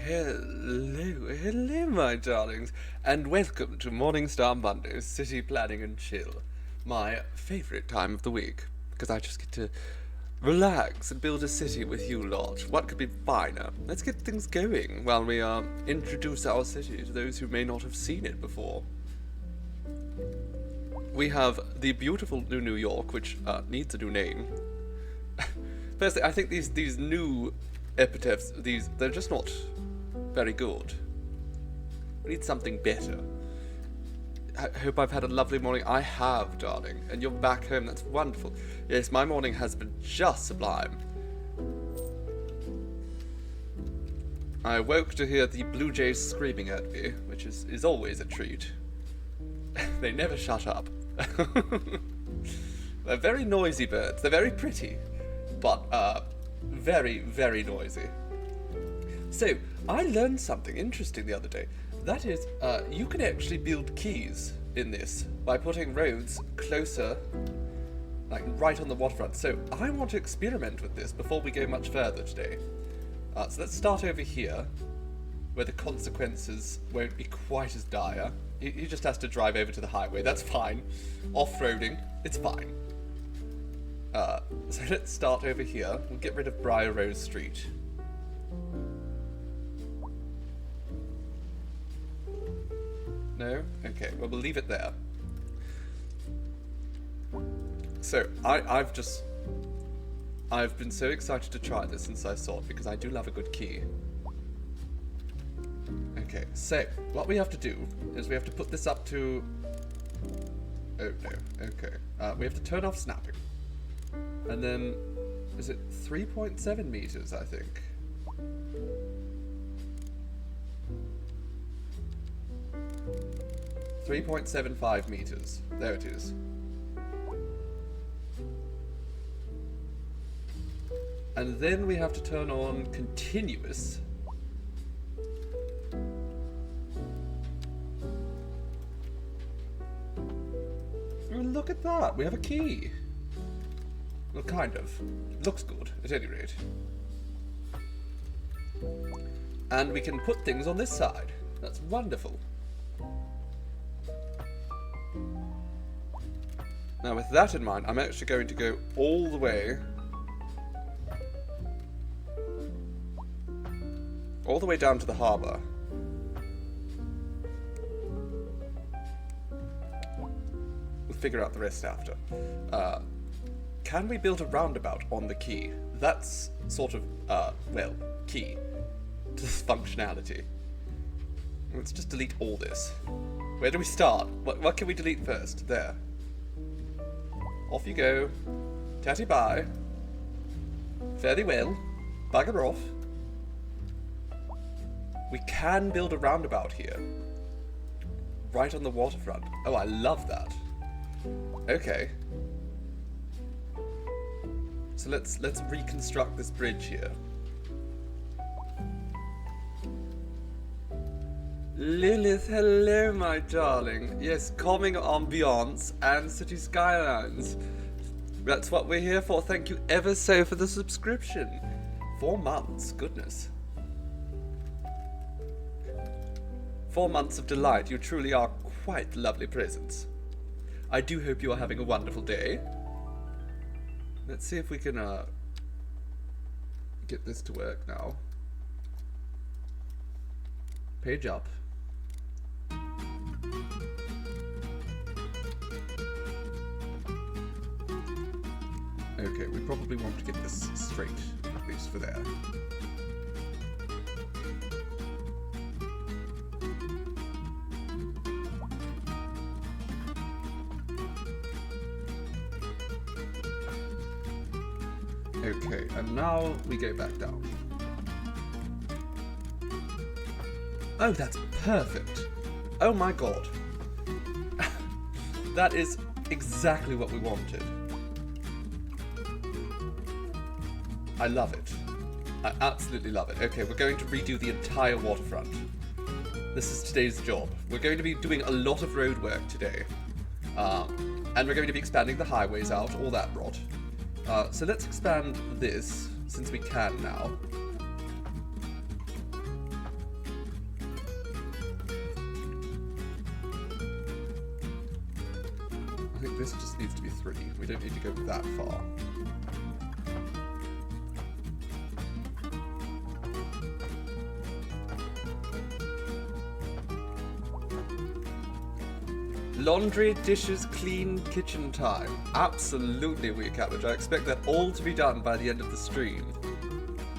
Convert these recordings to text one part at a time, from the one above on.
Hello, my darlings, and welcome to Morningstar Mondays, City Planning and Chill. My favourite time of the week, because I just get to relax and build a city with you lot. What could be finer? Let's get things going while we introduce our city to those who may not have seen it before. We have the beautiful New York, which needs a new name. Firstly, I think these new epithets, they're just not very good. We need something better. I hope I've had a lovely morning. I have, darling. And you're back home. That's wonderful. Yes, my morning has been just sublime. I woke to hear the blue jays screaming at me, which is always a treat. They never shut up. They're very noisy birds. They're very pretty, but very, very noisy. So, I learned something interesting the other day. That is, you can actually build keys in this by putting roads closer, like right on the waterfront. So, I want to experiment with this before we go much further today. So let's start over here, where the consequences won't be quite as dire. He just has to drive over to the highway, that's fine. Off-roading, it's fine. So let's start over here. We'll get rid of Briar Rose Street. No? Okay, well we'll leave it there. So, I've been so excited to try this since I saw it, because I do love a good key. Okay, so, what we have to do is we have to put this up to... Oh no, okay. We have to turn off snapping. And then, is it 3.7 meters, I think? $3.75 meters. There it is. And then we have to turn on continuous. And look at that, we have a key. Well, kind of. Looks good, at any rate. And we can put things on this side. That's wonderful. Now with that in mind, I'm actually going to go all the way down to the harbour. We'll figure out the rest after. Can we build a roundabout on the quay? That's sort of, well, key to this functionality. Let's just delete all this. Where do we start? What can we delete first? There. Off you go. Tatty bye. Fare thee well. Bugger off. We can build a roundabout here. Right on the waterfront. Oh, I love that. Okay. So let's reconstruct this bridge here. Lilith, hello, my darling. Yes, calming ambiance and city skylines. That's what we're here for. Thank you ever so for the subscription. 4 months, goodness. 4 months of delight. You truly are quite lovely presents. I do hope you are having a wonderful day. Let's see if we can get this to work now. Page up. Okay, we probably want to get this straight, at least for there. Okay, and now we go back down. Oh, that's perfect. Oh my god. That is exactly what we wanted. I love it. I absolutely love it. Okay, we're going to redo the entire waterfront. This is today's job. We're going to be doing a lot of road work today. And we're going to be expanding the highways out, all that rot. So let's expand this, since we can now. think this just needs to be 3. We don't need to go that far. Laundry, dishes, clean, kitchen time. Absolutely, Wee Cabbage. I expect that all to be done by the end of the stream.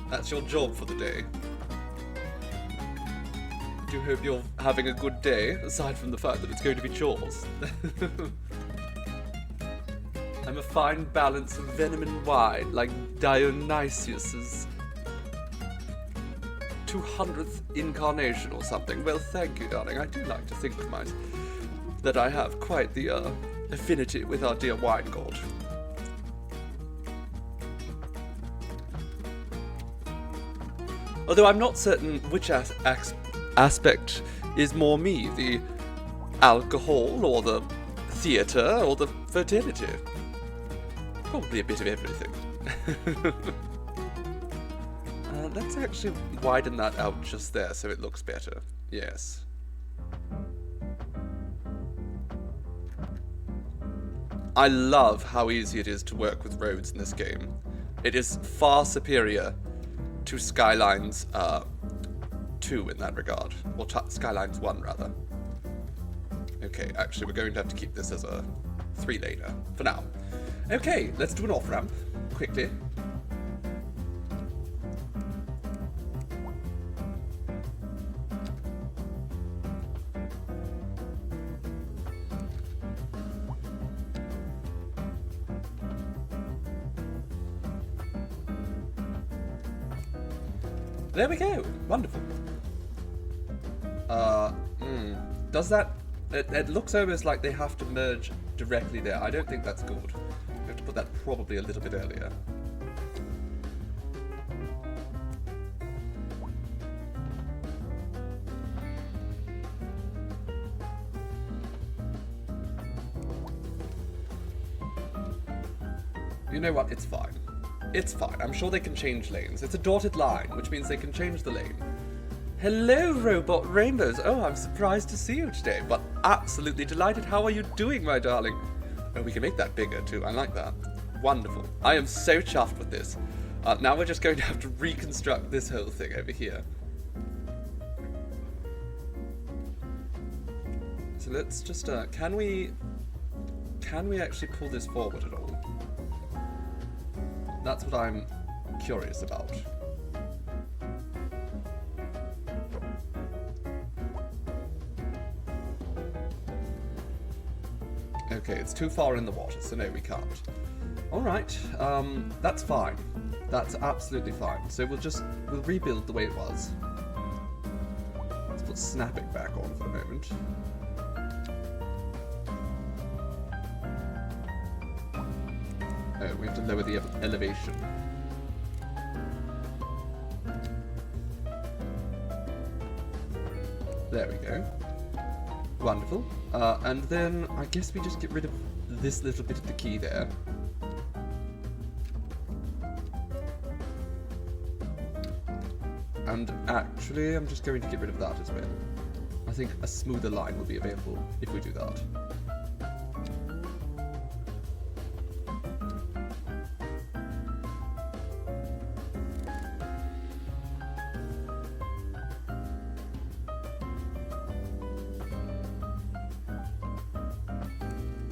That's your job for the day. Do hope you're having a good day, aside from the fact that it's going to be chores. I'm a fine balance of venom and wine, like Dionysius's 200th incarnation or something. Well, thank you, darling. I do like to think that I have quite the affinity with our dear wine god. Although I'm not certain which aspect is more me, the alcohol or the theatre or the fertility. Probably a bit of everything. Let's actually widen that out just there so it looks better. Yes. I love how easy it is to work with roads in this game. It is far superior to Skylines 2 in that regard. Or Skylines 1, rather. Okay, actually, we're going to have to keep this as a 3-laner for now. Okay, let's do an off-ramp, quickly. There we go. Wonderful. Does that... It looks almost like they have to merge directly there. I don't think that's good. We have to put that probably a little bit earlier. You know what? It's fine. It's fine. I'm sure they can change lanes. It's a dotted line, which means they can change the lane. Hello, Robot Rainbows. Oh, I'm surprised to see you today, but absolutely delighted. How are you doing, my darling? Oh, we can make that bigger, too. I like that. Wonderful. I am so chuffed with this. Now we're just going to have to reconstruct this whole thing over here. So let's just, can we actually pull this forward at all? That's what I'm curious about. Okay, it's too far in the water, so no, we can't. Alright, that's fine. That's absolutely fine. So we'll rebuild the way it was. Let's put snapping back on for a moment. Oh, we have to lower the elevation. There we go. Wonderful. And then I guess we just get rid of this little bit of the key there. And actually, I'm just going to get rid of that as well. I think a smoother line will be available if we do that.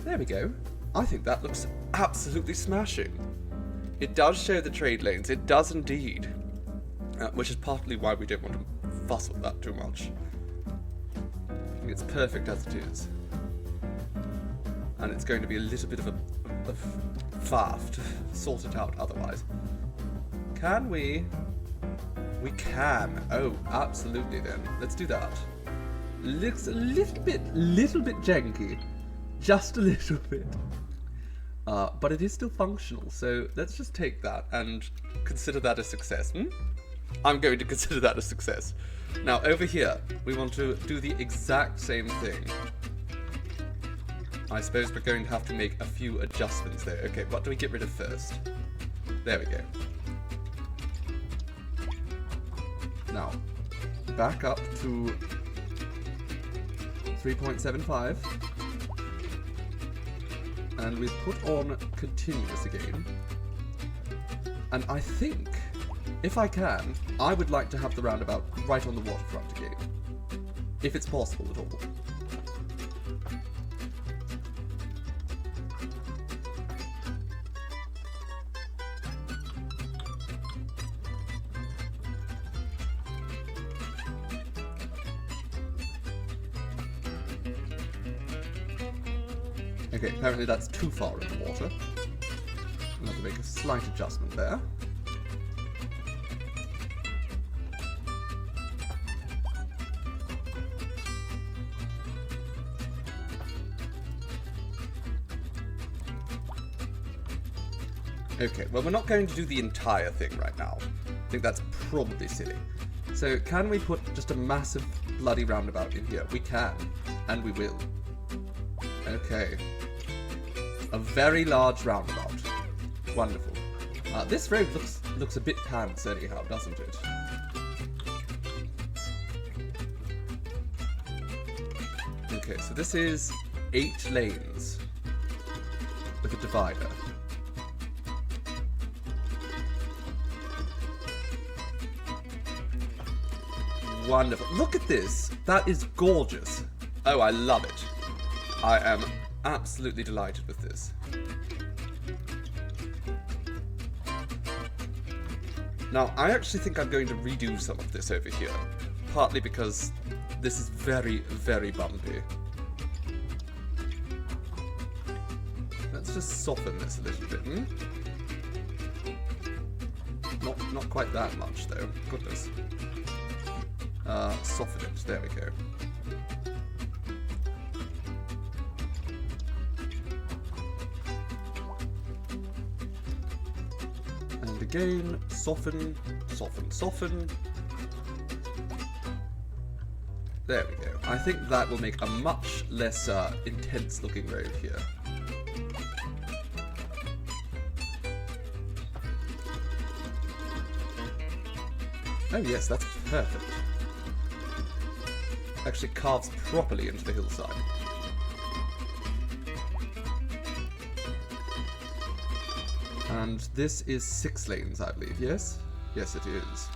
There we go. I think that looks absolutely smashing. It does show the trade lanes, it does indeed. Which is partly why we don't want to fuss with that too much. I think it's perfect as it is. And it's going to be a little bit of a faff to sort it out otherwise. Can we? We can. Oh, absolutely then. Let's do that. Looks a little bit janky. Just a little bit. But it is still functional, so let's just take that and consider that a success. I'm going to consider that a success. Now, over here, we want to do the exact same thing. I suppose we're going to have to make a few adjustments there. Okay, what do we get rid of first? There we go. Now, back up to 3.75. And we put on continuous again. And I think, if I can, I would like to have the roundabout right on the waterfront again. If it's possible at all. Okay, apparently that's too far in the water. I'll have to make a slight adjustment there. Okay, well, we're not going to do the entire thing right now. I think that's probably silly. So, can we put just a massive bloody roundabout in here? We can, and we will. Okay. A very large roundabout. Wonderful. This road looks a bit pants anyhow, doesn't it? Okay, so this is 8 lanes with a divider. Wonderful. Look at this. That is gorgeous. Oh, I love it. I am absolutely delighted with this. Now, I actually think I'm going to redo some of this over here. Partly because this is very, very bumpy. Let's just soften this a little bit. Not quite that much, though. Goodness. Soften it. There we go. And again, soften, soften, soften. There we go. I think that will make a much less intense looking road here. Oh yes, that's perfect. Actually carves properly into the hillside. And this is 6 lanes, I believe, yes? Yes, it is.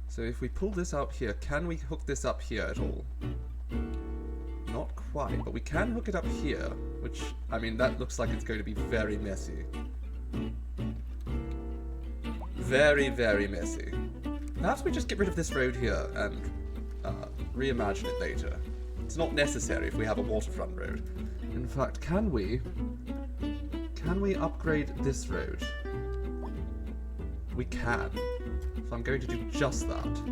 So if we pull this out here, can we hook this up here at all? Not quite, but we can hook it up here, which, I mean, that looks like it's going to be very messy. Very, very messy. Perhaps we just get rid of this road here and reimagine it later. It's not necessary if we have a waterfront road. In fact, can we upgrade this road? We can. So I'm going to do just that.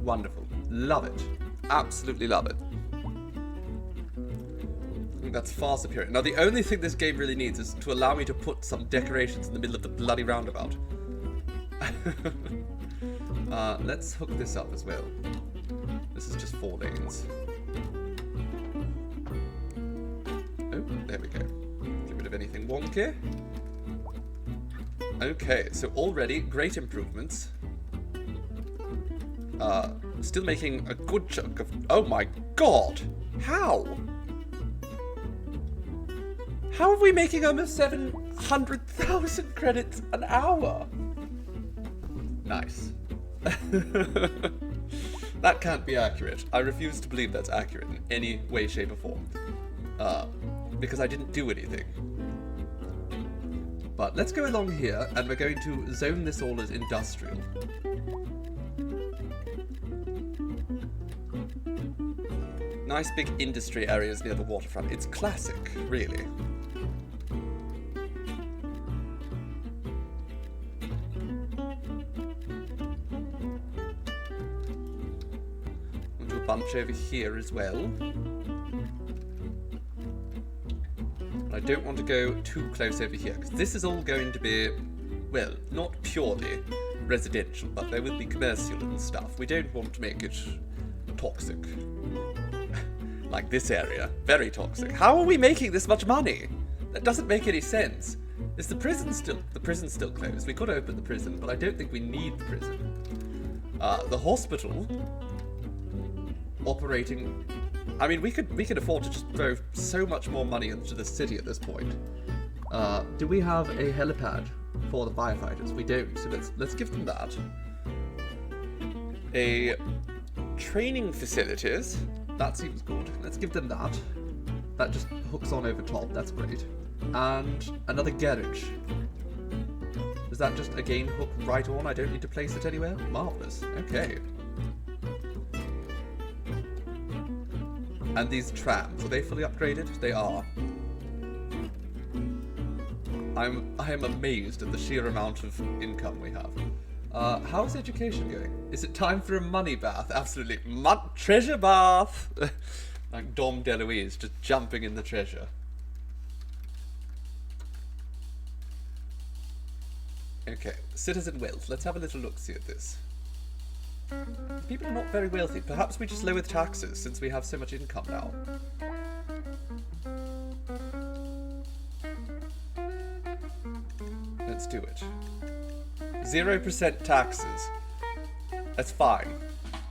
Wonderful. Love it. Absolutely love it. I think that's far superior. Now, the only thing this game really needs is to allow me to put some decorations in the middle of the bloody roundabout. Let's hook this up as well. This is just 4 lanes. Oh, there we go. Get rid of anything wonky. Okay, so already great improvements. Still making a good chunk of... Oh my god! How? How are we making almost 700,000 credits an hour? Nice. That can't be accurate. I refuse to believe that's accurate in any way, shape, or form. Because I didn't do anything. But let's go along here, and we're going to zone this all as industrial. Nice big industry areas near the waterfront. It's classic, really. We'll do a bunch over here as well. I don't want to go too close over here, because this is all going to be, well, not purely residential, but there will be commercial and stuff. We don't want to make it toxic. Like this area. Very toxic. How are we making this much money? That doesn't make any sense. Is the prison still... The prison's still closed. We could open the prison, but I don't think we need the prison. The hospital operating. I mean, we could afford to just throw so much more money into the city at this point. Do we have a helipad for the firefighters? We don't, so let's give them that. A training facilities. That seems good. Let's give them that. That just hooks on over top. That's great. And another garage. Does that just again hook right on? I don't need to place it anywhere? Marvellous. Okay. And these trams, are they fully upgraded? They are. I am amazed at the sheer amount of income we have. How's education going? Is it time for a money bath? Absolutely. Treasure bath! Like Dom DeLuise just jumping in the treasure. Okay, citizen wealth. Let's have a little look-see at this. People are not very wealthy. Perhaps we just lower the taxes since we have so much income now. Let's do it. 0% taxes. That's fine.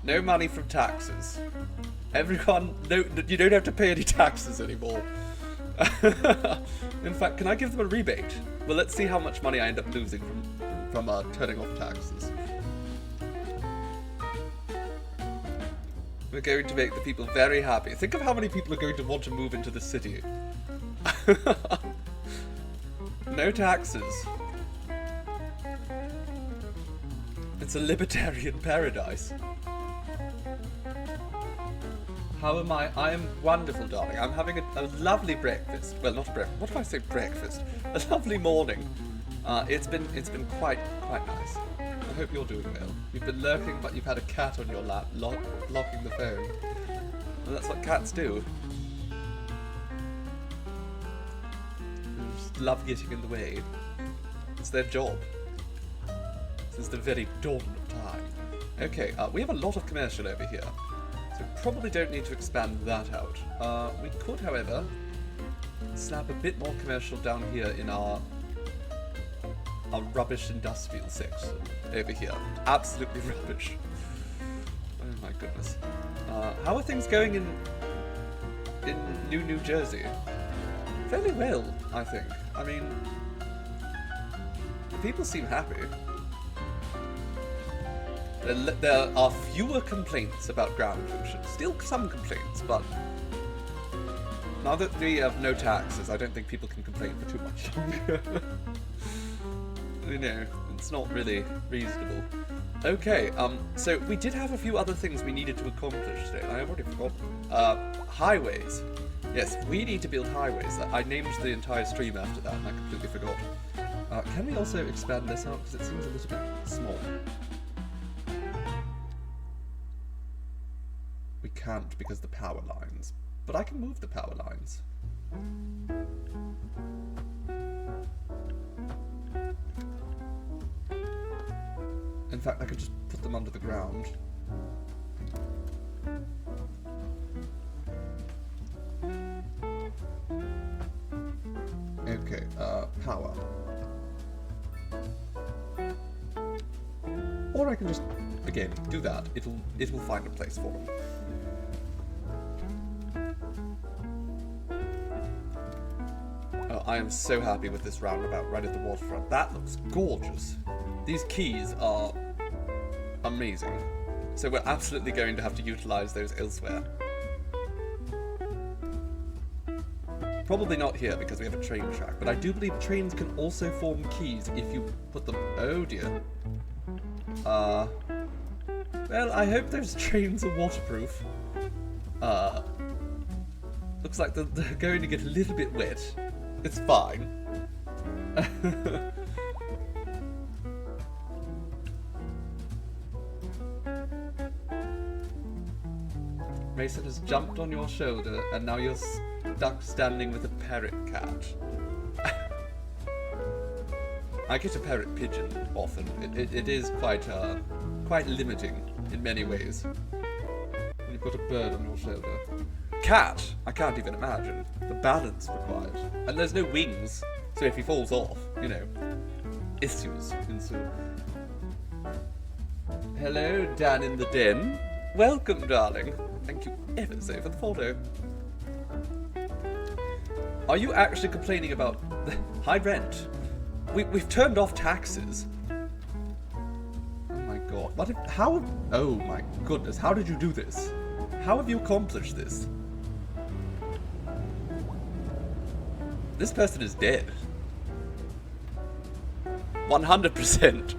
No money from taxes. Everyone, no, you don't have to pay any taxes anymore. In fact, can I give them a rebate? Well, let's see how much money I end up losing from turning off taxes. We're going to make the people very happy. Think of how many people are going to want to move into the city. No taxes. It's a libertarian paradise. How am I? I am wonderful, darling. I'm having a lovely breakfast. Well, not a breakfast. What if I say breakfast? A lovely morning. It's been quite nice. I hope you're doing well. You've been lurking, but you've had a cat on your lap, locking the phone. And that's what cats do. They just love getting in the way. It's their job. Since the very dawn of time. Okay, we have a lot of commercial over here. So probably don't need to expand that out. We could, however, slap a bit more commercial down here in our rubbish industrial section over here. Absolutely rubbish. Oh my goodness. How are things going in New Jersey? Fairly well, I think. I mean, people seem happy. There are fewer complaints about ground pollution. Still some complaints, but now that we have no taxes, I don't think people can complain for too much longer. You know, it's not really reasonable. Okay, so we did have a few other things we needed to accomplish today, and I already forgot. Highways. Yes, we need to build highways. I named the entire stream after that, and I completely forgot. Can we also expand this out, because it seems a little bit small? We can't because the power lines. But I can move the power lines. In fact, I could just put them under the ground. Okay, power. Or I can just, again, do that. It'll find a place for them. I am so happy with this roundabout right at the waterfront. That looks gorgeous. These keys are amazing. So we're absolutely going to have to utilize those elsewhere. Probably not here because we have a train track, but I do believe trains can also form keys if you put them... Oh dear. Well, I hope those trains are waterproof. Looks like they're going to get a little bit wet. It's fine. Mason has jumped on your shoulder, and now you're stuck standing with a parrot cat. I get a parrot pigeon often. It is quite limiting in many ways. When you've got a bird on your shoulder. Cat, I can't even imagine. The balance required. And there's no wings, so if he falls off, you know, issues ensue. Hello, Dan in the den. Welcome, darling. Thank you ever so for the photo. Are you actually complaining about the high rent? We've turned off taxes. Oh my god. Oh my goodness, how did you do this? How have you accomplished this? This person is dead. 100%.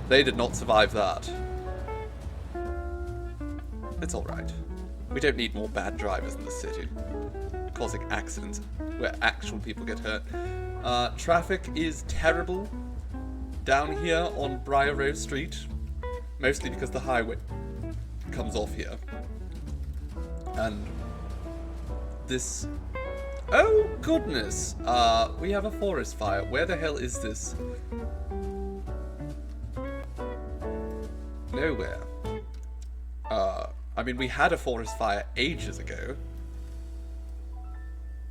They did not survive that. It's alright. We don't need more bad drivers in the city, causing accidents where actual people get hurt. Traffic is terrible down here on Briar Rose Street, mostly because the highway comes off here. And this... Oh, goodness! We have a forest fire. Where the hell is this? Nowhere. I mean, we had a forest fire ages ago.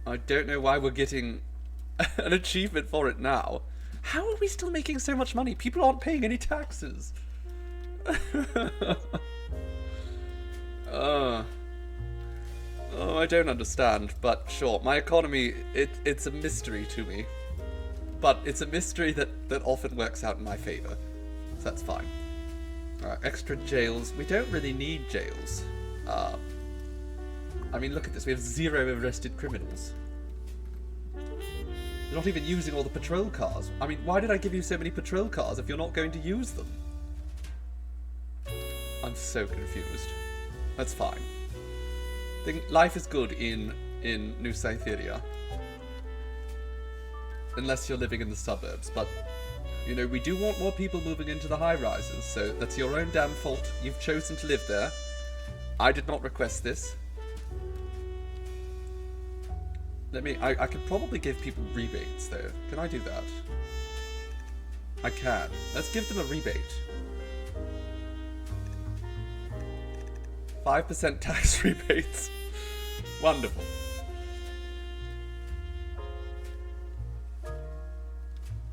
I don't know why we're getting an achievement for it now. How are we still making so much money? People aren't paying any taxes. Oh, I don't understand, but sure, my economy, it's a mystery to me. But it's a mystery that often works out in my favour, so that's fine. Extra jails. We don't really need jails. I mean, look at this. We have 0 arrested criminals. We're not even using all the patrol cars. I mean, why did I give you so many patrol cars if you're not going to use them? I'm so confused. That's fine. I think life is good in New Cytheria. Unless you're living in the suburbs, but... You know, we do want more people moving into the high-rises, so that's your own damn fault. You've chosen to live there. I did not request this. I could probably give people rebates, though. Can I do that? I can. Let's give them a rebate. 5% tax rebates. Wonderful.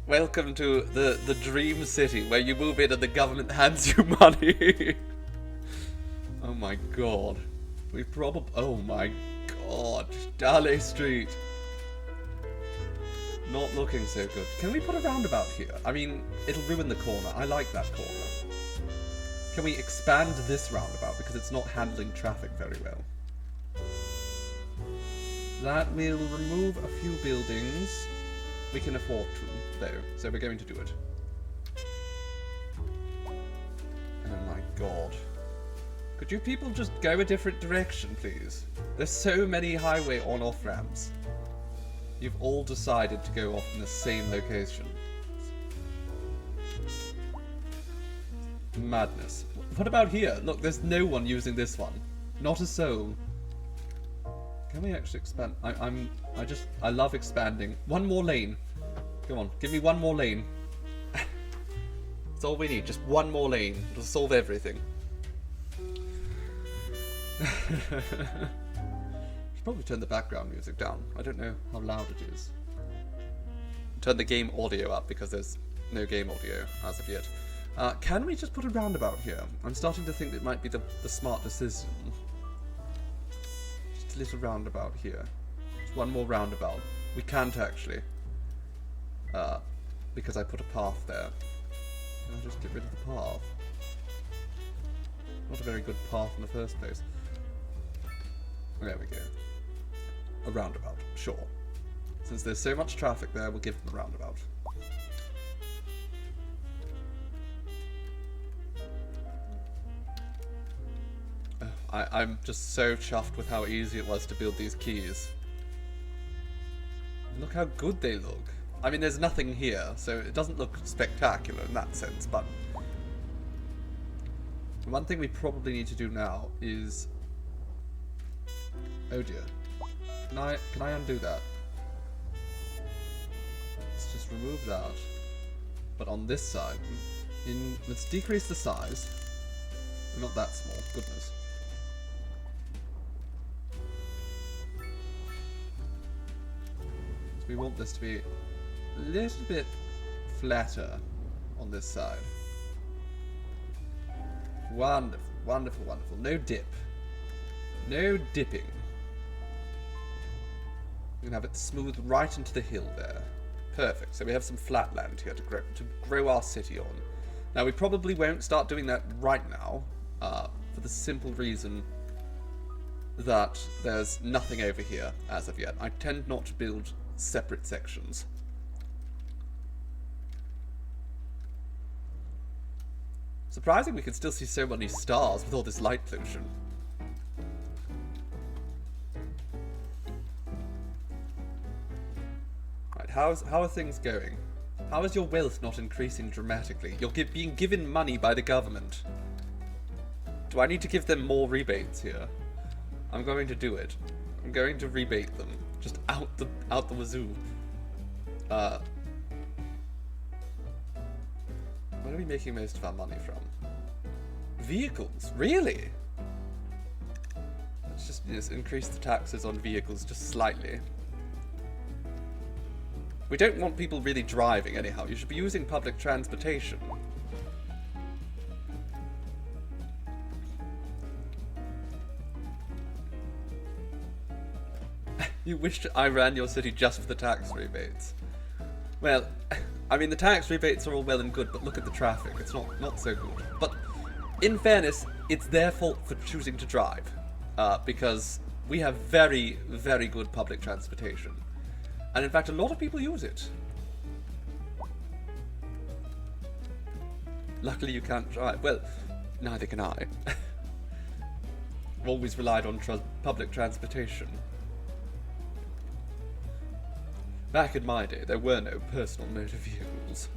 Welcome to the dream city where you move in and the government hands you money. Oh my god. We probably... Oh my god. Dale Street. Not looking so good. Can we put a roundabout here? I mean, it'll ruin the corner. I like that corner. Can we expand this roundabout because it's not handling traffic very well? That will remove a few buildings. We can afford to, though, so we're going to do it. Oh my god. Could you people just go a different direction, please? There's so many highway on-off ramps. You've all decided to go off in the same location. Madness. What about here? Look, there's no one using this one. Not a soul. Can we actually expand? I love expanding. One more lane. Come on, give me one more lane. That's all we need, just one more lane. It'll solve everything. Should probably turn the background music down. I don't know how loud it is. Turn the game audio up because there's no game audio as of yet. Can we just put a roundabout here? I'm starting to think it might be the smart decision. Just a little roundabout here. Just one more roundabout. We can't actually. Because I put a path there. Can I just get rid of the path? Not a very good path in the first place. There we go. A roundabout, sure. Since there's so much traffic there, we'll give them a roundabout. I'm just so chuffed with how easy it was to build these quays. Look how good they look. I mean, there's nothing here, so it doesn't look spectacular in that sense, but... One thing we probably need to do now is... Oh dear. Can I undo that? Let's just remove that. But on this side, let's decrease the size. Not that small, goodness. We want this to be a little bit flatter on this side. Wonderful, wonderful, wonderful. No dip. No dipping. We can have it smooth right into the hill there. Perfect. So we have some flat land here to grow our city on. Now, we probably won't start doing that right now, for the simple reason that there's nothing over here as of yet. I tend not to build separate sections. Surprising we can still see so many stars with all this light pollution. Right, how are things going? How is your wealth not increasing dramatically? You're being given money by the government. Do I need to give them more rebates here? I'm going to do it. I'm going to rebate them. Just out the wazoo. Where are we making most of our money from? Vehicles? Really? Let's just increase the taxes on vehicles just slightly. We don't want people really driving anyhow. You should be using public transportation. You wished I ran your city just for the tax rebates. Well, I mean, the tax rebates are all well and good, but look at the traffic. It's not so good. But in fairness, it's their fault for choosing to drive. Because we have very, very good public transportation. And in fact, a lot of people use it. Luckily, you can't drive. Well, neither can I. I've always relied on public transportation. Back in my day, there were no personal motor vehicles.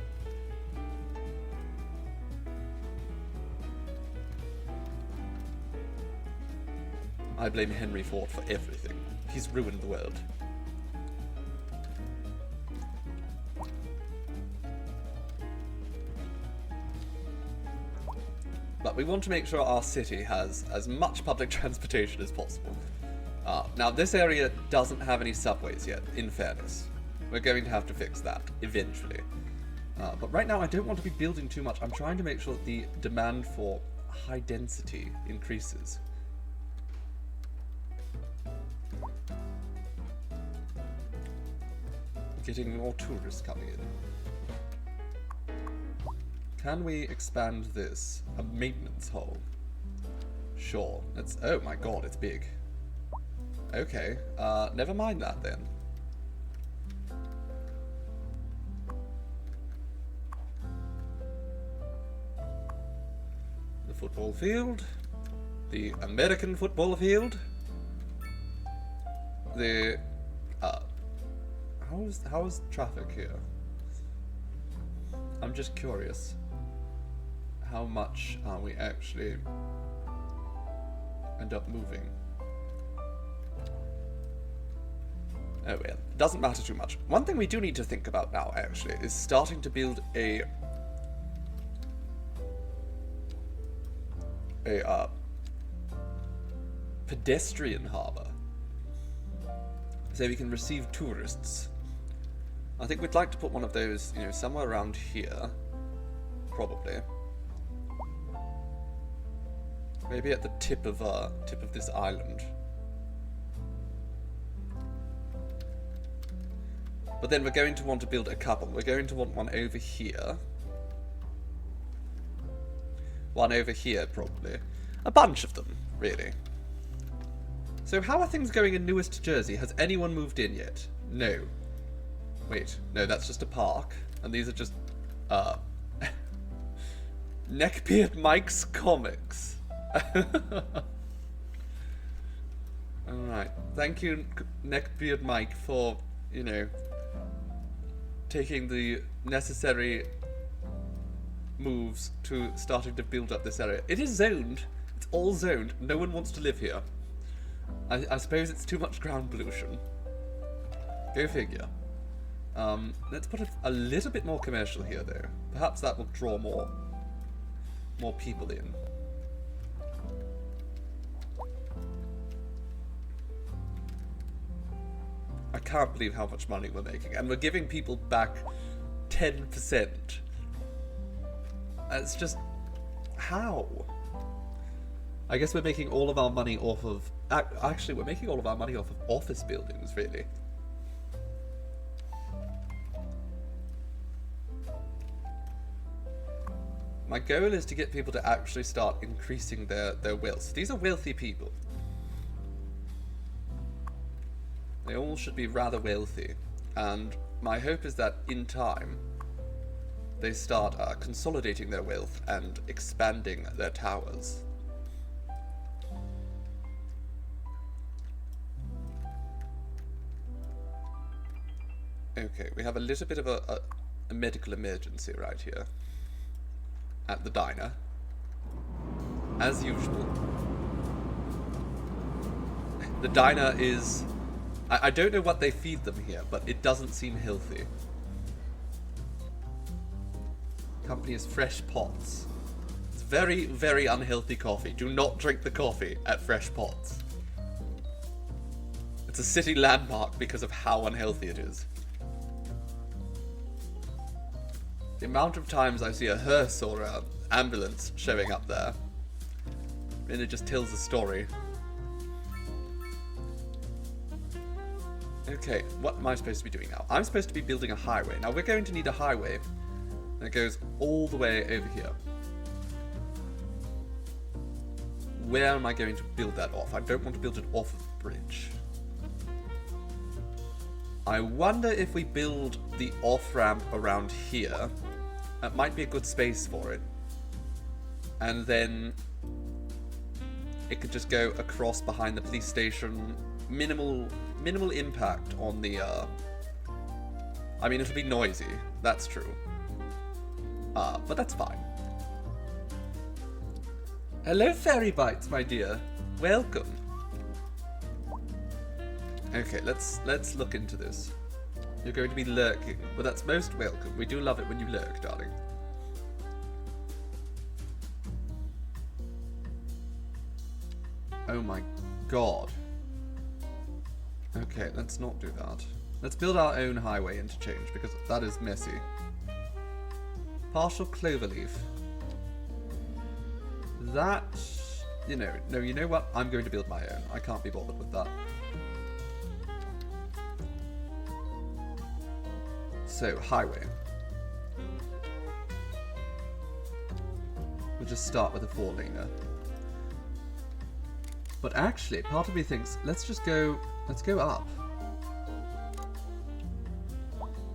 I blame Henry Ford for everything. He's ruined the world. But we want to make sure our city has as much public transportation as possible. Now, this area doesn't have any subways yet, in fairness. We're going to have to fix that, eventually. But right now, I don't want to be building too much. I'm trying to make sure that the demand for high density increases. Getting more tourists coming in. Can we expand this? A maintenance hall? Sure. It's, oh my god, it's big. Okay, never mind that then. The football field. The American football field. The, how is traffic here? I'm just curious. How much are we actually end up moving? Oh well, doesn't matter too much. One thing we do need to think about now, actually, is starting to build a pedestrian harbour, so we can receive tourists. I think we'd like to put one of those, you know, somewhere around here, probably. Maybe at the tip of this island. But then we're going to want to build a couple. We're going to want one over here. One over here, probably. A bunch of them, really. So how are things going in Newest Jersey? Has anyone moved in yet? No. Wait, no, that's just a park. And these are just, Neckbeard Mike's Comics. Alright, thank you, Neckbeard Mike, for, you know, taking the necessary moves to starting to build up this area. It is zoned. It's all zoned. No one wants to live here. I suppose it's too much ground pollution. Go figure. Let's put a little bit more commercial here, though. Perhaps that will draw more people in. I can't believe how much money we're making, and we're giving people back 10%. It's just... how? I guess we're making all of our money off of... Actually, we're making all of our money off of office buildings, really. My goal is to get people to actually start increasing their wealth. These are wealthy people. They all should be rather wealthy. And my hope is that in time, they start consolidating their wealth and expanding their towers. Okay, we have a little bit of a medical emergency right here. At the diner. As usual. The diner is... I don't know what they feed them here, but it doesn't seem healthy. Company is Fresh Pots. It's very, very unhealthy coffee. Do not drink the coffee at Fresh Pots. It's a city landmark because of how unhealthy it is. The amount of times I see a hearse or an ambulance showing up there really just tells a story. Okay, what am I supposed to be doing now? I'm supposed to be building a highway. Now we're going to need a highway that goes all the way over here. Where am I going to build that off? I don't want to build it off of the bridge. I wonder if we build the off-ramp around here. That might be a good space for it. And then it could just go across behind the police station. Minimal impact on the... I mean, it'll be noisy. That's true. But that's fine. Hello, Fairy Bites, my dear. Welcome. Okay, let's look into this. You're going to be lurking. Well, that's most welcome. We do love it when you lurk, darling. Oh my god. Okay, let's not do that. Let's build our own highway interchange, because that is messy. Partial cloverleaf. That... you know what? I'm going to build my own. I can't be bothered with that. So, highway. We'll just start with a 4-laner. But actually, part of me thinks, let's go up.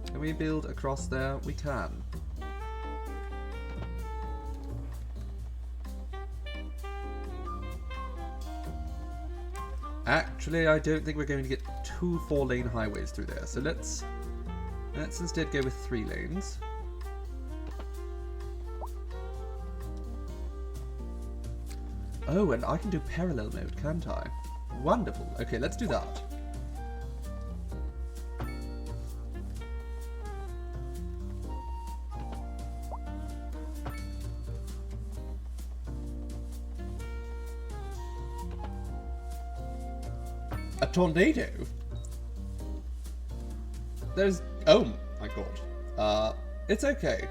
Can we build across there? We can. Actually, I don't think we're going to get 2 4-lane highways through there. So let's instead go with 3 lanes. Oh, and I can do parallel mode, can't I? Wonderful. Okay, let's do that. A tornado? There's... oh my god. It's okay.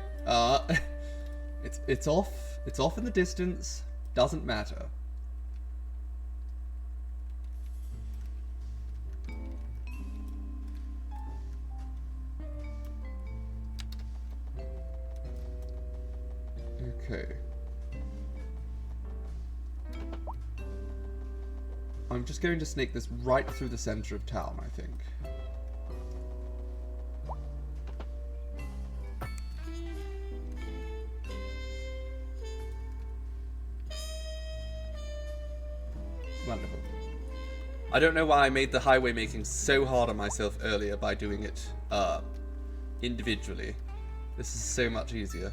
It's off. It's off in the distance. Doesn't matter. Okay. I'm just going to snake this right through the center of town, I think. Wonderful. I don't know why I made the highway making so hard on myself earlier by doing it individually. This is so much easier.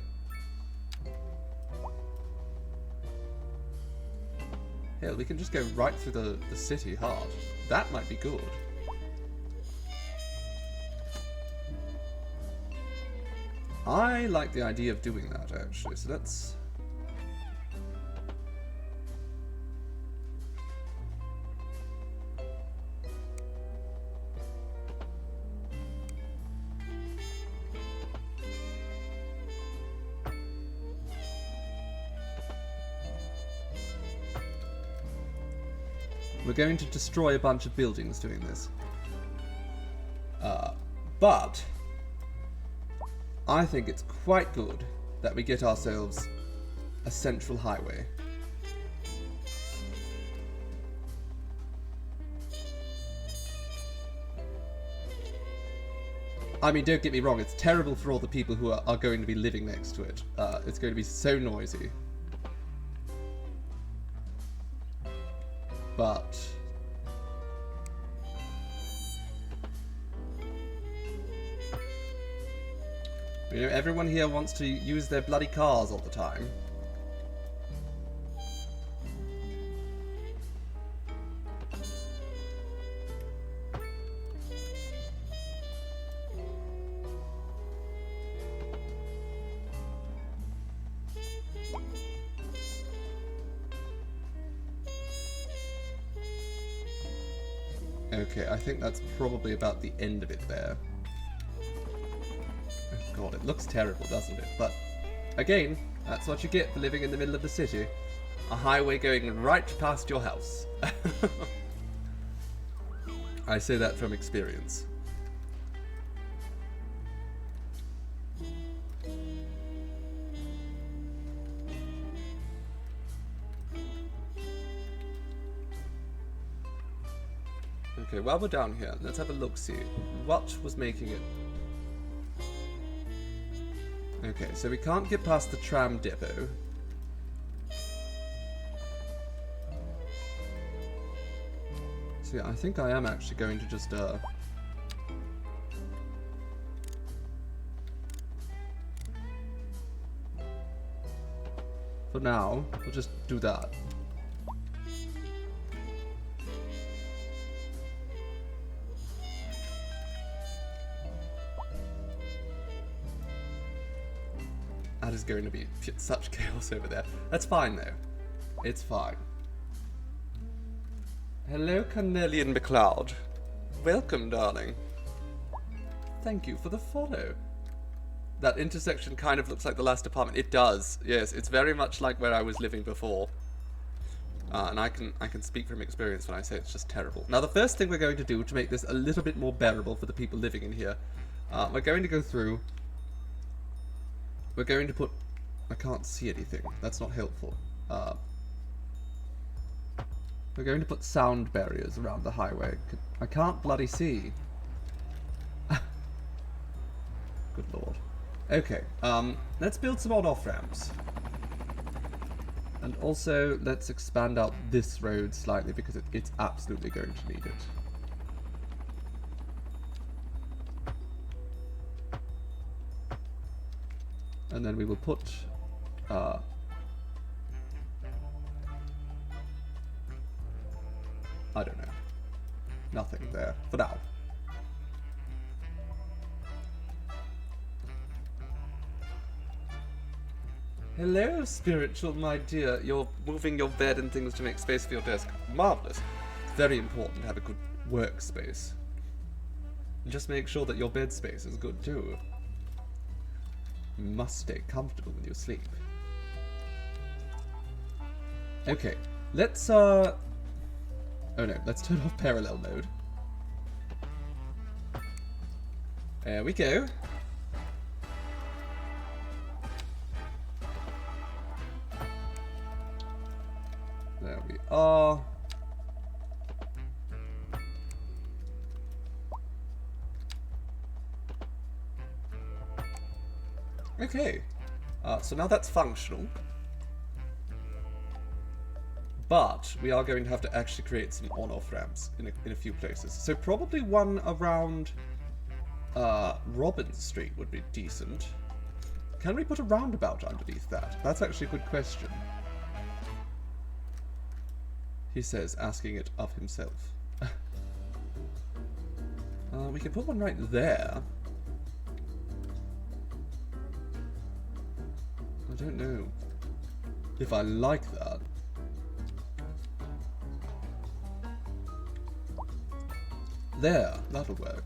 Hell, we can just go right through the city hard. That might be good. I like the idea of doing that, actually, so let's... We're going to destroy a bunch of buildings doing this. But I think it's quite good that we get ourselves a central highway. I mean, don't get me wrong, it's terrible for all the people who are going to be living next to it. It's going to be so noisy. But you know, everyone here wants to use their bloody cars all the time. Okay, I think that's probably about the end of it there. Oh god, it looks terrible, doesn't it? But, again, that's what you get for living in the middle of the city. A highway going right past your house. I say that from experience. Okay, while we're down here, let's have a look-see. What was making it? Okay, so we can't get past the tram depot. So yeah, I think I am actually going to just, for now, we'll just do that. That is going to be such chaos over there. That's fine, though. It's fine. Hello, Cornelian McLeod. Welcome, darling. Thank you for the follow. That intersection kind of looks like the last apartment. It does, yes. It's very much like where I was living before. And I can speak from experience when I say it's just terrible. Now, the first thing we're going to do to make this a little bit more bearable for the people living in here, we're going to go through. We're going to put... I can't see anything. That's not helpful. We're going to put sound barriers around the highway. I can't bloody see. Good lord. Okay, let's build some odd off-ramps. And also, let's expand out this road slightly because it's absolutely going to need it. And then we will put I don't know. Nothing there for now. Hello, spiritual, my dear. You're moving your bed and things to make space for your desk. Marvelous. It's very important to have a good workspace. And just make sure that your bed space is good too. You must stay comfortable when you sleep. Okay, let's oh no, let's turn off parallel mode. There we go. There we are. Okay, so now that's functional, but we are going to have to actually create some on-off ramps in a few places. So probably one around Robbins Street would be decent. Can we put a roundabout underneath that? That's actually a good question. He says, asking it of himself. We can put one right there. I don't know if I like that. There, that'll work.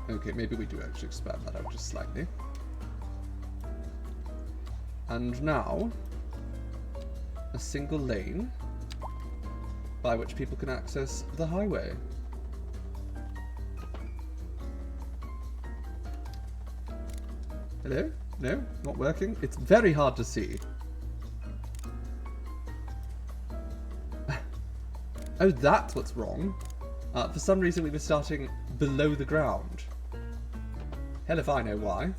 Okay, maybe we do actually expand that out just slightly. And now, a single lane by which people can access the highway. Hello? No? Not working? It's very hard to see. Oh, that's what's wrong. For some reason we were starting below the ground. Hell if I know why.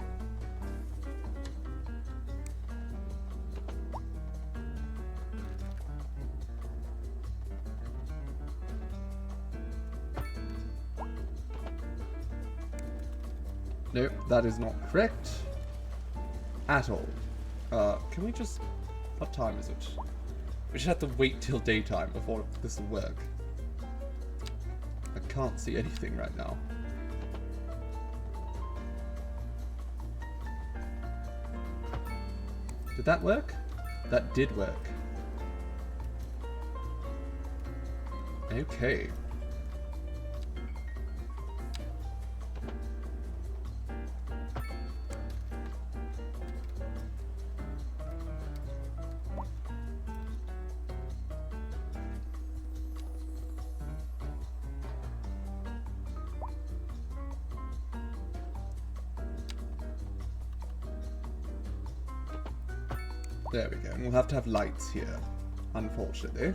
Nope, that is not correct. At all. Can we just... What time is it? We just have to wait till daytime before this will work. I can't see anything right now. Did that work? That did work. Okay. There we go. And we'll have to have lights here, unfortunately.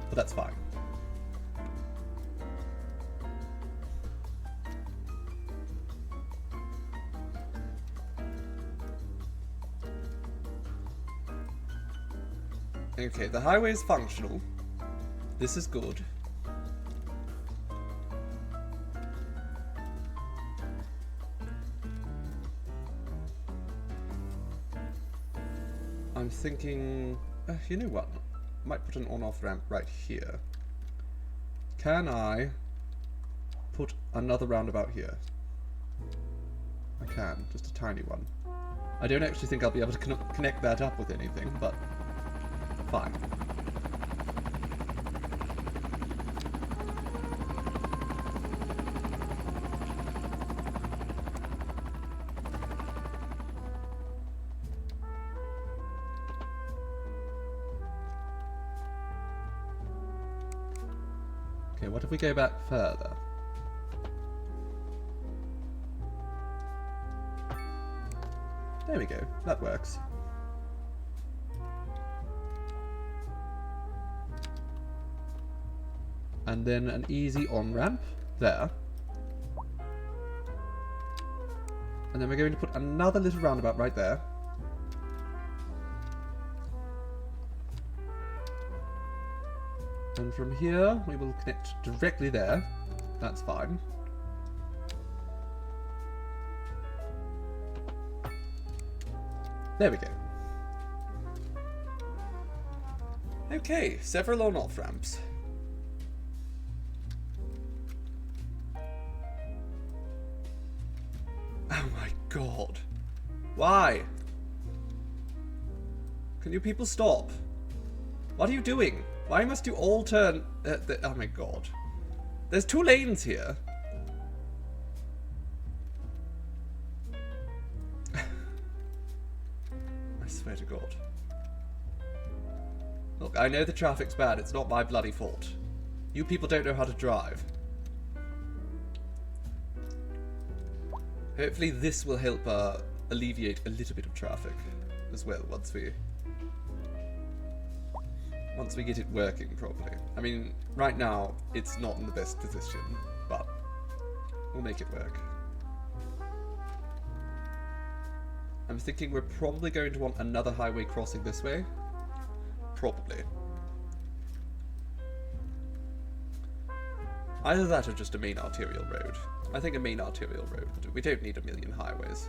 But that's fine. Okay, the highway is functional. This is good. I'm thinking, you know what? I might put an on-off ramp right here. Can I put another roundabout here? I can, just a tiny one. I don't actually think I'll be able to connect that up with anything, but fine. Okay, what if we go back further? There we go, that works. And then an easy on-ramp there. And then we're going to put another little roundabout right there. And from here, we will connect directly there. That's fine. There we go. Okay, several on-off ramps. Oh my god. Why? Can you people stop? What are you doing? Why must you all turn... oh my god. There's 2 lanes here. I swear to god. Look, I know the traffic's bad. It's not my bloody fault. You people don't know how to drive. Hopefully this will help alleviate a little bit of traffic as well once we get it working properly. I mean, right now it's not in the best position, but we'll make it work. I'm thinking we're probably going to want another highway crossing this way. Probably. Either that or just a main arterial road. I think a main arterial road will do. We don't need a million highways.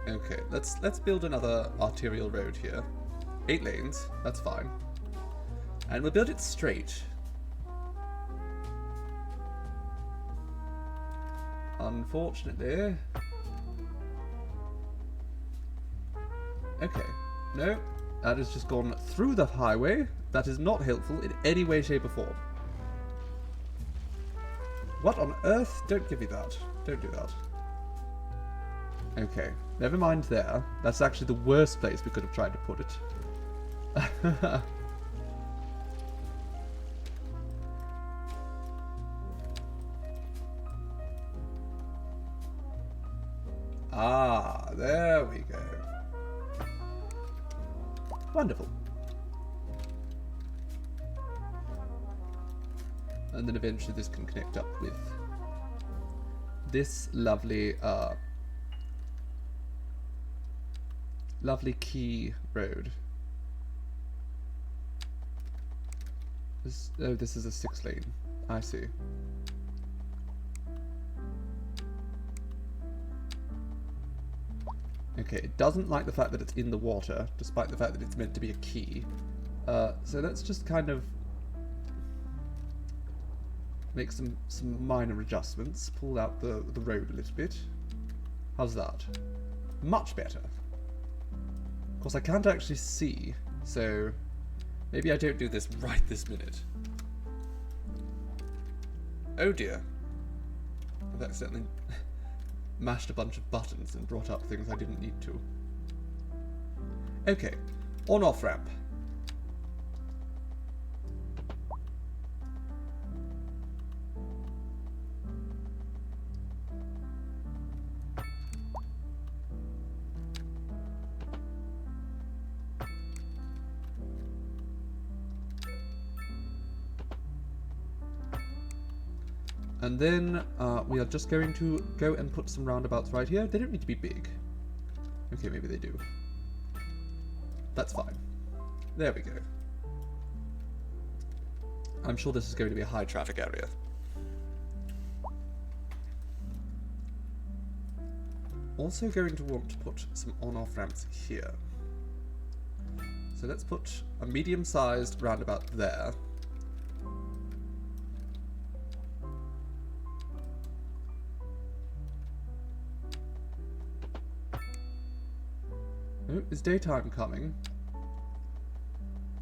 Okay, let's build another arterial road here. 8 lanes, that's fine. And we'll build it straight. Unfortunately... Okay, no, that has just gone through the highway. That is not helpful in any way, shape or form. What on earth? Don't give me that. Don't do that. Okay, never mind there. That's actually the worst place we could have tried to put it. Ah, there we go. Wonderful. And then eventually this can connect up with this lovely, lovely key road. This is a 6-lane. I see. Okay, it doesn't like the fact that it's in the water, despite the fact that it's meant to be a key. So let's just kind of make some minor adjustments. Pull out the road a little bit. How's that? Much better. Of course, I can't actually see, so maybe I don't do this right this minute. Oh dear. I've accidentally mashed a bunch of buttons and brought up things I didn't need to. Okay, on-off ramp. And then we are just going to go and put some roundabouts right here. They don't need to be big. Okay, maybe they do. That's fine. There we go. I'm sure this is going to be a high traffic area. Also going to want to put some on-off ramps here. So let's put a medium-sized roundabout there. Oh, is daytime coming?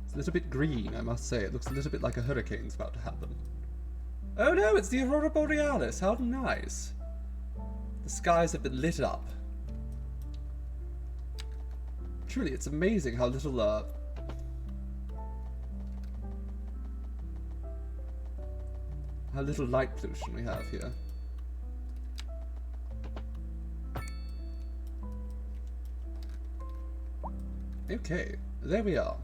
It's a little bit green, I must say. It looks a little bit like a hurricane's about to happen. Oh no, it's the Aurora Borealis! How nice! The skies have been lit up. Truly, it's amazing how little, how little light pollution we have here. Okay, there we are.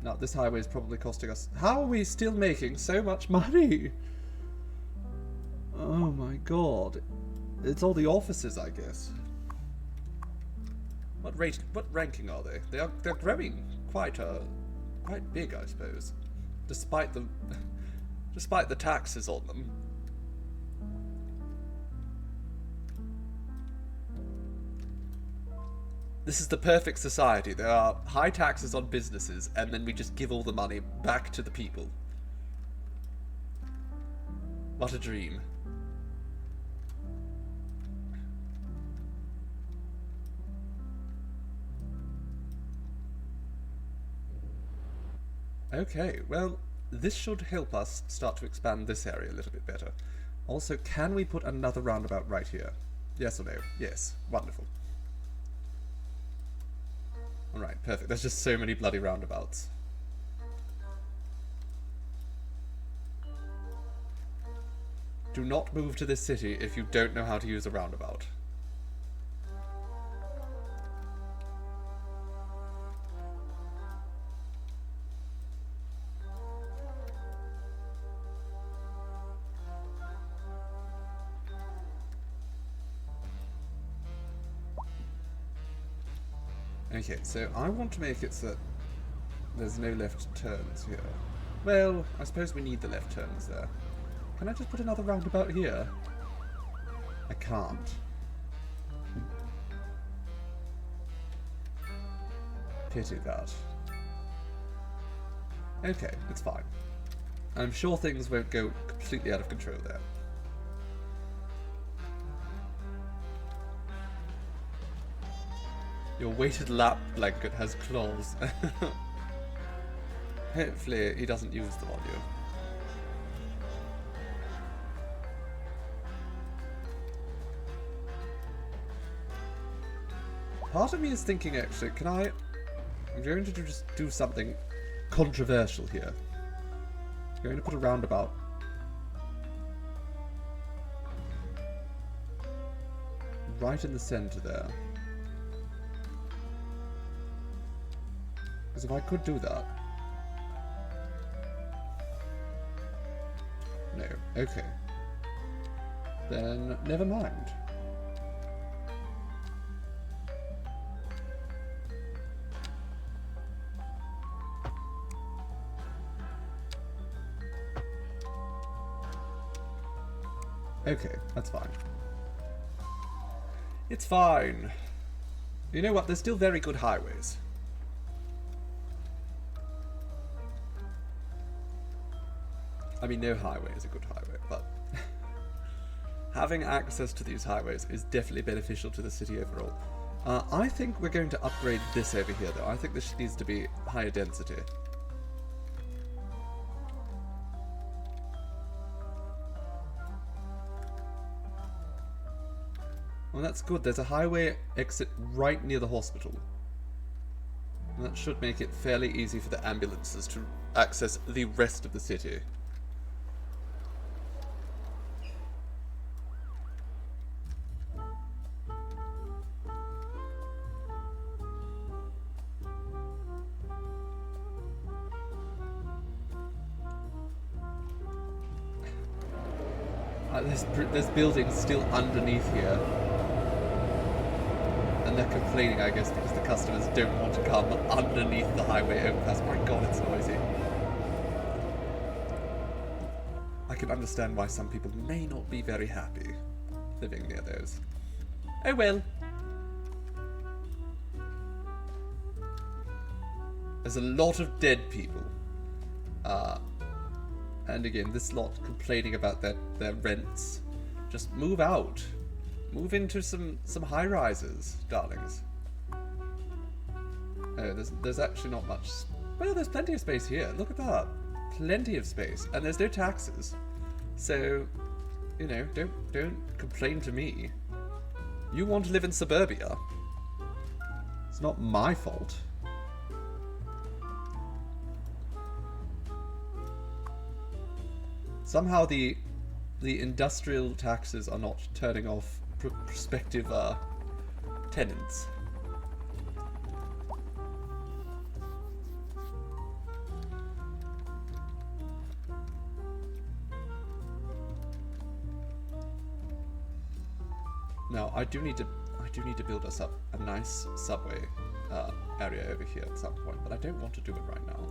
Now, this highway is probably costing us... How are we still making so much money? Oh my god. It's all the offices, I guess. What ranking are they? They're growing quite big, I suppose. Despite the taxes on them. This is the perfect society. There are high taxes on businesses, and then we just give all the money back to the people. What a dream. Okay, well, this should help us start to expand this area a little bit better. Also, can we put another roundabout right here? Yes or no? Yes. Wonderful. Alright, perfect. There's just so many bloody roundabouts. Do not move to this city if you don't know how to use a roundabout. Okay, so I want to make it so that there's no left turns here. Well, I suppose we need the left turns there. Can I just put another roundabout here? I can't. Pity that. Okay, it's fine. I'm sure things won't go completely out of control there. Your weighted lap blanket has claws. Hopefully he doesn't use them on you. Part of me is thinking, actually, I'm going to just do something controversial here. I'm going to put a roundabout. Right in the center there. Because if I could do that... No. Okay. Then, never mind. Okay, that's fine. It's fine. You know what? There's still very good highways. I mean, no highway is a good highway, but having access to these highways is definitely beneficial to the city overall. I think we're going to upgrade this over here, though. I think this needs to be higher density. Well, that's good. There's a highway exit right near the hospital. And that should make it fairly easy for the ambulances to access the rest of the city. There's buildings still underneath here. And they're complaining, I guess, because the customers don't want to come underneath the highway overpass. My god, it's noisy. I can understand why some people may not be very happy living near those. Oh well. There's a lot of dead people. And again, this lot complaining about their rents. Just move out. Move into some high-rises, darlings. Oh, there's actually not much... Well, there's plenty of space here. Look at that. Plenty of space. And there's no taxes. So, you know, don't complain to me. You want to live in suburbia. It's not my fault. Somehow the industrial taxes are not turning off prospective tenants. Now I do need to build us up a nice subway area over here at some point, but I don't want to do it right now.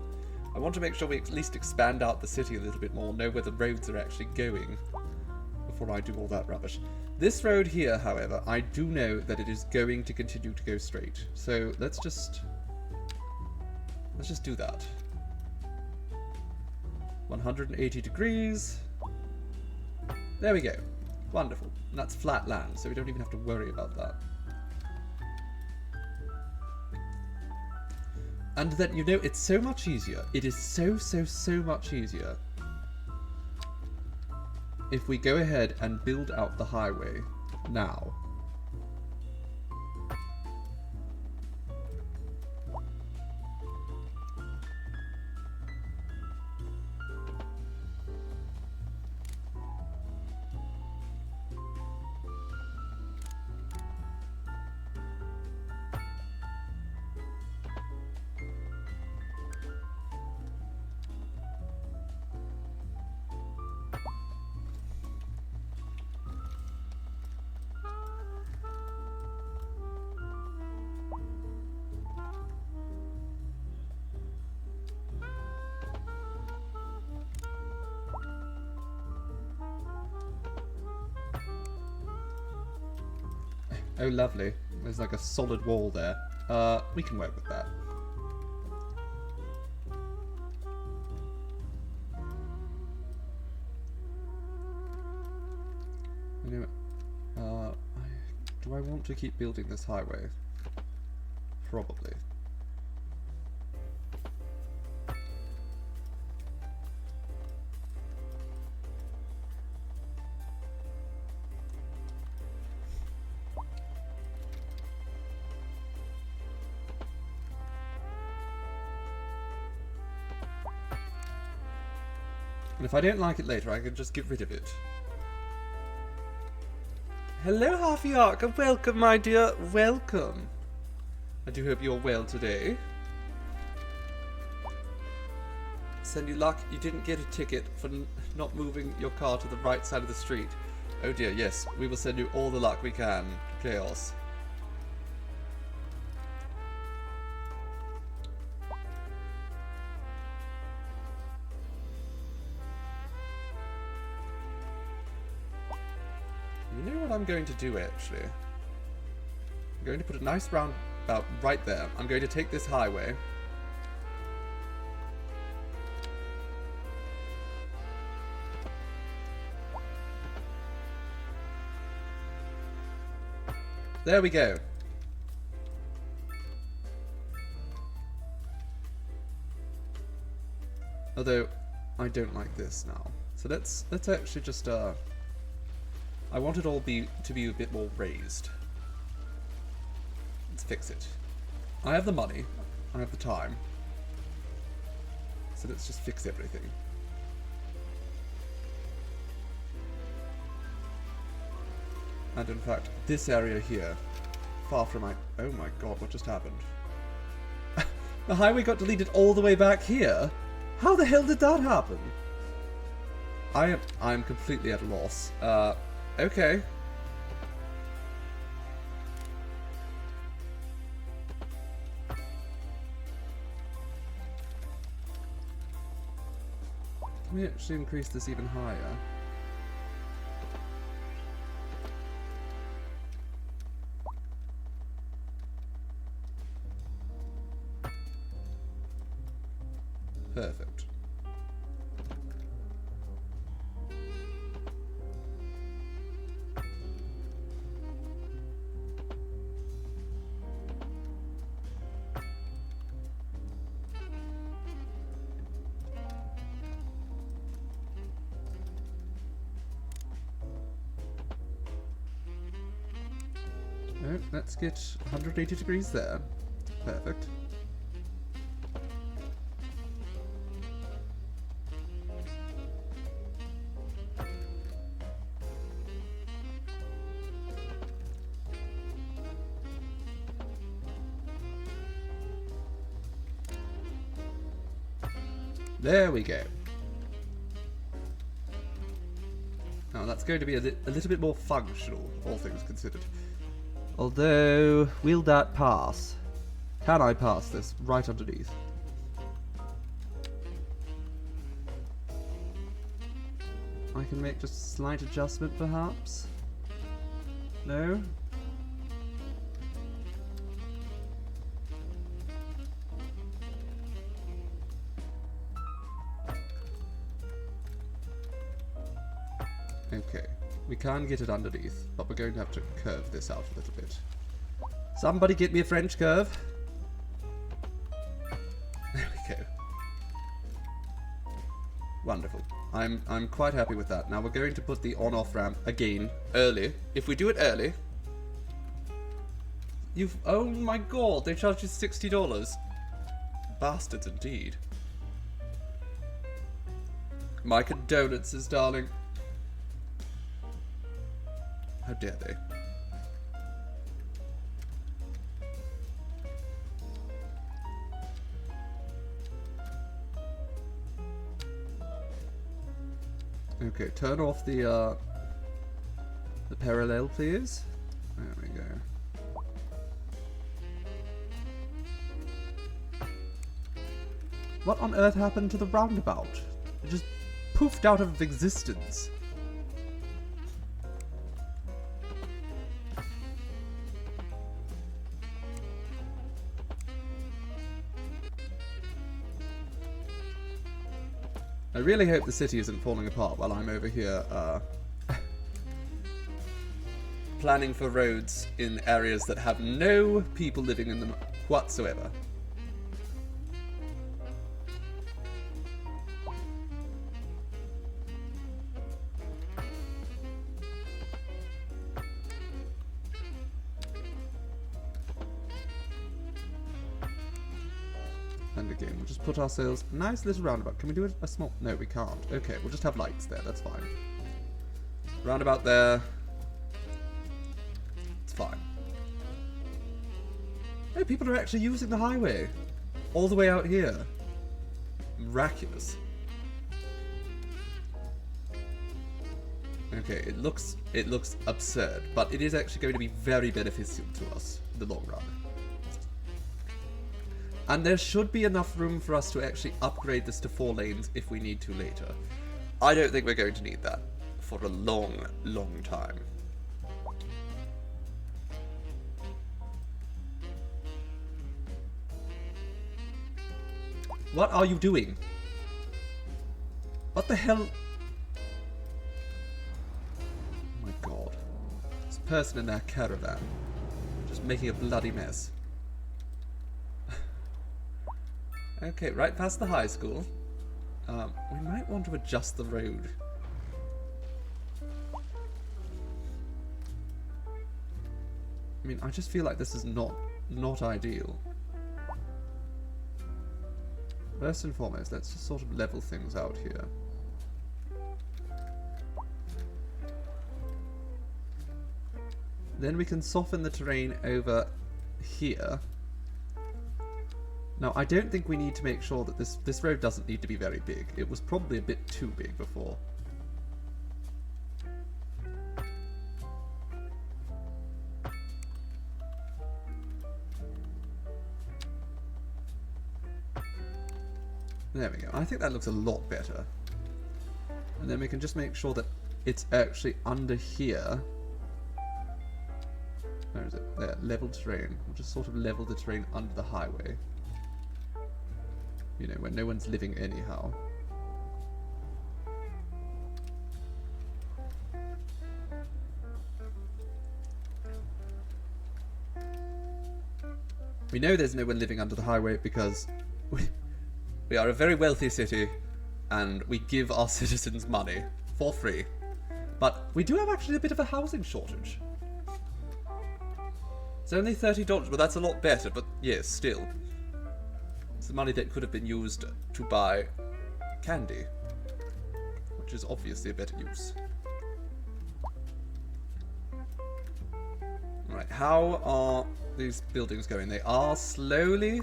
I want to make sure we at least expand out the city a little bit more, know where the roads are actually going before I do all that rubbish. This road here, however, I do know that it is going to continue to go straight. So let's just do that. 180 degrees. There we go. Wonderful. And that's flat land, so we don't even have to worry about that. And then, you know, it's so much easier. It is so much easier if we go ahead and build out the highway now. Oh, lovely. There's like a solid wall there. We can work with that. You know, do I want to keep building this highway? Probably. And if I don't like it later, I can just get rid of it. Hello, Harvey-Ark, and welcome, my dear. Welcome. I do hope you're well today. Send you luck. You didn't get a ticket for not moving your car to the right side of the street. Oh dear, yes. We will send you all the luck we can. Chaos. You know what I'm going to do, actually? I'm going to put a nice roundabout right there. I'm going to take this highway. There we go. Although, I don't like this now. So let's actually just, I want it all to be a bit more raised. Let's fix it. I have the money. I have the time. So let's just fix everything. And in fact, this area here, far from my... Oh my god, what just happened? The highway got deleted all the way back here? How the hell did that happen? I'm completely at a loss. Okay. Can we actually increase this even higher? Perfect. Oh, let's get 180 degrees there. Perfect. There we go. Now that's going to be a little bit more functional, all things considered. Although, will that pass? Can I pass this right underneath? I can make just a slight adjustment, perhaps? No? Okay, we can get it underneath, but we're going to have to curve this out a little bit. Somebody get me a French curve. There we go. Wonderful. I'm quite happy with that. Now we're going to put the on-off ramp again early. If we do it early, oh my god, they charged you $60. Bastards indeed. My condolences, darling. How dare they? Okay, turn off the parallel, please. There we go. What on earth happened to the roundabout? It just poofed out of existence. I really hope the city isn't falling apart while I'm over here planning for roads in areas that have no people living in them whatsoever. end again. We'll just put ourselves a nice little roundabout. Can we do a small... No, we can't. Okay, we'll just have lights there. That's fine. Roundabout there. It's fine. Oh, people are actually using the highway. All the way out here. Miraculous. Okay, it looks absurd, but it is actually going to be very beneficial to us in the long run. And there should be enough room for us to actually upgrade this to 4 lanes if we need to later. I don't think we're going to need that for a long, long time. What are you doing? What the hell? Oh my god. This person in their caravan. Just making a bloody mess. Okay, right past the high school. We might want to adjust the road. I mean, I just feel like this is not ideal. First and foremost, let's just sort of level things out here. Then we can soften the terrain over here. Now, I don't think we need to make sure that this road doesn't need to be very big. It was probably a bit too big before. There we go. I think that looks a lot better. And then we can just make sure that it's actually under here. Where is it? There, level terrain. We'll just sort of level the terrain under the highway. You know, where no one's living anyhow. We know there's no one living under the highway because we are a very wealthy city and we give our citizens money for free. But we do have actually a bit of a housing shortage. It's only $30, but that's a lot better, but yes, still. It's the money that could have been used to buy candy, which is obviously a better use. Right, how are these buildings going? They are slowly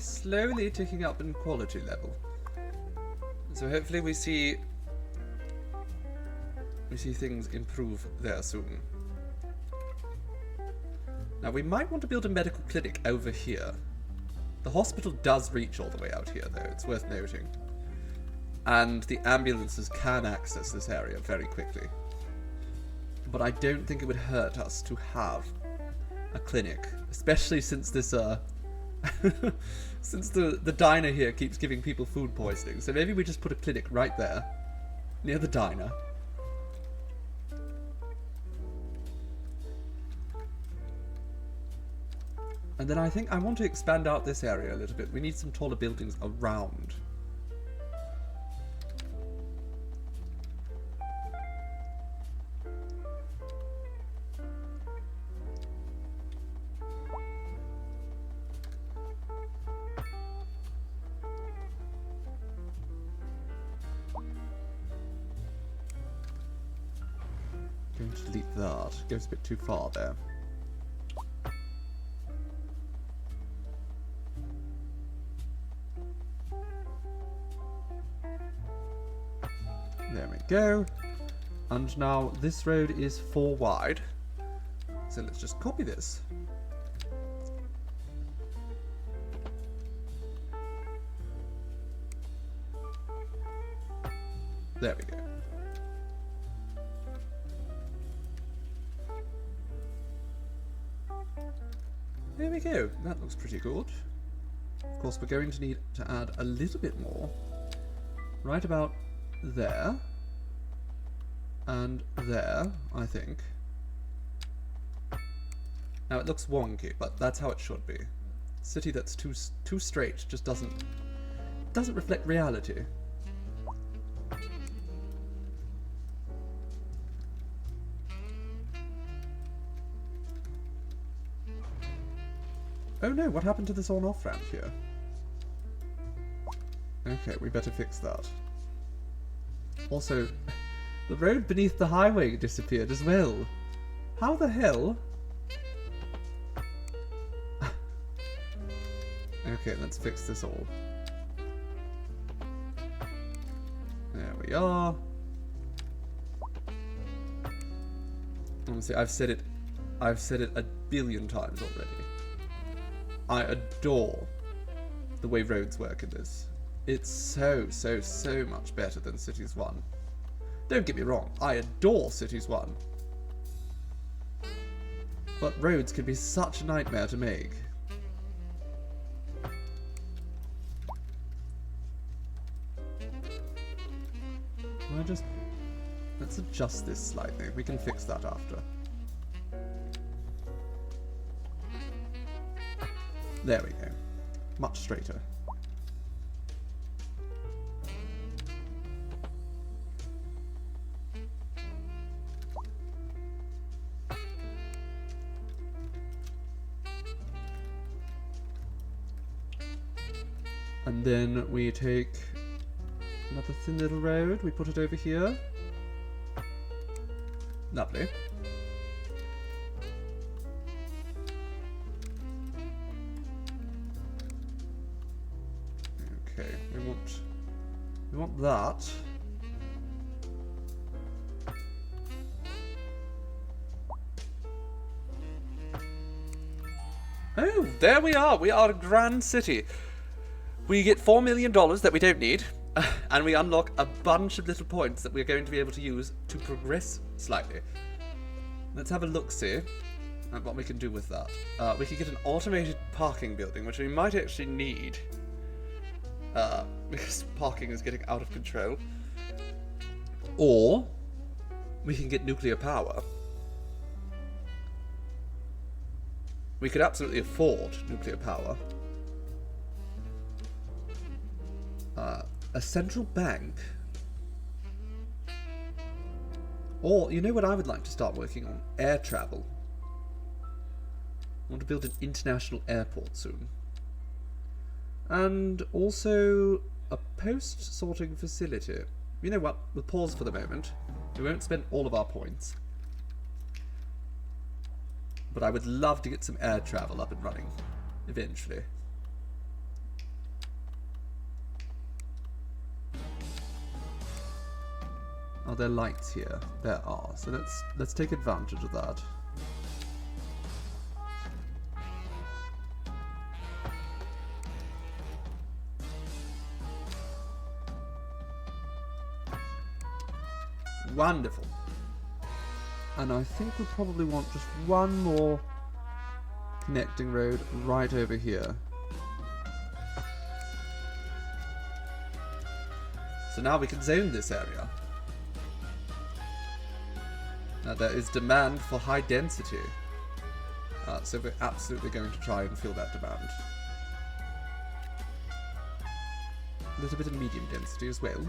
ticking up in quality level. So hopefully we see things improve there soon. Now we might want to build a medical clinic over here. The hospital does reach all the way out here, though, it's worth noting. And the ambulances can access this area very quickly. But I don't think it would hurt us to have a clinic, especially since this, since the diner here keeps giving people food poisoning. So maybe we just put a clinic right there, near the diner. And then I think I want to expand out this area a little bit. We need some taller buildings around. Going to delete that. Goes a bit too far there. There we go. And now this road is 4 wide. So let's just copy this. There we go. There we go. That looks pretty good. Of course, we're going to need to add a little bit more. Right about there. And there, I think. Now it looks wonky, but that's how it should be. A city that's too straight just doesn't reflect reality. Oh no, what happened to this on-off ramp here? Okay, we better fix that. Also, the road beneath the highway disappeared as well. How the hell? Okay, let's fix this all. There we are. Honestly, I've said it a billion times already. I adore the way roads work in this. It's so much better than Cities 1. Don't get me wrong, I adore Cities 1. But roads can be such a nightmare to make. Let's adjust this slightly. We can fix that after. There we go. Much straighter. And then we take another thin little road, we put it over here. Lovely. Okay, we want that. Oh, there we are. We are a grand city. We get $4 million that we don't need, and we unlock a bunch of little points that we're going to be able to use to progress slightly. Let's have a look-see at what we can do with that. We could get an automated parking building, which we might actually need, because parking is getting out of control. Or we can get nuclear power. We could absolutely afford nuclear power. A central bank. Or, you know what I would like to start working on? Air travel. I want to build an international airport soon. And also a post-sorting facility. You know what? We'll pause for the moment. We won't spend all of our points. But I would love to get some air travel up and running. Eventually. Are there lights here? There are. So let's take advantage of that. Wonderful. And I think we'll probably want just one more connecting road right over here. So now we can zone this area. Now there is demand for high density. So we're absolutely going to try and fill that demand. A little bit of medium density as well.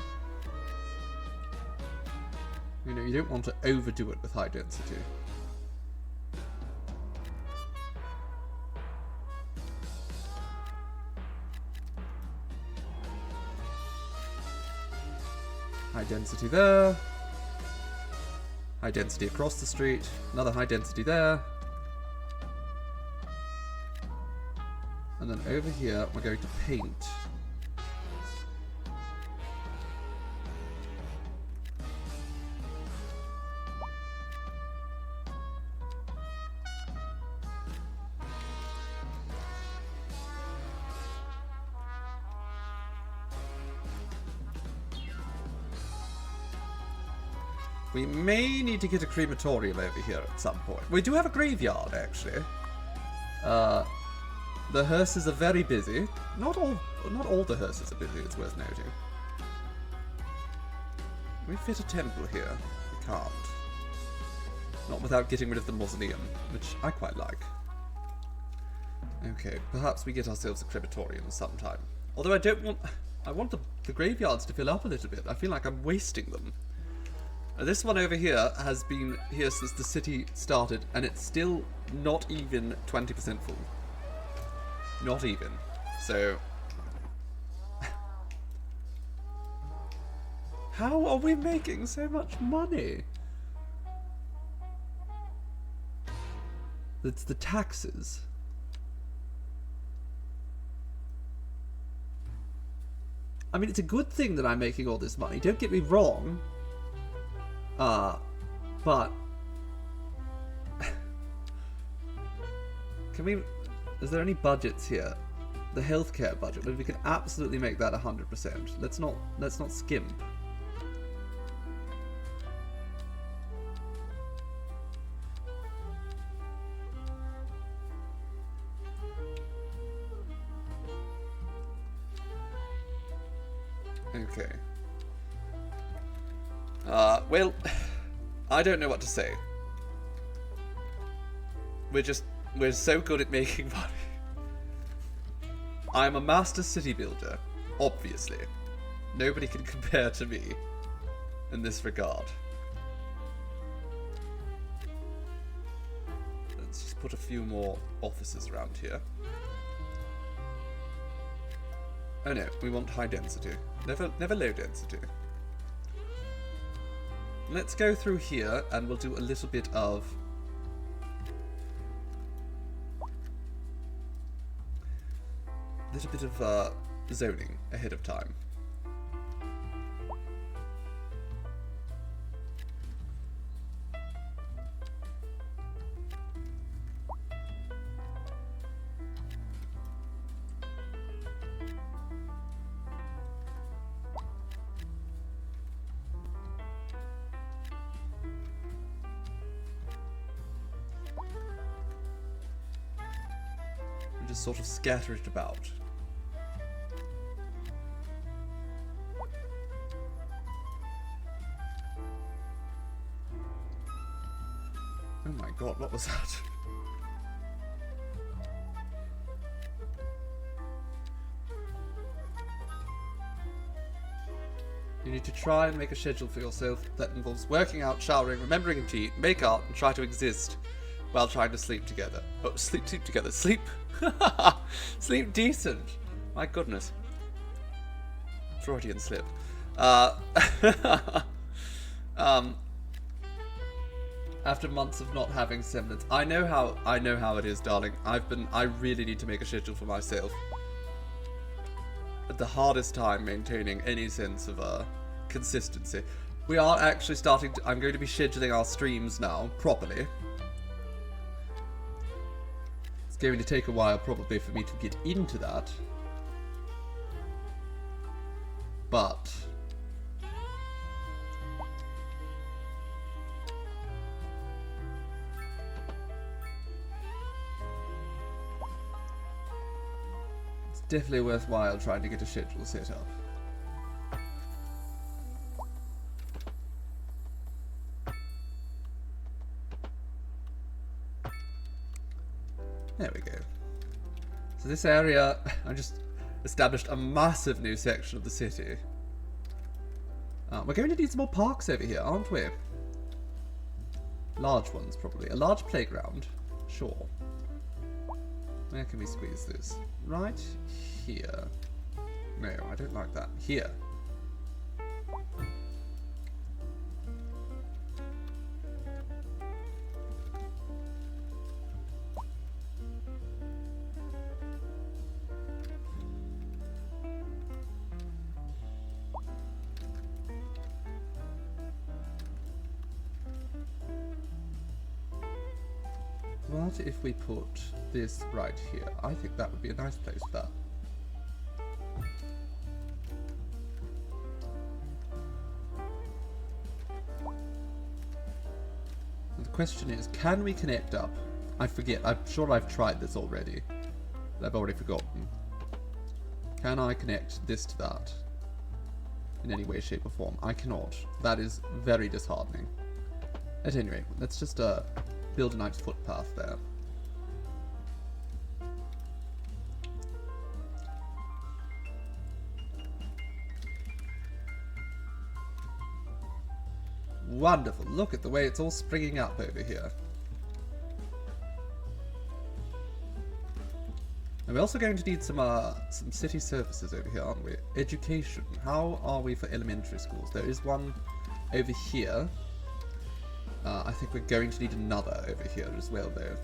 You know, you don't want to overdo it with high density. High density there. High density across the street. Another high density there. And then over here, we're going to paint. We may need to get a crematorium over here at some point. We do have a graveyard, actually. The hearses are very busy. Not all the hearses are busy, it's worth noting. Can we fit a temple here? We can't. Not without getting rid of the mausoleum, which I quite like. Okay, perhaps we get ourselves a crematorium sometime. Although I want the graveyards to fill up a little bit. I feel like I'm wasting them. This one over here has been here since the city started, and it's still not even 20% full. Not even. So, How are we making so much money? It's the taxes. I mean, it's a good thing that I'm making all this money. Don't get me wrong. But... Can we... Is there any budgets here? The healthcare budget. We can absolutely make that 100%. Let's not skimp. Okay. Well, I don't know what to say. We're so good at making money. I'm a master city builder, obviously. Nobody can compare to me in this regard. Let's just put a few more offices around here. Oh no, we want high density. Never low density. Let's go through here and we'll do a little bit of zoning ahead of time. And just sort of scatter it about. Oh my god, what was that? You need to try and make a schedule for yourself that involves working out, showering, remembering to eat, make art, and try to exist while trying to sleep together. Oh, sleep together. Sleep. Sleep decent. My goodness. Freudian slip. After months of not having semblance. I know how it is, darling. I really need to make a schedule for myself. At the hardest time maintaining any sense of consistency. We are actually starting to... I'm going to be scheduling our streams now, properly. It's going to take a while, probably, for me to get into that. But... definitely worthwhile trying to get a schedule set up. There we go. So this area, I just established a massive new section of the city. We're going to need some more parks over here, aren't we? Large ones, probably. A large playground. Sure. Where can we squeeze this? Right here. No, I don't like that. Here. What if we put this right here? I think that would be a nice place for that. And the question is, can we connect up? I forget. I'm sure I've tried this already. But I've already forgotten. Can I connect this to that? In any way, shape or form? I cannot. That is very disheartening. At any rate, let's just build a nice footpath there. Wonderful. Look at the way it's all springing up over here. And we're also going to need some city services over here, aren't we? Education. How are we for elementary schools? There is one over here. I think we're going to need another over here as well, though.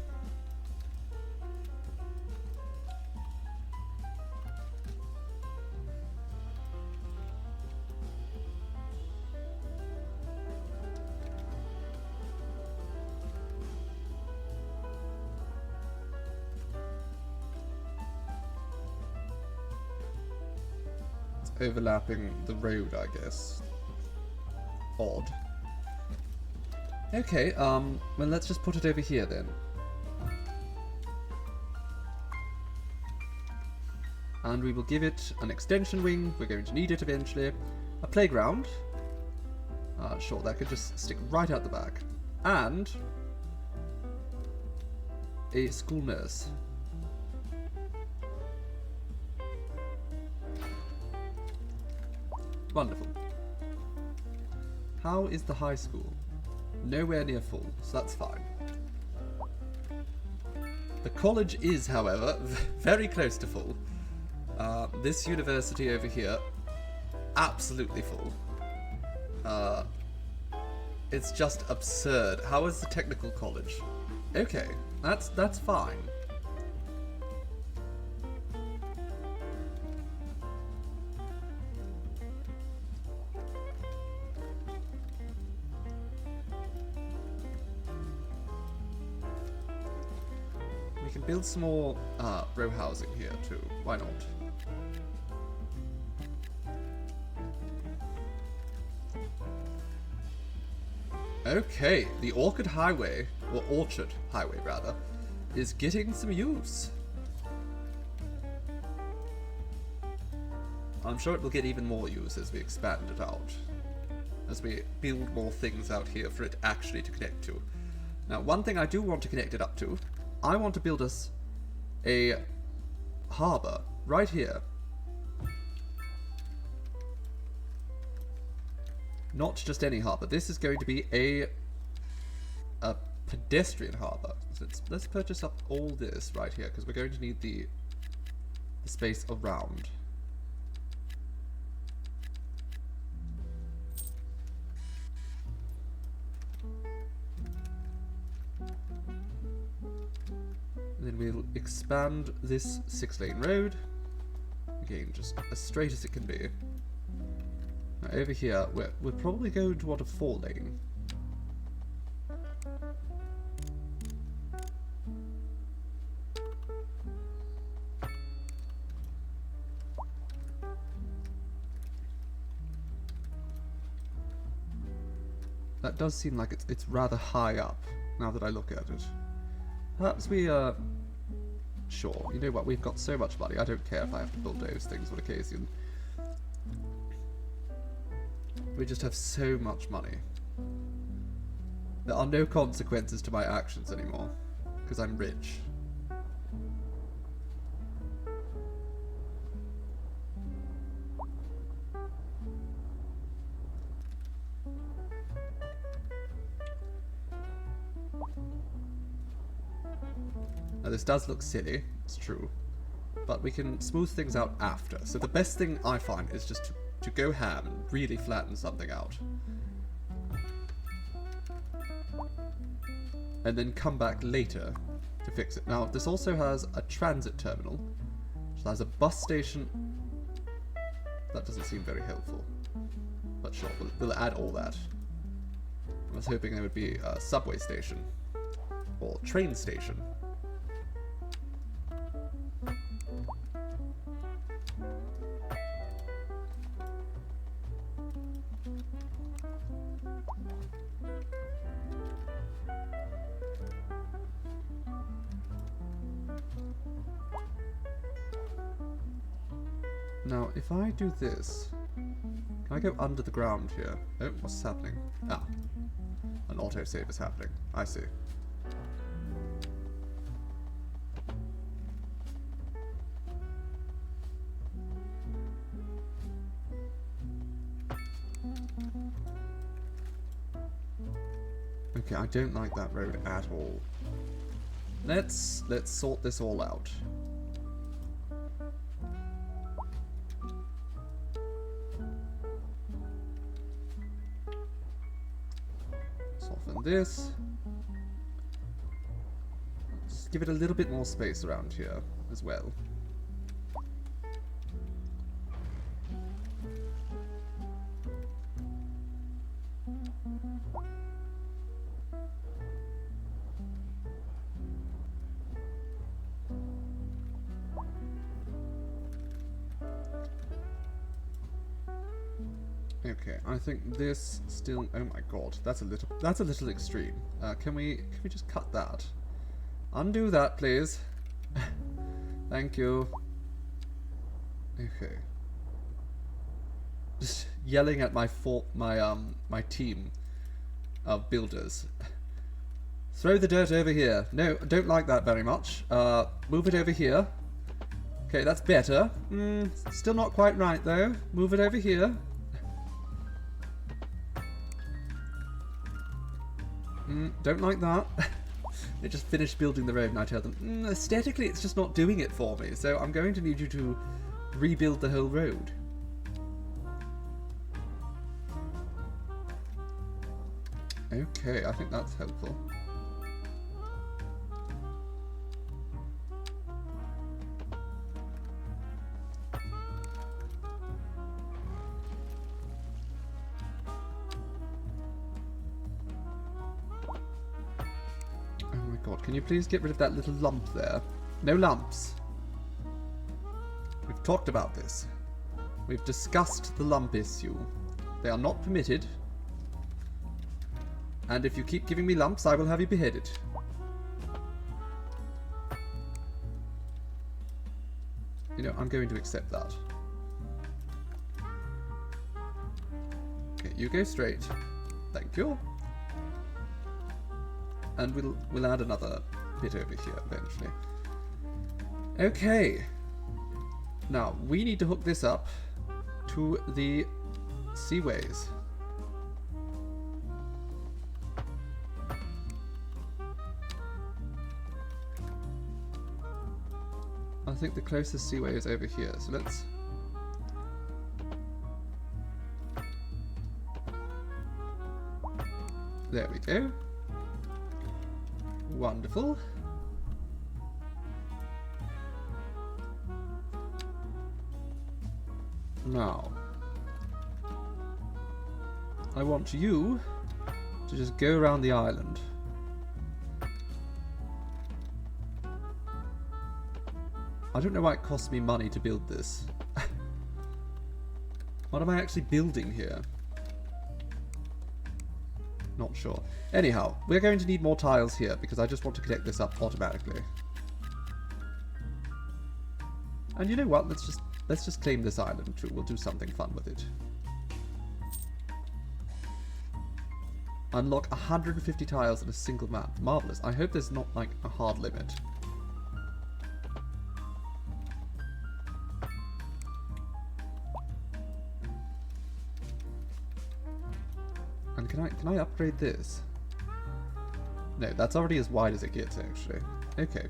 Overlapping the road, I guess. Odd. Okay, well, let's just put it over here then. And we will give it an extension wing. We're going to need it eventually. A playground. Sure, that could just stick right out the back. And a school nurse. Wonderful. How is the high school? Nowhere near full, so that's fine. The college is, however, very close to full. This university over here, absolutely full. It's just absurd. How is the technical college? Okay, that's fine. We can build some more row housing here too. Why not? Okay, the Orchard Highway, or Orchard Highway rather, is getting some use. I'm sure it will get even more use as we expand it out. As we build more things out here for it actually to connect to. Now, one thing I do want to connect it up to, I want to build us a harbour right here. Not just any harbour. This is going to be a pedestrian harbour. So let's purchase up all this right here because we're going to need the space around. And then we'll expand this 6-lane road. Again, just as straight as it can be. Now over here, we're probably going to want a 4-lane. That does seem like it's rather high up, now that I look at it. Perhaps we, sure, you know what, we've got so much money, I don't care if I have to bulldoze things on occasion. We just have so much money. There are no consequences to my actions anymore, because I'm rich. Now this does look silly, it's true, but we can smooth things out after. So the best thing I find is just to go ham and really flatten something out. And then come back later to fix it. Now this also has a transit terminal, which has a bus station. That doesn't seem very helpful, but sure, we'll add all that. I was hoping there would be a subway station, or train station. Now, if I do this, can I go under the ground here? Oh, what's happening? Ah, an autosave is happening. I see. Okay, I don't like that road at all. Let's sort this all out. than this. Let's give it a little bit more space around here as well. Okay, I think this still. Oh my god, that's a little extreme. Can we just cut that? Undo that, please. Thank you. Okay. Just yelling at my team of builders. Throw the dirt over here. No, I don't like that very much. Move it over here. Okay, that's better. Still not quite right though. Move it over here. Don't like that. They just finished building the road and I tell them, aesthetically it's just not doing it for me, so I'm going to need you to rebuild the whole road. Okay, I think that's helpful. God, can you please get rid of that little lump there? No lumps. We've talked about this. We've discussed the lump issue. They are not permitted. And if you keep giving me lumps, I will have you beheaded. You know, I'm going to accept that. Okay, you go straight. Thank you. And we'll add another bit over here eventually. Okay. Now, we need to hook this up to the seaways. I think the closest seaway is over here, so let's... There we go. Wonderful. Now, I want you to just go around the island. I don't know why it costs me money to build this. What am I actually building here? Not sure. Anyhow, we're going to need more tiles here because I just want to connect this up automatically. And you know what? Let's just claim this island too. We'll do something fun with it. Unlock 150 tiles in a single map. Marvelous. I hope there's not like a hard limit. And can I upgrade this? No, that's already as wide as it gets actually. Okay.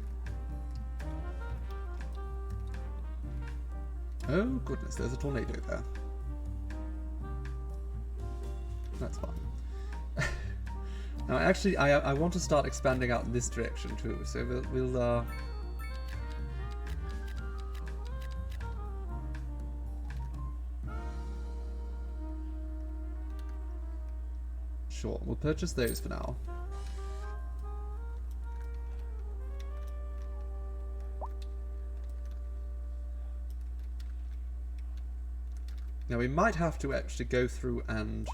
Oh goodness, there's a tornado there. That's fine. Now actually I want to start expanding out in this direction too, so we'll sure, we'll purchase those for now. Now we might have to actually go through and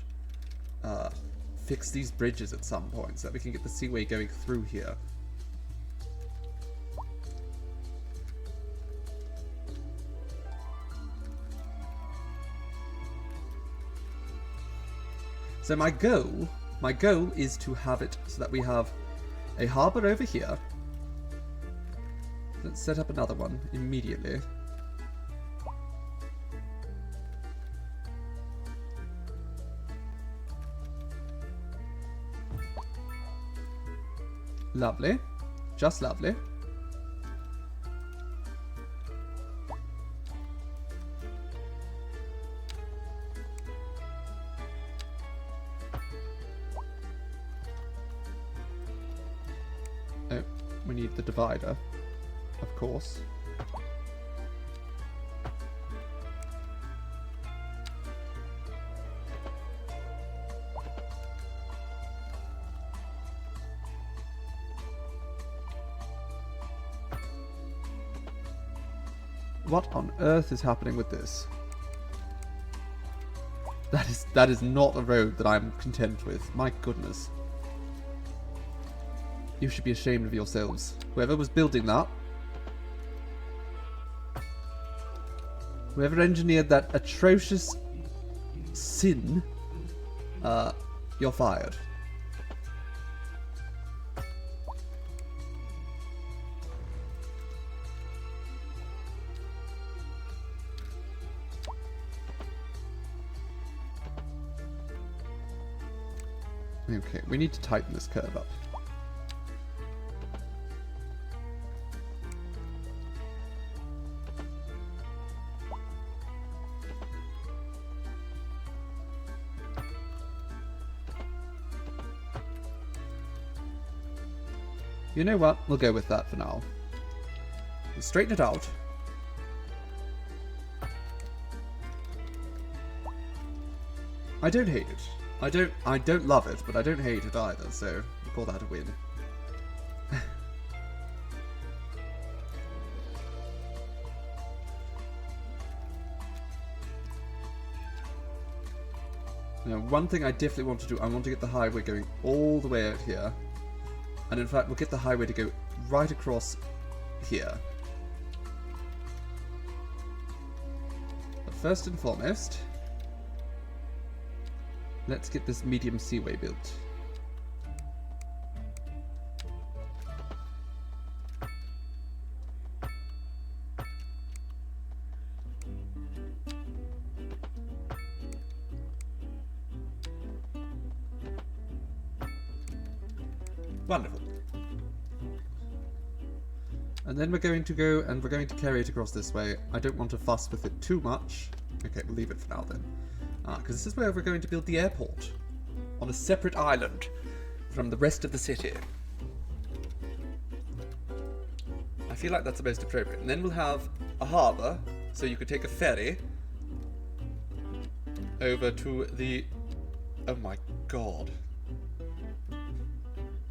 fix these bridges at some point so that we can get the seaway going through here. So my goal is to have it so that we have a harbour over here. Let's set up another one immediately. Lovely. Just lovely. We need the divider, of course. What on earth is happening with this? That is not a road that I'm content with. My goodness. You should be ashamed of yourselves. Whoever was building that. Whoever engineered that atrocious sin, you're fired. Okay, we need to tighten this curve up. You know what? We'll go with that for now. We'll straighten it out. I don't hate it. I don't love it, but I don't hate it either, so we'll call that a win. Now, one thing I definitely want to do, I want to get the highway going all the way out here. And in fact, we'll get the highway to go right across here. But first and foremost, let's get this medium seaway built. Wonderful. And then we're going to go and we're going to carry it across this way. I don't want to fuss with it too much. Okay, we'll leave it for now then. Because this is where we're going to build the airport. On a separate island from the rest of the city. I feel like that's the most appropriate. And then we'll have a harbour, so you could take a ferry over to the... Oh my god.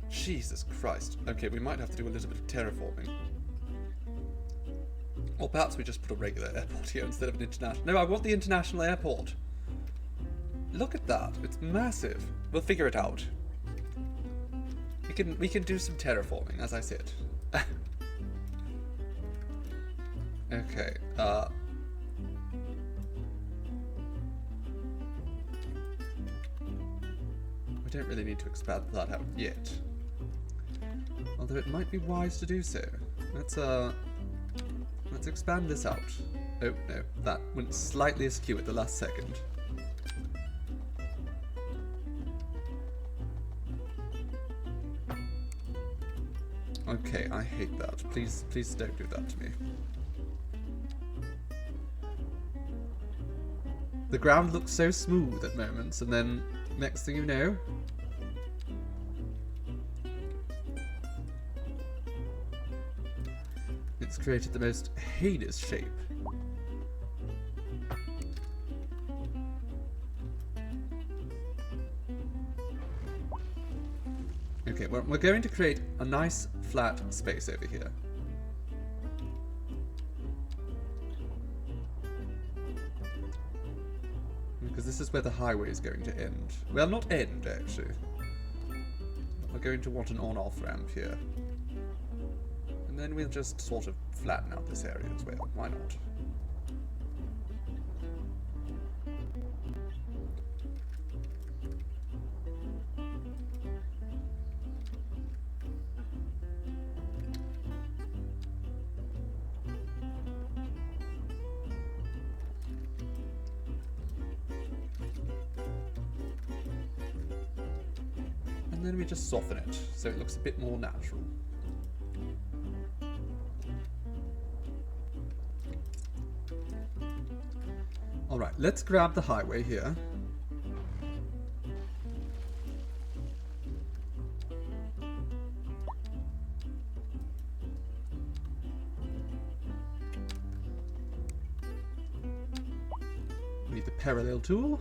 Jesus Christ. Okay, we might have to do a little bit of terraforming. Or perhaps we just put a regular airport here instead of an international... No, I want the international airport. Look at that. It's massive. We'll figure it out. We can do some terraforming, as I said. Okay, we don't really need to expand that out yet. Although it might be wise to do so. Let's expand this out. Oh no, that went slightly askew at the last second. Okay, I hate that. Please don't do that to me. The ground looks so smooth at moments, and then next thing you know... it's created the most heinous shape. Okay, well, we're going to create a nice flat space over here. Because this is where the highway is going to end. Well, not end, actually. We're going to want an on-off ramp here. And then we'll just sort of flatten out this area as well. Why not? And then we just soften it so it looks a bit more natural. Alright, let's grab the highway here. the parallel tool.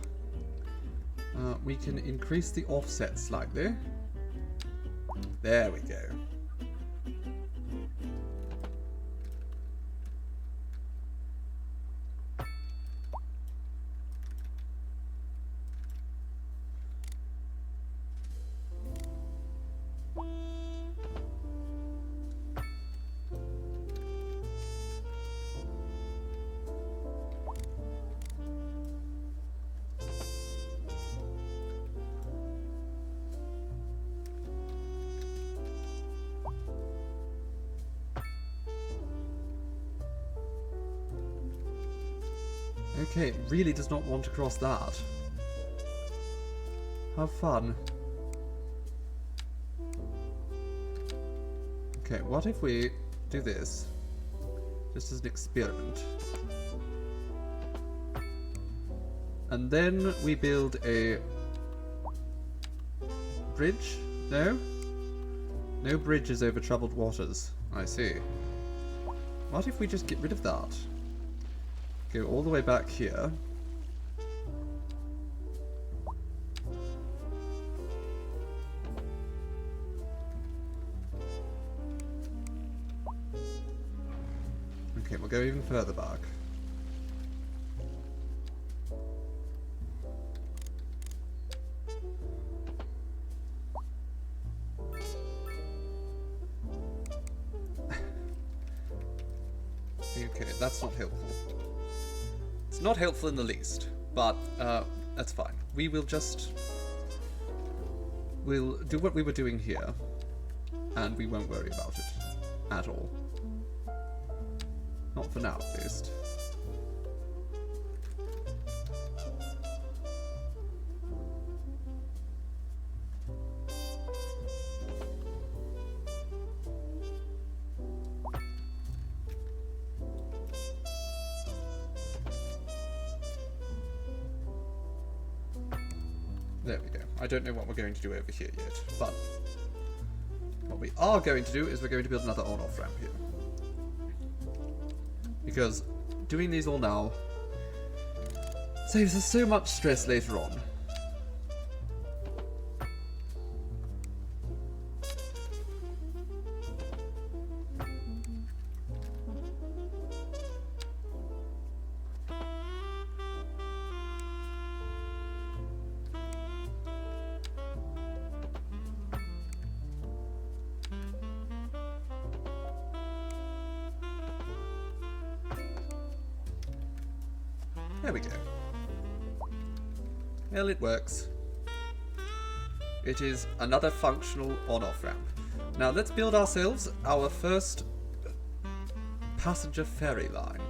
We can increase the offset slightly. There we go. Okay, it really does not want to cross that. Have fun. Okay, what if we do this? Just as an experiment. And then we build a bridge? No? No bridges over troubled waters. I see. What if we just get rid of that? Go all the way back here. Okay, we'll go even further back. Okay, that's not helpful. It's not helpful in the least, but that's fine. We will just... We'll do what we were doing here, and we won't worry about it at all. Not for now, at least. There we go. I don't know what we're going to do over here yet, but what we are going to do is we're going to build another on-off ramp here. Because doing these all now saves us so much stress later on. There we go. Well, it works. It is another functional on-off ramp. Now let's build ourselves our first passenger ferry line.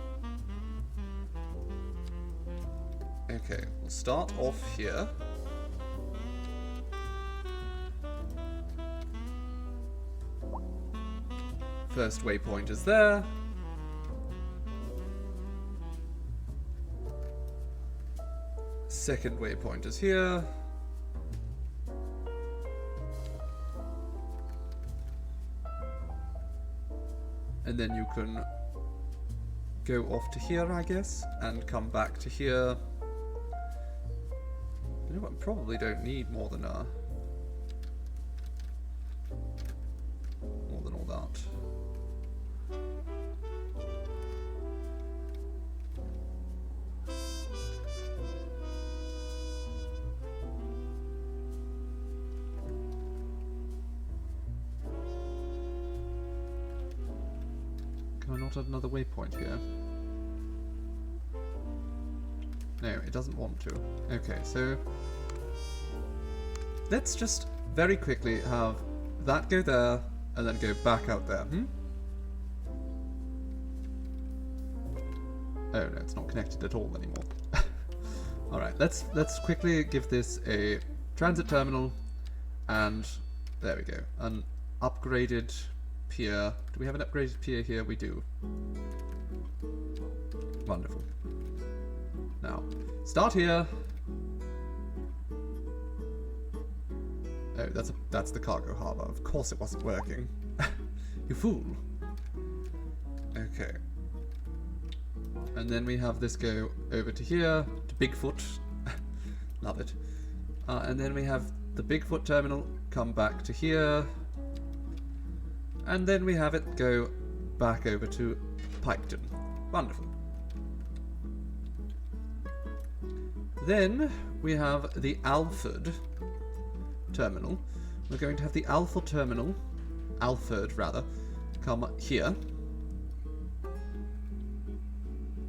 Okay, we'll start off here. First waypoint is there. Second waypoint is here. And then you can go off to here, I guess, and come back to here. You know what? Probably don't need more than all that. Can I not add another waypoint here? No, it doesn't want to. Okay, so let's just very quickly have that go there and then go back out there. Oh no, it's not connected at all anymore. Alright, let's quickly give this a transit terminal, and there we go. An upgraded pier. Do we have an upgraded pier here? We do. Wonderful. Now, start here. Oh, that's the cargo harbour. Of course it wasn't working. You fool. Okay. And then we have this go over to here to Bigfoot. Love it. And then we have the Bigfoot terminal come back to here. And then we have it go back over to Piketon. Wonderful. Then we have the Alford terminal. We're going to have the Alford terminal, Alford rather, come here.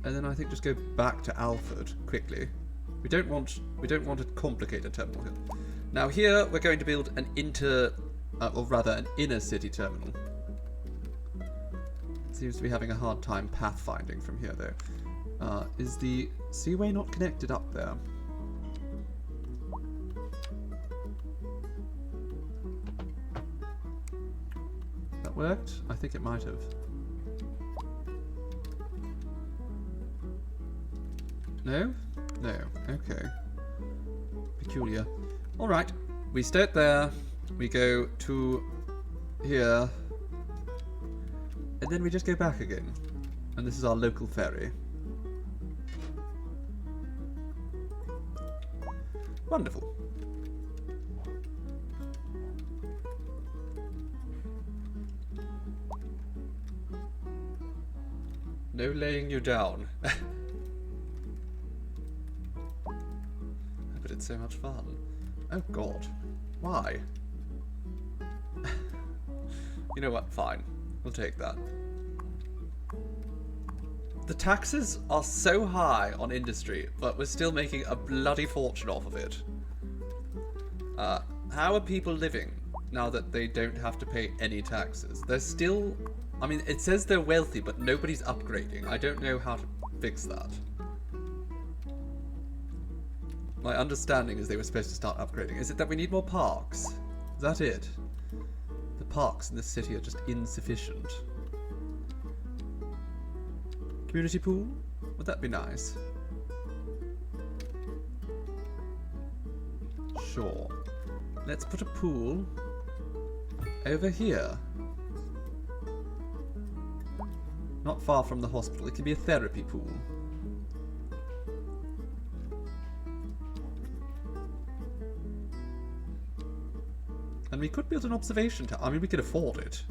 And then I think just go back to Alford quickly. We don't want a complicated terminal here. Now here we're going to build an an inner city terminal. It seems to be having a hard time pathfinding from here though. Is the seaway not connected up there? That worked? I think it might have. No? No. Okay. Peculiar. Alright. We start there. We go to here. And then we just go back again. And this is our local ferry. Wonderful. No laying you down. But it's so much fun. Oh god. Why? You know what? Fine. We'll take that. The taxes are so high on industry, but we're still making a bloody fortune off of it. How are people living now that they don't have to pay any taxes? They're still... I mean, it says they're wealthy, but nobody's upgrading. I don't know how to fix that. My understanding is they were supposed to start upgrading. Is it that we need more parks? Is that it? The parks in this city are just insufficient. Community pool? Would that be nice? Sure. Let's put a pool over here. Not far from the hospital. It can be a therapy pool. And we could build an observation tower. I mean, we could afford it.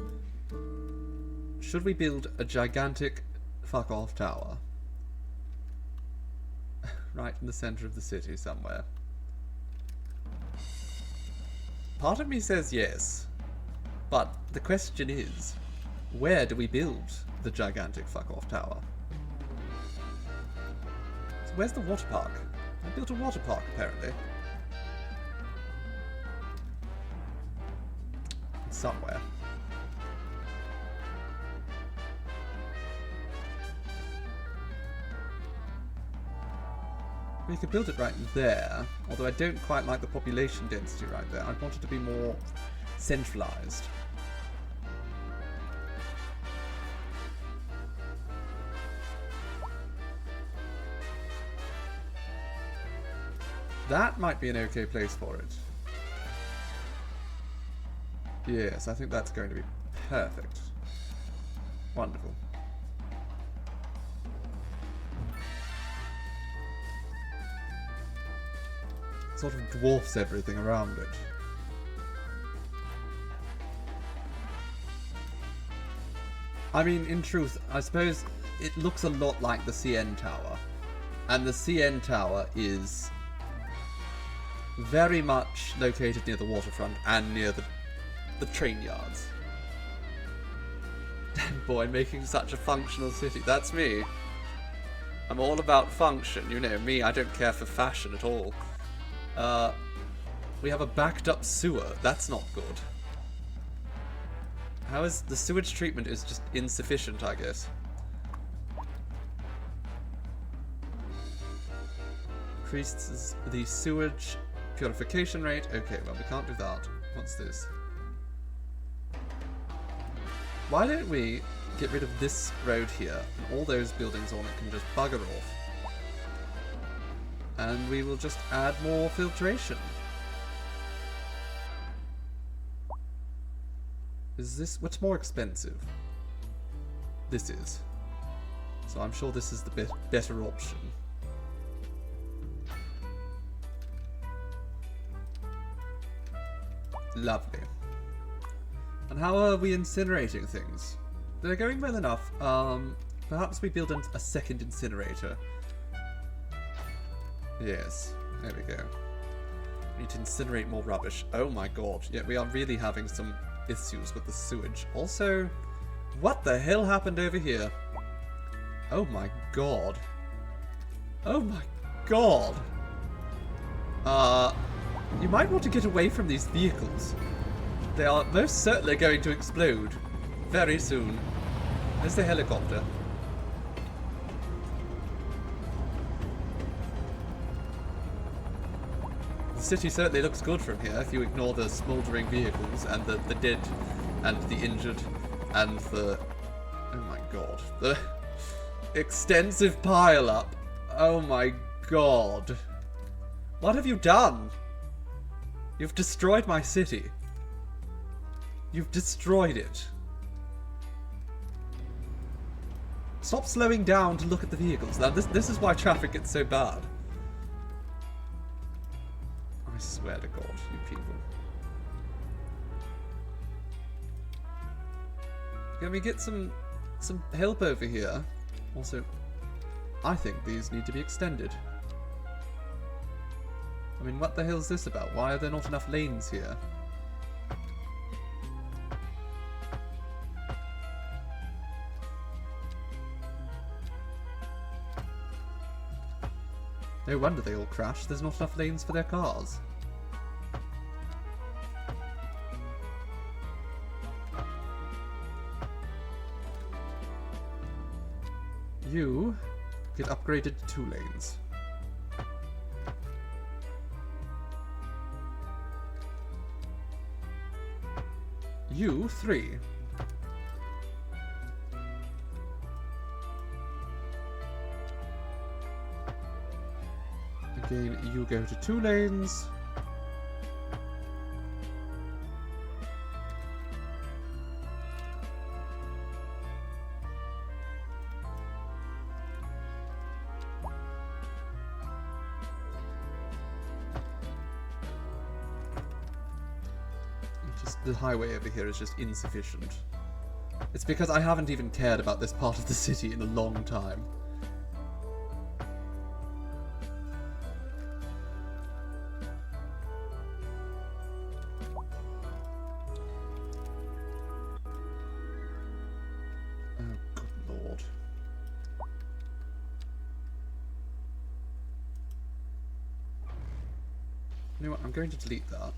Should we build a gigantic fuck-off tower? Right in the center of the city somewhere. Part of me says yes. But the question is, where do we build the gigantic fuck-off tower? So where's the water park? I built a water park, apparently. Somewhere. We could build it right there, although I don't quite like the population density right there. I want it to be more centralized. That might be an okay place for it. Yes, I think that's going to be perfect. Wonderful. Sort of dwarfs everything around it. I mean, in truth, I suppose it looks a lot like the CN Tower. And the CN Tower is very much located near the waterfront and near the train yards. Damn boy, making such a functional city. That's me. I'm all about function. You know me, I don't care for fashion at all. We have a backed up sewer. That's not good. How is... the sewage treatment is just insufficient, I guess. Increases the sewage purification rate. Okay, well, we can't do that. What's this? Why don't we get rid of this road here, and all those buildings on it can just bugger off. And we will just add more filtration. Is this... what's more expensive? This is. So I'm sure this is the better option. Lovely. And how are we incinerating things? They're going well enough. Perhaps we build a second incinerator. Yes, there we go. We need to incinerate more rubbish. Oh my god. Yeah, we are really having some issues with the sewage. Also, what the hell happened over here? Oh my god. Oh my god. You might want to get away from these vehicles. They are most certainly going to explode very soon. There's the helicopter. The city certainly looks good from here if you ignore the smouldering vehicles and the dead and the injured and the... Oh my god. The extensive pile-up. Oh my god. What have you done? You've destroyed my city. You've destroyed it. Stop slowing down to look at the vehicles. Now this is why traffic gets so bad. I swear to God, you people. Can we get some help over here? Also, I think these need to be extended. I mean, what the hell is this about? Why are there not enough lanes here? No wonder they all crashed. There's not enough lanes for their cars. You get upgraded to 2 lanes. You 3. Again, you go to 2 lanes. The highway over here is just insufficient. It's because I haven't even cared about this part of the city in a long time. Oh, good lord. You know what? I'm going to delete that.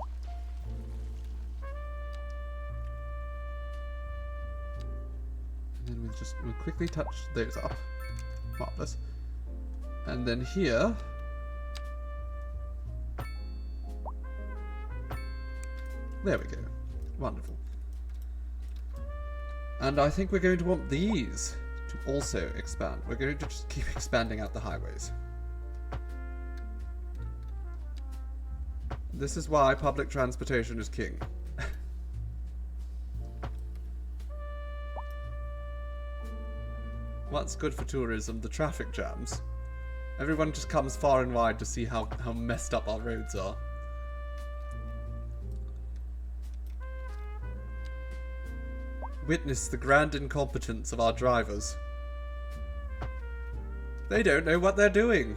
And then we'll quickly touch those up. Marvelous. And then here. There we go. Wonderful. And I think we're going to want these to also expand. We're going to just keep expanding out the highways. This is why public transportation is king. What's good for tourism? The traffic jams. Everyone just comes far and wide to see how messed up our roads are. Witness the grand incompetence of our drivers. They don't know what they're doing.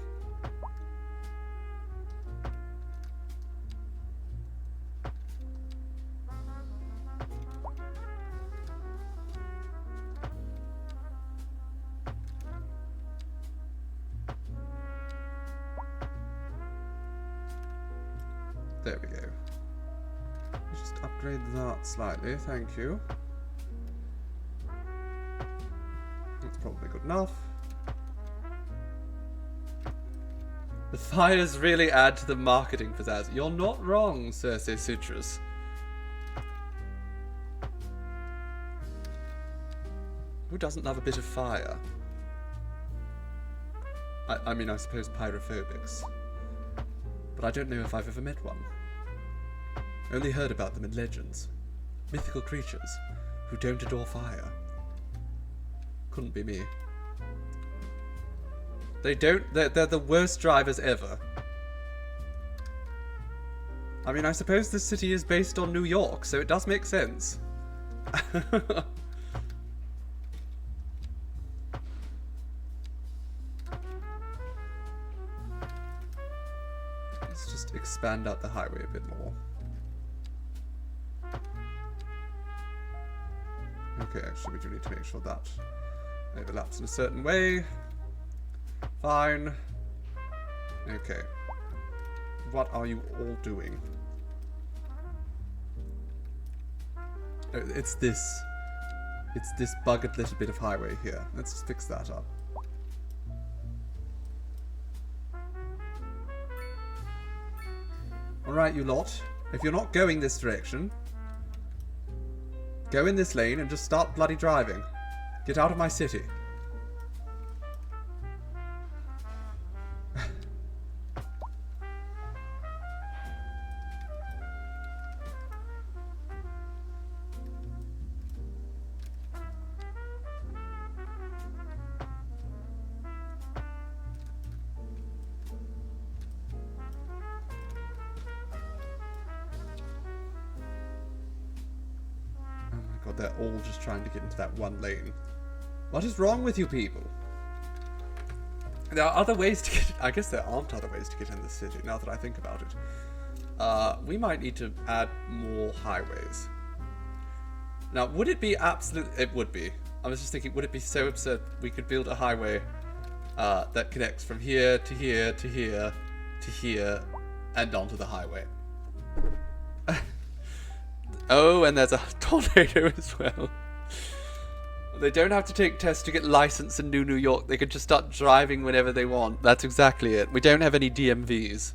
There we go. Let's just upgrade that slightly, thank you. That's probably good enough. The fires really add to the marketing pizzazz. You're not wrong, Circe Citrus. Who doesn't love a bit of fire? I mean, I suppose pyrophobics. But I don't know if I've ever met one. Only heard about them in legends. Mythical creatures who don't adore fire. Couldn't be me. They're the worst drivers ever. I mean, I suppose this city is based on New York, so it does make sense. Let's just expand out the highway a bit more. Okay, actually we do need to make sure that overlaps in a certain way. Fine. Okay. What are you all doing? Oh, it's this buggered little bit of highway here. Let's just fix that up. Alright, you lot. If you're not going this direction, go in this lane and just start bloody driving. Get out of my city. God, they're all just trying to get into that one lane. What is wrong with you people? There are other ways to get... I guess there aren't other ways to get in the city, now that I think about it. We might need to add more highways. Now, would it be absolute... It would be. I was just thinking, would it be so absurd we could build a highway that connects from here to here to here to here and onto the highway? Oh, and there's a tornado as well. They don't have to take tests to get licensed in New York. They can just start driving whenever they want. That's exactly it. We don't have any DMVs.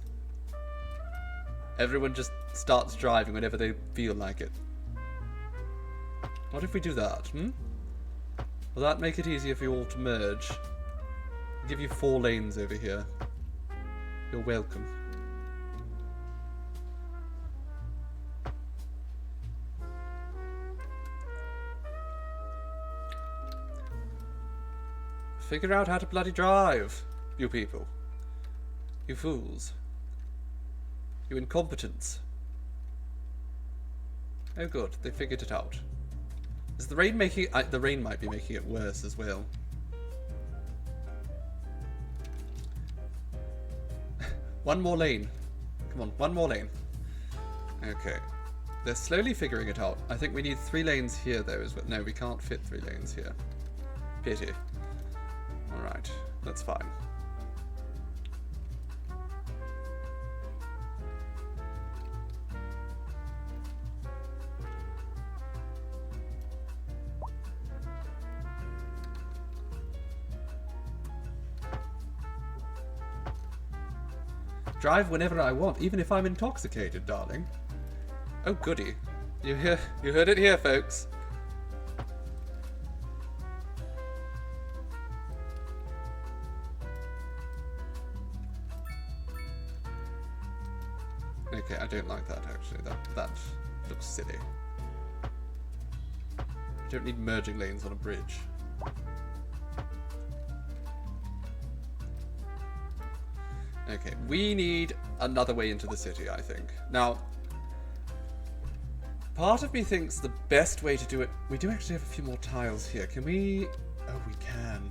Everyone just starts driving whenever they feel like it. What if we do that, Will that make it easier for you all to merge? I'll give you 4 lanes over here. You're welcome. Figure out how to bloody drive, you people. You fools. You incompetents. Oh good, they figured it out. Is the rain making it... the rain might be making it worse as well. One more lane. Come on, one more lane. Okay. They're slowly figuring it out. I think we need 3 lanes here though as well. No, we can't fit 3 lanes here. Pity. Alright, that's fine. Drive whenever I want, even if I'm intoxicated, darling. Oh goody. You heard it here, folks. Okay, I don't like that actually. That looks silly. You don't need merging lanes on a bridge. Okay, we need another way into the city, I think. Now, part of me thinks the best way to do it... We do actually have a few more tiles here. Can we... Oh, we can.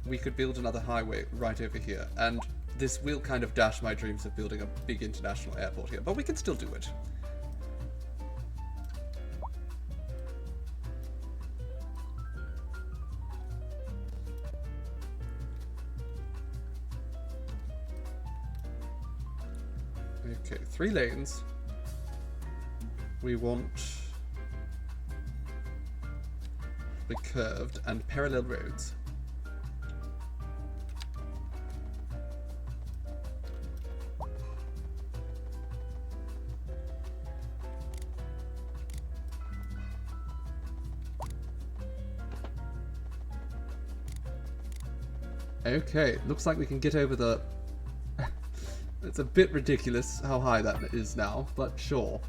We could build another highway right over here, and this will kind of dash my dreams of building a big international airport here, but we can still do it. Okay, 3 lanes. We want the curved and parallel roads. Okay, looks like we can get over the... It's a bit ridiculous how high that is now, but sure.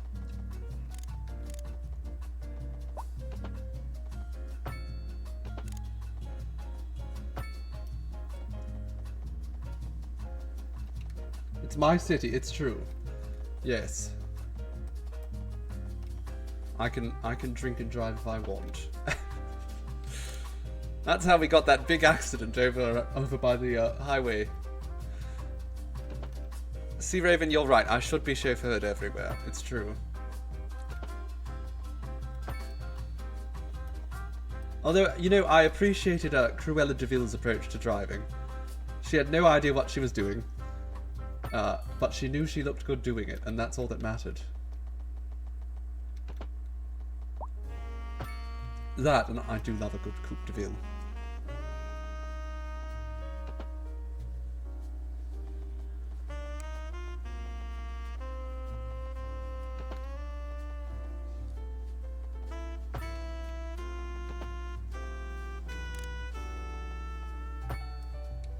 It's my city, it's true. Yes. I can drink and drive if I want. That's how we got that big accident over by the highway. Sea Raven, you're right. I should be chauffeured everywhere. It's true. Although, you know, I appreciated Cruella de Vil's approach to driving. She had no idea what she was doing, but she knew she looked good doing it, and that's all that mattered. That, and I do love a good Coupe de Ville.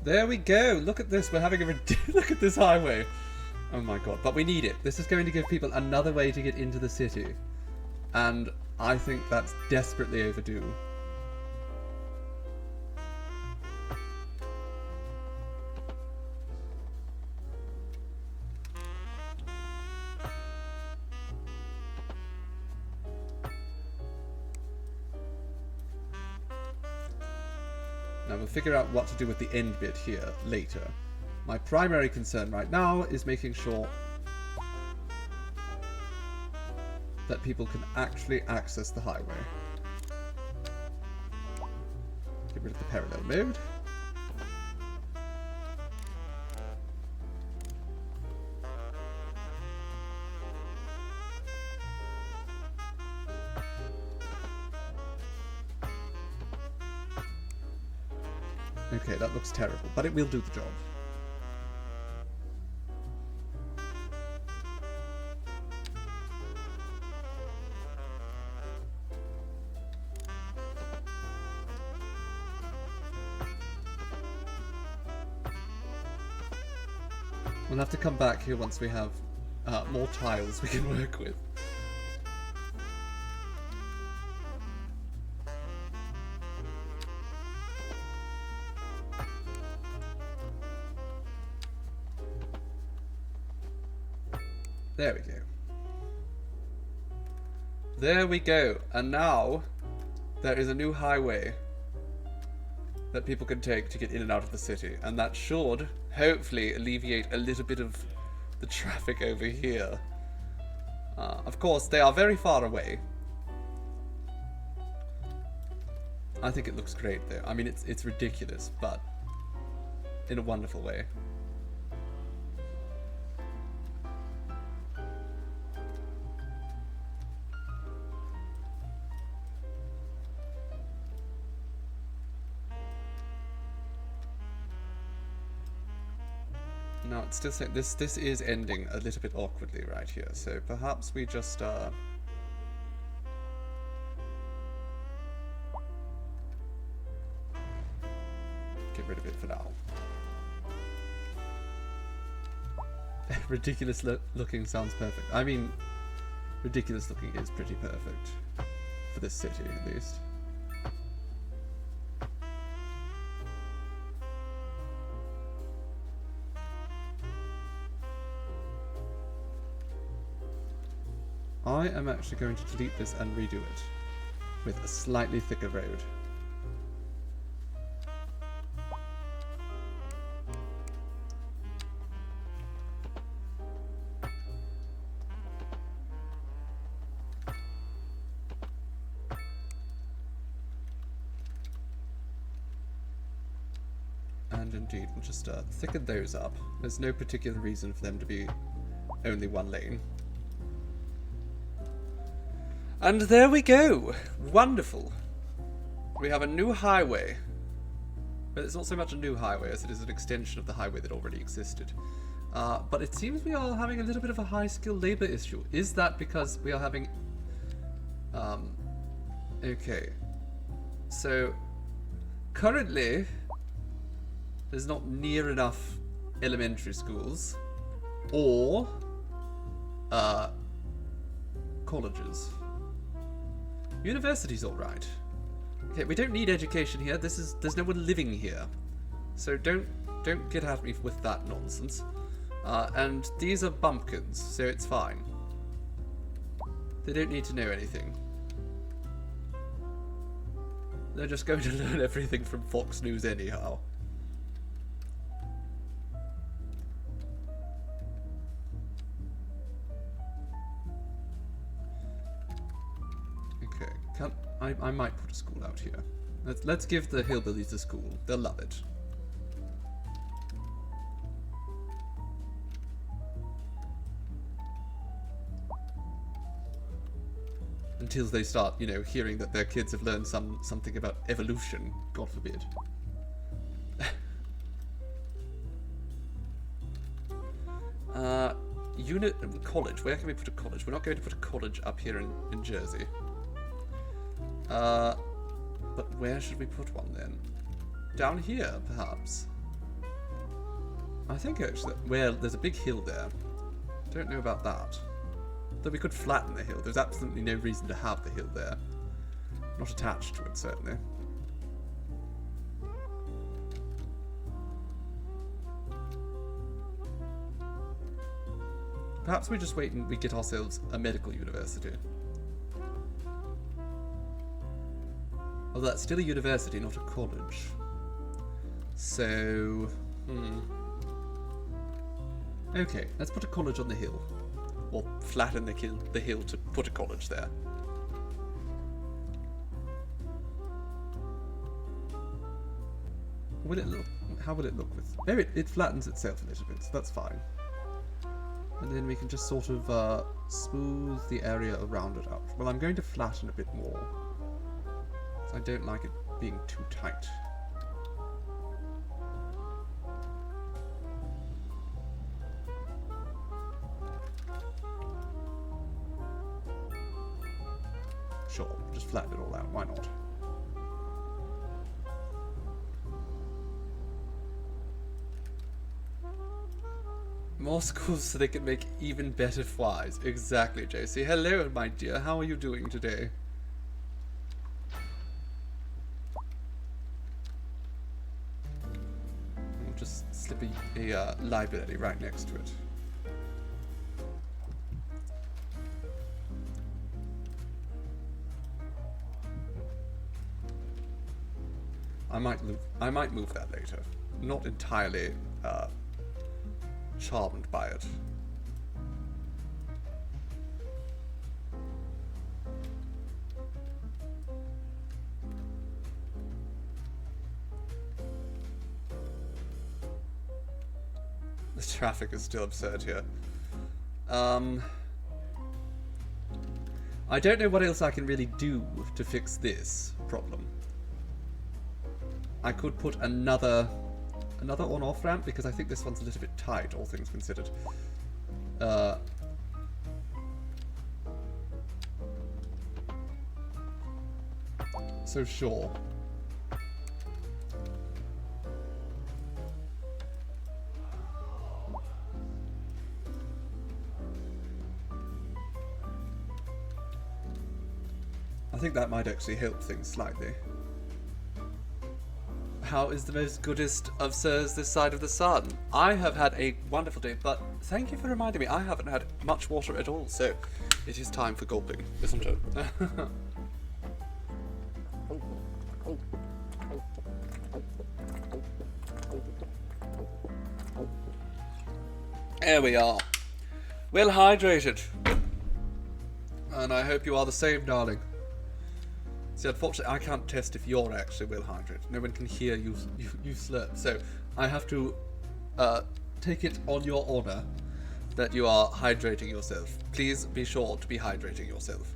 There we go. Look at this. We're having a look at this highway. Oh my god. But we need it. This is going to give people another way to get into the city. And I think that's desperately overdue. Now we'll figure out what to do with the end bit here later. My primary concern right now is making sure that people can actually access the highway. Get rid of the parallel mode. Okay, that looks terrible, but it will do the job. We'll have to come back here once we have more tiles we can work with. There we go. There we go. And now there is a new highway that people can take to get in and out of the city. And that should hopefully alleviate a little bit of the traffic over here. Of course, they are very far away. I think it looks great though. I mean, it's ridiculous, but in a wonderful way. Now, it's still saying this is ending a little bit awkwardly right here, so perhaps we just get rid of it for now. Ridiculous looking sounds perfect. I mean, ridiculous looking is pretty perfect for this city, at least. I am actually going to delete this and redo it with a slightly thicker road. And indeed, we'll just thicken those up. There's no particular reason for them to be only one lane. And there we go! Wonderful! We have a new highway. But it's not so much a new highway as it is an extension of the highway that already existed. But it seems we are having a little bit of a high-skilled labour issue. Is that because we are having... okay. So, currently, there's not near enough elementary schools or colleges. University's alright. Okay, we don't need education here. There's no one living here. So don't get at me with that nonsense. And these are bumpkins, so it's fine. They don't need to know anything. They're just going to learn everything from Fox News anyhow. Okay, I might put a school out here. Let's give the hillbillies a school. They'll love it. Until they start, you know, hearing that their kids have learned something about evolution, God forbid. College. Where can we put a college? We're not going to put a college up here in Jersey. But where should we put one then? Down here, perhaps. I think actually, well, there's a big hill there. Don't know about that. Though we could flatten the hill. There's absolutely no reason to have the hill there. Not attached to it, certainly. Perhaps we just wait and we get ourselves a medical university. Although that's still a university, not a college. So, okay, let's put a college on the hill. Or flatten the hill to put a college there. Will it look? How will it look with? Oh, it flattens itself a little bit, so that's fine. And then we can just sort of smooth the area around it out. Well, I'm going to flatten a bit more. I don't like it being too tight. Sure, just flatten it all out, why not? More schools so they can make even better flies. Exactly, JC. Hello, my dear. How are you doing today? I'll just slip a library right next to it. I might move that later. Not entirely charmed by it. The traffic is still absurd here. I don't know what else I can really do to fix this problem. I could put another on-off ramp because I think this one's a little bit tight, all things considered. So sure. I think that might actually help things slightly. How is the most goodest of sirs this side of the sun? I have had a wonderful day, but thank you for reminding me, I haven't had much water at all, so it is time for gulping, isn't it? There we are. Well hydrated. And I hope you are the same, darling. See, unfortunately, I can't test if you're actually well hydrated. No one can hear you slurp. So I have to take it on your honor that you are hydrating yourself. Please be sure to be hydrating yourself.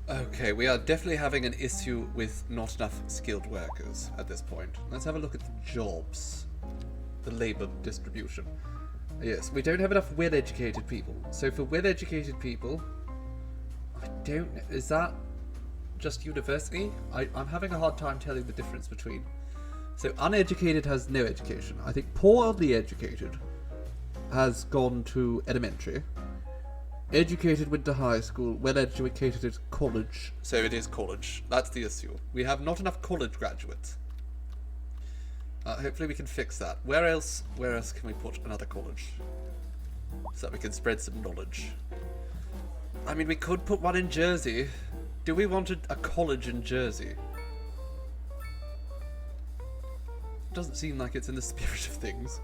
Okay, we are definitely having an issue with not enough skilled workers at this point. Let's have a look at the jobs. The labour distribution. Yes, we don't have enough well-educated people. So for well-educated people, I don't know, is that just university? I'm having a hard time telling the difference between So uneducated has no education. I think poorly educated has gone to elementary. Educated went to high school. Well educated is college. So it is college. That's the issue. We have not enough college graduates. Hopefully we can fix that. Where else can we put another college? So that we can spread some knowledge. I mean, we could put one in Jersey. Do we want a college in Jersey? Doesn't seem like it's in the spirit of things,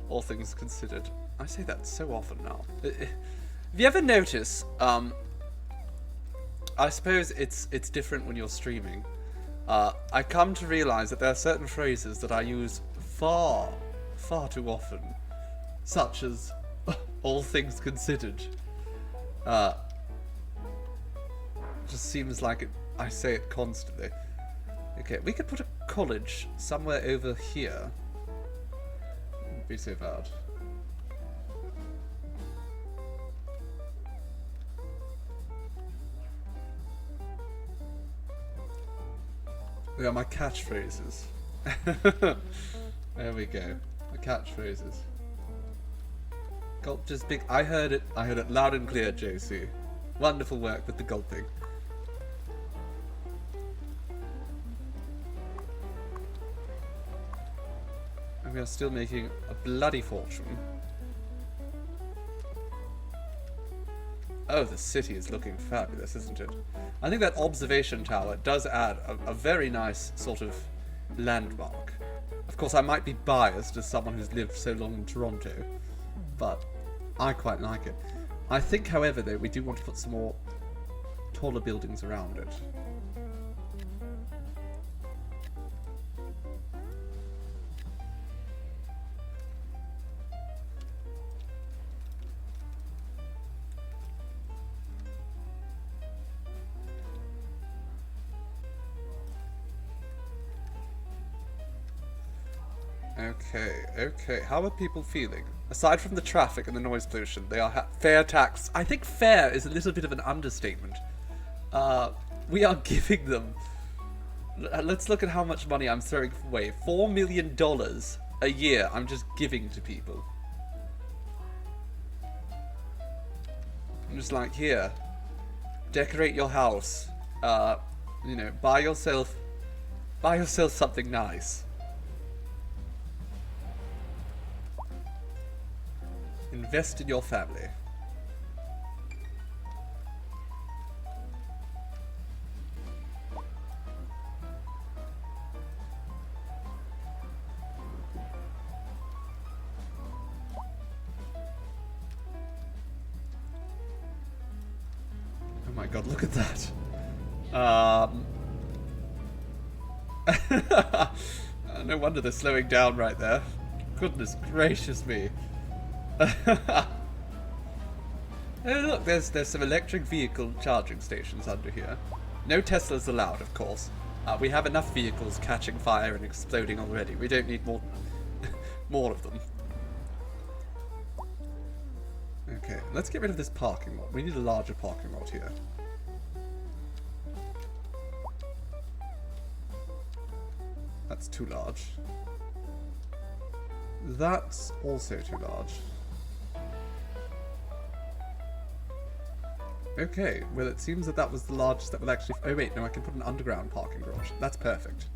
all things considered. I say that so often now. Have you ever noticed, I suppose it's different when you're streaming. I come to realise that there are certain phrases that I use far too often, such as all things considered. Just seems like I say it constantly. Okay, we could put a college somewhere over here. Wouldn't be so bad. They are my catchphrases. There we go. My catchphrases. Gulp is big. I heard it loud and clear, Josie. Wonderful work with the gulping. And we are still making a bloody fortune. Oh, the city is looking fabulous, isn't it? I think that observation tower does add a very nice sort of landmark. Of course, I might be biased as someone who's lived so long in Toronto, but I quite like it. I think, however, though, we do want to put some more taller buildings around it. Okay. How are people feeling? Aside from the traffic and the noise pollution, they are fair tax. I think fair is a little bit of an understatement. We are giving them... Let's look at how much money I'm throwing away. $4 million a year I'm just giving to people. I'm just like, here, decorate your house. You know, buy yourself something nice. Invest in your family. Oh my god, look at that. No wonder they're slowing down right there. Goodness gracious me. Oh look, there's some electric vehicle charging stations under here. No Teslas allowed, of course. We have enough vehicles catching fire and exploding already. We don't need more more of them. Okay, let's get rid of this parking lot. We need a larger parking lot here. That's too large. That's also too large. Okay, well it seems that was the largest that will actually... Oh wait, no, I can put an underground parking garage. That's perfect.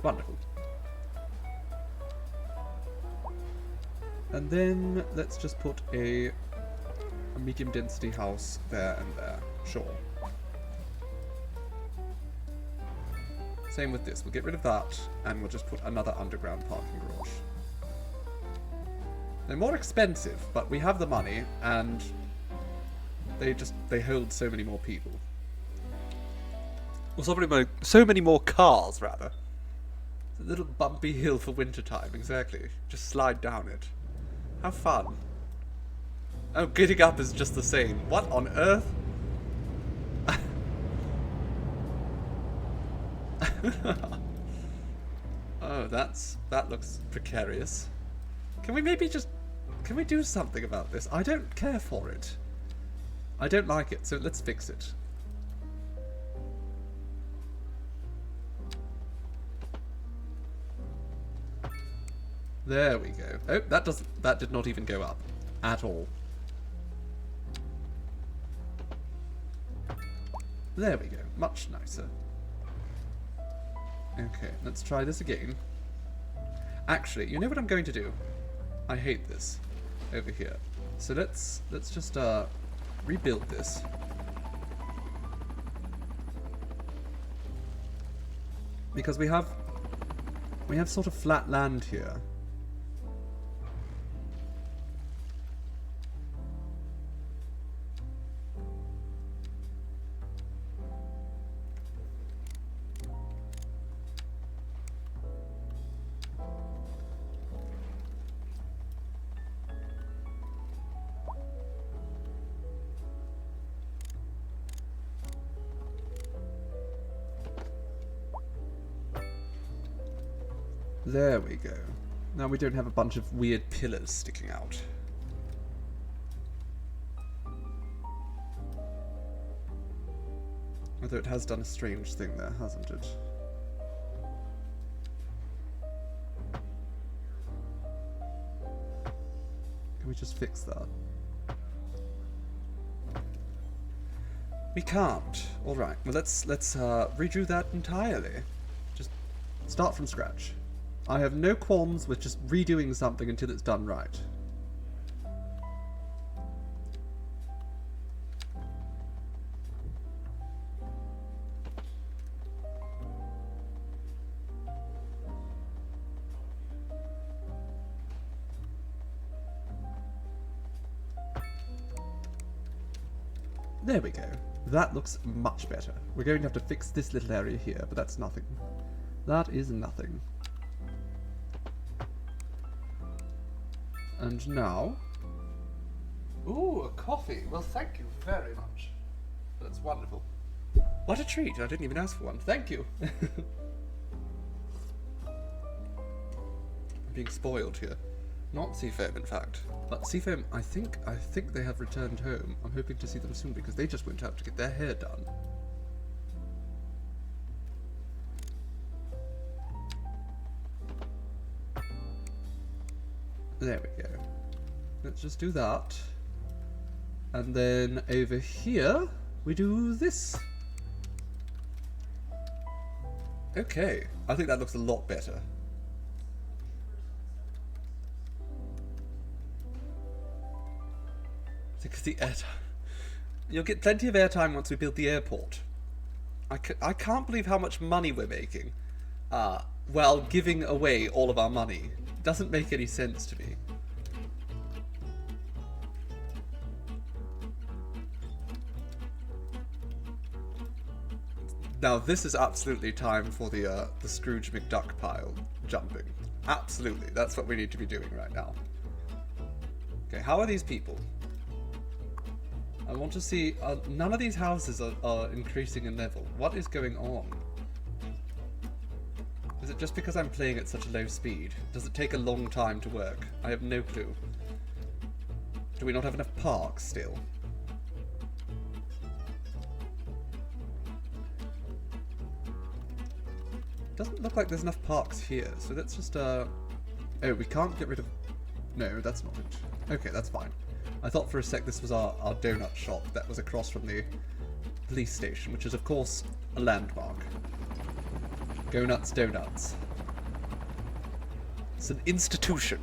Wonderful. And then let's just put a medium density house there and there. Sure. Same with this. We'll get rid of that and we'll just put another underground parking garage. They're more expensive, but we have the money and... They hold so many more people. Or so many more cars, rather. It's a little bumpy hill for wintertime, exactly. Just slide down it. How fun. Oh, getting up is just the same. What on earth? Oh, that looks precarious. Can we do something about this? I don't care for it. I don't like it, so let's fix it. There we go. Oh, that did not even go up at all. There we go. Much nicer. Okay, let's try this again. Actually, you know what I'm going to do? I hate this over here. So let's just rebuild this. Because we have sort of flat land here. There we go. Now we don't have a bunch of weird pillars sticking out. Although it has done a strange thing there, hasn't it? Can we just fix that? We can't. Alright, well let's redo that entirely. Just start from scratch. I have no qualms with just redoing something until it's done right. There we go. That looks much better. We're going to have to fix this little area here, but that's nothing. That is nothing. And now... Ooh, a coffee. Well, thank you very much. That's wonderful. What a treat. I didn't even ask for one. Thank you. I'm being spoiled here. Not Seafoam, in fact. But Seafoam, I think they have returned home. I'm hoping to see them soon because they just went out to get their hair done. There we go. Let's just do that. And then over here, we do this. Okay, I think that looks a lot better. Because the airtime... You'll get plenty of airtime once we build the airport. I can't believe how much money we're making while giving away all of our money. Doesn't make any sense to me. Now this is absolutely time for the Scrooge McDuck pile jumping. Absolutely, that's what we need to be doing right now. Okay, how are these people? I want to see... none of these houses are increasing in level. What is going on? Is it just because I'm playing at such a low speed? Does it take a long time to work? I have no clue. Do we not have enough parks still? Doesn't look like there's enough parks here, so let's just oh, we can't get rid of... No, that's not it. Okay, that's fine. I thought for a sec this was our donut shop that was across from the police station, which is of course a landmark. Go nuts, donuts. It's an institution.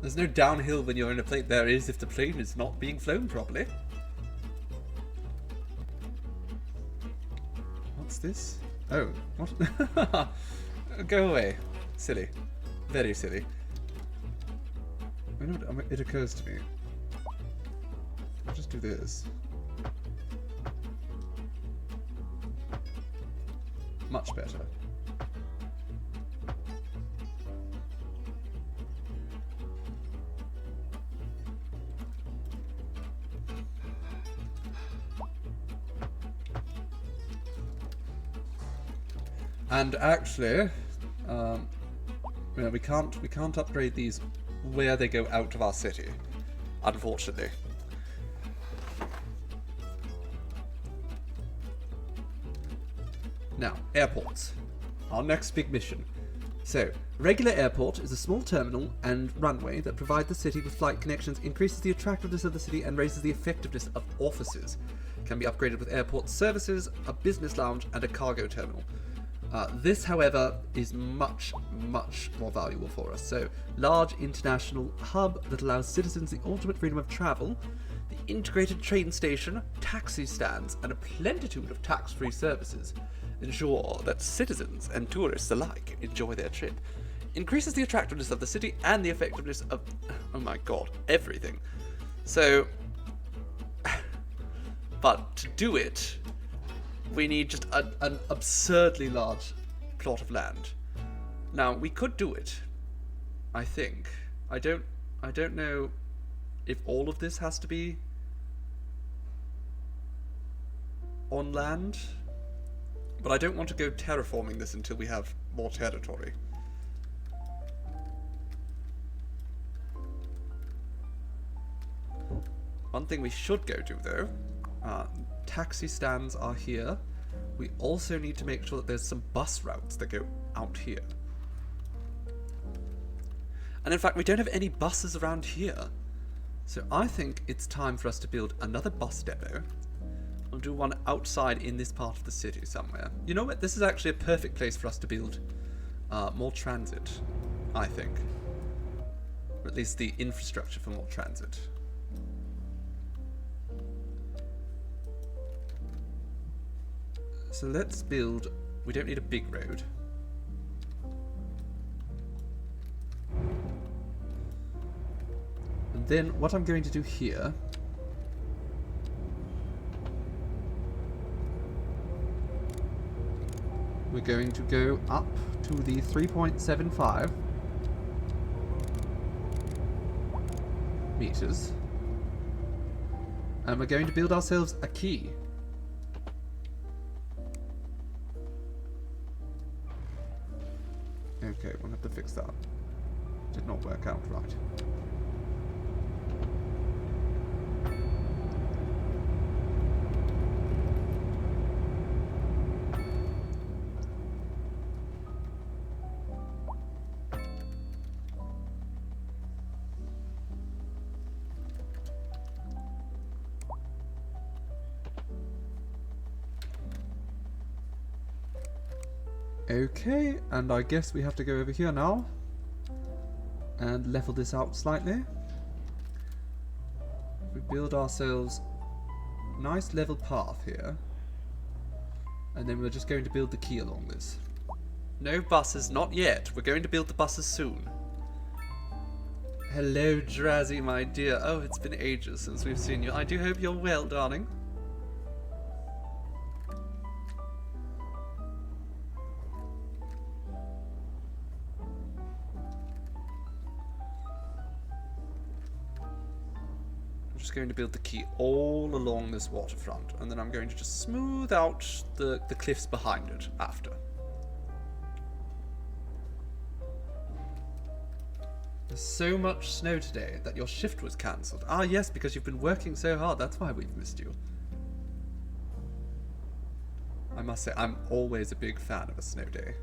There's no downhill when you're in a plane. There is if the plane is not being flown properly. What's this? Oh, what? Go away. Silly. Very silly. You know what, it occurs to me. I'll just do this. Much better. And actually, you know, we can't upgrade these where they go out of our city, unfortunately. Now, airports. Our next big mission. So, regular airport is a small terminal and runway that provide the city with flight connections, increases the attractiveness of the city, and raises the effectiveness of offices. Can be upgraded with airport services, a business lounge, and a cargo terminal. This, however, is much, much more valuable for us. So, large international hub that allows citizens the ultimate freedom of travel, the integrated train station, taxi stands, and a plenitude of tax-free services ensure that citizens and tourists alike enjoy their trip. Increases the attractiveness of the city and the effectiveness of, oh my god, everything. So, but to do it, we need just an absurdly large plot of land. Now, we could do it, I think. I don't know if all of this has to be on land, but I don't want to go terraforming this until we have more territory. One thing we should go do, though, taxi stands are here. We also need to make sure that there's some bus routes that go out here. And in fact, we don't have any buses around here. So I think it's time for us to build another bus depot. We'll do one outside in this part of the city somewhere. You know what? This is actually a perfect place for us to build more transit, I think. Or at least the infrastructure for more transit. So let's build... We don't need a big road. And then what I'm going to do here... We're going to go up to the 3.75 meters. And we're going to build ourselves a quay. Okay, we'll have to fix that. Did not work out right. Okay, and I guess we have to go over here now and level this out slightly. We build ourselves a nice level path here, and then we're just going to build the quay along this. No buses, not yet. We're going to build the buses soon. Hello, Drazzy, my dear. Oh, it's been ages since we've seen you. I do hope you're well, darling. Going to build the quay all along this waterfront, and then I'm going to just smooth out the cliffs behind it after. There's so much snow today that your shift was cancelled. Ah yes, because you've been working so hard, that's why we've missed you. I must say, I'm always a big fan of a snow day.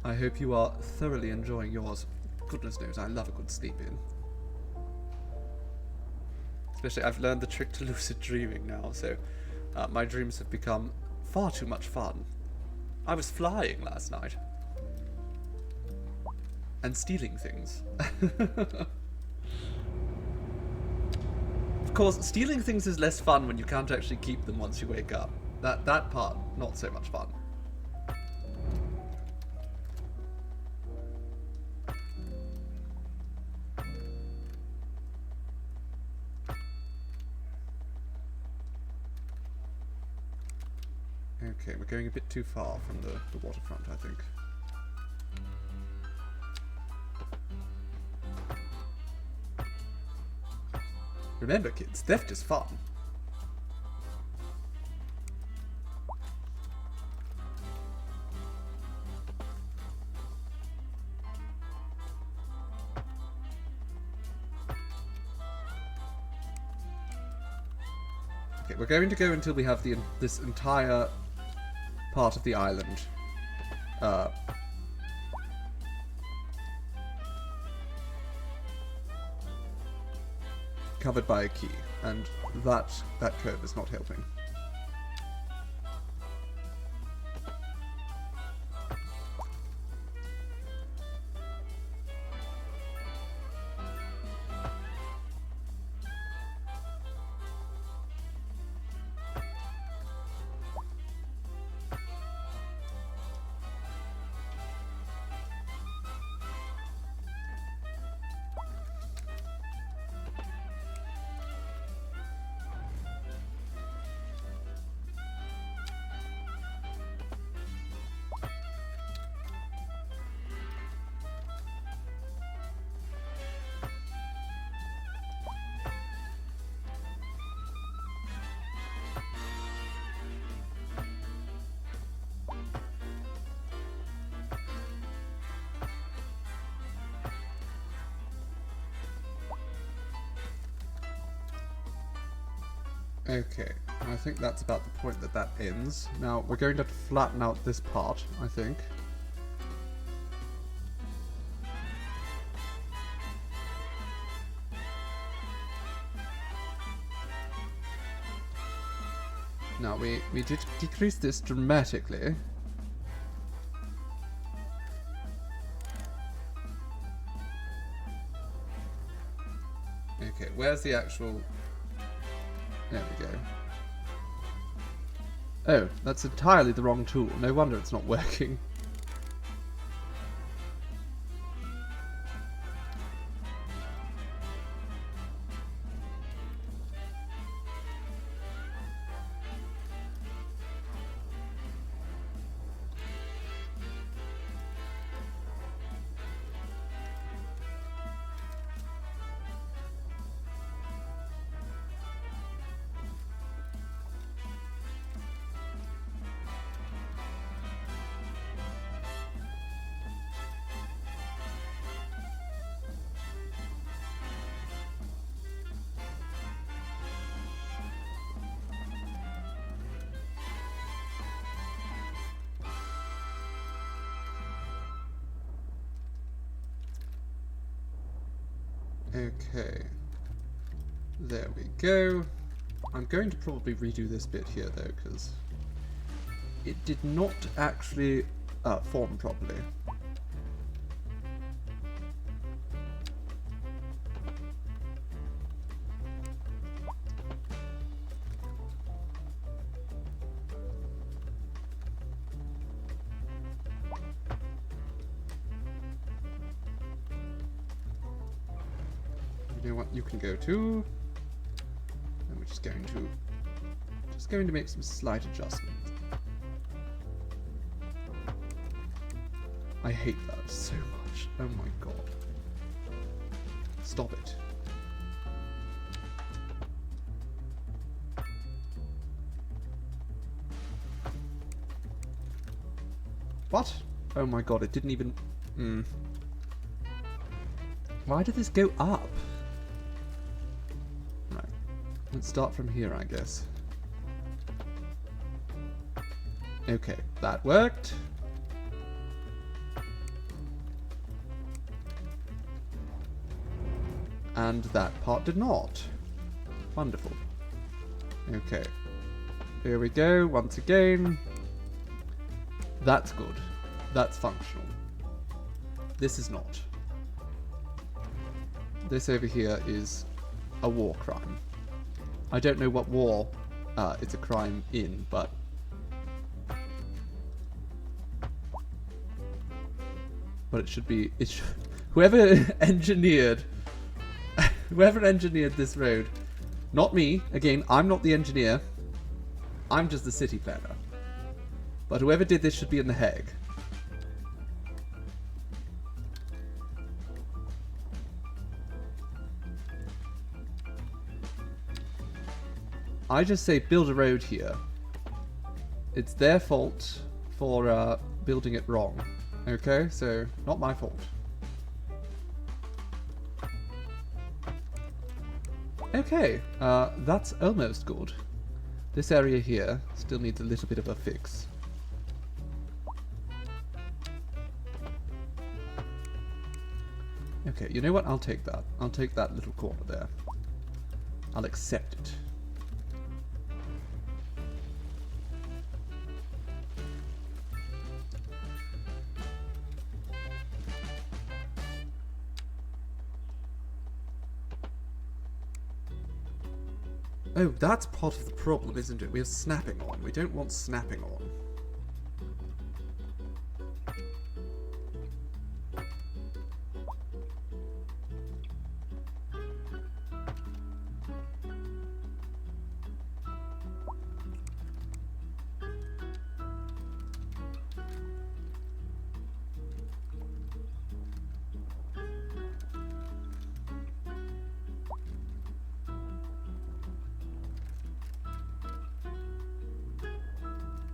I hope you are thoroughly enjoying yours. Goodness knows, I love a good sleep in. Especially, I've learned the trick to lucid dreaming now, so my dreams have become far too much fun. I was flying last night. And stealing things. Of course, stealing things is less fun when you can't actually keep them once you wake up. That part, not so much fun. Okay, we're going a bit too far from the waterfront, I think. Remember, kids, theft is fun. Okay, we're going to go until we have this entire part of the island covered by a key, and that curve is not helping. Okay, I think that's about the point that ends. Now, we're going to flatten out this part, I think. Now, we did decrease this dramatically. Okay, where's the actual... There we go. Oh, that's entirely the wrong tool. No wonder it's not working. Okay, there we go. I'm going to probably redo this bit here though, because it did not actually form properly. You know what, you can go too. And we're just going to make some slight adjustments. I hate that so much. Oh my god. Stop it. What? Oh my god, it didn't even... Why did this go up? Right. Let's start from here, I guess. Okay, that worked. And that part did not. Wonderful. Okay. Here we go, once again. That's good. That's functional. This is not. This over here is a war crime. I don't know what war it's a crime in, but... But it should be... whoever engineered... whoever engineered this road... Not me. Again, I'm not the engineer. I'm just the city planner. But whoever did this should be in The Hague. I just say build a road here. It's their fault for building it wrong. Okay, so not my fault. Okay, that's almost good. This area here still needs a little bit of a fix. Okay, you know what? I'll take that. I'll take that little corner there. I'll accept it. Oh, that's part of the problem, isn't it? We have snapping on. We don't want snapping on.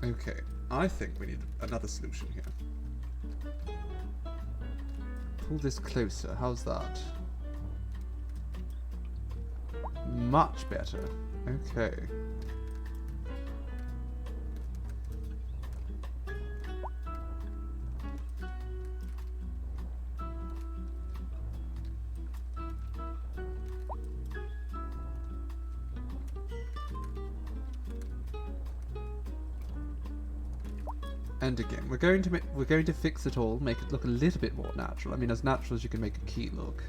Okay, I think we need another solution here. Pull this closer. How's that? Much better. Okay. And again, we're going to fix it all, make it look a little bit more natural. I mean, as natural as you can make a key look.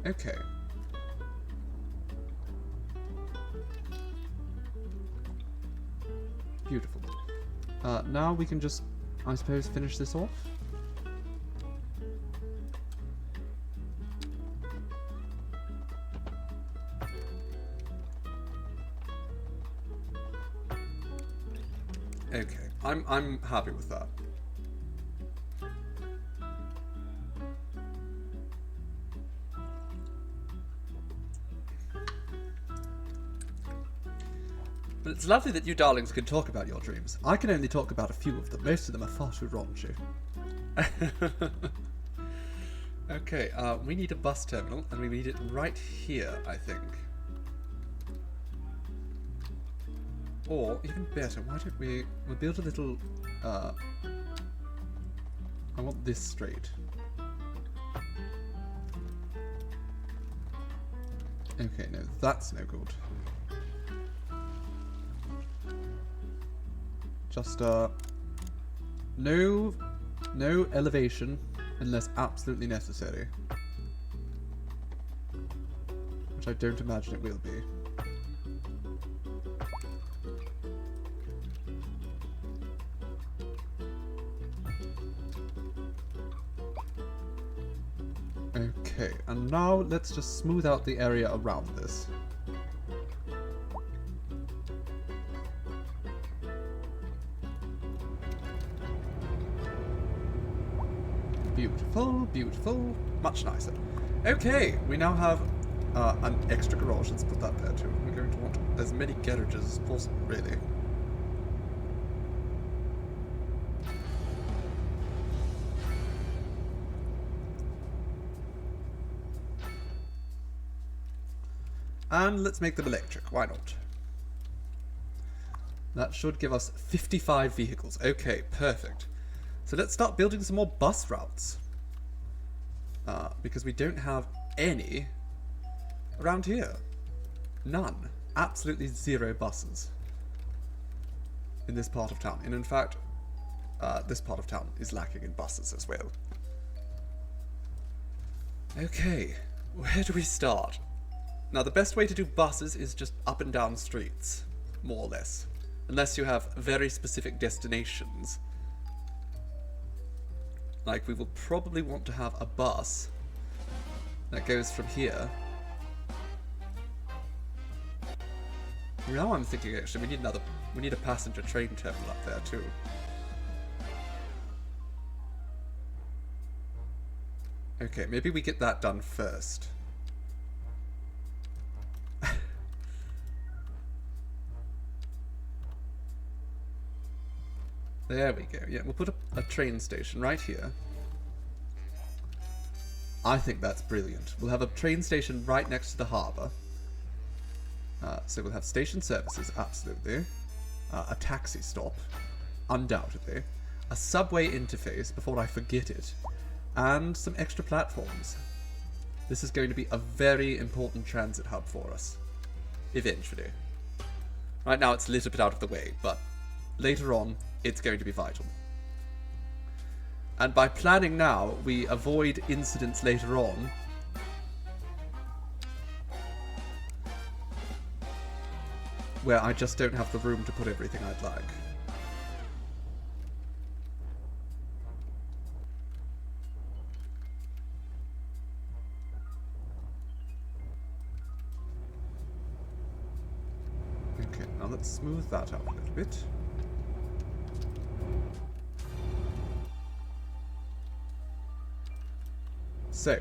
Okay. Beautiful. Now we can just, I suppose, finish this off. Okay, I'm happy with that. But it's lovely that you darlings can talk about your dreams. I can only talk about a few of them. Most of them are far too raunchy. Okay, we need a bus terminal, and we need it right here, I think. Or, even better, why don't we'll build a little, I want this straight. Okay, no, that's no good. Just, no elevation unless absolutely necessary. Which I don't imagine it will be. Okay, and now let's just smooth out the area around this. Beautiful, beautiful. Much nicer. Okay, we now have an extra garage. Let's put that there too. We're going to want as many garages as possible, really. And let's make them electric. Why not? That should give us 55 vehicles. Okay, perfect. So let's start building some more bus routes. Because we don't have any around here. None. Absolutely zero buses in this part of town. And in fact, this part of town is lacking in buses as well. Okay, where do we start? Now, the best way to do buses is just up and down streets, more or less. Unless you have very specific destinations. Like, we will probably want to have a bus that goes from here. Now I'm thinking, actually, we need a passenger train terminal up there, too. Okay, maybe we get that done first. There we go. Yeah, we'll put a train station right here. I think that's brilliant. We'll have a train station right next to the harbour. So we'll have station services, absolutely. A taxi stop, undoubtedly. A subway interface, before I forget it. And some extra platforms. This is going to be a very important transit hub for us. Eventually. Right now it's a little bit out of the way, but later on, it's going to be vital. And by planning now, we avoid incidents later on. Where I just don't have the room to put everything I'd like. Okay, now let's smooth that out a little bit. So,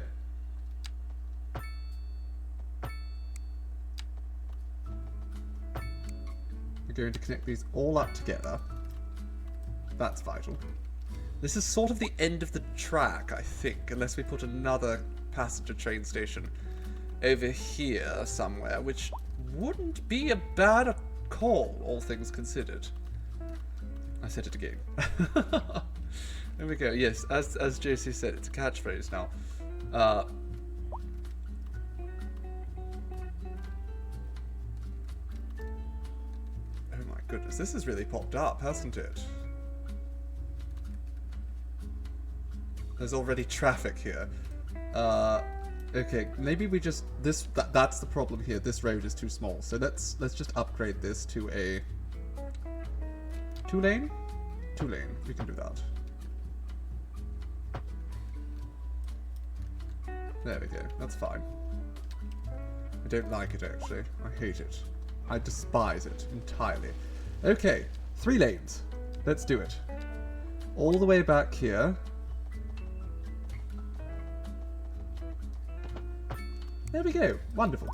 we're going to connect these all up together. That's vital. This is sort of the end of the track, I think, unless we put another passenger train station over here somewhere, which wouldn't be a bad call, all things considered. I said it again. There we go. Yes, as JC said, it's a catchphrase now. Oh my goodness, this has really popped up, hasn't it? There's already traffic here. Okay, maybe we just that's the problem here. This road is too small, so let's just upgrade this to a 2-lane. 2-lane. We can do that. There we go. That's fine. I don't like it, actually. I hate it. I despise it entirely. Okay, 3 lanes. Let's do it. All the way back here. There we go. Wonderful.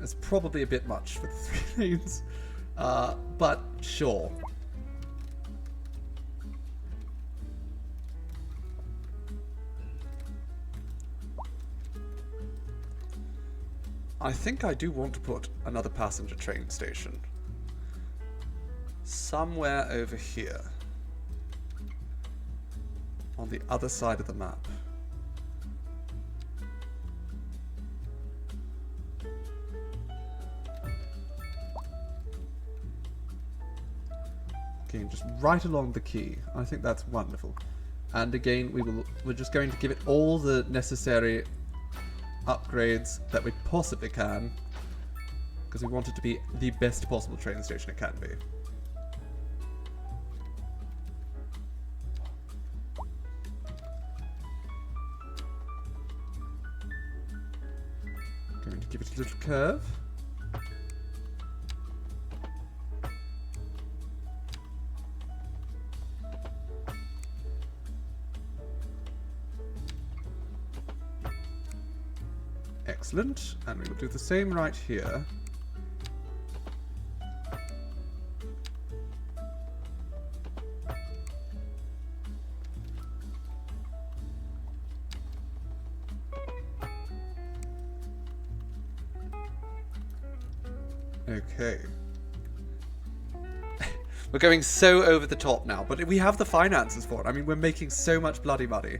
That's probably a bit much for the 3 lanes. But sure. I think I do want to put another passenger train station somewhere over here on the other side of the map. Okay, just right along the quay. I think that's wonderful. And again, we're just going to give it all the necessary upgrades that we possibly can, because we want it to be the best possible train station it can be. Going to give it a little curve. Excellent, and we will do the same right here. Okay. We're going so over the top now, but we have the finances for it. I mean, we're making so much bloody money.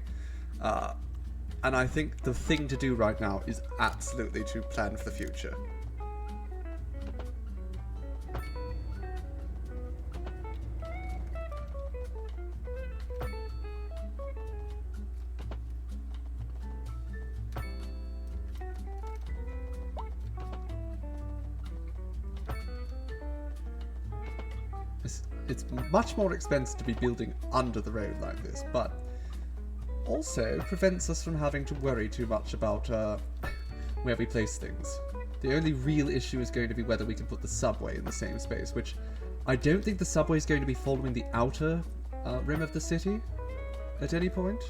And I think the thing to do right now is absolutely to plan for the future. It's much more expensive to be building under the road like this, but also prevents us from having to worry too much about where we place things. The only real issue is going to be whether we can put the subway in the same space, which I don't think the subway is going to be following the outer rim of the city at any point.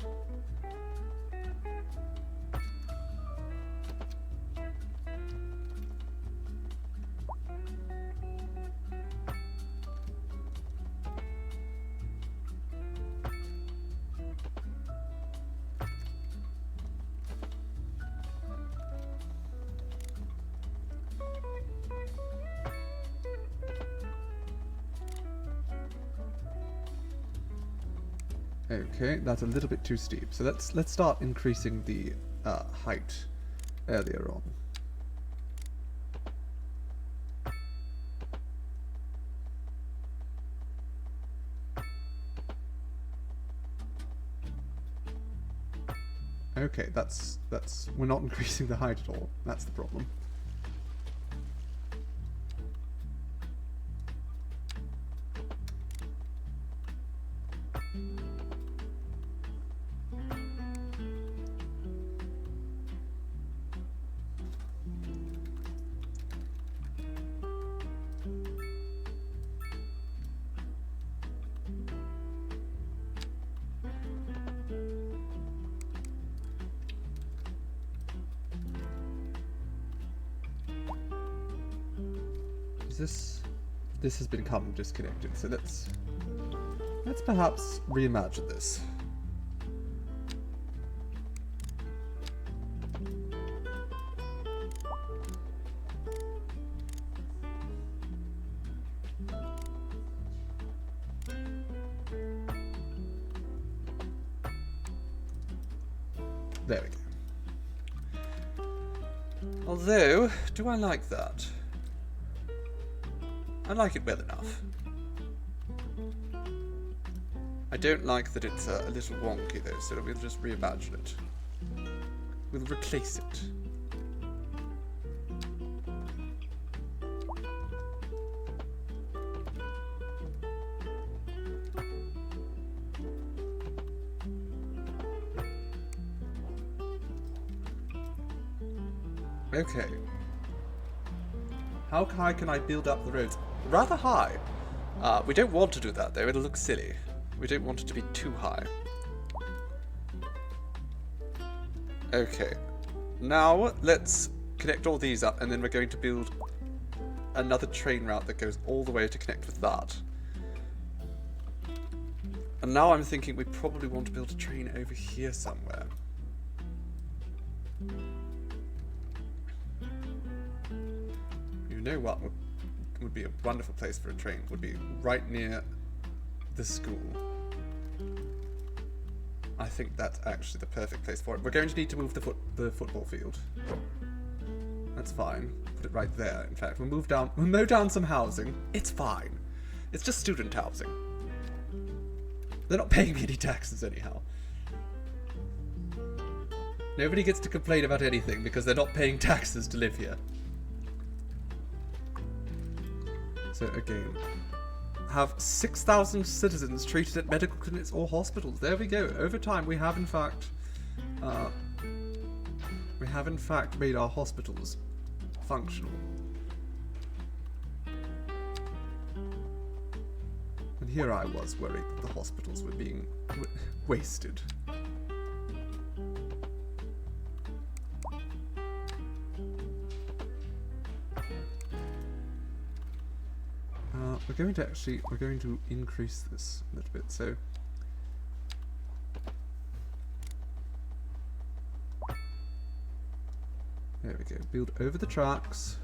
Okay, that's a little bit too steep. So let's start increasing the height earlier on. Okay, that's we're not increasing the height at all. That's the problem. This has become disconnected, so let's perhaps reimagine this. There we go. Although, do I like that? I like it well enough. I don't like that it's a little wonky though, so we'll just reimagine it. We'll replace it. Okay. How high can I build up the roads? Rather high. We don't want to do that though, it'll look silly. We don't want it to be too high. Okay. Now, let's connect all these up and then we're going to build another train route that goes all the way to connect with that. And now I'm thinking we probably want to build a train over here somewhere. You know what would be a wonderful place for a train? Would be right near the school. I think that's actually the perfect place for it. We're going to need to move the football field. That's fine. Put it right there. In fact, we'll mow down some housing. It's fine. It's just student housing. They're not paying me any taxes anyhow. Nobody gets to complain about anything because they're not paying taxes to live here. So again, have 6,000 citizens treated at medical clinics or hospitals. There we go. Over time, we have in fact made our hospitals functional. And here I was worried that the hospitals were being wasted. We're going to increase this a little bit, so there we go. Build over the tracks.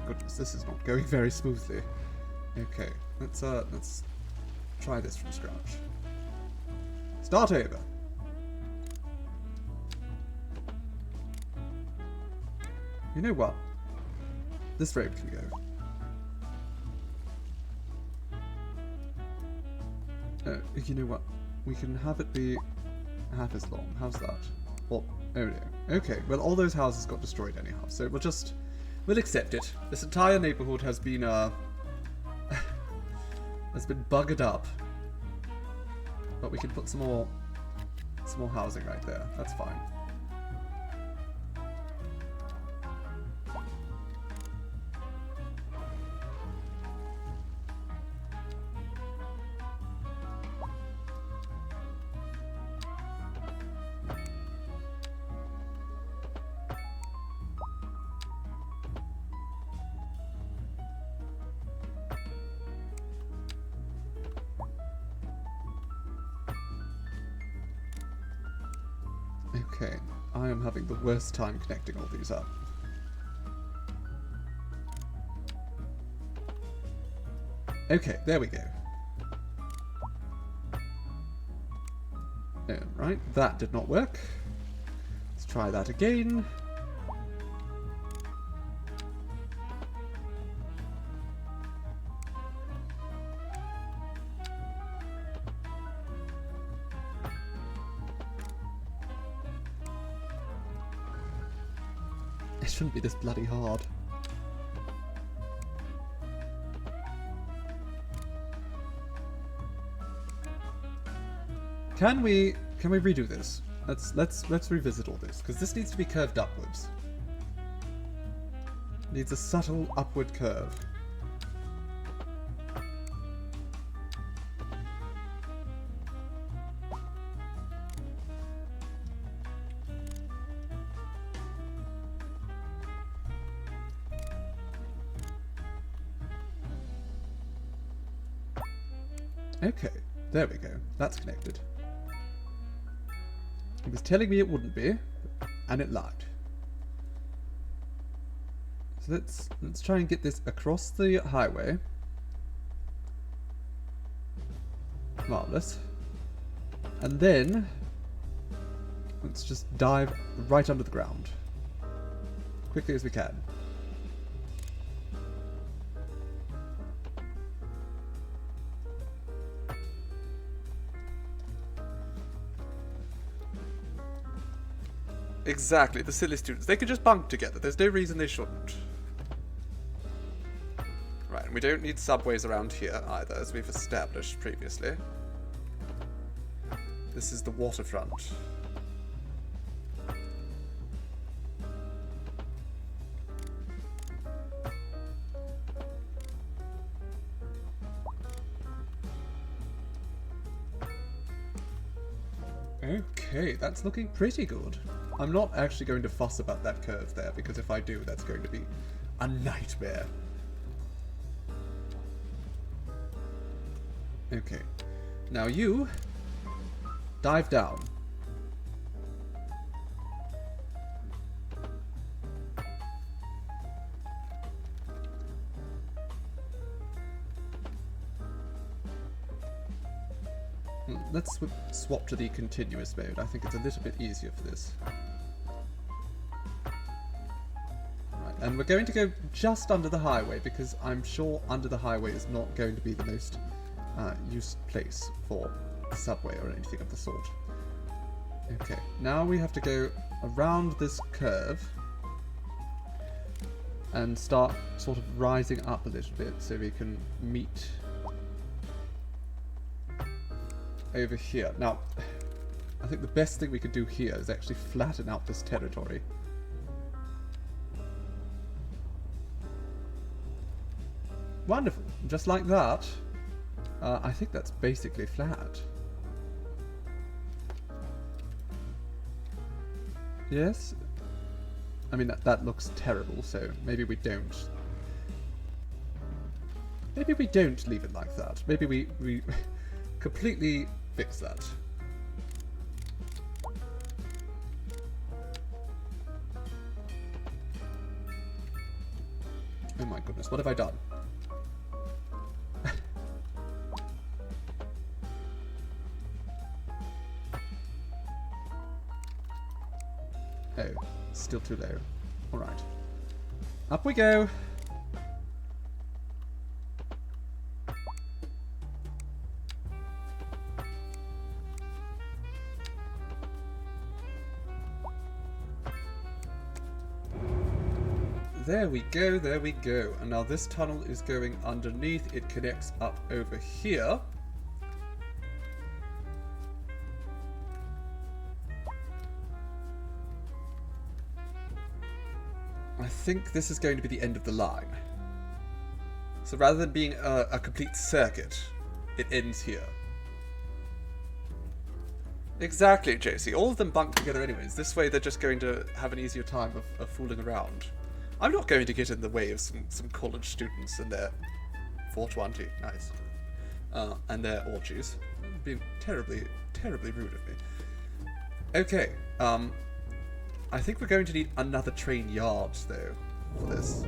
Goodness, this is not going very smoothly. Okay, let's try this from scratch. Start over. You know what? This road can go. You know what? We can have it be half as long. How's that? Well, oh no. Okay, well all those houses got destroyed anyhow, so we'll accept it. This entire neighborhood has been buggered up. But we can put some more housing right there. That's fine. Okay, I am having the worst time connecting all these up. Okay, there we go. Right, that did not work. Let's try that again. It shouldn't be this bloody hard. Can we redo this? Let's revisit all this, because this needs to be curved upwards. Needs a subtle upward curve. Okay, there we go. That's connected. It was telling me it wouldn't be, and it lied. So let's try and get this across the highway. Marvelous. And then let's just dive right under the ground. Quickly as we can. Exactly, the silly students. They could just bunk together. There's no reason they shouldn't. Right, and we don't need subways around here either, as we've established previously. This is the waterfront. Okay, that's looking pretty good. I'm not actually going to fuss about that curve there, because if I do, that's going to be a nightmare. Okay. Now you dive down. Let's swap to the continuous mode. I think it's a little bit easier for this. Right, and we're going to go just under the highway, because I'm sure under the highway is not going to be the most used place for a subway or anything of the sort. Okay, now we have to go around this curve and start sort of rising up a little bit so we can meet over here. Now, I think the best thing we could do here is actually flatten out this territory. Wonderful. Just like that. I think that's basically flat. Yes? I mean, that looks terrible, so maybe we don't. Maybe we don't leave it like that. Maybe we completely fix that. Oh my goodness, what have I done? Oh, still too low. Alright. Up we go! There we go, there we go. And now this tunnel is going underneath. It connects up over here. I think this is going to be the end of the line. So rather than being a complete circuit, it ends here. Exactly, JC. All of them bunk together anyways. This way they're just going to have an easier time of fooling around. I'm not going to get in the way of some college students and their 420, nice, and their orgies. It would be terribly, terribly rude of me. Okay, I think we're going to need another train yard, though, for this.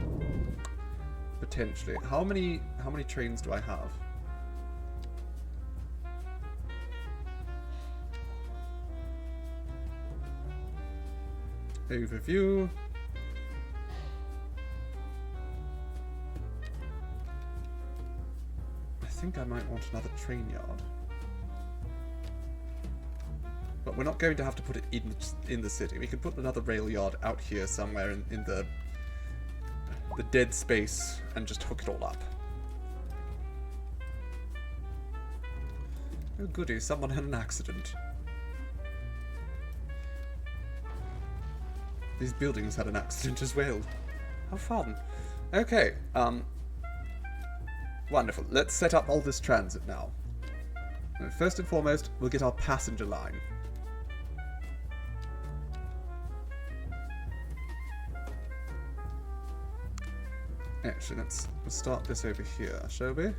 Potentially. How many trains do I have? Overview. I think I might want another train yard. But we're not going to have to put it in the city. We can put another rail yard out here somewhere in the dead space and just hook it all up. Oh goody, someone had an accident. These buildings had an accident as well. How fun. Okay, wonderful. Let's set up all this transit now. First and foremost, we'll get our passenger line. Actually, let's start this over here, shall we?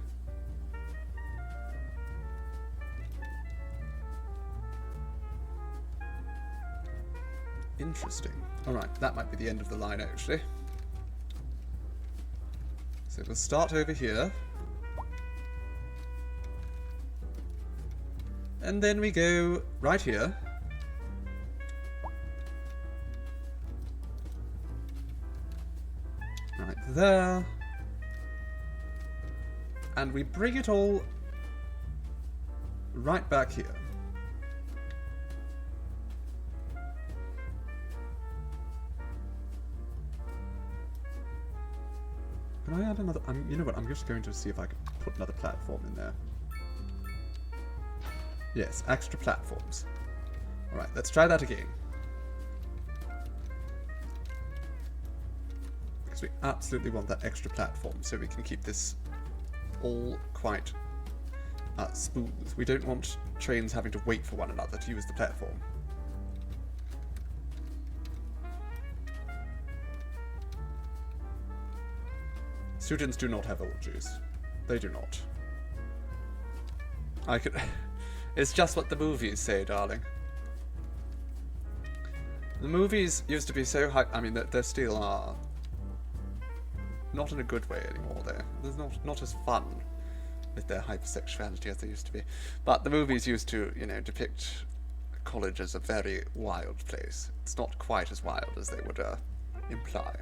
Interesting. Alright, that might be the end of the line, actually. So we'll start over here. And then we go right here. Right there. And we bring it all right back here. Can I add another? You know what? I'm just going to see if I can put another platform in there. Yes, extra platforms. Alright, let's try that again. Because we absolutely want that extra platform so we can keep this all quite smooth. We don't want trains having to wait for one another to use the platform. Students do not have orgies. They do not. I could... It's just what the movies say, darling. The movies used to be so hype. I mean, they still are. Not in a good way anymore, they're not as fun with their hypersexuality as they used to be. But the movies used to, you know, depict college as a very wild place. It's not quite as wild as they would imply.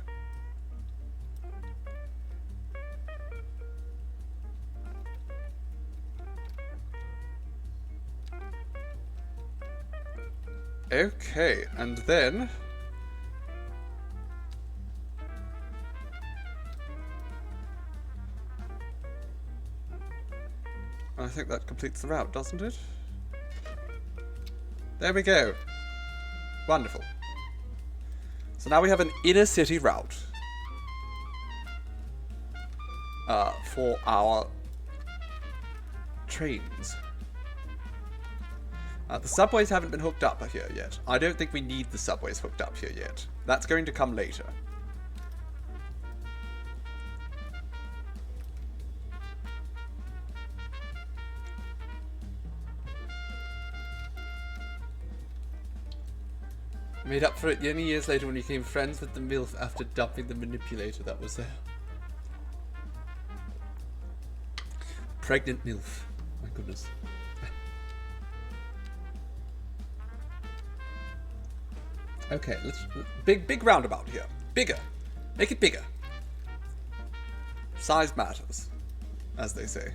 Okay, and then... I think that completes the route, doesn't it? There we go. Wonderful. So now we have an inner city route for our trains. The subways haven't been hooked up here yet. I don't think we need the subways hooked up here yet. That's going to come later. Made up for it many years later when you became friends with the MILF after dumping the manipulator that was there. Pregnant MILF. My goodness. Okay, let's big roundabout here. Bigger. Make it bigger. Size matters, as they say.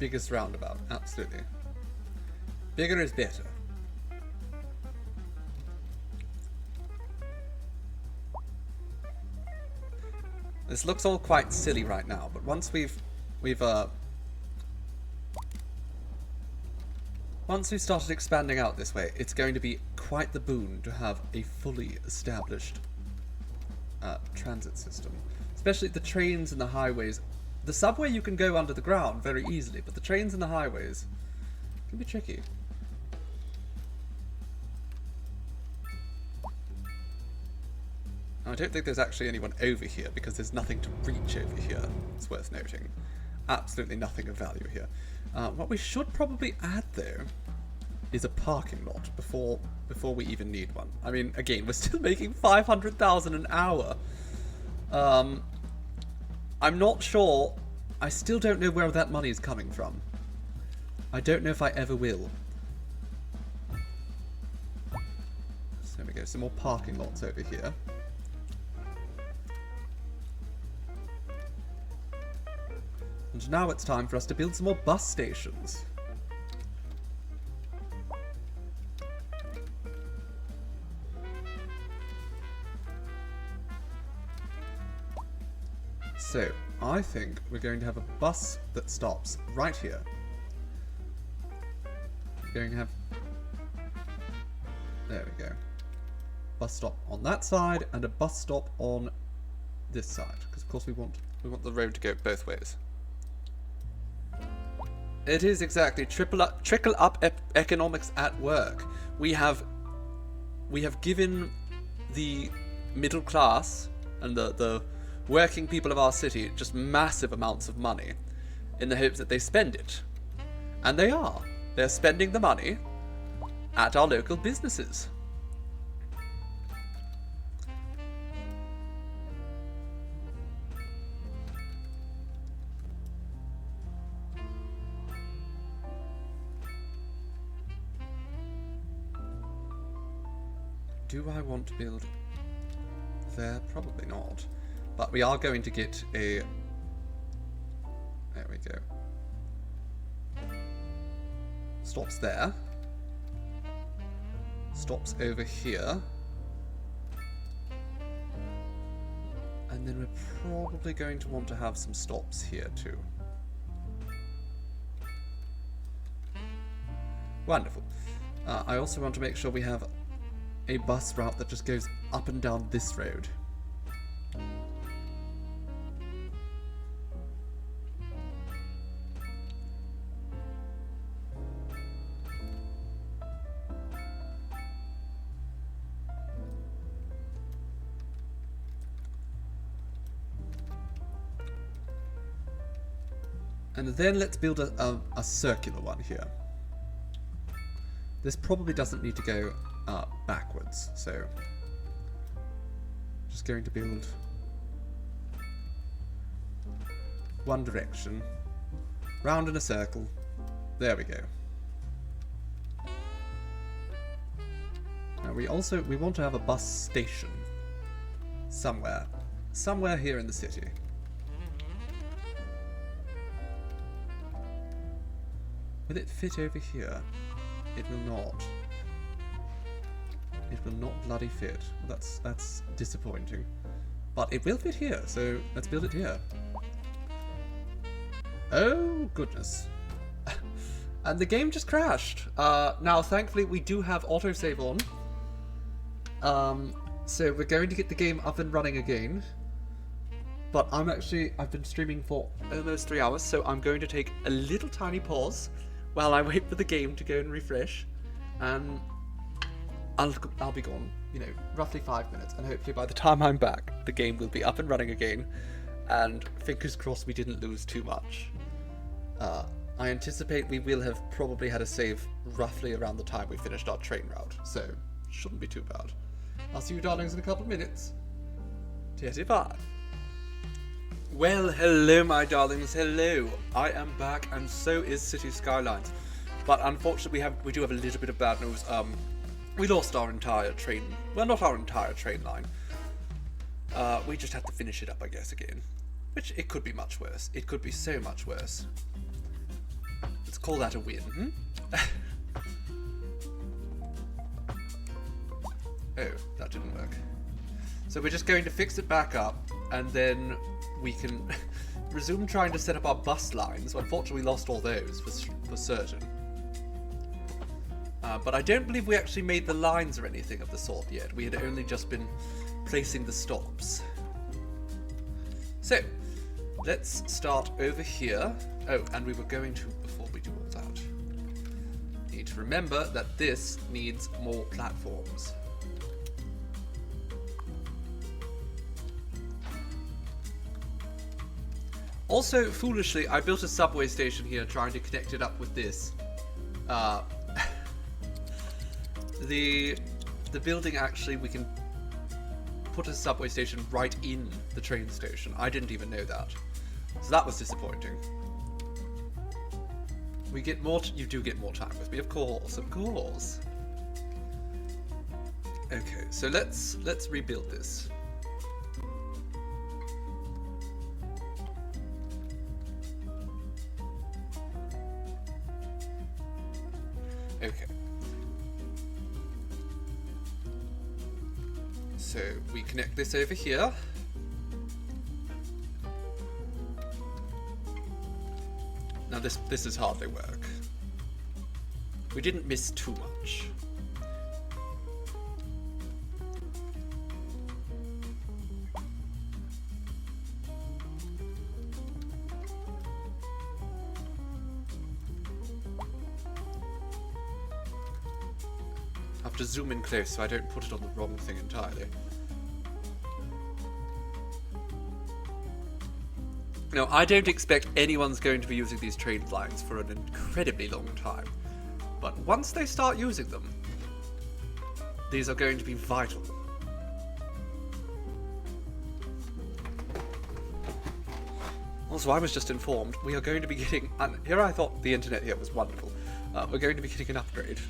Biggest roundabout, absolutely. Bigger is better. This looks all quite silly right now, but once we've started expanding out this way, it's going to be quite the boon to have a fully established transit system. Especially the trains and the highways. The subway you can go under the ground very easily, but the trains and the highways can be tricky. I don't think there's actually anyone over here because there's nothing to reach over here. It's worth noting. Absolutely nothing of value here. What we should probably add, though, is a parking lot before we even need one. I mean, again, we're still making 500,000 an hour. I'm not sure. I still don't know where that money is coming from. I don't know if I ever will. So there we go. Some more parking lots over here. And now it's time for us to build some more bus stations. So, I think we're going to have a bus that stops right here. We're going to have... There we go. Bus stop on that side and a bus stop on this side. Because of course we want the road to go both ways. It is exactly trickle up economics at work. We have given the middle class and the working people of our city just massive amounts of money in the hopes that they spend it. And they are. They're spending the money at our local businesses. Do I want to build there? Probably not. But we are going to get a... There we go. Stops there. Stops over here. And then we're probably going to want to have some stops here too. Wonderful. I also want to make sure we have a bus route that just goes up and down this road. And then let's build a circular one here. This probably doesn't need to go backwards, so just going to build one direction, round in a circle. There we go. Now we want to have a bus station somewhere here in the city. Will it fit over here? It will not. It will not bloody fit. That's disappointing. But it will fit here, so let's build it here. Oh, goodness. And the game just crashed. Now, thankfully, we do have autosave on. So we're going to get the game up and running again. But I've been streaming for almost 3 hours, so I'm going to take a little tiny pause while I wait for the game to go and refresh. And I'll be gone, roughly 5 minutes, and hopefully by the time I'm back, the game will be up and running again, and fingers crossed we didn't lose too much. I anticipate we will have probably had a save roughly around the time we finished our train route, so shouldn't be too bad. I'll see you darlings in a couple of minutes. Bye. Well, hello my darlings, hello. I am back, and so is City Skylines. But unfortunately we do have a little bit of bad news. We lost our entire train, well, not our entire train line. We just had to finish it up, I guess, again. Which, it could be much worse. It could be so much worse. Let's call that a win, Oh, that didn't work. So we're just going to fix it back up, and then we can resume trying to set up our bus lines. Well, unfortunately, we lost all those, for certain. But I don't believe we actually made the lines or anything of the sort yet. We had only just been placing the stops. So, let's start over here. Oh, and we were going to, before we do all that, need to remember that this needs more platforms. Also, foolishly, I built a subway station here trying to connect it up with this. The building, actually, we can put a subway station right in the train station. I didn't even know that. So that was disappointing. We get more, you do get more time with me, of course, of course. Okay, so let's rebuild this. Okay. So we connect this over here. Now this is hardly work. We didn't miss too much. I have to zoom in close so I don't put it on the wrong thing entirely. Now, I don't expect anyone's going to be using these train lines for an incredibly long time, but once they start using them, these are going to be vital. Also, I was just informed we are going to be getting, and here I thought the internet here was wonderful, we're going to be getting an upgrade.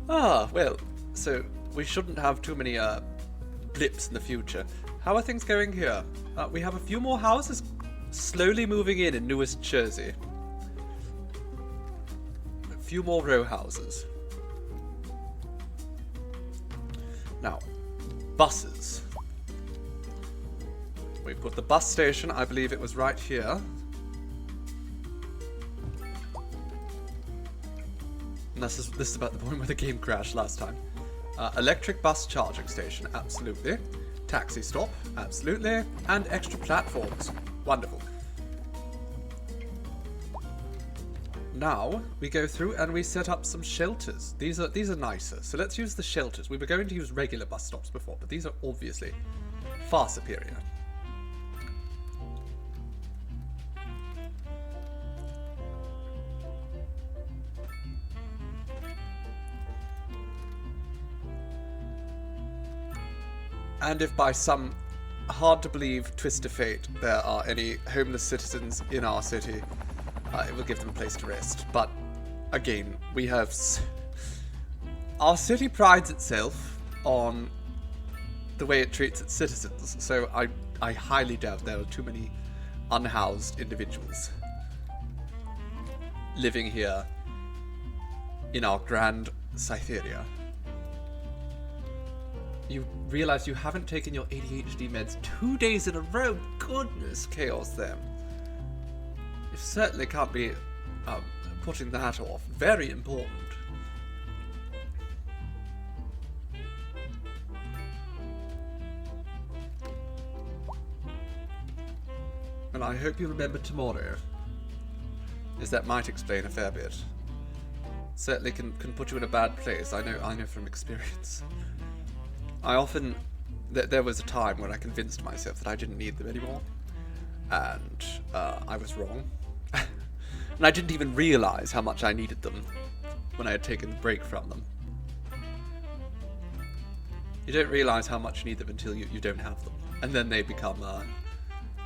Well, so we shouldn't have too many blips in the future. How are things going here? We have a few more houses slowly moving in Newest Jersey. A few more row houses. Now, buses. We put the bus station, I believe it was right here. And this is about the point where the game crashed last time. Electric bus charging station, absolutely. Taxi stop, absolutely. And extra platforms. Wonderful. Now, we go through and we set up some shelters. These are nicer. So let's use the shelters. We were going to use regular bus stops before, but these are obviously far superior. And if by some hard-to-believe twist of fate there are any homeless citizens in our city, it will give them a place to rest. But, again, we have... Our city prides itself on the way it treats its citizens, so I highly doubt there are too many unhoused individuals living here in our grand Cytheria. You realize you haven't taken your ADHD meds 2 days in a row. Goodness, chaos them. You certainly can't be putting that off. Very important. And I hope you remember tomorrow, as that might explain a fair bit. Certainly can put you in a bad place. I know from experience. I often... There was a time when I convinced myself that I didn't need them anymore. And I was wrong. And I didn't even realize how much I needed them when I had taken a break from them. You don't realize how much you need them until you don't have them. And then they become...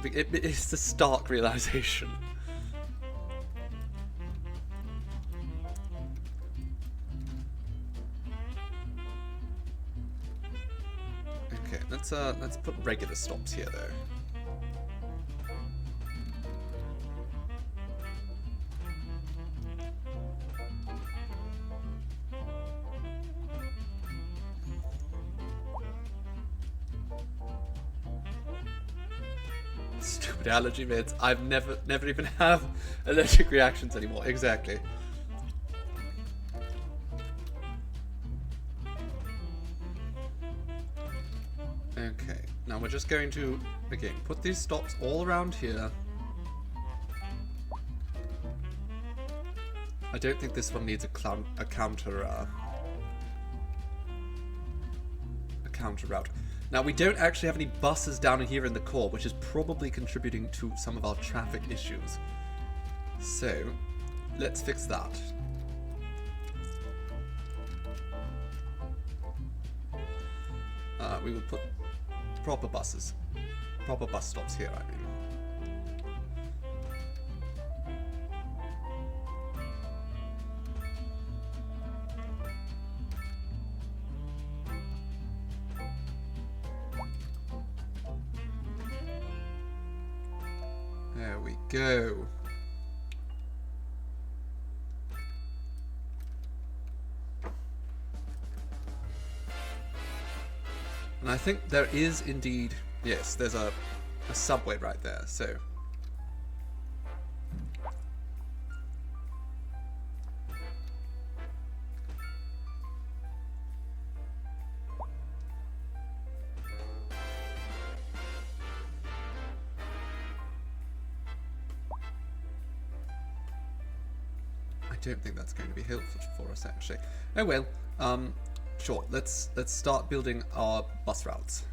it's the stark realization. Okay, let's put regular stops here though. Stupid allergy meds. I've never even have allergic reactions anymore. Exactly. Okay, now we're just going to, again, put these stops all around here. I don't think this one needs a counter route. Now, we don't actually have any buses down here in the core, which is probably contributing to some of our traffic issues. So, let's fix that. We will put proper buses. Proper bus stops here, I mean. There we go. And I think there is indeed, yes, there's a subway right there, so. I don't think that's going to be helpful for us, actually. Oh well, sure, let's start building our bus routes.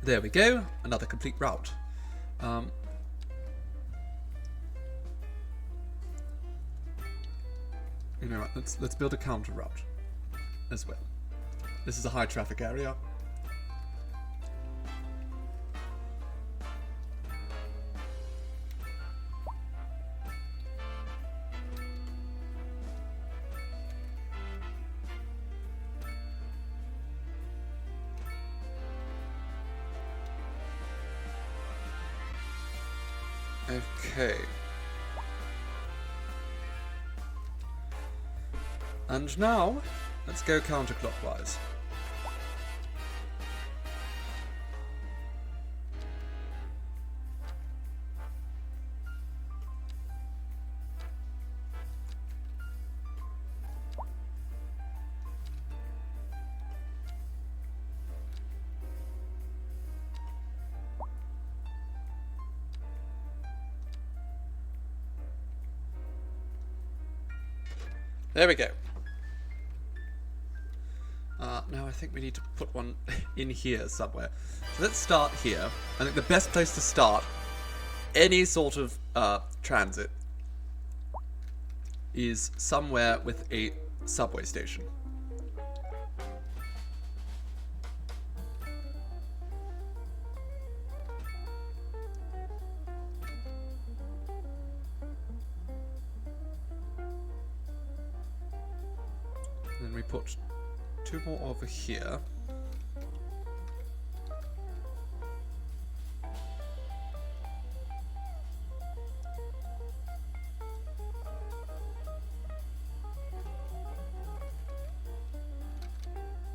There we go, another complete route. You know what, let's build a counter route as well. This is a high traffic area. Okay. And now, let's go counterclockwise. There we go. Now I think we need to put one in here somewhere. So let's start here. I think the best place to start any sort of transit is somewhere with a subway station. Then we put two more over here.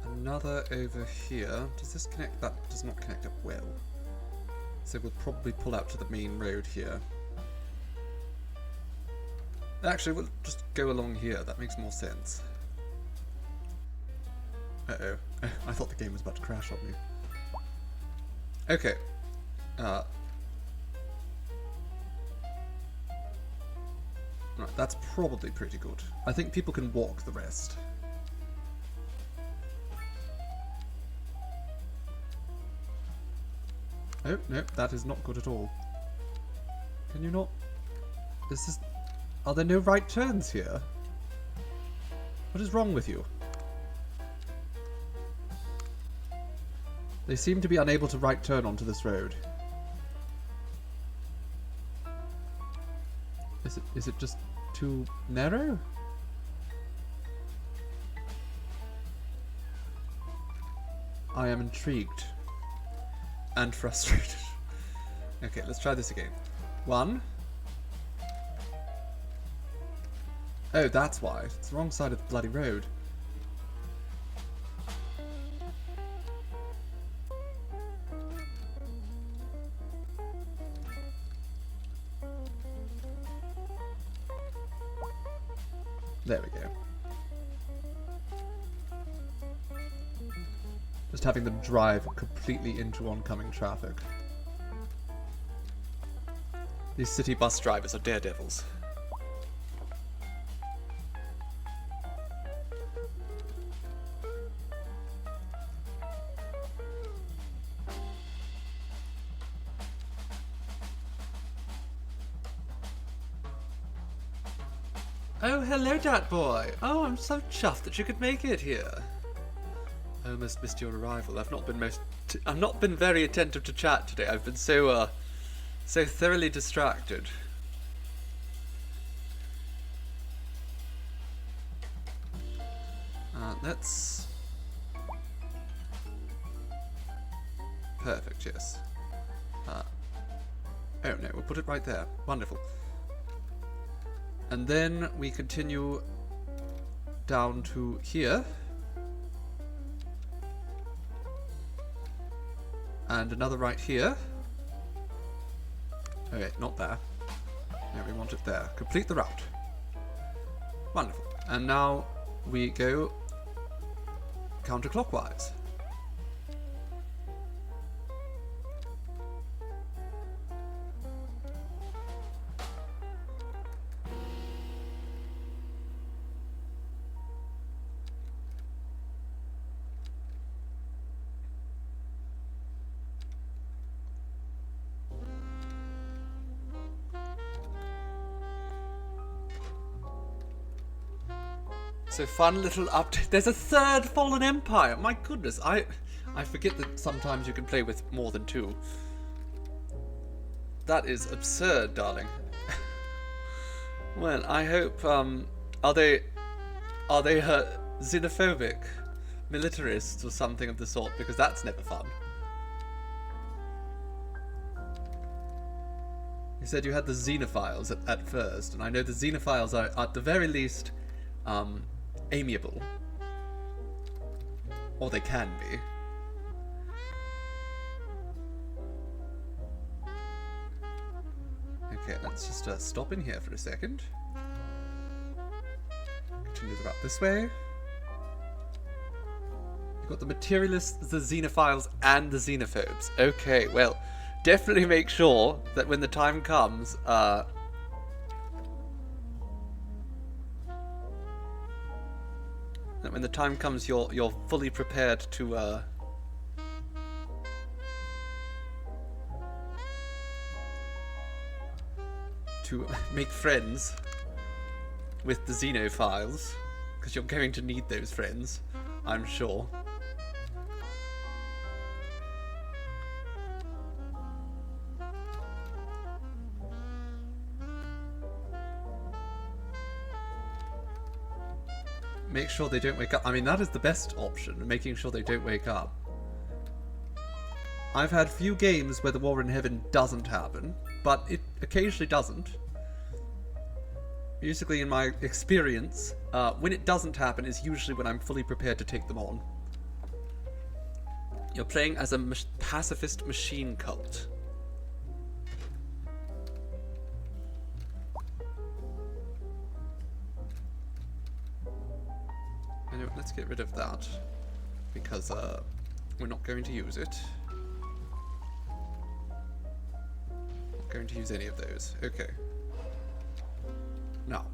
Another over here. Does this connect? That does not connect up well. So we'll probably pull out to the main road here. Actually, we'll just go along here. That makes more sense. Uh-oh. I thought the game was about to crash on me. Okay. Right, that's probably pretty good. I think people can walk the rest. Oh, no, that is not good at all. Can you not? This is... Are there no right turns here? What is wrong with you? They seem to be unable to right turn onto this road. Is it just too narrow? I am intrigued. And frustrated. Okay, let's try this again. 1. Oh, that's why. It's the wrong side of the bloody road. There we go. Just having them drive completely into oncoming traffic. These city bus drivers are daredevils. Oh, hello, Dat Boy. Oh, I'm so chuffed that you could make it here. I almost missed your arrival. I've not been very attentive to chat today. I've been so thoroughly distracted. Let's... Perfect, yes. Oh no, we'll put it right there. Wonderful. And then we continue down to here. And another right here. Okay, not there. No, we want it there. Complete the route. Wonderful. And now we go counterclockwise. So fun little update. There's a third Fallen Empire. My goodness, I forget that sometimes you can play with more than two. That is absurd, darling. Well, I hope. Are they xenophobic militarists or something of the sort? Because that's never fun. You said you had the xenophiles at first, and I know the xenophiles are at the very least amiable. Or they can be. Okay, let's just stop in here for a second. Continue the route this way. You've got the materialists, the xenophiles, and the xenophobes. Okay, well, definitely make sure that when the time comes, that when the time comes, you're fully prepared to make friends with the xenophiles, because you're going to need those friends, I'm sure. Make sure they don't wake up. I mean, that is the best option, making sure they don't wake up. I've had few games where the War in Heaven doesn't happen, but it occasionally doesn't. Musically, in my experience, when it doesn't happen is usually when I'm fully prepared to take them on. You're playing as a pacifist machine cult. Anyway, let's get rid of that, because we're not going to use it. Not going to use any of those. Okay. Now,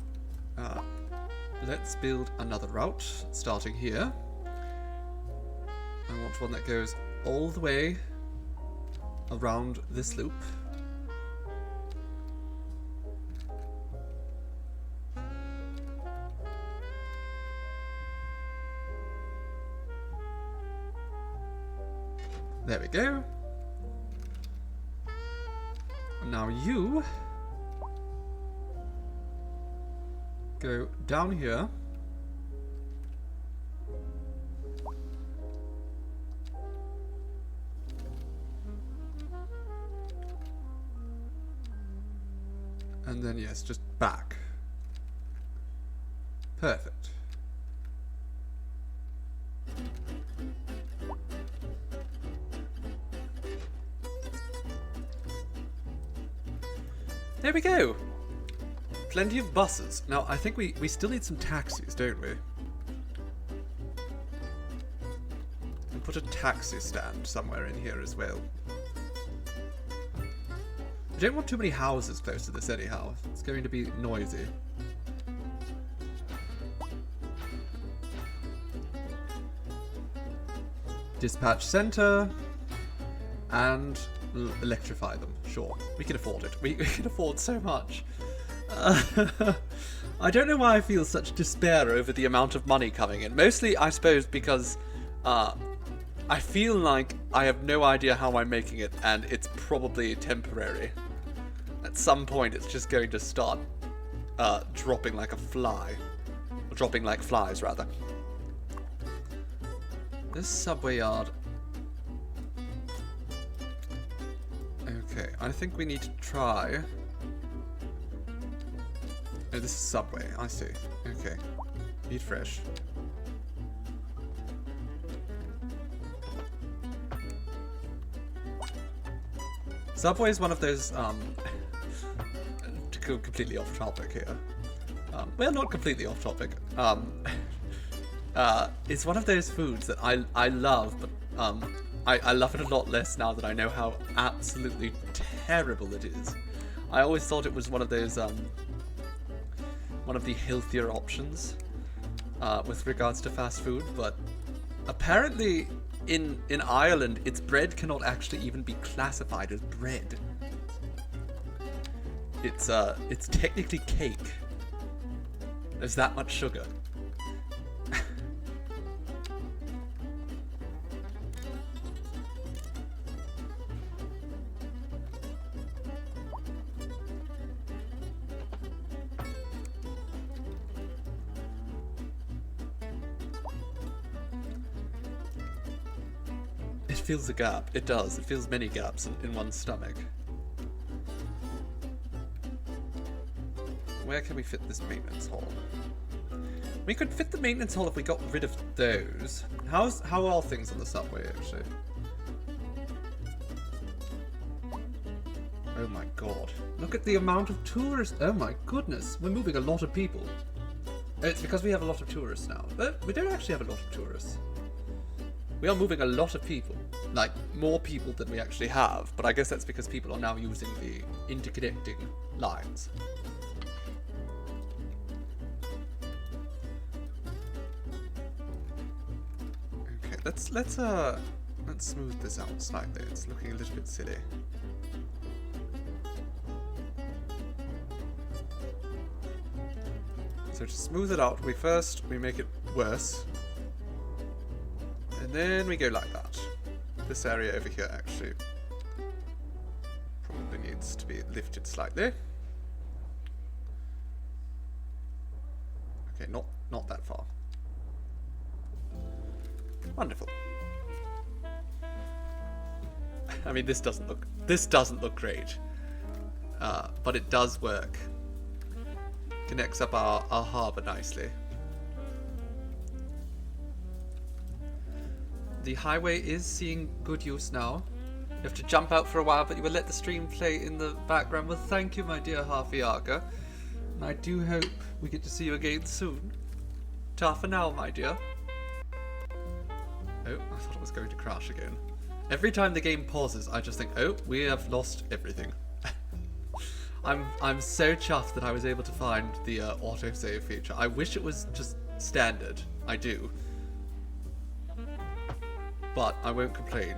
let's build another route, starting here. I want one that goes all the way around this loop. There we go. Now you go down here. And then, yes, just back. Perfect. There we go. plenty of buses. Now, I think we still need some taxis, don't we? And put a taxi stand somewhere in here as well. We don't want too many houses close to this anyhow. It's going to be noisy. Dispatch center. And electrify them. Sure. We can afford it. We can afford so much. I don't know why I feel such despair over the amount of money coming in. Mostly, I suppose, because I feel like I have no idea how I'm making it, and it's probably temporary. At some point, it's just going to start dropping like a fly. Or dropping like flies, rather. This subway yard... Okay, I think we need to try... Oh, this is Subway, I see. Okay. Eat fresh. Subway is one of those, to go completely off topic here. Well, not completely off topic. It's one of those foods that I love, but, I love it a lot less now that I know how absolutely terrible it is. I always thought it was one of those, one of the healthier options with regards to fast food, but apparently in Ireland, its bread cannot actually even be classified as bread. It's technically cake. There's that much sugar. It fills a gap. It does. It fills many gaps in one's stomach. Where can we fit this maintenance hall? We could fit the maintenance hall if we got rid of those. How are things on the subway, actually? Oh my god. Look at the amount of tourists. Oh my goodness. We're moving a lot of people. It's because we have a lot of tourists now. But we don't actually have a lot of tourists. We are moving a lot of people. Like, more people than we actually have. But I guess that's because people are now using the interconnecting lines. Okay, let's smooth this out slightly. It's looking a little bit silly. So to smooth it out, we make it worse. And then we go like that. This area over here actually probably needs to be lifted slightly. Okay, not that far. Wonderful. I mean, this doesn't look great, but it does work. Connects up our harbour nicely. The highway is seeing good use now. You have to jump out for a while, but you will let the stream play in the background. Well, thank you, my dear Harfiaka. And I do hope we get to see you again soon. Ta for now, my dear. Oh, I thought it was going to crash again. Every time the game pauses, I just think, oh, we have lost everything. I'm so chuffed that I was able to find the autosave feature. I wish it was just standard. I do. But I won't complain.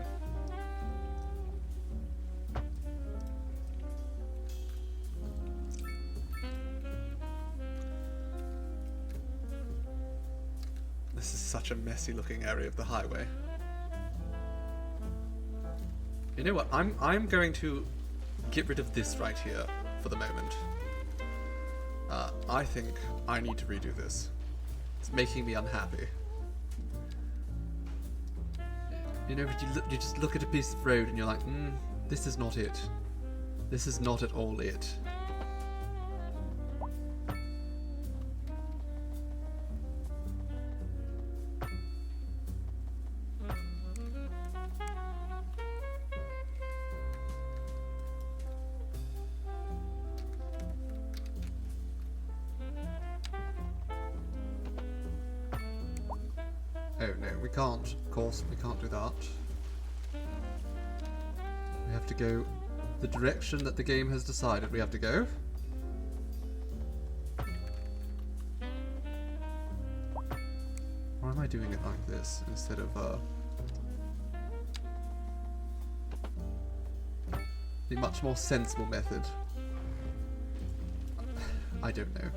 This is such a messy looking area of the highway. You know what? I'm going to get rid of this right here for the moment. I think I need to redo this. It's making me unhappy. You know, you just look at a piece of road and you're like, this is not it. This is not at all it. Oh no, we can't. Of course, we can't do that. We have to go the direction that the game has decided we have to go. Why am I doing it like this instead of the much more sensible method? I don't know.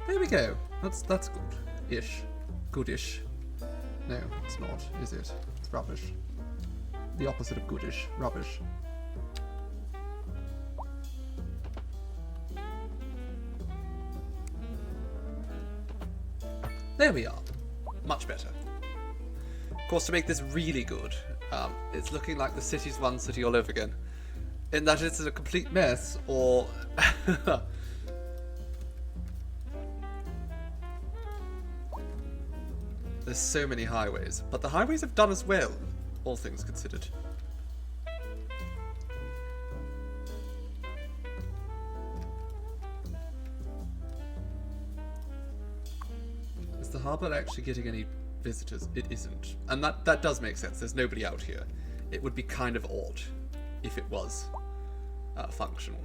There we go. That's good-ish. Goodish. No, it's not, is it? It's rubbish. The opposite of goodish. Rubbish. There we are. Much better. Of course, to make this really good, it's looking like the city's one city all over again. In that it's a complete mess, or... There's so many highways, but the highways have done as well, all things considered. Is the harbour actually getting any visitors? It isn't. And that does make sense. There's nobody out here. It would be kind of odd if it was functional.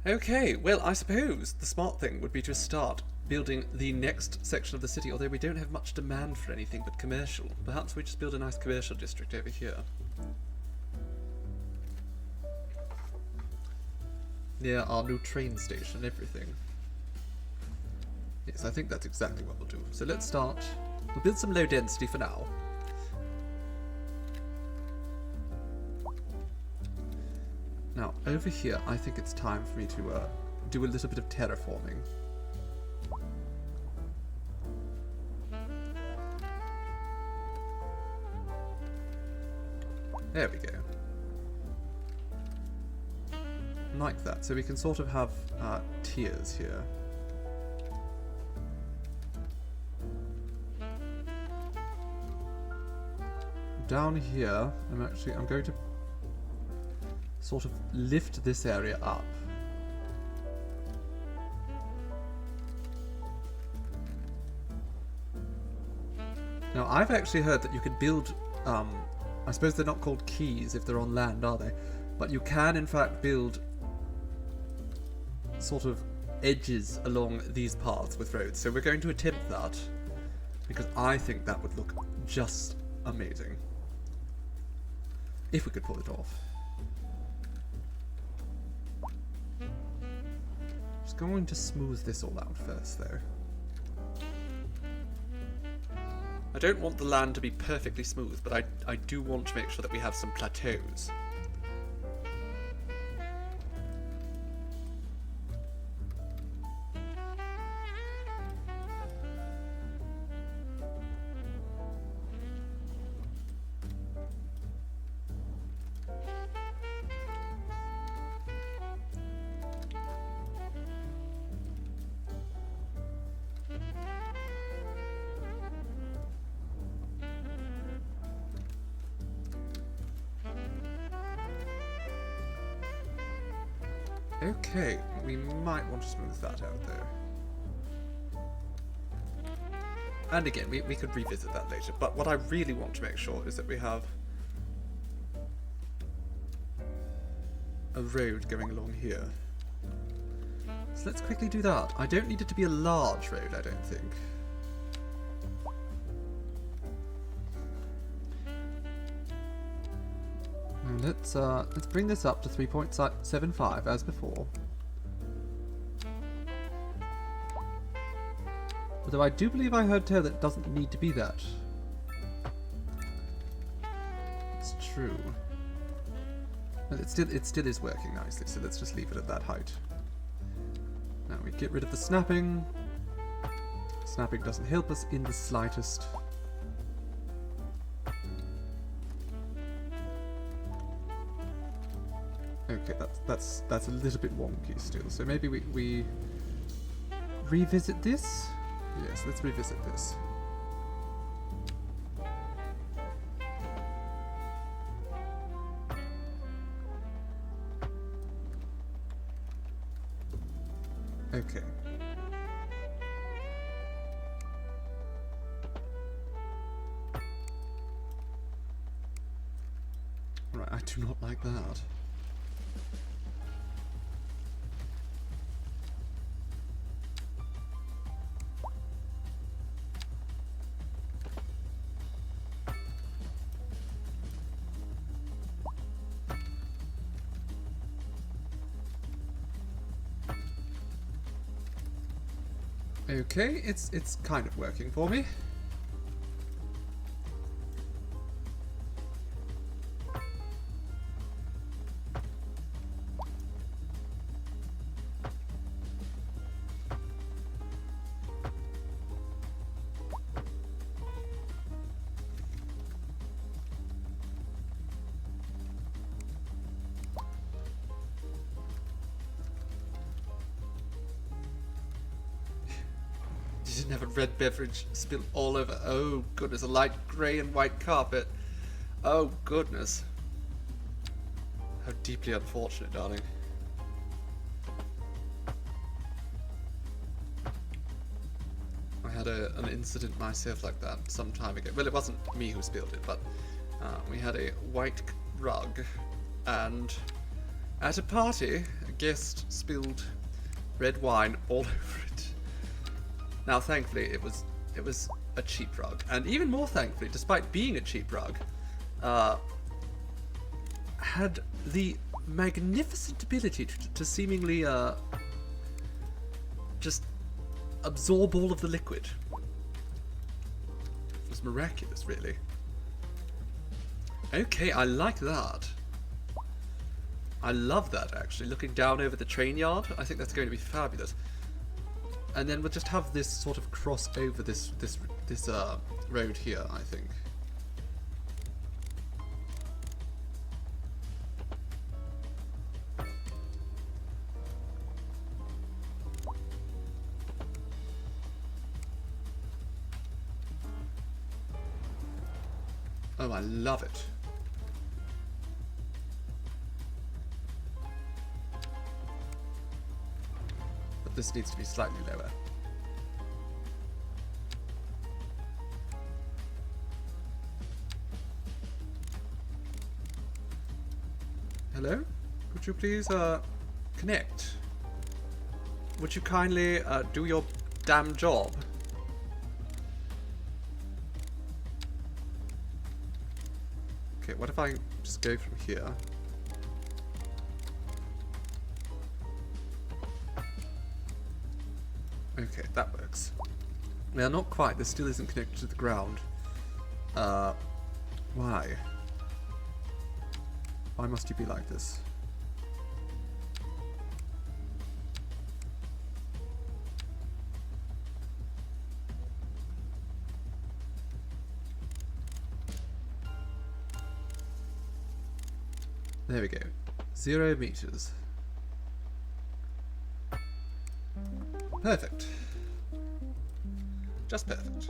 Okay, well, I suppose the smart thing would be to start building the next section of the city, although we don't have much demand for anything but commercial. Perhaps we just build a nice commercial district over here. Near our new train station and everything. Yes, I think that's exactly what we'll do. So let's start. We'll build some low density for now. Now, over here, I think it's time for me to do a little bit of terraforming. There we go. Like that, so we can sort of have tiers here. Down here, I'm going to sort of lift this area up. Now, I've actually heard that you could build, I suppose they're not called quays if they're on land, are they? But you can, in fact, build sort of edges along these paths with roads. So we're going to attempt that, because I think that would look just amazing. If we could pull it off. Just going to smooth this all out first, though. I don't want the land to be perfectly smooth, but I do want to make sure that we have some plateaus. Okay, we might want to smooth that out though. And again, we could revisit that later, but what I really want to make sure is that we have a road going along here. So let's quickly do that. I don't need it to be a large road, I don't think. Let's bring this up to 3.75 as before. Although I do believe I heard tell that it doesn't need to be that. It's true. But it still is working nicely, so let's just leave it at that height. Now we get rid of the snapping. Snapping doesn't help us in the slightest. Okay, that's a little bit wonky still. So maybe we revisit this. Yes, let's revisit this. Okay. Right, I do not like that. Okay, it's kind of working for me. You didn't have a red beverage spill all over. Oh goodness, a light grey and white carpet. Oh goodness. How deeply unfortunate, darling. I had an incident myself like that some time ago. Well, it wasn't me who spilled it, but we had a white rug, and at a party, a guest spilled red wine all over it. Now, thankfully, it was a cheap rug, and even more thankfully, despite being a cheap rug, had the magnificent ability to seemingly just absorb all of the liquid. It was miraculous, really. Okay, I like that. I love that, actually. Looking down over the train yard, I think that's going to be fabulous. And then we'll just have this sort of cross over this road here, I think. Oh, I love it. But this needs to be slightly lower. Hello? Could you please connect? Would you kindly do your damn job? Okay, what if I just go from here? Okay, that works. Well, not quite. This still isn't connected to the ground. Why? Why must you be like this? There we go. 0 meters. Perfect. Just perfect.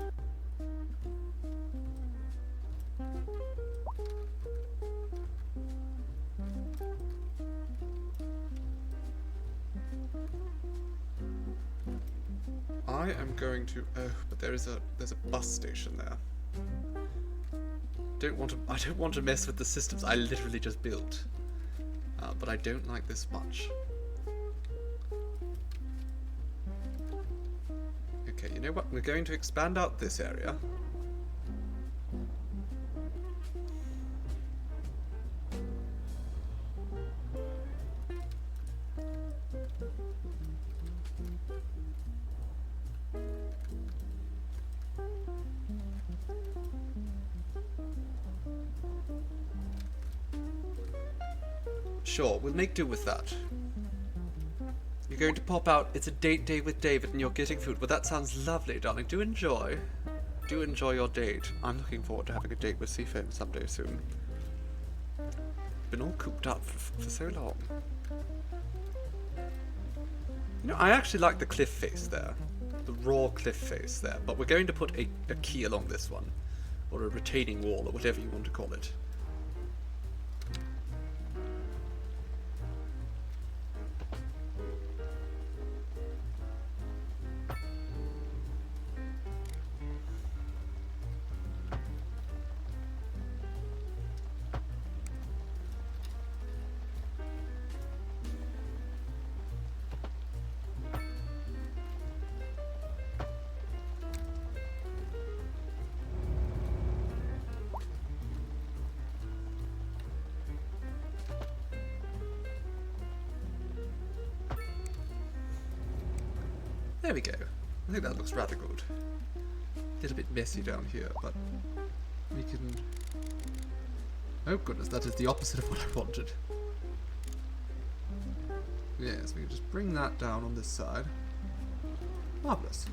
I am going to... Oh, but there's a bus station there. I don't want to mess with the systems I literally just built. But I don't like this much. Okay, you know what? We're going to expand out this area. Sure, we'll make do with that. You're going to pop out, it's a date day with David and you're getting food. Well, that sounds lovely, darling. Do enjoy. Do enjoy your date. I'm looking forward to having a date with Seafoam someday soon. Been all cooped up for so long. You know, I actually like the cliff face there. the raw cliff face there, but we're going to put a key along this one, or a retaining wall, or whatever you want to call it. There we go. I think that looks rather good. A little bit messy down here, but we can... Oh goodness, that is the opposite of what I wanted. Yes, we can just bring that down on this side. Marvellous.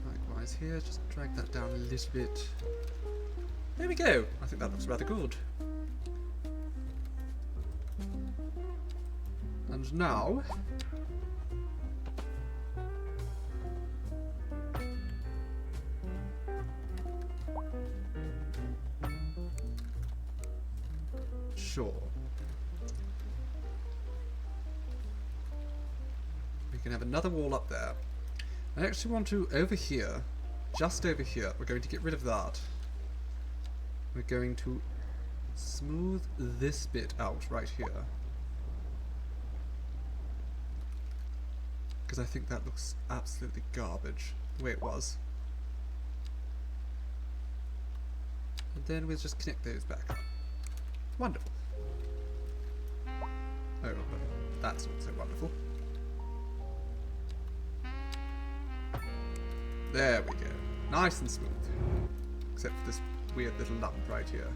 Likewise here, just drag that down a little bit. There we go. I think that looks rather good. And now... Sure. We can have another wall up there. I actually want to, over here, just over here, we're going to get rid of that. We're going to smooth this bit out right here. Because I think that looks absolutely garbage, the way it was. And then we'll just connect those back up. Wonderful. Oh, but that's not so wonderful. There we go. Nice and smooth. Except for this weird little lump right here.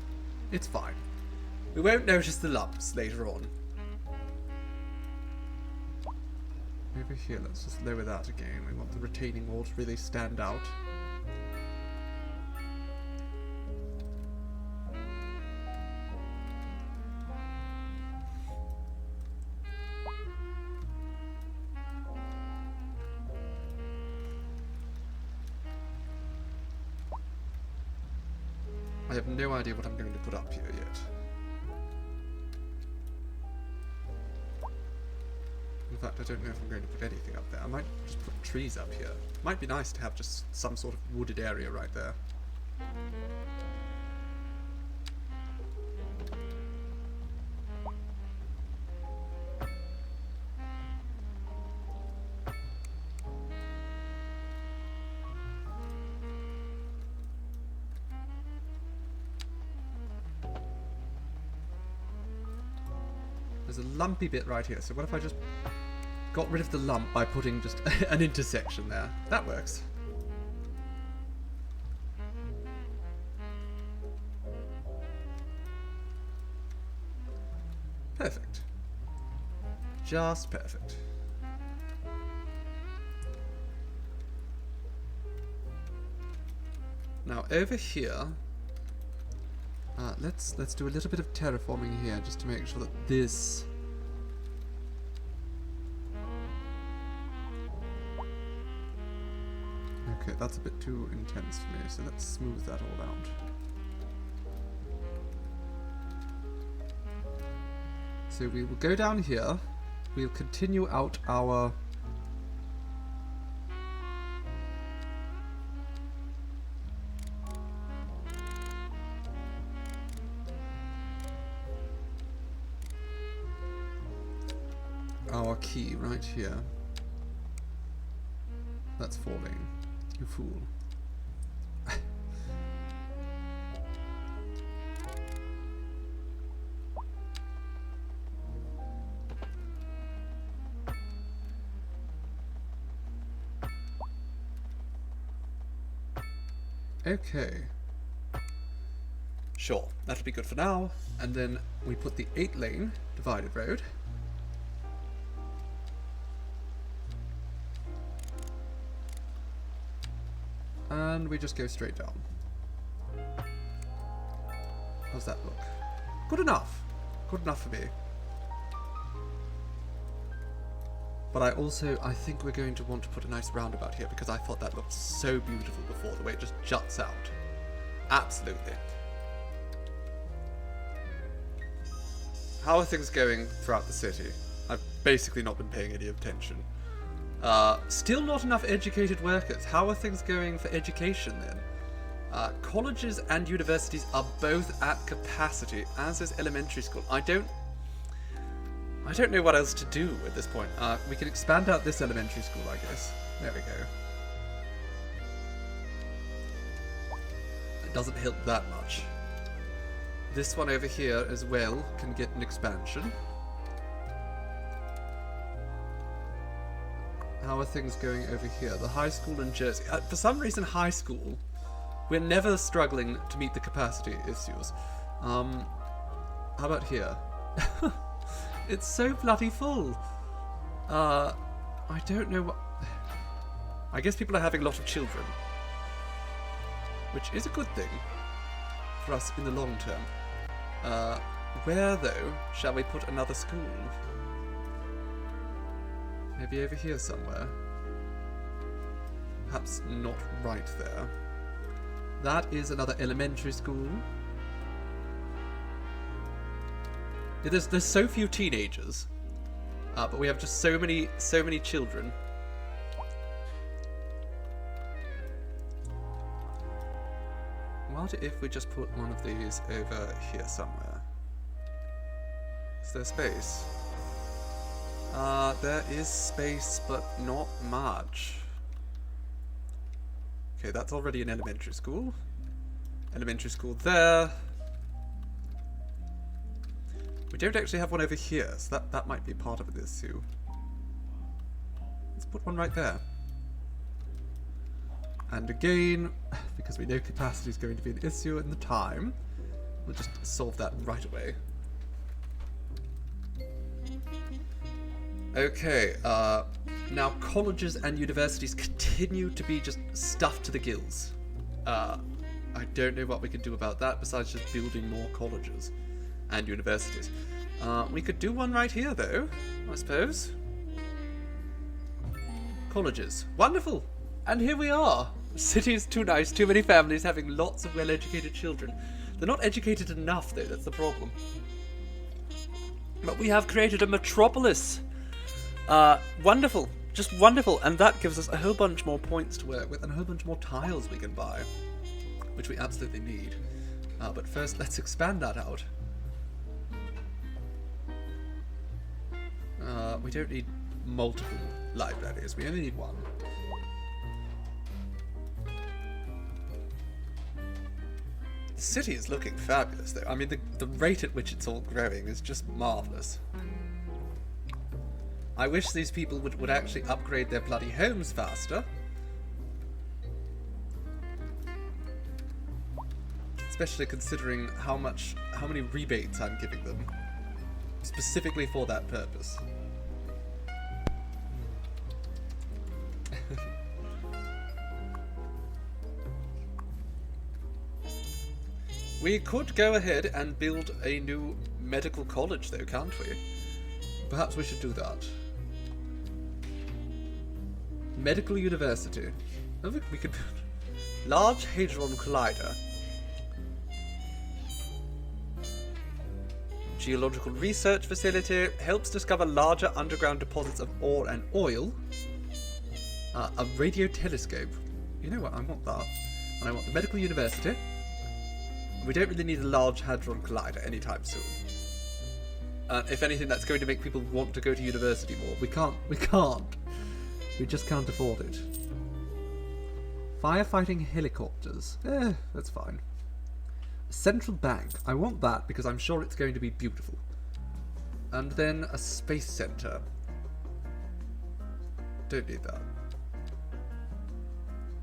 It's fine. We won't notice the lumps later on. Over here, let's just lower that again. We want the retaining wall to really stand out. I have no idea what I'm going to put up here yet. In fact, I don't know if I'm going to put anything up there. I might just put trees up here. Might be nice to have just some sort of wooded area right there. There's a lumpy bit right here, so what if I just got rid of the lump by putting just an intersection there? That works. Perfect. Just perfect. Now over here, let's do a little bit of terraforming here just to make sure that this okay, that's a bit too intense for me, so let's smooth that all out. So we will go down here, we'll continue out our key right here. That's falling. You fool. Okay. Sure, that'll be good for now. And then we put the 8-lane divided road. And we just go straight down. How's that look? Good enough. Good enough for me. But I think we're going to want to put a nice roundabout here because I thought that looked so beautiful before, the way it just juts out. Absolutely. How are things going throughout the city? I've basically not been paying any attention. Still not enough educated workers. How are things going for education then? Colleges and universities are both at capacity, as is elementary school. I don't know what else to do at this point. We can expand out this elementary school, I guess. There we go. It doesn't help that much. This one over here as well can get an expansion. How are things going over here? The high school in Jersey. For some reason, high school, we're never struggling to meet the capacity issues. How about here? It's so bloody full. I don't know what... I guess people are having a lot of children. Which is a good thing for us in the long term. Where, though, shall we put another school? Maybe over here somewhere. Perhaps not right there. That is another elementary school. Yeah, there's so few teenagers, but we have just so many children. What if we just put one of these over here somewhere? Is there space? There is space, but not much. Okay, that's already an elementary school. Elementary school there. We don't actually have one over here, so that might be part of this too. Let's put one right there. And again, because we know capacity is going to be an issue in the time, we'll just solve that right away. Okay, now colleges and universities continue to be just stuffed to the gills. I don't know what we can do about that besides just building more colleges and universities. We could do one right here though, I suppose. Colleges. Wonderful! And here we are. The city is too nice, too many families having lots of well-educated children. They're not educated enough though, that's the problem. But we have created a metropolis. Wonderful. Just wonderful. And that gives us a whole bunch more points to work with and a whole bunch more tiles we can buy. Which we absolutely need. But first, let's expand that out. We don't need multiple libraries. We only need one. The city is looking fabulous, though. I mean, the rate at which it's all growing is just marvellous. I wish these people would actually upgrade their bloody homes faster. Especially considering how many rebates I'm giving them. Specifically for that purpose. We could go ahead and build a new medical college though, can't we? Perhaps we should do that. Medical university. I think we could build large hadron collider. Geological research facility helps discover larger underground deposits of ore and oil. A radio telescope. You know what? I want that. And I want the medical university. We don't really need a large hadron collider anytime soon. If anything, that's going to make people want to go to university more. We can't. We just can't afford it. Firefighting helicopters. That's fine. Central bank. I want that because I'm sure it's going to be beautiful. And then a space center. Don't need that.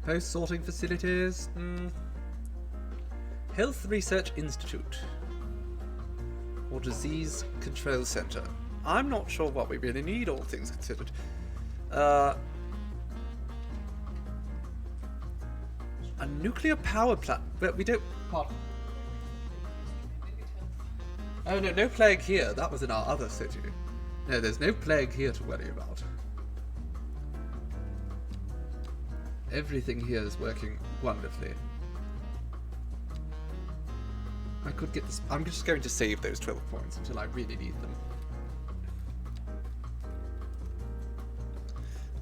Post-sorting facilities. Health Research Institute. Or Disease Control Center. I'm not sure what we really need, all things considered. A nuclear power plant. But we don't... Pardon. Oh no, no plague here. That was in our other city. No, there's no plague here to worry about. Everything here is working wonderfully. I could get this. I'm just going to save those 12 points until I really need them.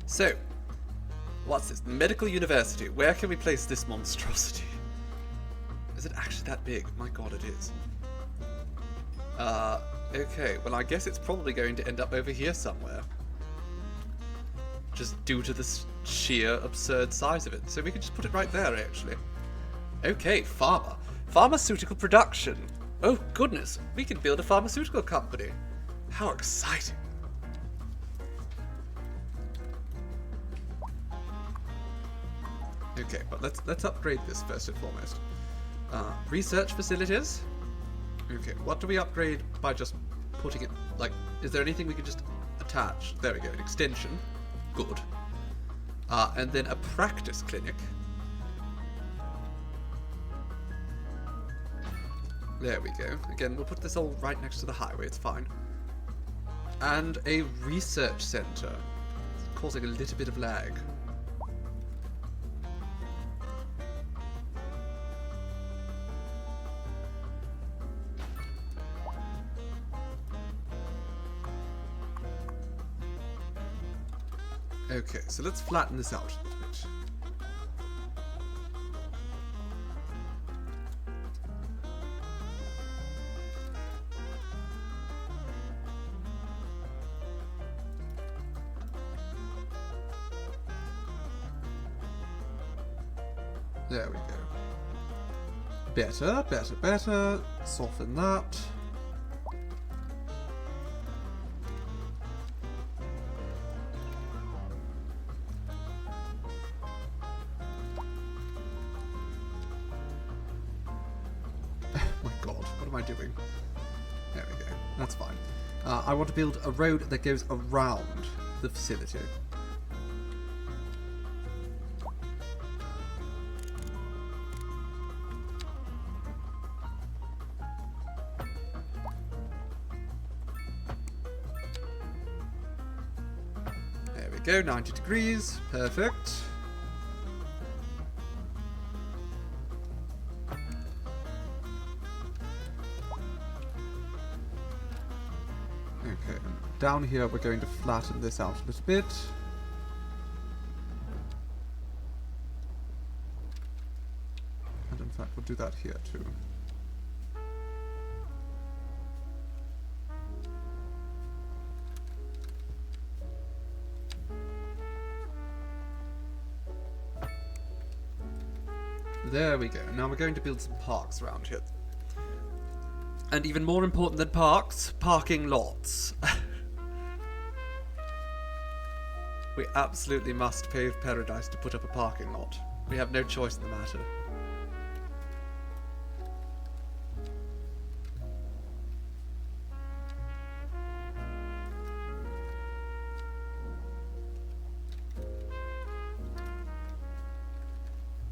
So, what's this? Medical University. Where can we place this monstrosity? Is it actually that big? My god, it is. Okay. Well, I guess it's probably going to end up over here somewhere. Just due to the sheer absurd size of it. So we can just put it right there, actually. Okay, pharma. Pharmaceutical production. Oh, goodness. We can build a pharmaceutical company. How exciting. Okay, but let's upgrade this first and foremost. Research facilities. Okay, what do we upgrade by just putting it, like, is there anything we can just attach? There we go, an extension. Good. And then a practice clinic. There we go. Again, we'll put this all right next to the highway, it's fine. And a research center. It's causing a little bit of lag. Okay, so let's flatten this out a little bit. There we go. Better, better, better. Soften that. Doing. There we go. That's fine. I want to build a road that goes around the facility. There we go. 90 degrees. Perfect. Down here, we're going to flatten this out a little bit. And in fact, we'll do that here too. There we go. Now we're going to build some parks around here. And even more important than parks, parking lots. We absolutely must pave paradise to put up a parking lot. We have no choice in the matter.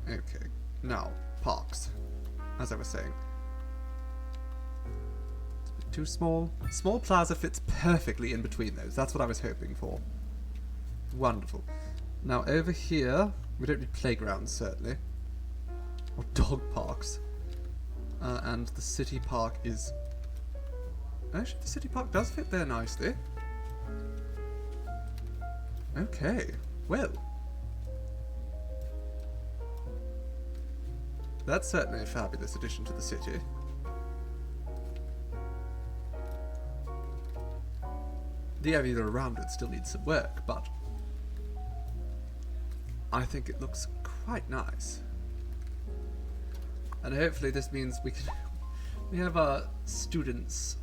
Okay, now, parks. As I was saying. It's a bit too small. Small plaza fits perfectly in between those. That's what I was hoping for. Wonderful. Now over here, we don't need playgrounds, certainly. Or dog parks. And the city park is... Actually, the city park does fit there nicely. Okay, well. That's certainly a fabulous addition to the city. The area around it still needs some work, but I think it looks quite nice. And hopefully this means we have our students,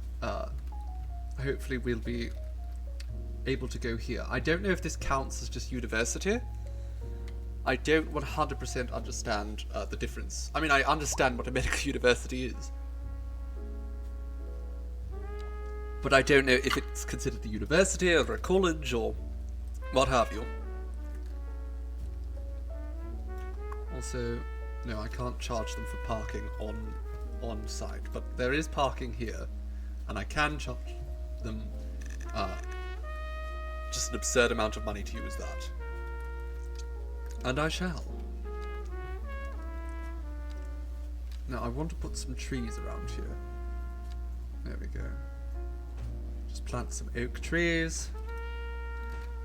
hopefully we'll be able to go here. I don't know if this counts as just university. I don't 100% understand the difference. I mean, I understand what a medical university is. But I don't know if it's considered a university or a college or what have you. Also, no, I can't charge them for parking on site, but there is parking here. and I can charge them just an absurd amount of money to use that. And I shall. Now I want to put some trees around here. There we go. Just plant some oak trees.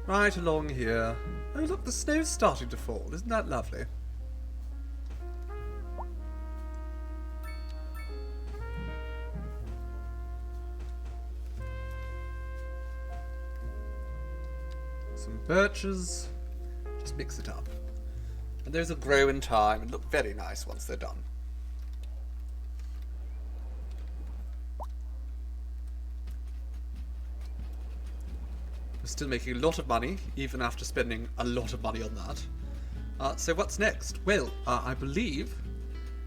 Right along here. Oh look, the snow's starting to fall. Isn't that lovely? Some birches. Just mix it up. And those will grow in time and look very nice once they're done. We're still making a lot of money, even after spending a lot of money on that. So what's next? Well, I believe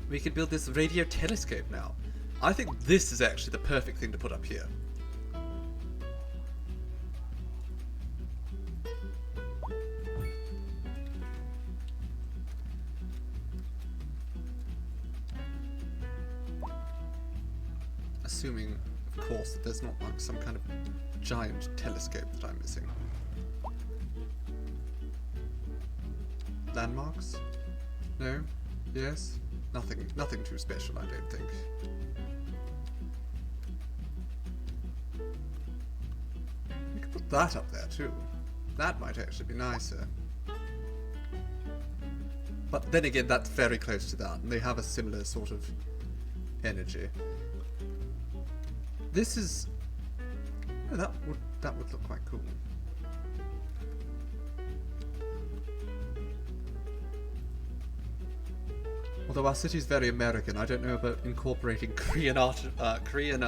we can build this radio telescope now. I think this is actually the perfect thing to put up here. Assuming, of course, that there's not like some kind of giant telescope that I'm missing. Landmarks? No? Yes? Nothing too special, I don't think. We could put that up there too. That might actually be nicer. But then again, that's very close to that, and they have a similar sort of energy. This is... Oh, that would look quite cool. Although our city's very American, I don't know about incorporating Korean art, Korean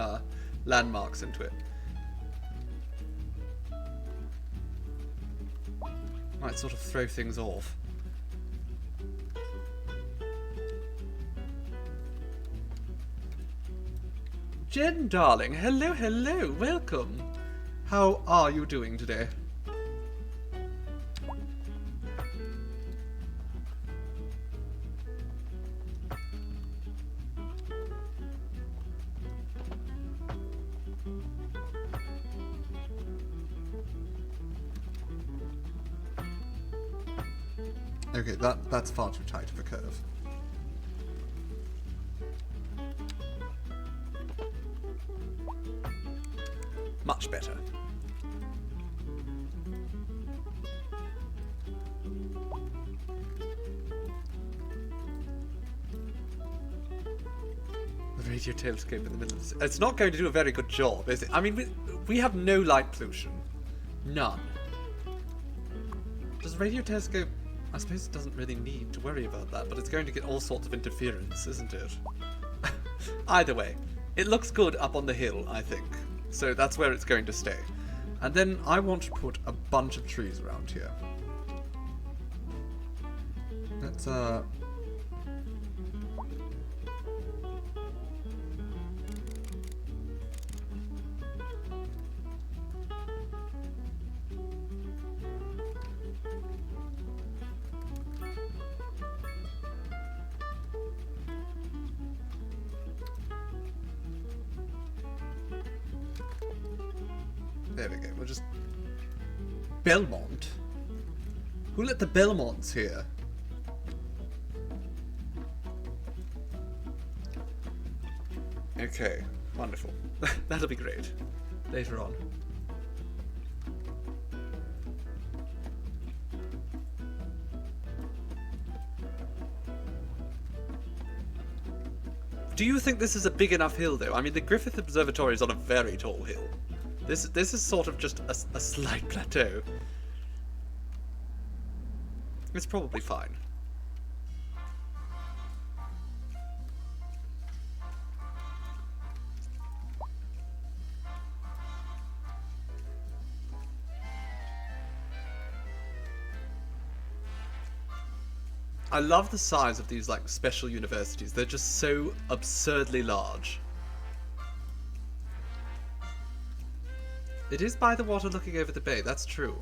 landmarks into it. Might sort of throw things off. Jen, darling, hello, welcome. How are you doing today? Okay, that's far too tight of a curve. Much better. The radio telescope in the middle of this. It's not going to do a very good job, is it? I mean, we have no light pollution. None. Does a radio telescope... I suppose it doesn't really need to worry about that, but it's going to get all sorts of interference, isn't it? Either way, it looks good up on the hill, I think. So that's where it's going to stay. And then I want to put a bunch of trees around here. Let's, there we go, we'll just... Belmont? Who let the Belmonts here? Okay, wonderful. That'll be great. Later on. Do you think this is a big enough hill, though? I mean, the Griffith Observatory is on a very tall hill. This is sort of just a slight plateau. It's probably fine. I love the size of these, like, special universities. They're just so absurdly large. It is by the water looking over the bay, that's true.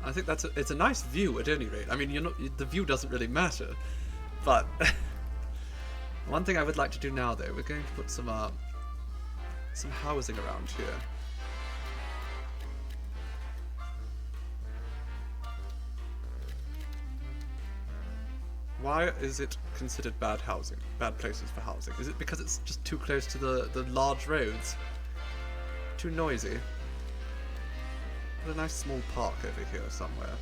I think it's a nice view at any rate. I mean, the view doesn't really matter. But one thing I would like to do now, though, we're going to put some some housing around here. Why is it considered bad housing? Bad places for housing? Is it because it's just too close to the large roads? Too noisy? There's a nice small park over here somewhere.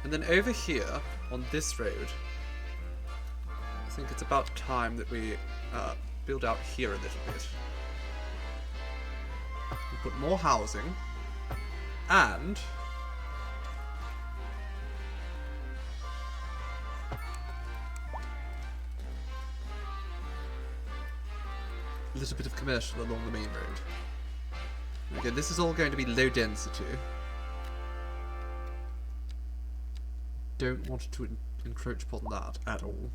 And then over here, on this road, I think it's about time that we build out here a little bit. We put more housing, and a little bit of commercial along the main road. Again, this is all going to be low density. Don't want to encroach upon that at all.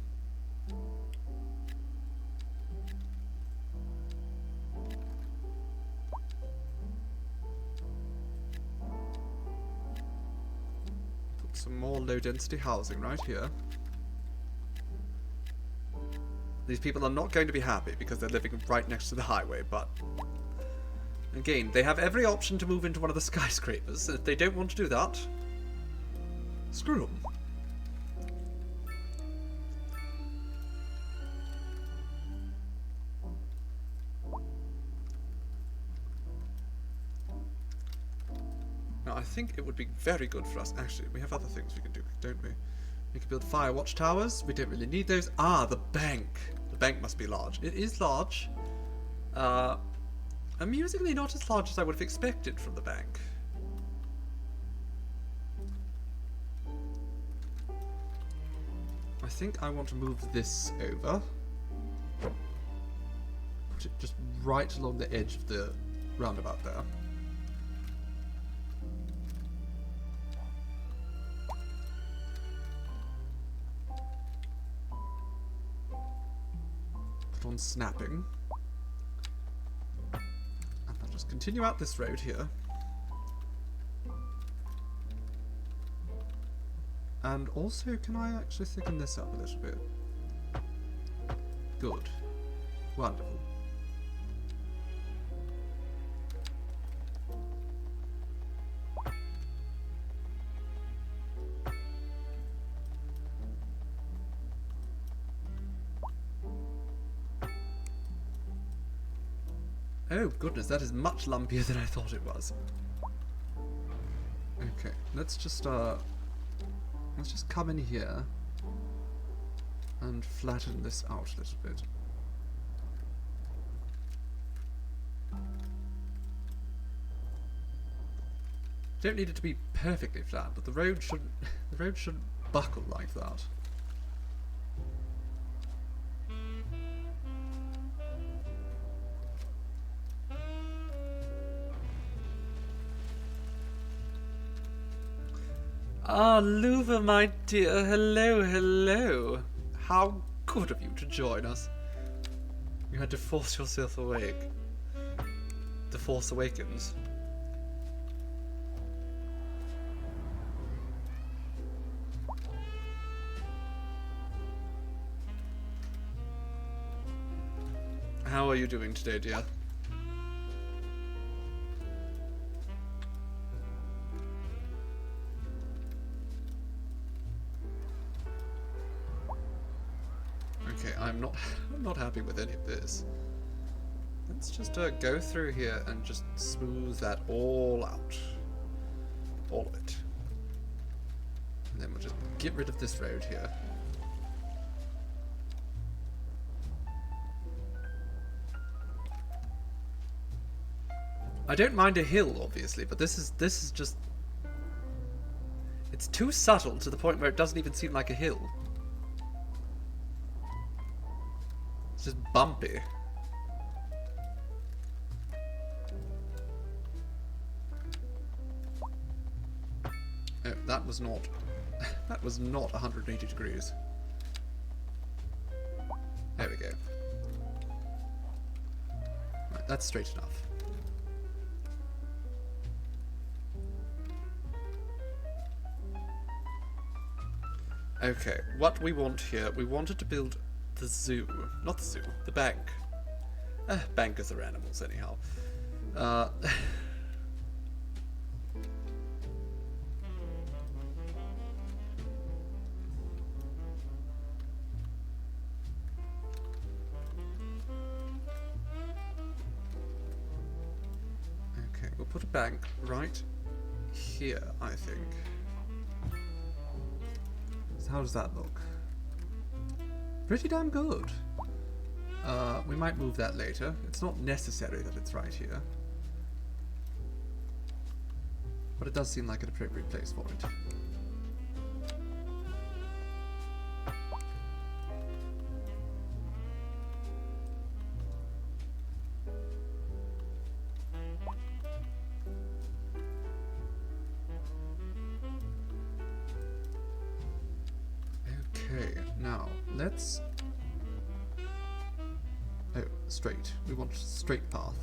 Put some more low density housing right here. These people are not going to be happy because they're living right next to the highway, but again, they have every option to move into one of the skyscrapers. If they don't want to do that, screw them. Now, I think it would be very good for us. Actually, we have other things we can do, don't we? We can build fire watchtowers. We don't really need those. Ah, the bank. The bank must be large. It is large. Amusingly not as large as I would have expected from the bank. I think I want to move this over. Put it just right along the edge of the roundabout there. Put on snapping. And I'll just continue out this road here. And also, can I actually thicken this up a little bit? Good. Wonderful. Oh goodness, that is much lumpier than I thought it was. Okay, let's just come in here and flatten this out a little bit. Don't need it to be perfectly flat, but the road shouldn't buckle like that. Ah, Luva, my dear, hello, hello. How good of you to join us. You had to force yourself awake. The Force Awakens. How are you doing today, dear? Okay, I'm not happy with any of this. Let's just go through here and just smooth that all out. All of it. And then we'll just get rid of this road here. I don't mind a hill, obviously, but this is just... It's too subtle to the point where it doesn't even seem like a hill. It's just bumpy. Oh, that was not... that was not 180 degrees. There we go. Right, that's straight enough. Okay, what we want here, we wanted to build the zoo. Not the zoo, the bank. Bankers are animals, anyhow. Okay, we'll put a bank right here, I think. So how does that look? Pretty damn good. We might move that later. It's not necessary that it's right here. But it does seem like an appropriate place for it. Okay, now let's... Oh, straight. We want straight path.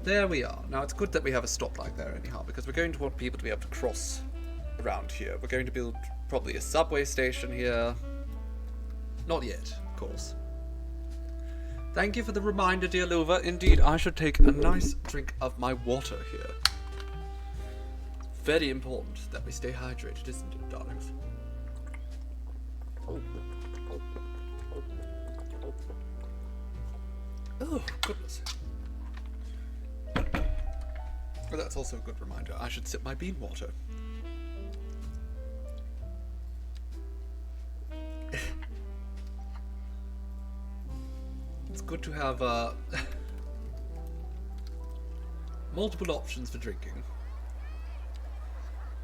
There we are. Now it's good that we have a stoplight there anyhow, because we're going to want people to be able to cross around here. We're going to build probably a subway station here. Not yet, of course. Thank you for the reminder, dear Luva. Indeed, I should take a nice drink of my water here. Very important that we stay hydrated, isn't it, darlings? Oh, goodness. Well, that's also a good reminder. I should sip my bean water. It's good to have multiple options for drinking.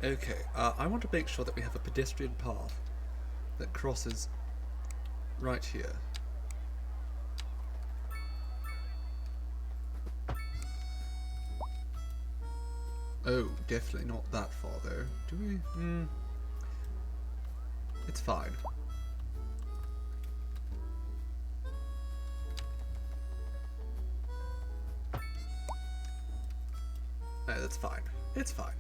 Okay, I want to make sure that we have a pedestrian path that crosses right here. Oh, definitely not that far though. Do we? It's fine. No, that's fine. It's fine.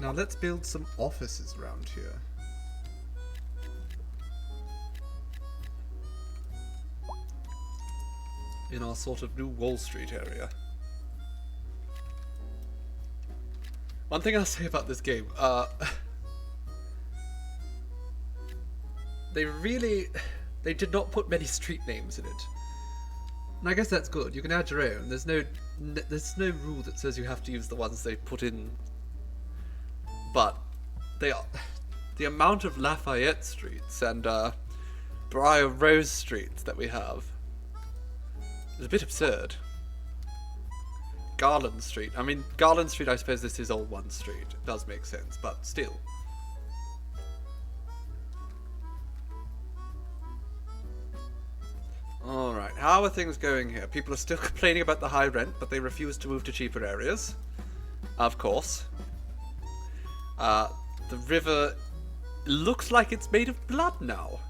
Now let's build some offices around here. In our sort of new Wall Street area. One thing I'll say about this game, they did not put many street names in it. And I guess that's good. You can add your own. There's no rule that says you have to use the ones they put in. But they are the amount of Lafayette streets and Briar Rose streets that we have. It's a bit absurd. Garland Street. I mean, Garland Street, I suppose this is all one street. It does make sense, but still. Alright, how are things going here? People are still complaining about the high rent, but they refuse to move to cheaper areas. Of course. The river looks like it's made of blood now.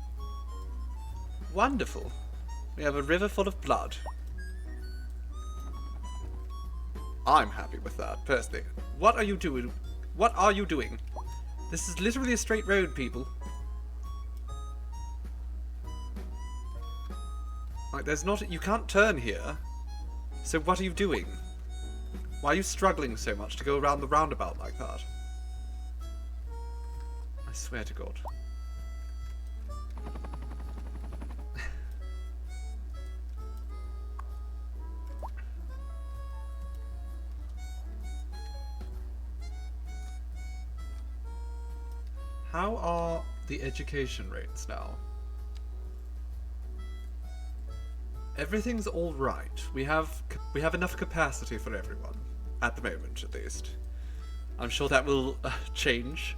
Wonderful. We have a river full of blood. I'm happy with that, personally. What are you doing? What are you doing? This is literally a straight road, people. Like, there's not... You can't turn here. So what are you doing? Why are you struggling so much to go around the roundabout like that? I swear to God. How are the education rates now? Everything's all right. We have enough capacity for everyone at the moment, at least. I'm sure that will change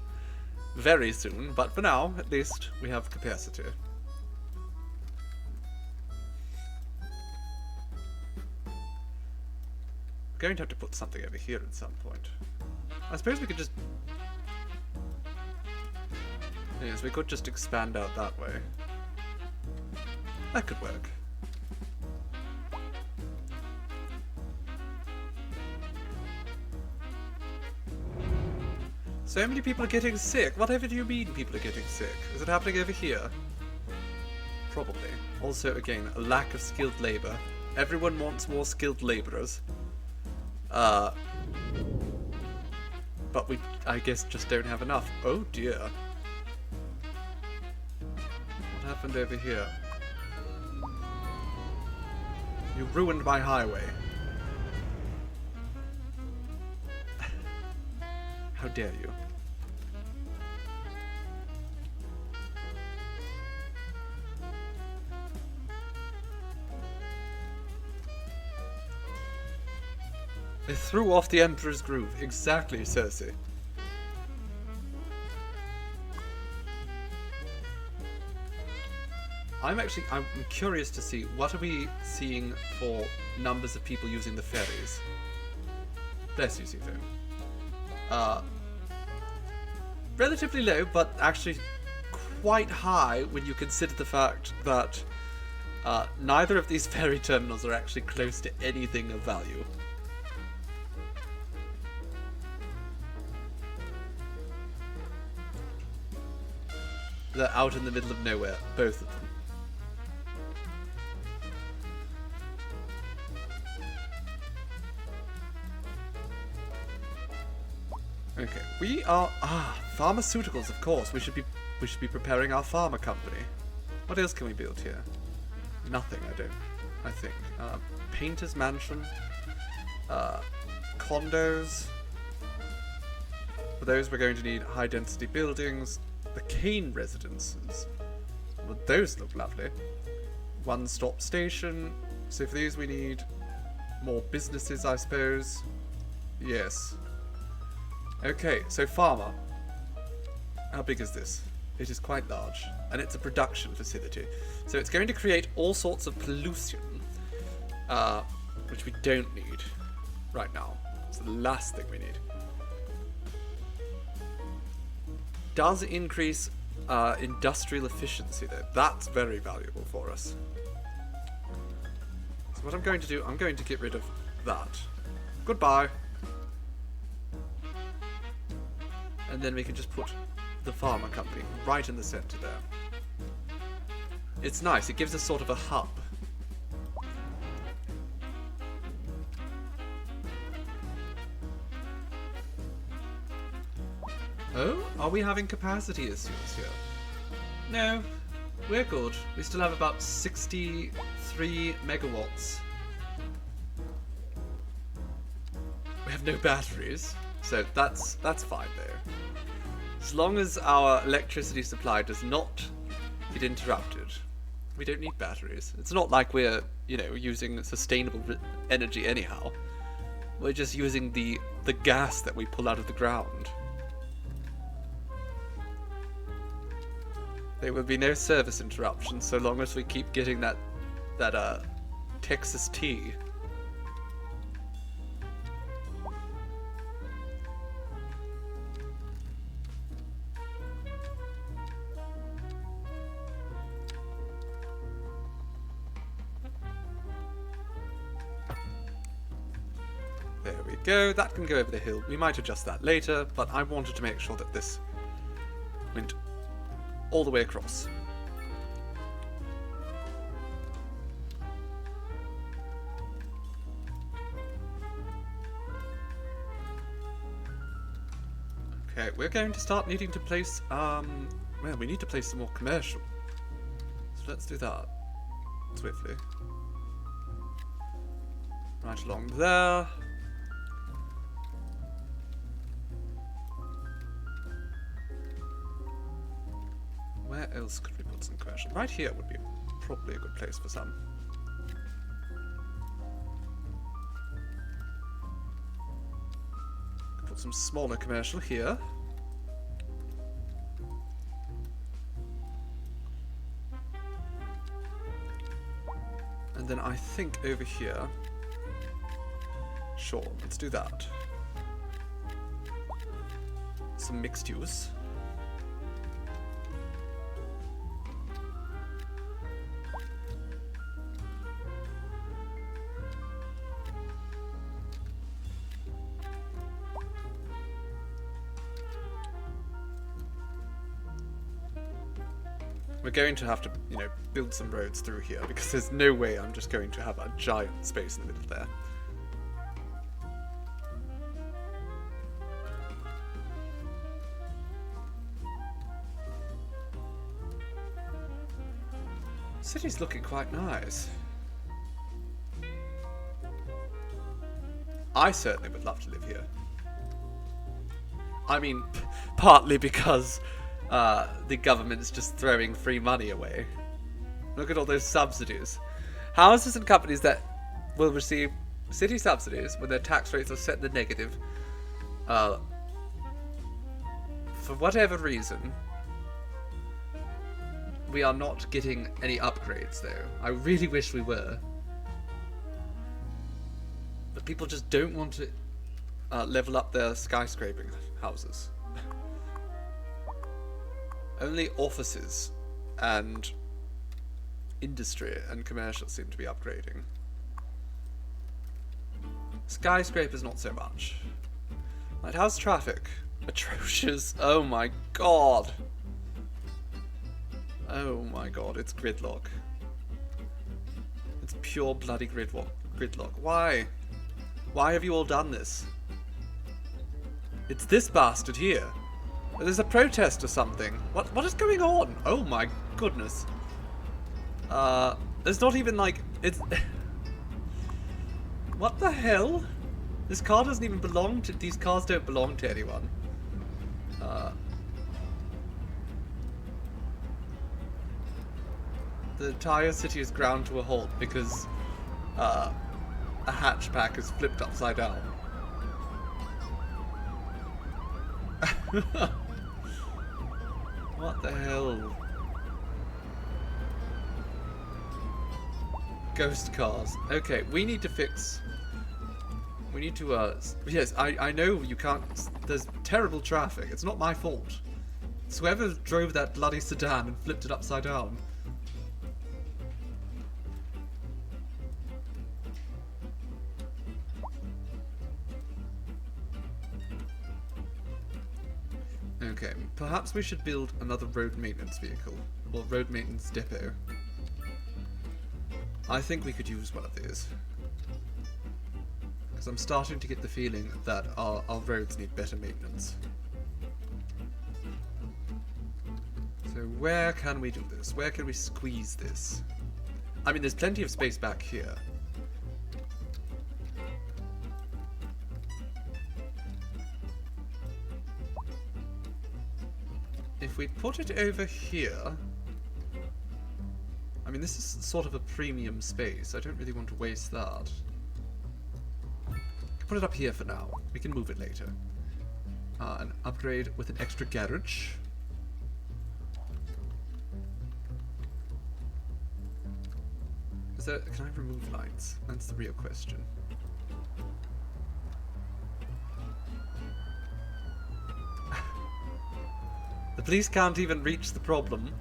very soon, but for now, at least, we have capacity. We're going to have to put something over here at some point. I suppose we could just... Yes, we could just expand out that way. That could work. So many people are getting sick. Whatever do you mean people are getting sick? Is it happening over here? Probably. Also, again, a lack of skilled labor. Everyone wants more skilled laborers. But we, I guess, just don't have enough. Oh dear. What happened over here? You ruined my highway. How dare you? They threw off the Emperor's Groove. Exactly, Cersei. I'm curious to see, what are we seeing for numbers of people using the ferries? Bless you, Seafoam. Relatively low, but actually quite high when you consider the fact that neither of these ferry terminals are actually close to anything of value. They're out in the middle of nowhere, both of them. Okay, we are pharmaceuticals, of course. We should be preparing our pharma company. What else can we build here? Nothing, I think. Painter's mansion, condos. For those, we're going to need high density buildings. The Kane residences. Well, those look lovely. One-stop station. So for these, we need more businesses, I suppose. Yes. Okay, so pharma. How big is this? It is quite large, and it's a production facility. So it's going to create all sorts of pollution, which we don't need right now. It's the last thing we need. Does increase industrial efficiency though. That's very valuable for us. So what I'm going to do, I'm going to get rid of that. Goodbye. And then we can just put the pharma company right in the center there. It's nice, it gives us sort of a hub. Oh, are we having capacity issues here? No, we're good. We still have about 63 megawatts. We have no batteries, so that's fine there. As long as our electricity supply does not get interrupted, we don't need batteries. It's not like we're, using sustainable energy anyhow. We're just using the gas that we pull out of the ground. There will be no service interruptions so long as we keep getting that Texas tea. There we go, that can go over the hill. We might adjust that later, but I wanted to make sure that this went all the way across. Okay, we're going to start needing to place, well, we need to place some more commercial. So let's do that swiftly. Right along there. else could we put some commercial? Right here would be probably a good place for some. Could put some smaller commercial here. And then I think over here... Sure, let's do that. Some mixed use. We're going to have to, you know, build some roads through here because there's no way I'm just going to have a giant space in the middle there. City's looking quite nice. I certainly would love to live here. I mean, partly because the government's just throwing free money away. Look at all those subsidies. Houses and companies that will receive city subsidies when their tax rates are set in the negative, for whatever reason, we are not getting any upgrades though. I really wish we were. But people just don't want to level up their skyscraping houses. Only offices and industry and commercial seem to be upgrading. Skyscrapers not so much. Right, how's traffic? Atrocious. Oh my god. Oh my god, it's gridlock. It's pure bloody gridlock. Why? Why have you all done this? It's this bastard here. There's a protest or something. What is going on? Oh my goodness. There's not even like it's what the hell? This car doesn't even belong to these cars don't belong to anyone. The entire city is ground to a halt because a hatchback is flipped upside down. What the hell? Ghost cars. Okay, we need to fix... We need to, yes, I know you can't... There's terrible traffic. It's not my fault. It's whoever drove that bloody sedan and flipped it upside down. Okay, perhaps we should build another road maintenance vehicle, or road maintenance depot. I think we could use one of these. Because I'm starting to get the feeling that our roads need better maintenance. So where can we do this? Where can we squeeze this? I mean, there's plenty of space back here. If we put it over here... I mean, this is sort of a premium space. I don't really want to waste that. Put it up here for now. We can move it later. An upgrade with an extra garage. Can I remove lights? That's the real question. The police can't even reach the problem,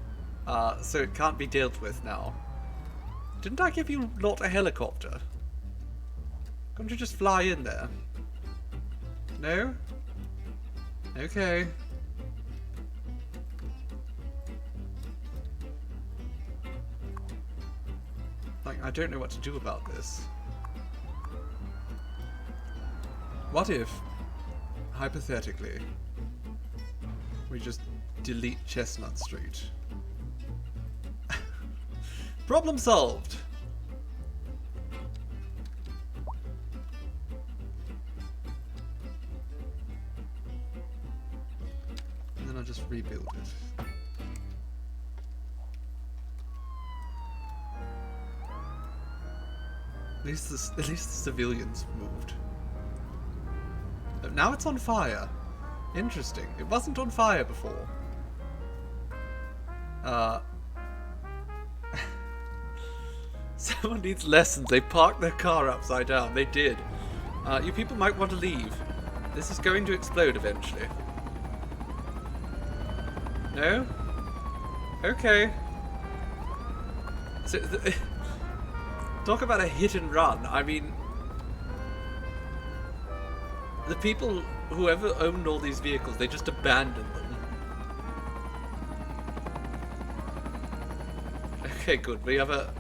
so it can't be dealt with now. Didn't I give you not a helicopter? Can't you just fly in there? No? Okay. Like, I don't know what to do about this. What if, hypothetically, we just delete Chestnut Street? Problem solved! And then I'll just rebuild it. At least the civilians moved. Now it's on fire. Interesting. It wasn't on fire before. Someone needs lessons. They parked their car upside down. They did. You people might want to leave. This is going to explode eventually. No? Okay. So, talk about a hit and run. I mean, the people, whoever owned all these vehicles, they just abandoned them. Okay, good. We have a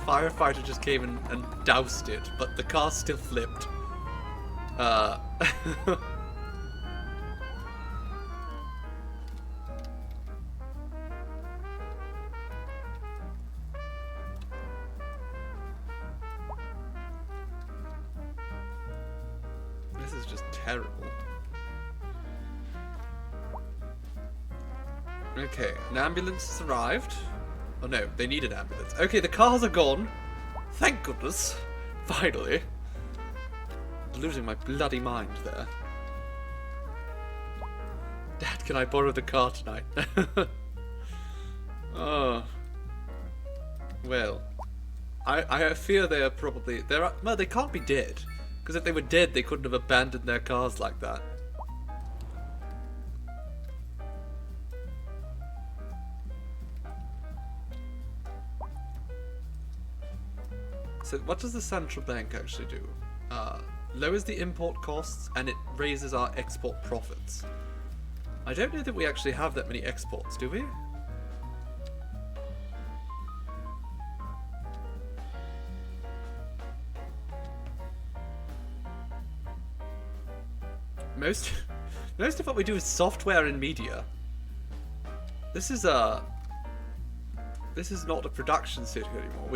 firefighter just came and doused it, but the car still flipped. This is just terrible. Okay, an ambulance has arrived. Oh no, they need an ambulance. Okay, the cars are gone. Thank goodness. Finally. Losing my bloody mind there. Dad, can I borrow the car tonight? Oh. Well. I fear they are probably... well, they can't be dead. Because if they were dead, they couldn't have abandoned their cars like that. So what does the central bank actually do? Lowers the import costs and it raises our export profits. I don't know that we actually have that many exports, do we? Most of what we do is software and media. This is not a production city anymore.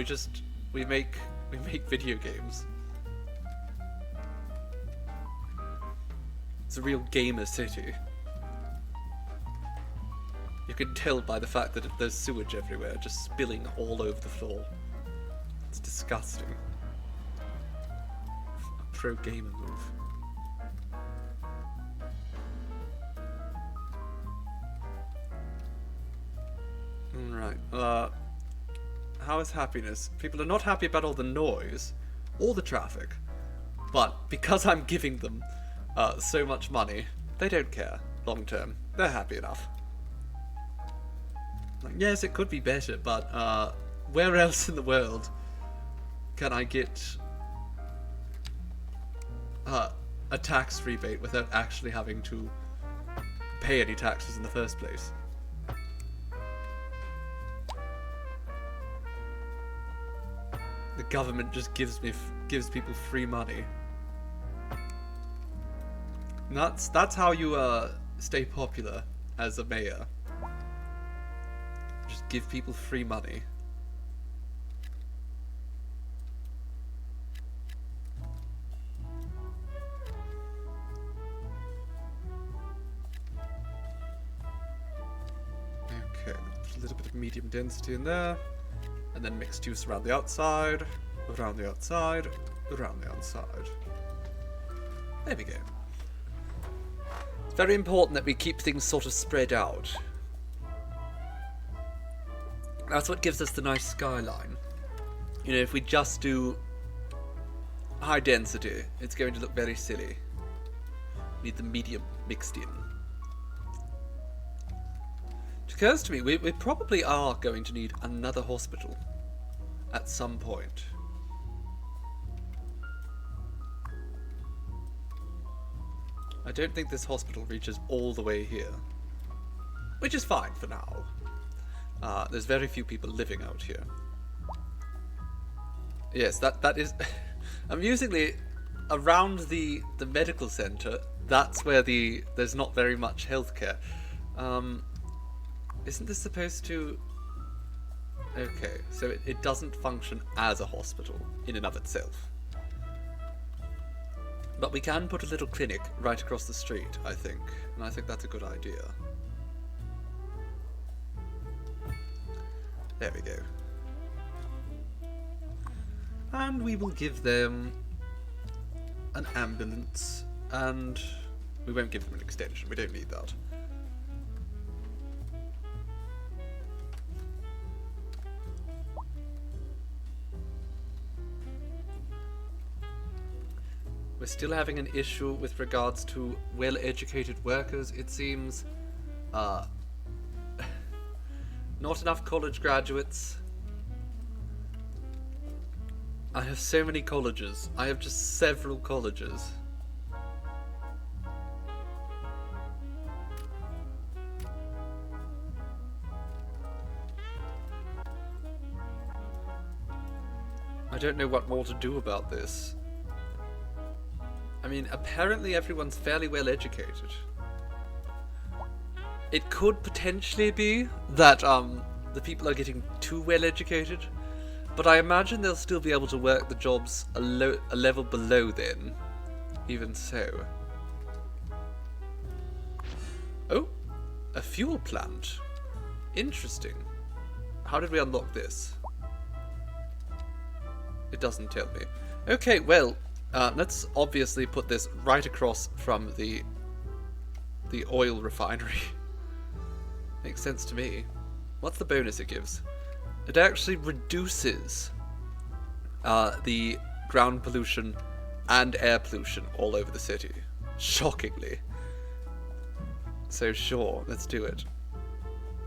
We make video games. It's a real gamer city. You can tell by the fact that there's sewage everywhere, just spilling all over the floor. It's disgusting. A pro gamer move. Alright, how is happiness? People are not happy about all the noise, or the traffic, but because I'm giving them so much money, they don't care long term. They're happy enough. Like, yes, it could be better, but where else in the world can I get a tax rebate without actually having to pay any taxes in the first place? The government just gives people free money. And that's how you stay popular as a mayor. Just give people free money. Okay, a little bit of medium density in there. And then mixed use around the outside, around the outside, around the outside. There we go. It's very important that we keep things sort of spread out. That's what gives us the nice skyline. You know, if we just do high density, it's going to look very silly. Need the medium mixed in. It occurs to me, we probably are going to need another hospital at some point. I don't think this hospital reaches all the way here, which is fine for now. There's very few people living out here. Yes, that is... amusingly, around the medical centre, that's where there's not very much healthcare. Isn't this supposed to... Okay, so it doesn't function as a hospital in and of itself. But we can put a little clinic right across the street, I think. And I think that's a good idea. There we go. And we will give them an ambulance, and we won't give them an extension. We don't need that. We're still having an issue with regards to well-educated workers, it seems. Not enough college graduates. I have so many colleges. I have just several colleges. I don't know what more to do about this. I mean, apparently everyone's fairly well educated. It could potentially be that the people are getting too well educated, but I imagine they'll still be able to work the jobs a level below then, even so. Oh, a fuel plant. Interesting. How did we unlock this? It doesn't tell me. Okay, well, let's obviously put this right across from the oil refinery. Makes sense to me. What's the bonus it gives? It actually reduces the ground pollution and air pollution all over the city. Shockingly. So sure, let's do it.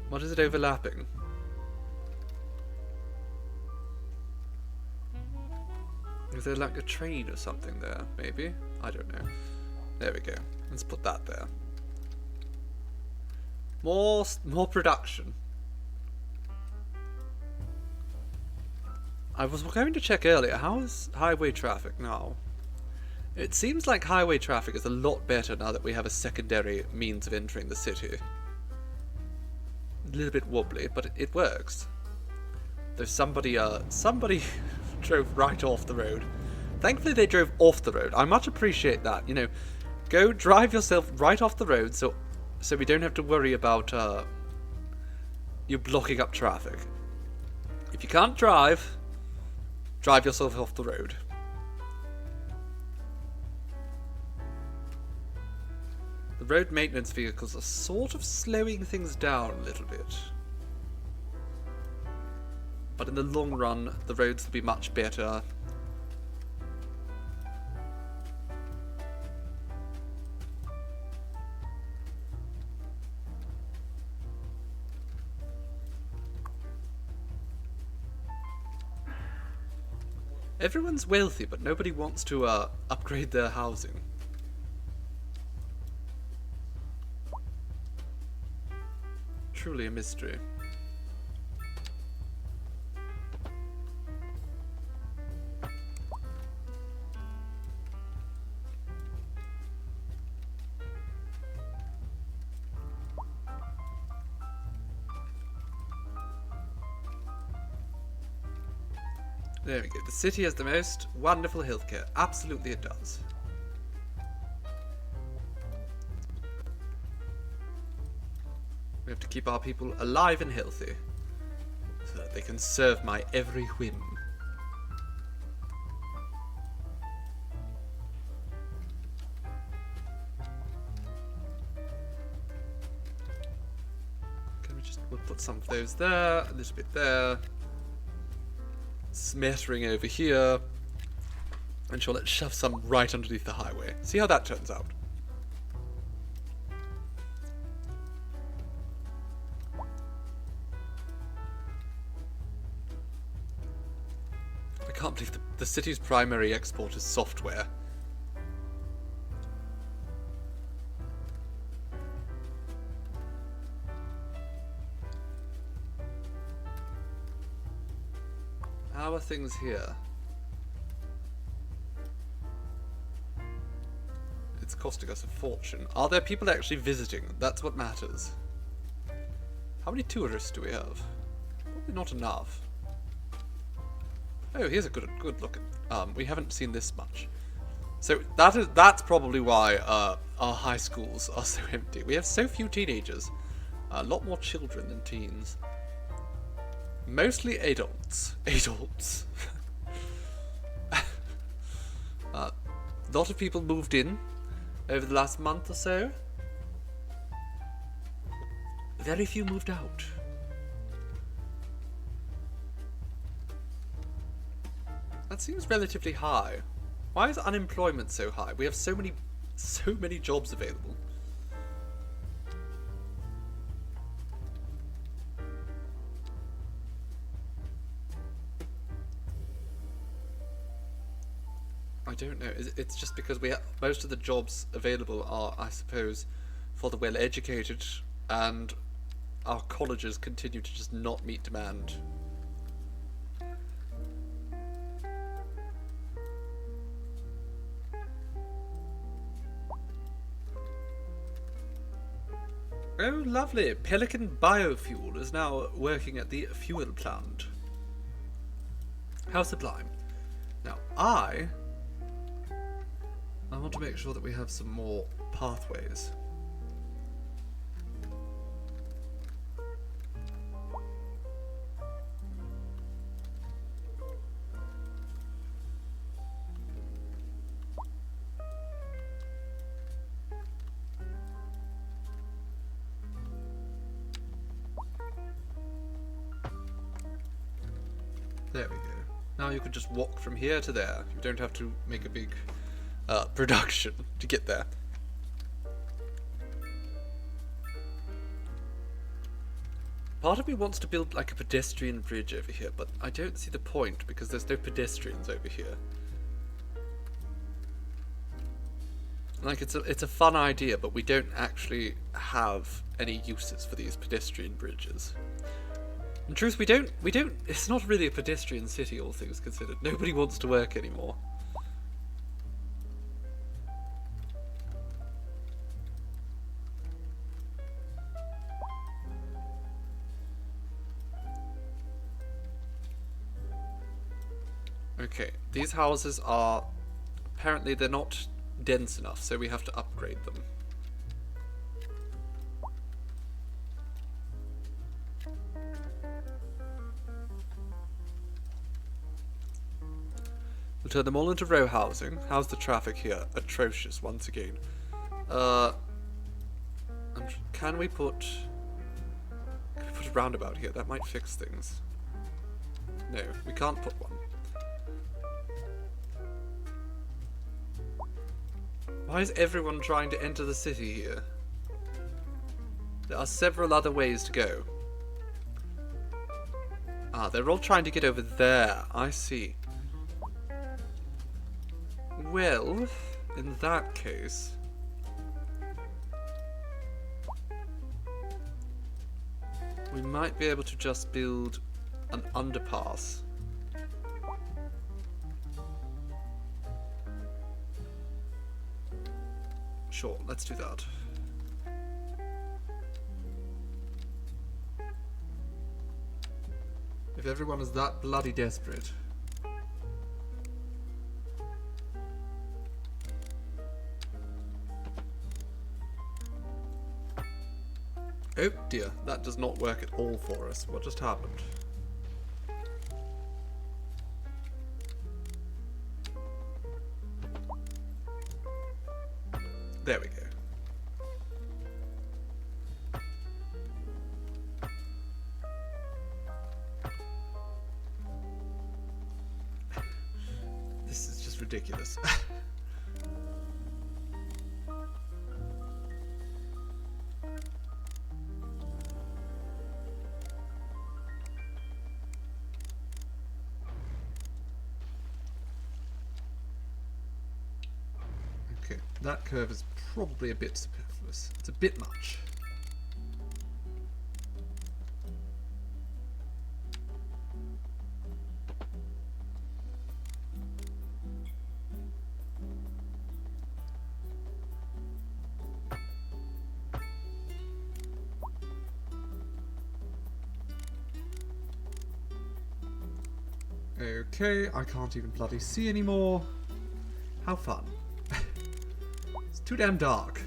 What is it overlapping? Is there like a train or something there, maybe? I don't know. There we go. Let's put that there. More production. I was going to check earlier, how is highway traffic now? It seems like highway traffic is a lot better now that we have a secondary means of entering the city. A little bit wobbly, but it works. There's somebody drove right off the road. Thankfully they drove off the road. I much appreciate that. You know, go drive yourself right off the road so we don't have to worry about you blocking up traffic. If you can't drive yourself off the road. The road maintenance vehicles are sort of slowing things down a little bit. But in the long run, the roads will be much better. Everyone's wealthy, but nobody wants to upgrade their housing. Truly a mystery. There we go. The city has the most wonderful healthcare. Absolutely it does. We have to keep our people alive and healthy so that they can serve my every whim. We'll put some of those there, a little bit there. Smattering over here, and sure, let's shove some right underneath the highway. See how that turns out. I can't believe the city's primary export is software. How are things here? It's costing us a fortune. Are there people actually visiting? That's what matters. How many tourists do we have? Probably not enough. Oh, here's a good look at. We haven't seen this much. So that's probably why our high schools are so empty. We have so few teenagers. A lot more children than teens. Mostly adults. Adults. A lot of people moved in over the last month or so. Very few moved out. That seems relatively high. Why is unemployment so high? We have so many jobs available. I don't know. It's just because most of the jobs available are, I suppose, for the well-educated, and our colleges continue to just not meet demand. Oh, lovely. Pelican Biofuel is now working at the fuel plant. How sublime. Now, I want to make sure that we have some more pathways. There we go. Now you can just walk from here to there. You don't have to make a big production to get there. Part of me wants to build like a pedestrian bridge over here, but I don't see the point because there's no pedestrians over here. Like it's a fun idea, but we don't actually have any uses for these pedestrian bridges. In truth, we don't, it's not really a pedestrian city, all things considered. Nobody wants to work anymore. Okay, these houses are, apparently they're not dense enough, so we have to upgrade them. We'll turn them all into row housing. How's the traffic here? Atrocious once again. Can we put a roundabout here? That might fix things. No, we can't put one. Why is everyone trying to enter the city here? There are several other ways to go. Ah, they're all trying to get over there. I see. Well, in that case... we might be able to just build an underpass. Sure, let's do that. If everyone is that bloody desperate. Oh dear, that does not work at all for us. What just happened? There we go. This is just ridiculous. Okay, that curve is probably a bit superfluous. It's a bit much. Okay, I can't even bloody see anymore. How fun. It's too damn dark.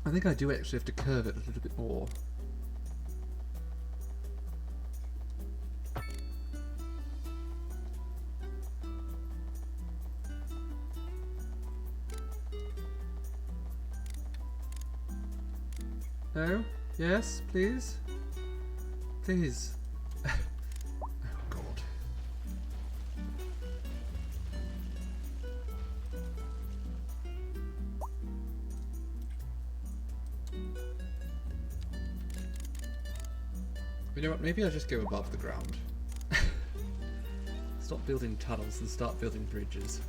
I think I do actually have to curve it a little bit more. No? Yes, please? Please. Oh, God. You know what? Maybe I'll just go above the ground. Stop building tunnels and start building bridges.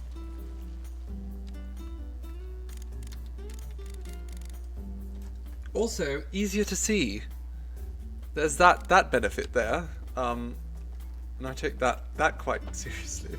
Also, easier to see. There's that benefit there, and I take that quite seriously.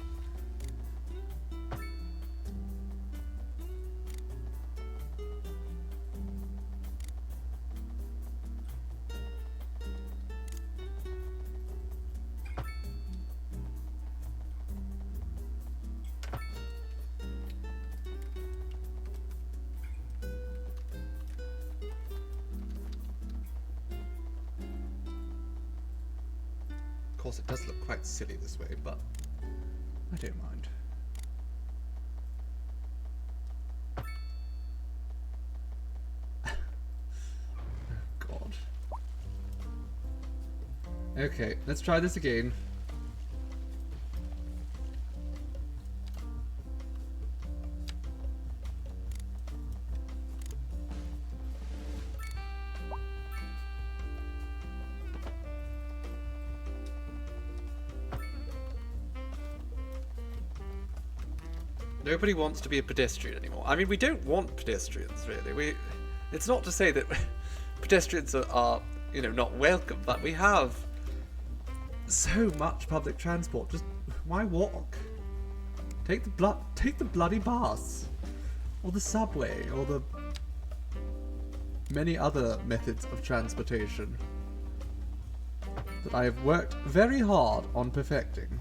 Of course, it does look quite silly this way, but I don't mind. Oh, God. Okay, let's try this again. Nobody wants to be a pedestrian anymore. I mean, we don't want pedestrians, really. It's not to say that pedestrians are, you know, not welcome, but we have So much public transport. Just why walk? Take the bloody bus, or the subway, or the many other methods of transportation that I have worked very hard on perfecting.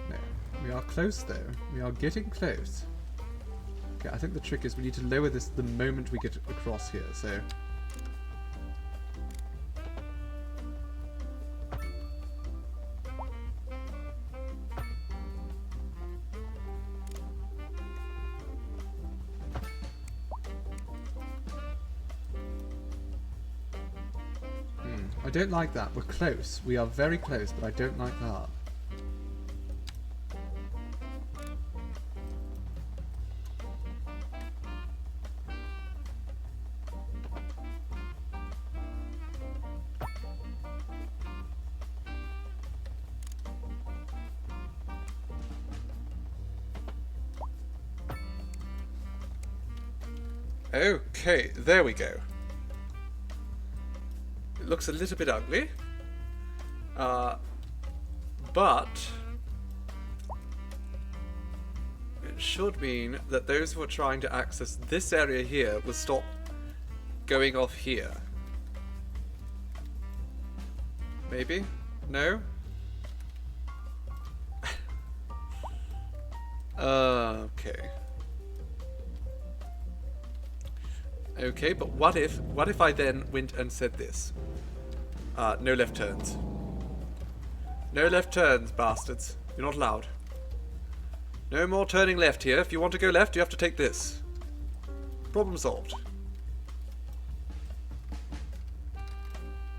No, we are close though. We are getting close. Okay, I think the trick is we need to lower this the moment we get across here, so... I don't like that. We're close. We are very close, but I don't like that. Okay, there we go. It looks a little bit ugly, but it should mean that those who are trying to access this area here will stop going off here. Maybe? No? Okay. Okay, but what if I then went and said this? No left turns. No left turns, bastards. You're not allowed. No more turning left here. If you want to go left, you have to take this. Problem solved.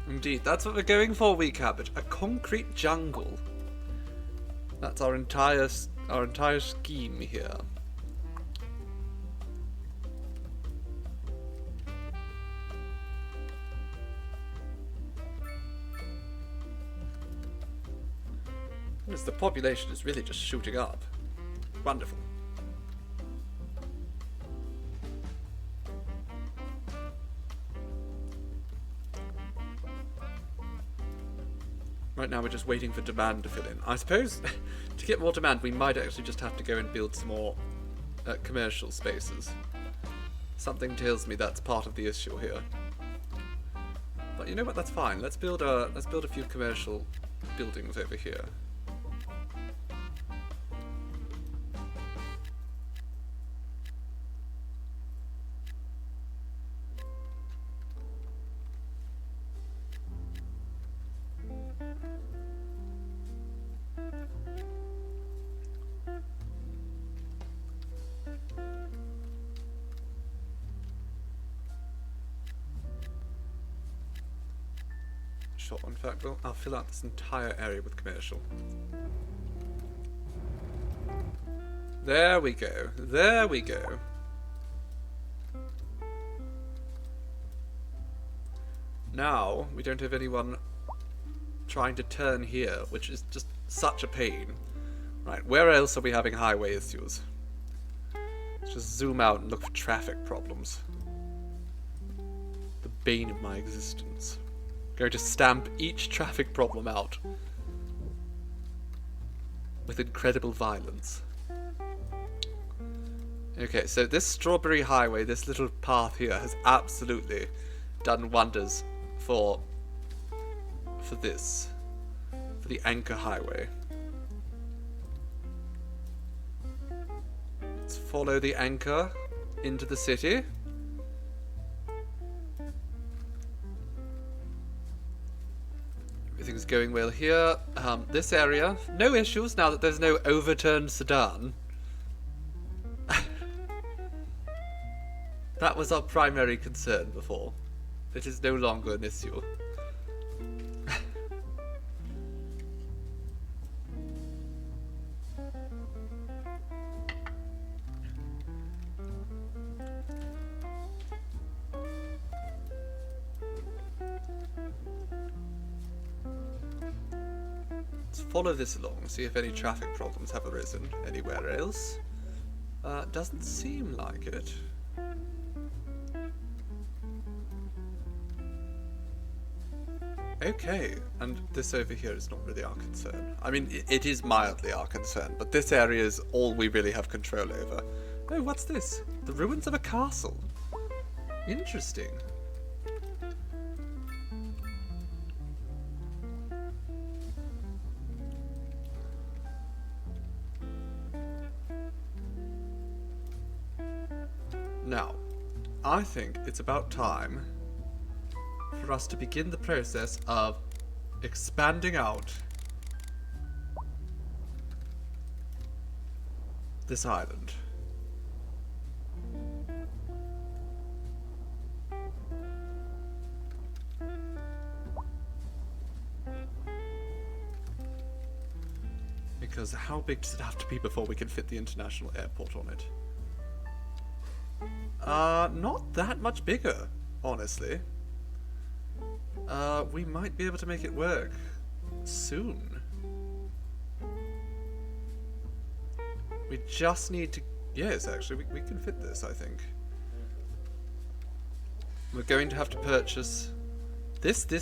Indeed, that's what we're going for, Weak Habit. A concrete jungle. That's our entire scheme here. The population is really just shooting up. Wonderful. Right now we're just waiting for demand to fill in. I suppose to get more demand we might actually just have to go and build some more commercial spaces. Something tells me that's part of the issue here. But you know what, that's fine. Let's build a few commercial buildings over here. Sure, in fact, I'll fill out this entire area with commercial. There we go. There we go. Now, we don't have anyone trying to turn here, which is just such a pain. Right, where else are we having highway issues? Let's just zoom out and look for traffic problems. The bane of my existence. Going to stamp each traffic problem out with incredible violence. Okay, so this Strawberry Highway, this little path here, has absolutely done wonders for this, for the Anchor Highway. Let's follow the anchor into the city. Everything's going well here. This area, no issues now that there's no overturned sedan. That was our primary concern before. It is no longer an issue. Let's follow this along, see if any traffic problems have arisen anywhere else. Doesn't seem like it. Okay, and this over here is not really our concern. I mean, it is mildly our concern, but this area is all we really have control over. Oh, what's this? The ruins of a castle. Interesting. Now, I think it's about time for us to begin the process of expanding out this island. Because how big does it have to be before we can fit the international airport on it? Not that much bigger, honestly. We might be able to make it work soon. We just need to... Yes, actually, we can fit this, I think. We're going to have to purchase this.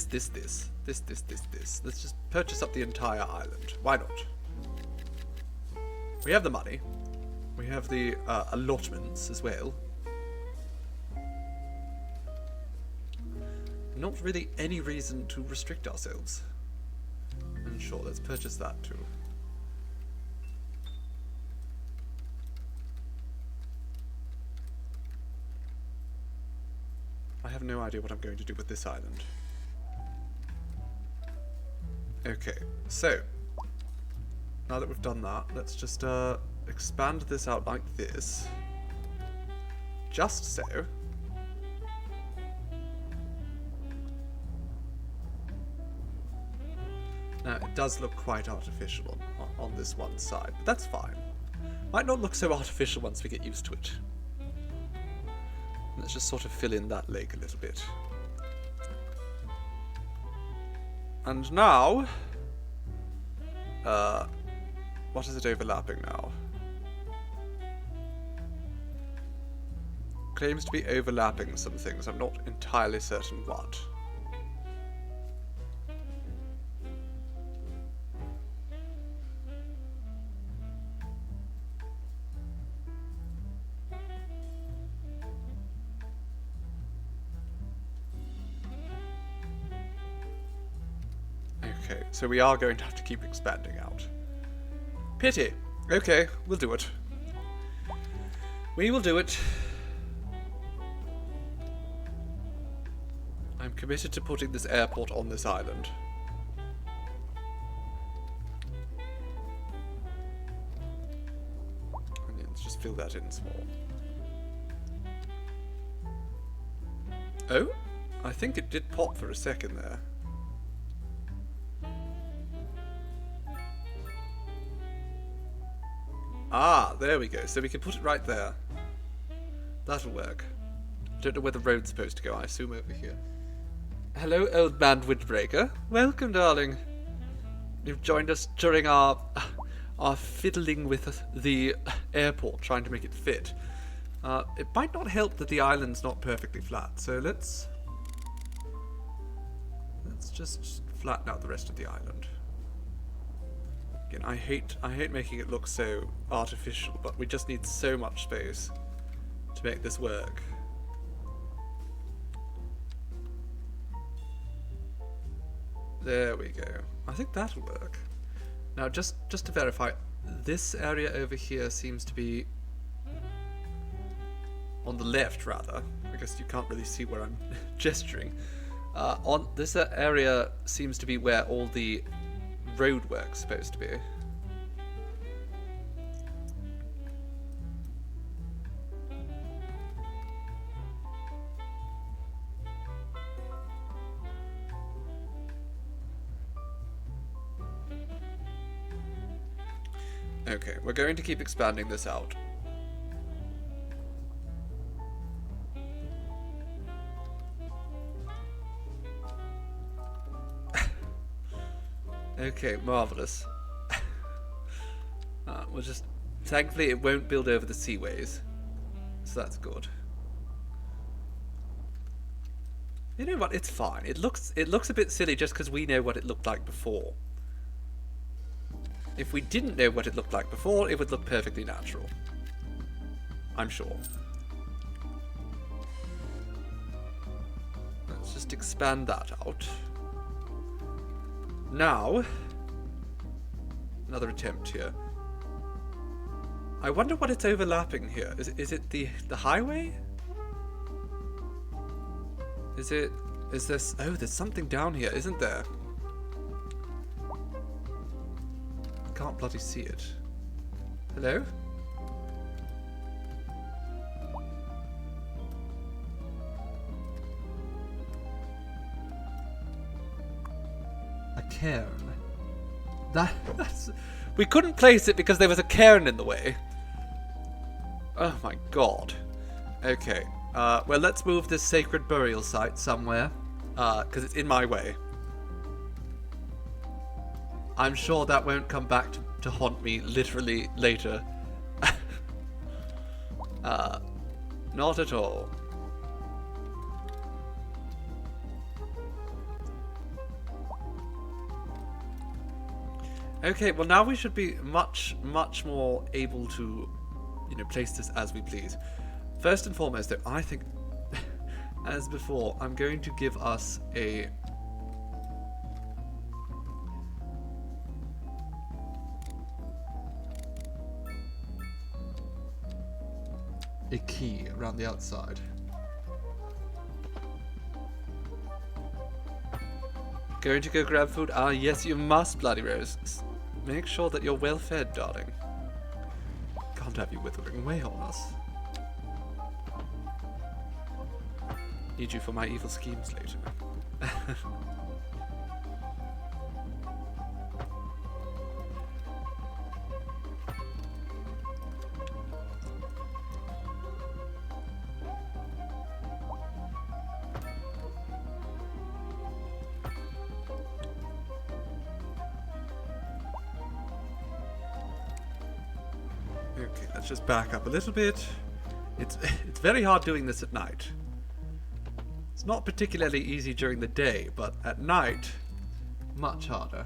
Let's just purchase up the entire island. Why not? We have the money. We have the allotments as well. Not really any reason to restrict ourselves. And sure, let's purchase that too. I have no idea what I'm going to do with this island. Okay, so now that we've done that, let's just expand this out like this. Just so. Now, it does look quite artificial on this one side, but that's fine. Might not look so artificial once we get used to it. Let's just sort of fill in that lake a little bit. And now... what is it overlapping now? Claims to be overlapping some things. I'm not entirely certain what. Okay, so we are going to have to keep expanding out. Pity. Okay, we'll do it. We will do it. I'm committed to putting this airport on this island. And let's just fill that in small. Oh, I think it did pop for a second there. Ah, there we go. So we can put it right there. That'll work. Don't know where the road's supposed to go. I assume over here. Hello, old man Windbreaker. Welcome, darling. You've joined us during our fiddling with the airport, trying to make it fit. It might not help that the island's not perfectly flat, so let's just flatten out the rest of the island. Again, I hate making it look so artificial, but we just need so much space to make this work. There we go. I think that'll work. Now, just to verify, this area over here seems to be on the left, rather. I guess you can't really see where I'm gesturing. On this area seems to be where all the road work's supposed to be. Okay, we're going to keep expanding this out. Okay, marvellous. We'll just... Thankfully it won't build over the seaways, so that's good. You know what, it's fine. It looks a bit silly just because we know what it looked like before. If we didn't know what it looked like before, it would look perfectly natural. I'm sure. Let's just expand that out. Now, another attempt here. I wonder what it's overlapping here. Is it the highway? Is this... Oh, there's something down here, isn't there? Can't bloody see it. Hello? A cairn. That's... We couldn't place it because there was a cairn in the way. Oh my god. Okay. Well, let's move this sacred burial site somewhere. Because it's in my way. I'm sure that won't come back to haunt me literally later. Not at all. Okay, well now we should be much more able to, you know, place this as we please. First and foremost though, I think, as before, I'm going to give us a key around the outside. Going to go grab food? Ah, yes, you must, Bloody Rose. Make sure that you're well fed, darling. Can't have you withering away on us. Need you for my evil schemes later. Okay, let's just back up a little bit. It's very hard doing this at night. It's not particularly easy during the day, but at night, much harder.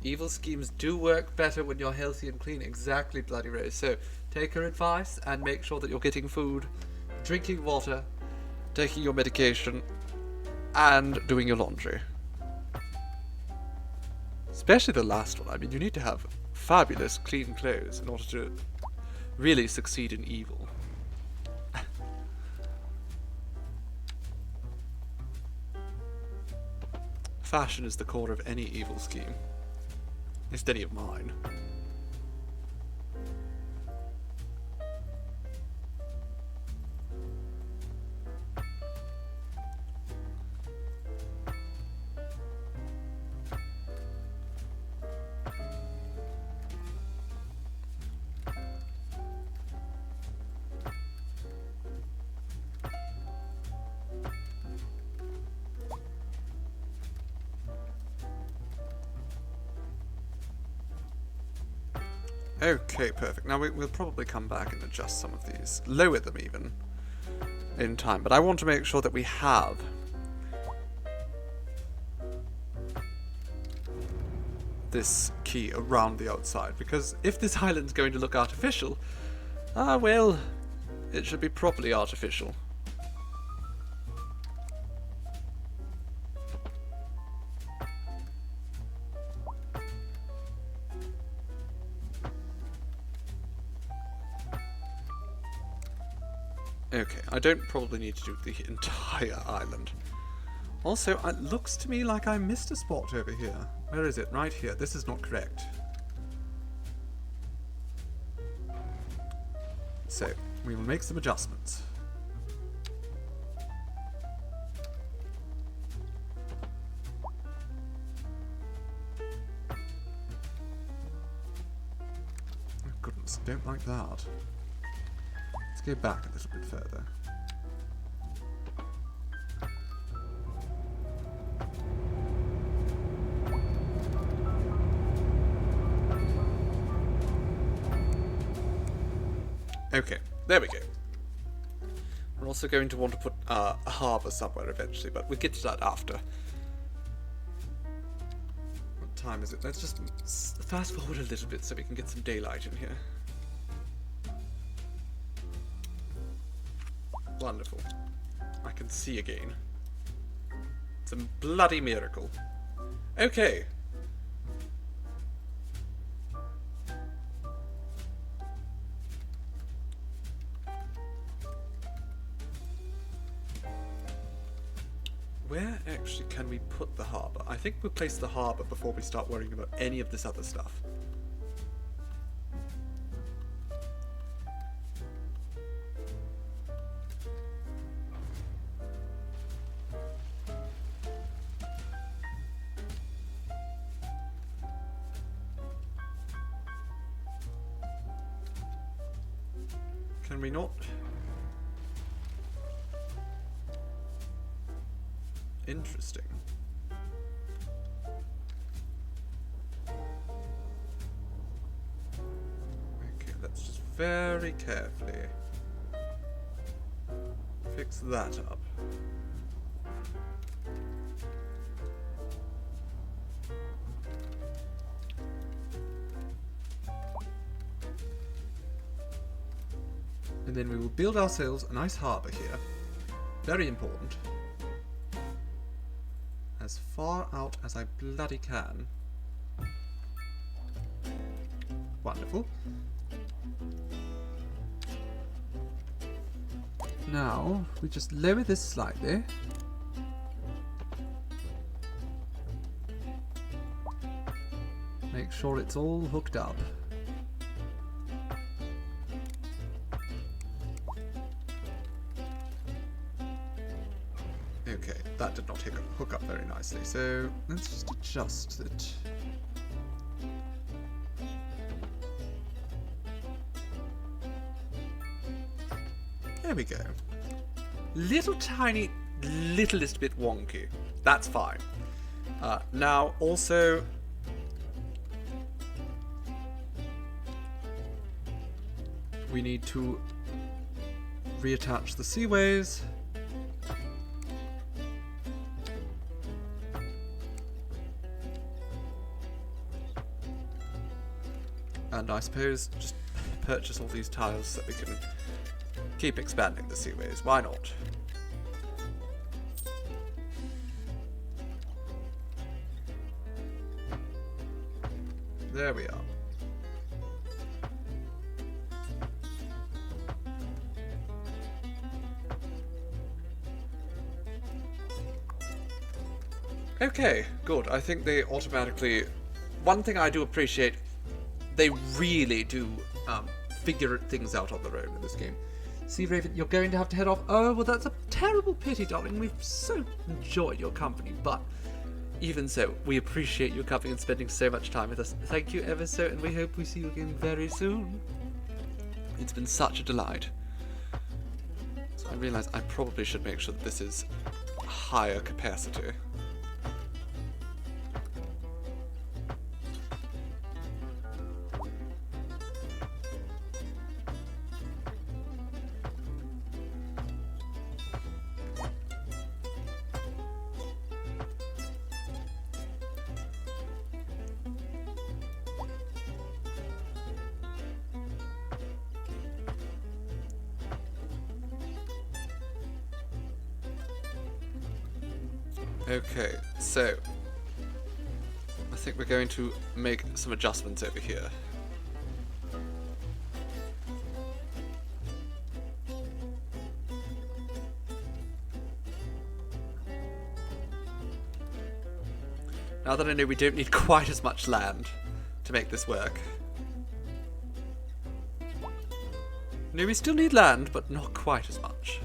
Evil schemes do work better when you're healthy and clean. Exactly, Bloody Rose. So take her advice and make sure that you're getting food, drinking water, taking your medication, and doing your laundry. Especially the last one. I mean, you need to have fabulous, clean clothes in order to really succeed in evil. Fashion is the core of any evil scheme. At least any of mine. Okay, perfect. Now we'll probably come back and adjust some of these. Lower them even. In time. But I want to make sure that we have this key around the outside. Because if this island's going to look artificial, well, it should be properly artificial. Okay, I don't probably need to do the entire island. Also, it looks to me like I missed a spot over here. Where is it? Right here. This is not correct. So, we will make some adjustments. Oh goodness, don't like that. Let's go back a little bit further. Okay, there we go. We're also going to want to put a harbour somewhere eventually, but we'll get to that after. What time is it? Let's just fast forward a little bit so we can get some daylight in here. Wonderful. I can see again. It's a bloody miracle. Okay. Where actually can we put the harbour? I think we'll place the harbour before we start worrying about any of this other stuff. Can we not? Interesting. Okay, let's just very carefully fix that up. And then we will build ourselves a nice harbour here. Very important. As far out as I bloody can. Wonderful. Now, we just lower this slightly. Make sure it's all hooked up. Okay, that did not hook up very nicely, so let's just adjust it. There we go. Little tiny, littlest bit wonky. That's fine. Now, also, we need to reattach the seaways. And I suppose just purchase all these tiles so that we can keep expanding the seaways. Why not? There we are. Okay, good. I think they automatically... One thing I do appreciate, they really do figure things out on their own in this game. See, Raven, you're going to have to head off. Oh, well, that's a terrible pity, darling. We've so enjoyed your company, but even so, we appreciate you coming and spending so much time with us. Thank you ever so, and we hope we see you again very soon. It's been such a delight. So I realise I probably should make sure that this is higher capacity. Okay, so I think we're going to make some adjustments over here. Now that I know we don't need quite as much land to make this work. No, we still need land, but not quite as much.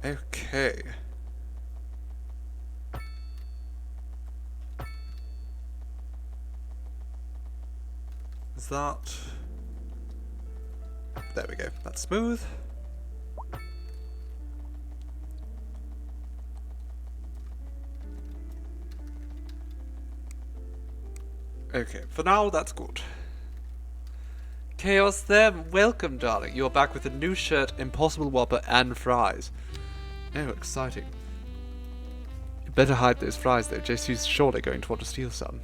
Okay. Is that... There we go. That's smooth. Okay, for now that's good. Chaos there, welcome darling. You're back with a new shirt, Impossible Whopper and fries. Oh, exciting. You better hide those fries though, JC's surely going to want to steal some.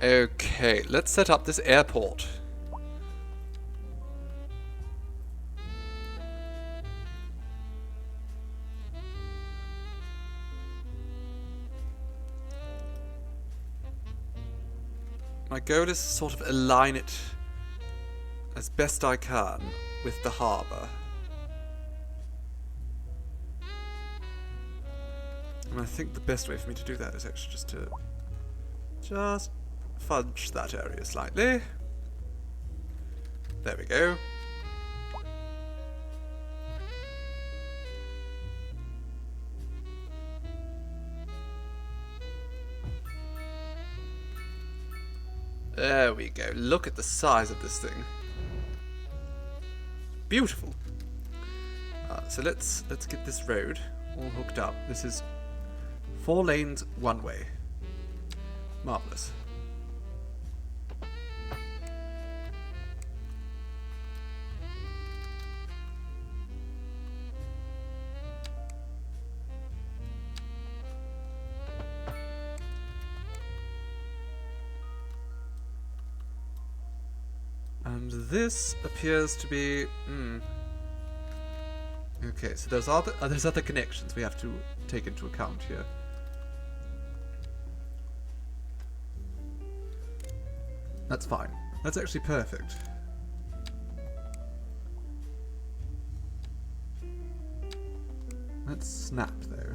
Okay, let's set up this airport. My goal is to sort of align it as best I can with the harbour. And I think the best way for me to do that is actually just fudge that area slightly. There we go. There we go. Look at the size of this thing. Beautiful. So let's get this road all hooked up. This is 4 lanes, 1 way. Marvelous. And this appears to be... Okay, so there's other connections we have to take into account here. That's fine. That's actually perfect. Let's snap though.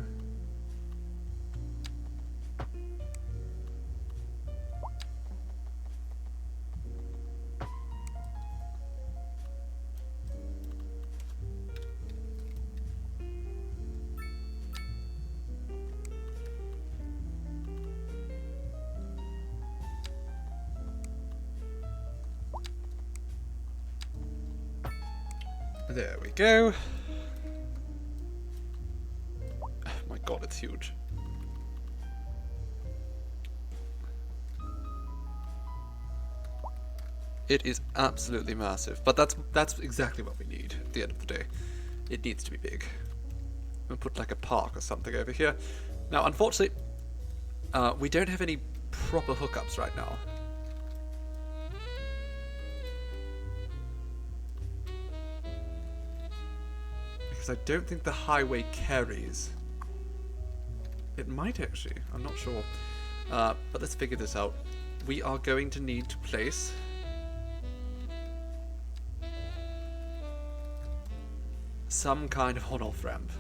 There we go. Oh my god, it's huge. It is absolutely massive, but that's exactly what we need at the end of the day. It needs to be big. We'll put like a park or something over here. Now, unfortunately, we don't have any proper hookups right now. Because I don't think the highway carries. It might actually, I'm not sure. But let's figure this out. We are going to need to place some kind of on-off ramp.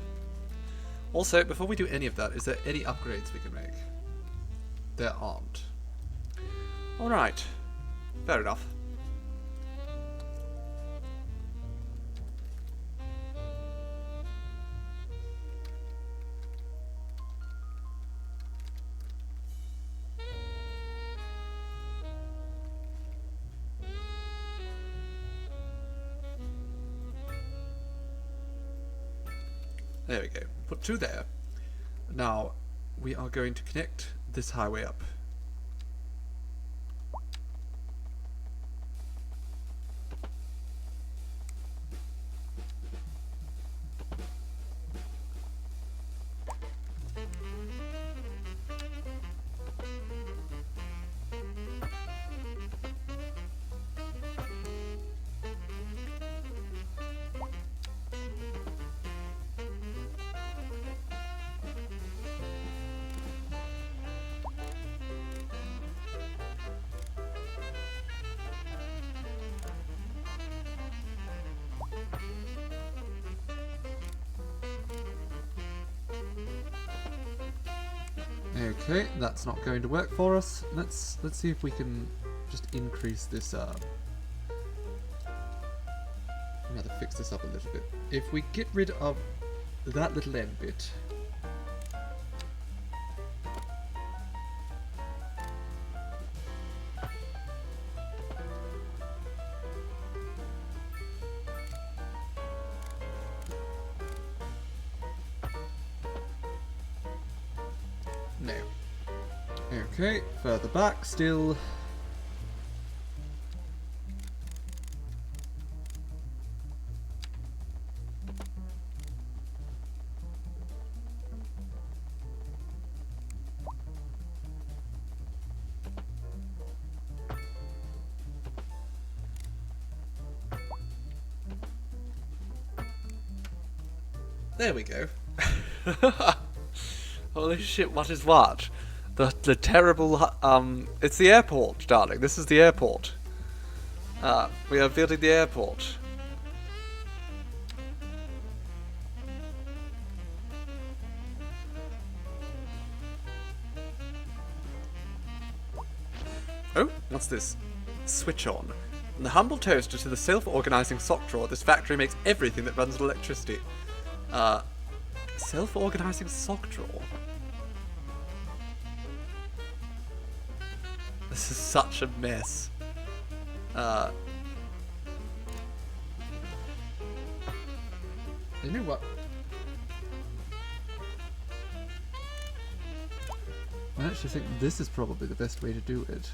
Also, before we do any of that, is there any upgrades we can make? There aren't. Alright. Fair enough. There we go. Put 2 there. Now, we are going to connect this highway up. Okay, that's not going to work for us. Let's see if we can just increase this rather fix this up a little bit. If we get rid of that little end bit, no. Okay, further back still. There we go. Holy shit, what is what? The terrible, it's the airport, darling. This is the airport. We are building the airport. Oh, what's this? Switch on. From the humble toaster to the self-organizing sock drawer, this factory makes everything that runs on electricity. Self-organizing sock drawer? This is such a mess. You know what? I actually think this is probably the best way to do it.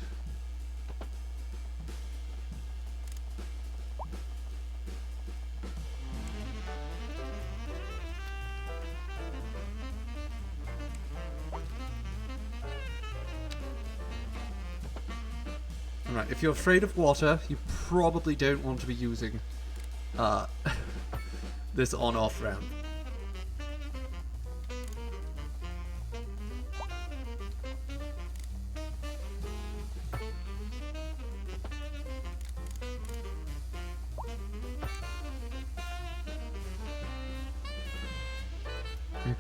Alright, if you're afraid of water, you probably don't want to be using this on-off ramp.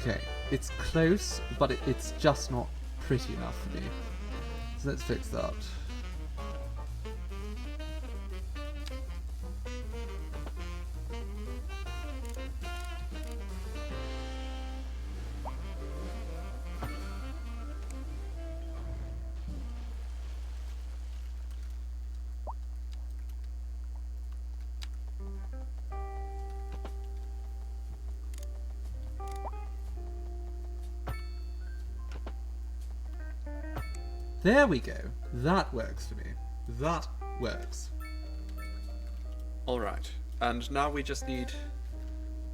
Okay, it's close, but it's just not pretty enough for me. So let's fix that. There we go. That works for me. That works. Alright. And now we just need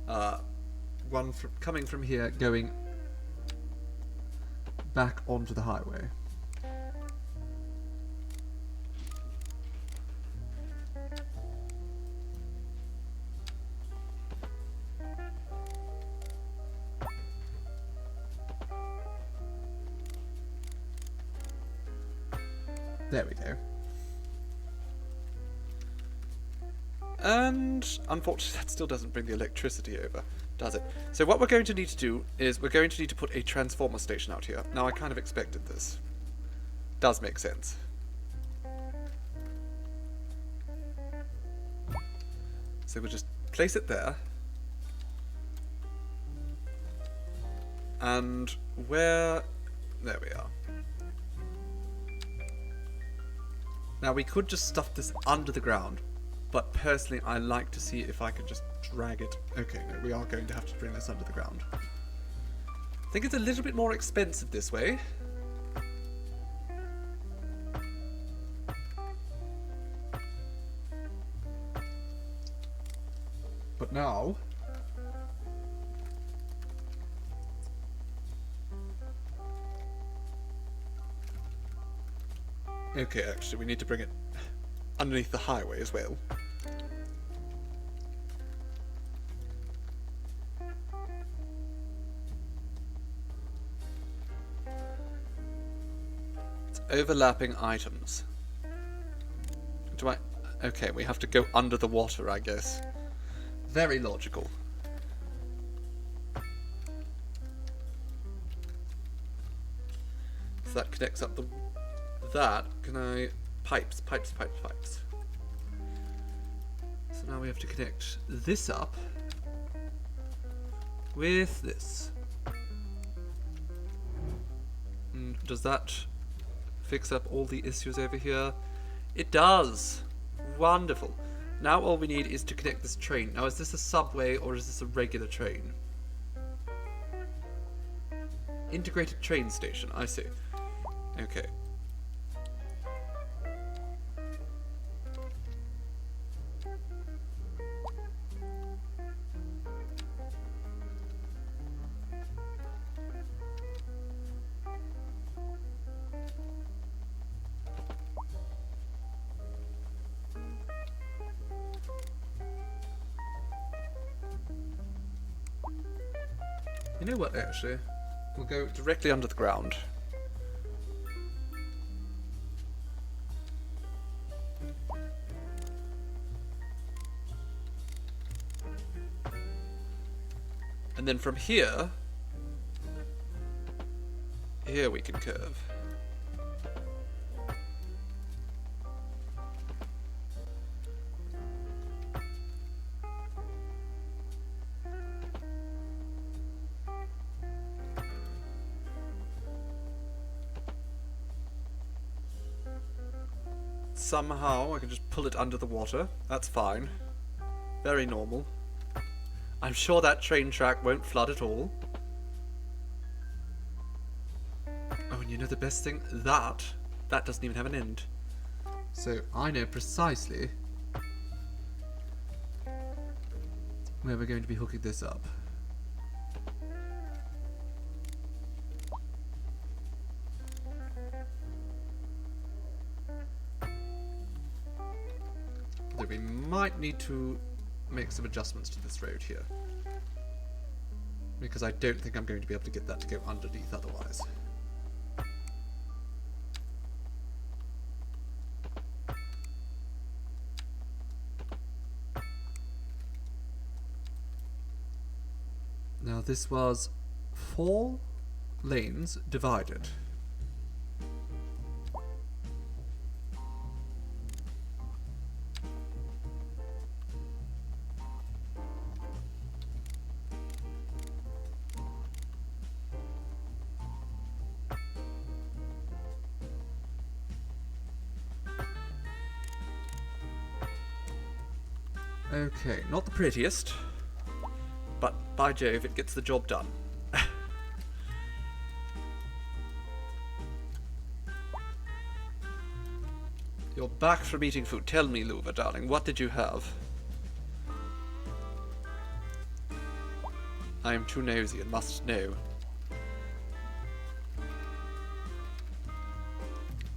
One coming from here, going back onto the highway. There we go. And unfortunately that still doesn't bring the electricity over, does it? So what we're going to need to do is we're going to need to put a transformer station out here. Now I kind of expected this. Does make sense. So we'll just place it there. And where... There we are. Now we could just stuff this under the ground, but personally I like to see if I can just drag it. Okay, no, we are going to have to bring this under the ground. I think it's a little bit more expensive this way. But now... Okay, actually, we need to bring it underneath the highway as well. It's overlapping items. Do I... Okay, we have to go under the water, I guess. Very logical. So that connects up the... That, can I... Pipes. So now we have to connect this up with this. And does that fix up all the issues over here? It does! Wonderful. Now all we need is to connect this train. Now is this a subway or is this a regular train? Integrated train station, I see. Okay. You know what, actually? We'll go directly under the ground. And then from here we can curve. Somehow I can just pull it under the water. That's fine. Very normal. I'm sure that train track won't flood at all. Oh, and you know the best thing? That doesn't even have an end. So I know precisely where we're going to be hooking this up. Though we might need to make some adjustments to this road here, because I don't think I'm going to be able to get that to go underneath otherwise. Now this was 4 lanes divided. Okay, not the prettiest, but by Jove, it gets the job done. You're back from eating food. Tell me, Luva, darling, what did you have? I am too nosy and must know.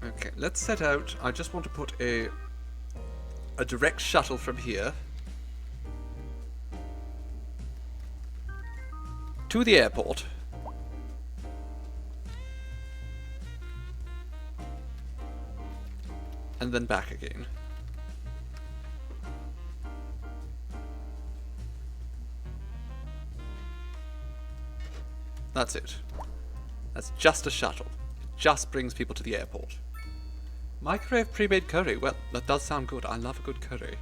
Okay, let's set out. I just want to put a direct shuttle from here to the airport. And then back again. That's it. That's just a shuttle. It just brings people to the airport. Microwave pre-made curry. Well, that does sound good. I love a good curry.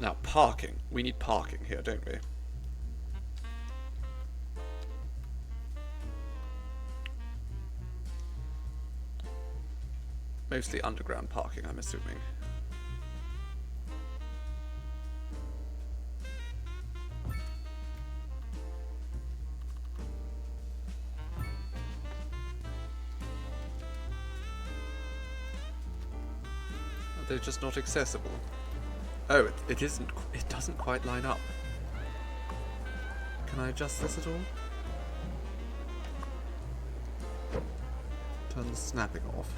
Now, parking. We need parking here, don't we? Mostly underground parking, I'm assuming. They're just not accessible. Oh, it isn't. It doesn't quite line up. Can I adjust this at all? Turn the snapping off.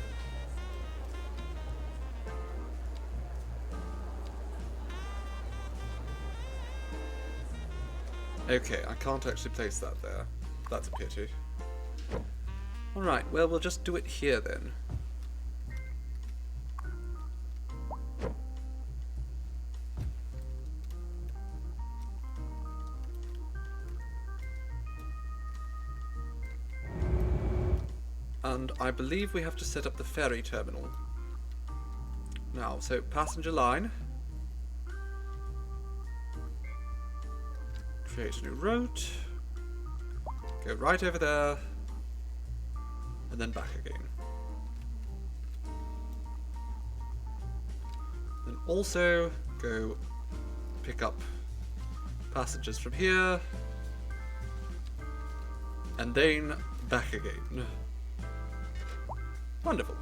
Okay, I can't actually place that there. That's a pity. Alright, well, we'll just do it here then. And I believe we have to set up the ferry terminal. Now, so passenger line. Create a new route. Go right over there. And then back again. Then also go pick up passengers from here. And then back again. Wonderful.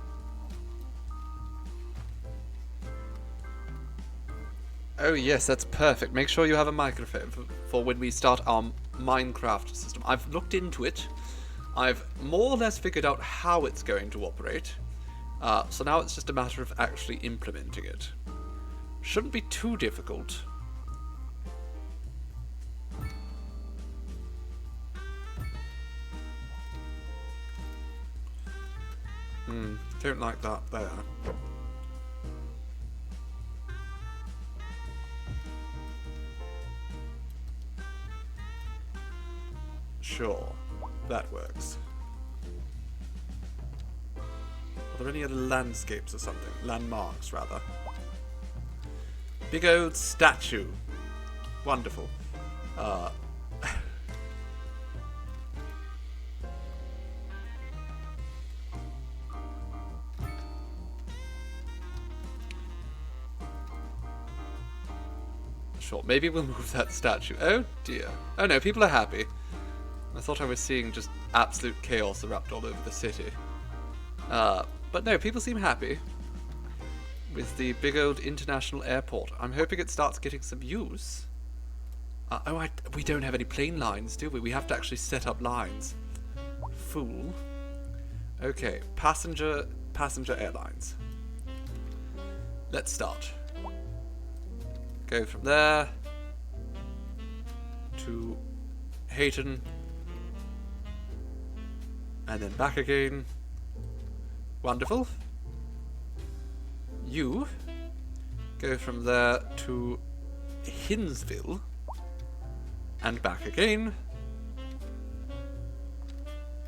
Oh yes, that's perfect. Make sure you have a microphone for when we start our Minecraft system. I've looked into it. I've more or less figured out how it's going to operate. So now it's just a matter of actually implementing it. Shouldn't be too difficult. Don't like that there. Sure, that works. Are there any other landscapes or something? Landmarks, rather. Big old statue. Wonderful. Sure, maybe we'll move that statue. Oh dear. Oh no, people are happy. I thought I was seeing just absolute chaos erupt all over the city. But no, people seem happy with the big old international airport. I'm hoping it starts getting some use. We don't have any plane lines, do we? We have to actually set up lines. Fool. Okay, passenger airlines. Let's start. Go from there to Hayton, and then back again. Wonderful. You go from there to Hinsville, and back again.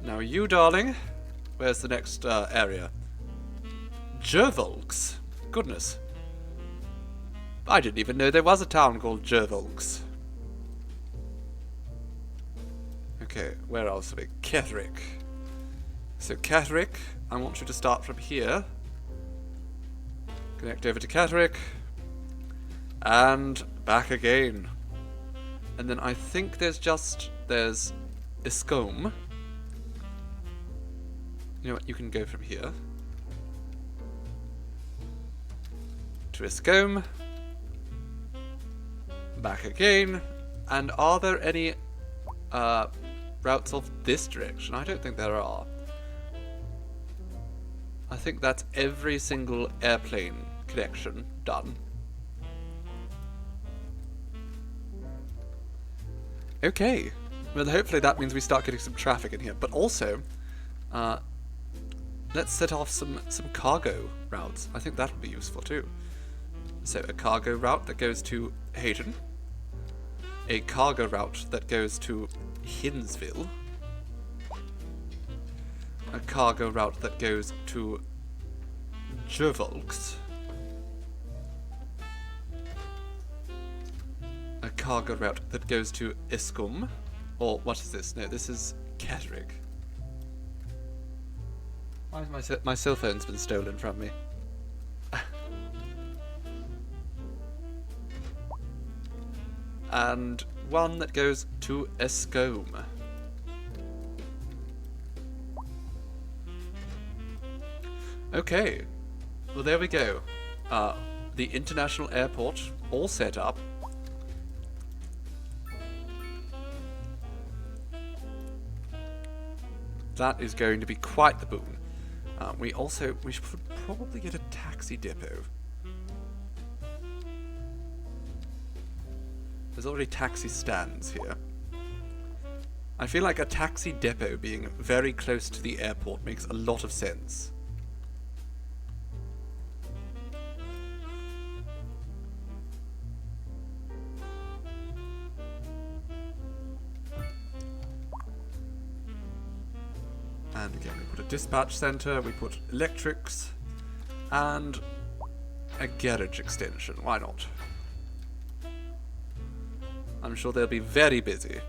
Now you, darling, where's the next area? Jervolks. Goodness. I didn't even know there was a town called Jervolks. Okay, where else are we? Ketherick. So Ketherick, I want you to start from here. Connect over to Ketherick. And back again. And then I think there's Iscombe. You know what? You can go from here to Seafoam, back again. And are there any routes of this direction? I don't think there are. I think that's every single airplane connection done. Okay. Well, hopefully that means we start getting some traffic in here. But also, let's set off some cargo routes. I think that would be useful too. So a cargo route that goes to Hayden. A cargo route that goes to Hinsville. A cargo route that goes to Jervolks. A cargo route that goes to Iskum. Or what is this? No, this is Catterick. Why is my cell phone's been stolen from me? And one that goes to Escombe. Okay, well there we go. The international airport all set up. That is going to be quite the boon. We should probably get a taxi depot. There's already taxi stands here. I feel like a taxi depot being very close to the airport makes a lot of sense. And again, we put a dispatch center, we put electrics, and a garage extension. Why not? I'm sure they'll be very busy.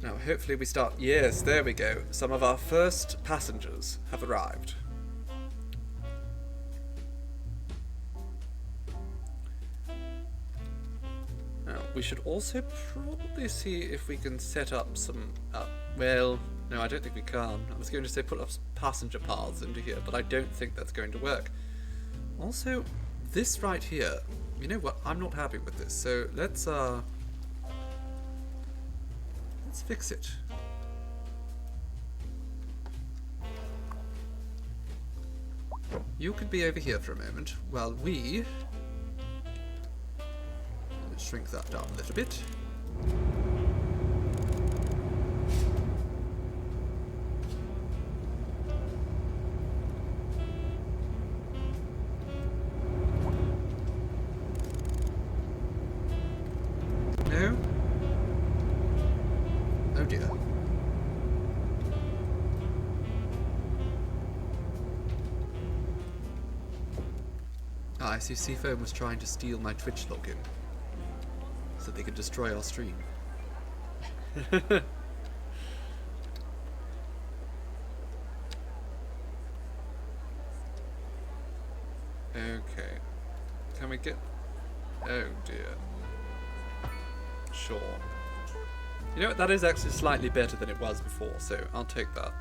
Now, hopefully we start... Yes, there we go. Some of our first passengers have arrived. Now, we should also probably see if we can set up some... well... No, I don't think we can. I was going to say put up passenger paths into here, but I don't think that's going to work. Also, this right here, you know what? I'm not happy with this, so let's fix it. You could be over here for a moment while we shrink that down a little bit. No? Oh dear. Ah, I see Seafoam was trying to steal my Twitch login so they could destroy our stream. Okay. Can we get... Oh dear. Sure. You know what, that is actually slightly better than it was before, so I'll take that.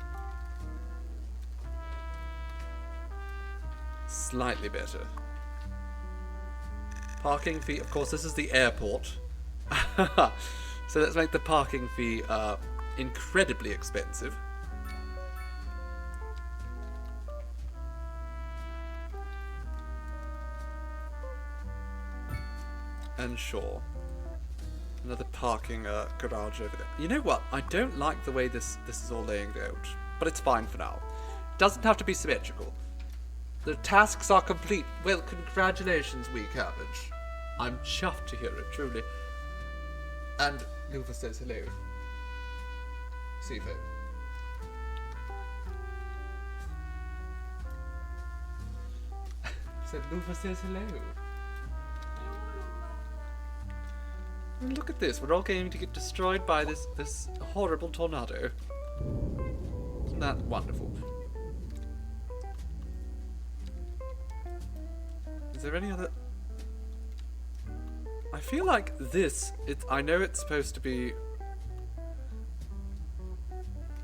Slightly better. Parking fee, of course, this is the airport. So let's make the parking fee incredibly expensive. And sure. Another parking garage over there. You know what? I don't like the way this is all laying out, but it's fine for now. Doesn't have to be symmetrical. The tasks are complete. Well, congratulations, Wee Cabbage. I'm chuffed to hear it, truly. And Lufa says hello. Seafoam. Said Lufa says hello. And look at this. We're all going to get destroyed by this horrible tornado. Isn't that wonderful? Is there any other... I feel like this, I know it's supposed to be,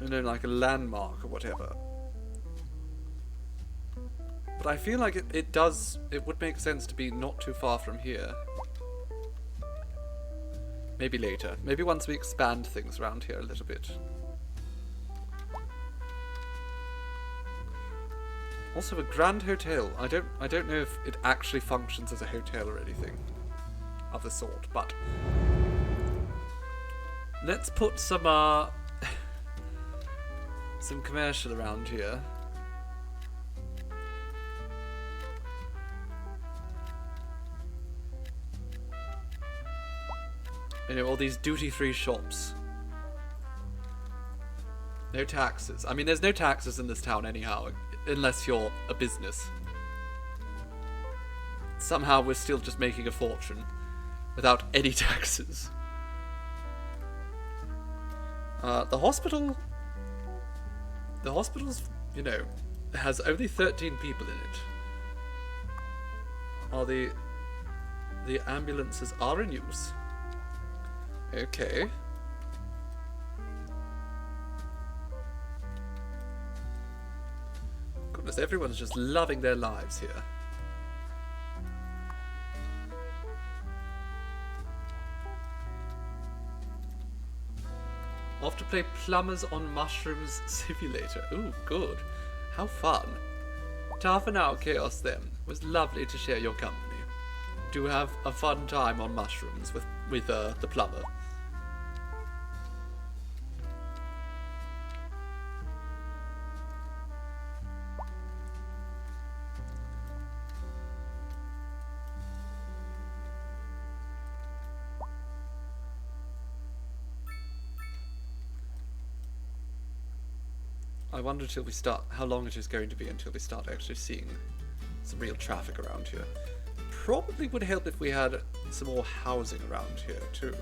you know, like a landmark or whatever. But I feel like it would make sense to be not too far from here. Maybe later. Maybe once we expand things around here a little bit. Also, a grand hotel. I don't know if it actually functions as a hotel or anything of the sort, but let's put some some commercial around here. You know, all these duty-free shops. No taxes. I mean, there's no taxes in this town anyhow, unless you're a business. Somehow we're still just making a fortune without any taxes. The hospital's, you know, has only 13 people in it. The ambulances are in use. Okay. Goodness, everyone's just loving their lives here. Off to play Plumbers on Mushrooms Simulator. Ooh, good. How fun. Ta for now, Chaos then. It was lovely to share your company. Do have a fun time on mushrooms with the plumber. I wonder how long it is going to be until we start actually seeing some real traffic around here. Probably would help if we had some more housing around here too.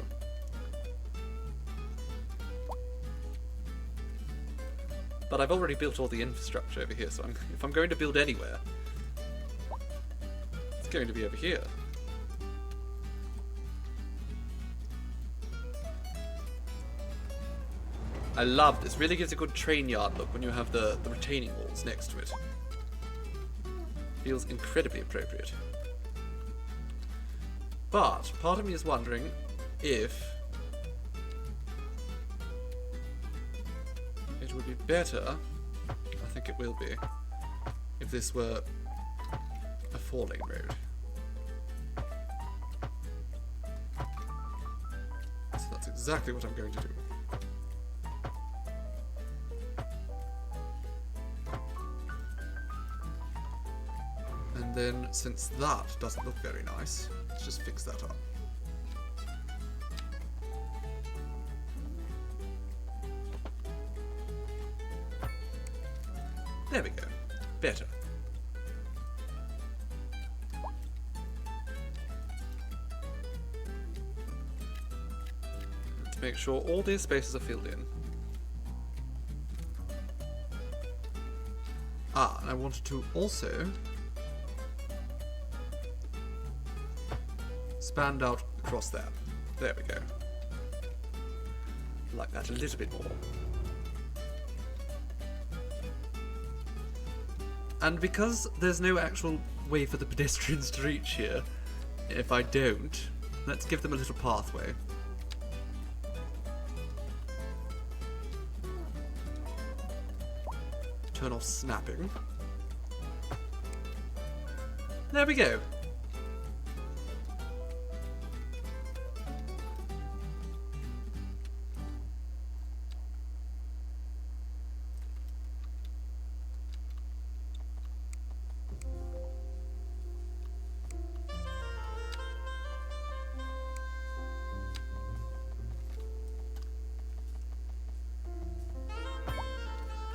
But I've already built all the infrastructure over here, so if I'm going to build anywhere, it's going to be over here. I love this. Really gives a good train yard look when you have the retaining walls next to it. Feels incredibly appropriate. But part of me is wondering if it would be better, I think it will be, if this were a 4-lane road. So that's exactly what I'm going to do. And then, since that doesn't look very nice, let's just fix that up. There we go. Better. Let's make sure all these spaces are filled in. And I wanted to also expand out across there. There we go. Like that a little bit more. And because there's no actual way for the pedestrians to reach here, if I don't, let's give them a little pathway. Turn off snapping. There we go.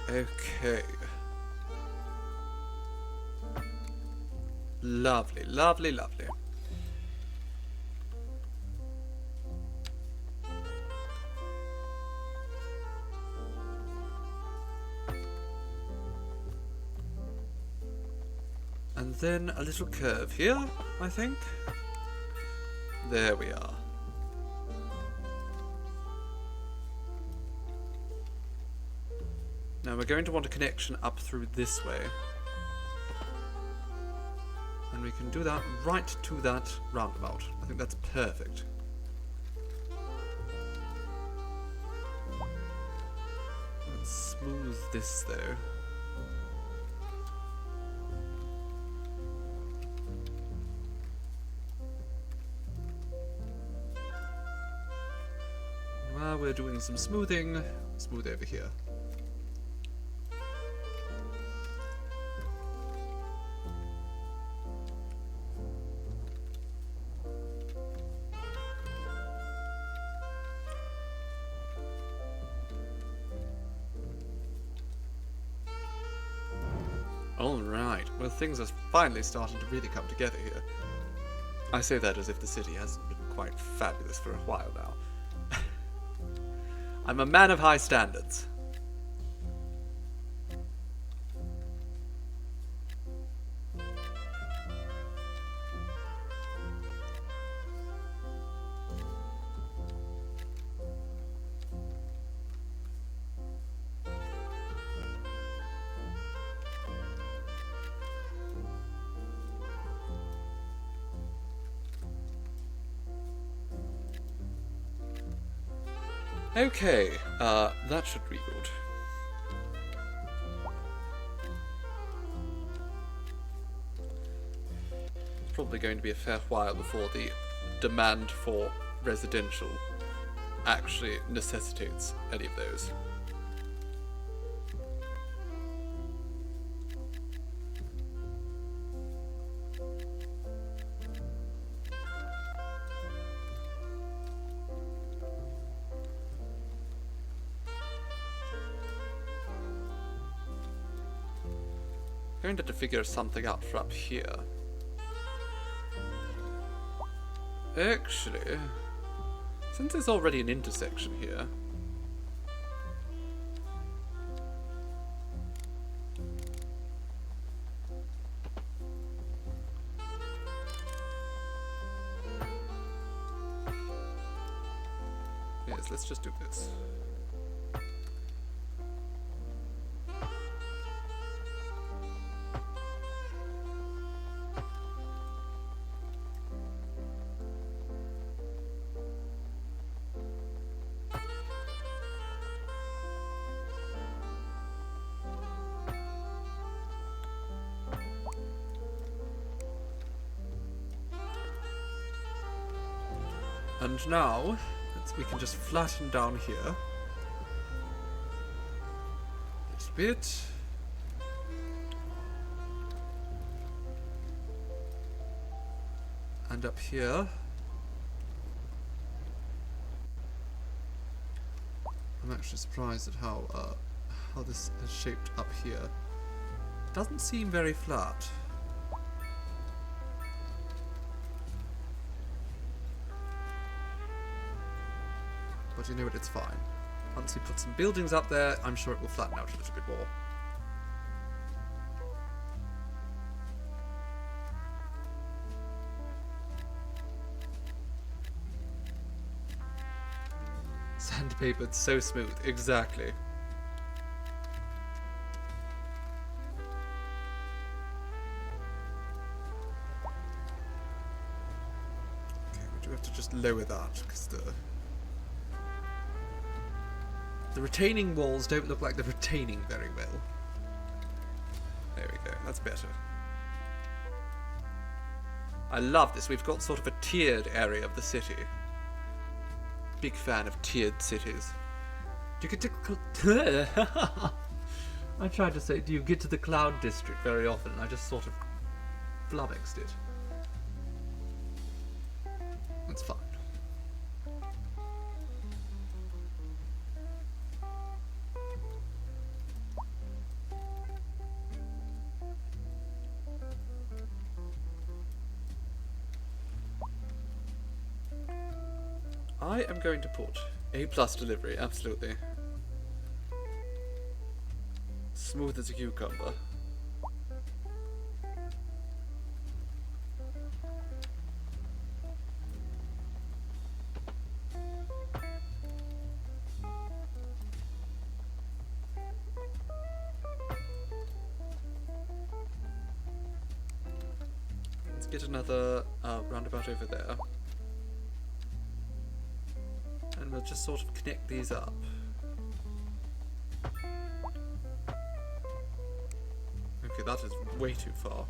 Okay. Lovely, lovely, lovely. And then a little curve here, I think. There we are. Now we're going to want a connection up through this way. And we can do that right to that roundabout. I think that's perfect. Let's smooth this though. While we're doing some smoothing, smooth over here. Alright, well things are finally starting to really come together here. I say that as if the city hasn't been quite fabulous for a while now. I'm a man of high standards. Okay, that should be good. It's probably going to be a fair while before the demand for residential actually necessitates any of those. Going to have to figure something out for up here. Actually, since there's already an intersection here, yes, let's just do this. And now, we can just flatten down here a little bit. And up here, I'm actually surprised at how this is shaped up here. Doesn't seem very flat. But you know what, it's fine. Once we put some buildings up there, I'm sure it will flatten out a little bit more. Sandpaper, it's so smooth. Exactly. Okay, we do have to just lower that, because the retaining walls don't look like they're retaining very well. There we go, that's better. I love this. We've got sort of a tiered area of the city. Big fan of tiered cities. Do you get to... I tried to say, do you get to the Cloud District very often? I just sort of flummoxed it. That's fine. I am going to put A+ delivery, absolutely. Smooth as a cucumber. let's get another roundabout over there. And we'll just sort of connect these up. Okay, that is way too far.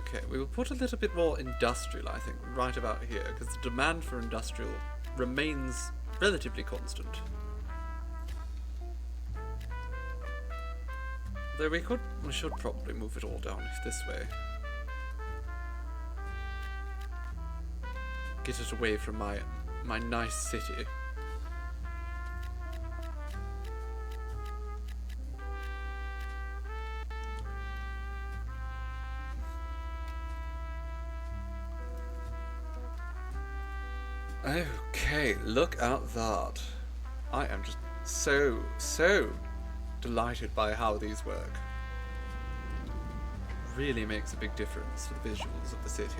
Okay, we will put a little bit more industrial, I think, right about here, because the demand for industrial remains relatively constant. Though we should probably move it all down this way. Get it away from my nice city. Okay, look at that. I am just so delighted by how these work. Really makes a big difference to the visuals of the city.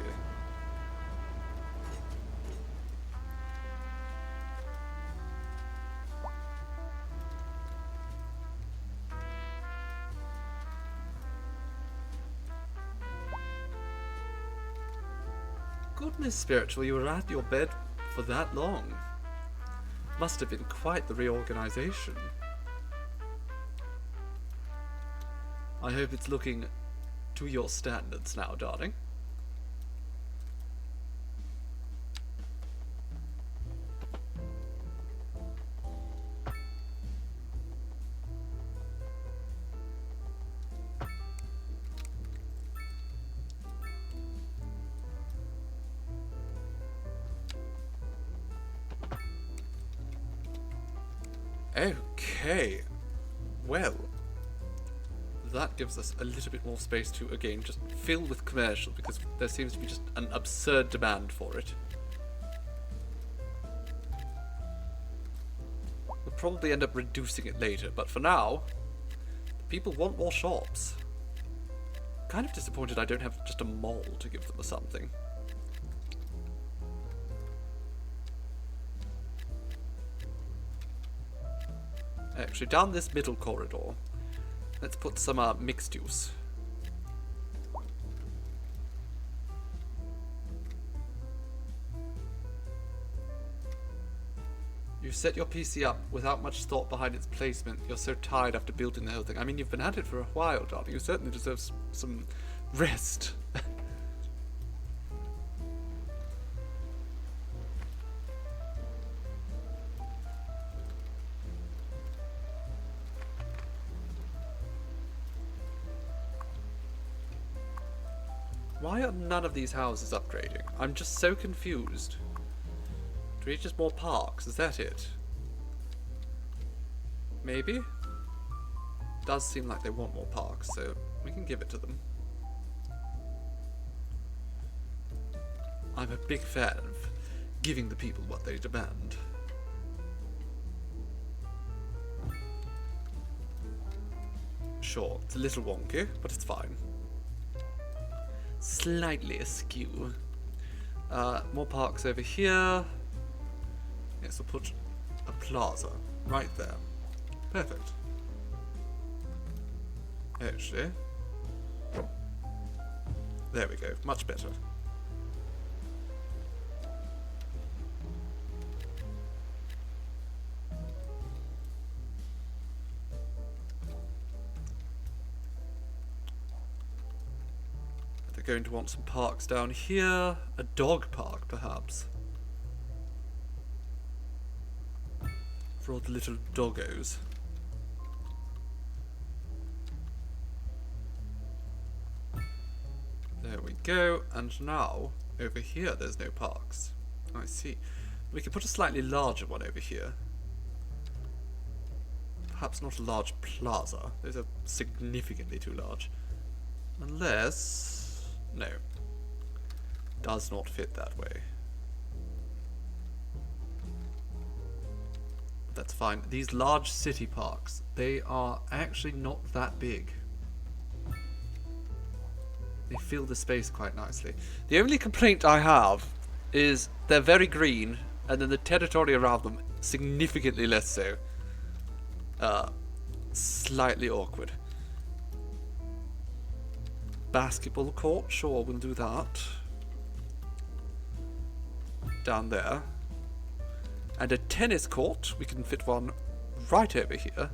Goodness, Spiritual, you were at your bed for that long. Must have been quite the reorganization. I hope it's looking to your standards now, darling. Okay, well, that gives us a little bit more space to, again, just fill with commercial, because there seems to be just an absurd demand for it. We'll probably end up reducing it later, but for now, people want more shops. Kind of disappointed I don't have just a mall to give them or something. Actually, down this middle corridor, let's put some mixed use. You set your PC up without much thought behind its placement. You're so tired after building the whole thing. I mean, you've been at it for a while, darling. You certainly deserve some rest. Why are none of these houses upgrading? I'm just so confused. Do we need just more parks? Is that it? Maybe? Does seem like they want more parks, so we can give it to them. I'm a big fan of giving the people what they demand. Sure, it's a little wonky, but it's fine. Slightly askew. More parks over here. Yes, we'll put a plaza right there. Perfect. Actually, there we go. Much better. Going to want some parks down here. A dog park, perhaps. For all the little doggos. There we go. And now, over here, there's no parks. I see. We could put a slightly larger one over here. Perhaps not a large plaza. Those are significantly too large. Unless... No. Does not fit that way. That's fine. These large city parks, they are actually not that big. They fill the space quite nicely. The only complaint I have is they're very green, and then the territory around them significantly less so. Slightly awkward. Basketball court, sure, we'll do that. Down there. And a tennis court, we can fit one right over here,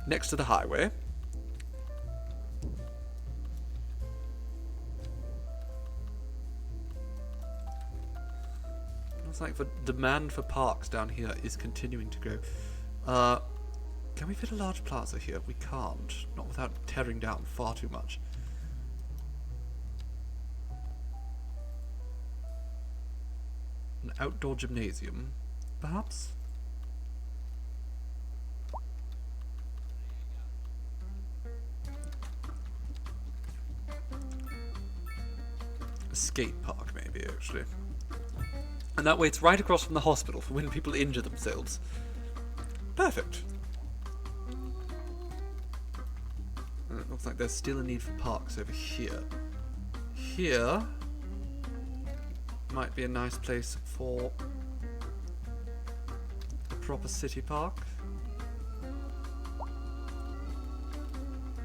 next to the highway. Looks like the demand for parks down here is continuing to grow. Can we fit a large plaza here? We can't. Not without tearing down far too much. An outdoor gymnasium, perhaps? A skate park, maybe, actually. And that way it's right across from the hospital for when people injure themselves. Perfect. And it looks like there's still a need for parks over here. Here might be a nice place for a proper city park.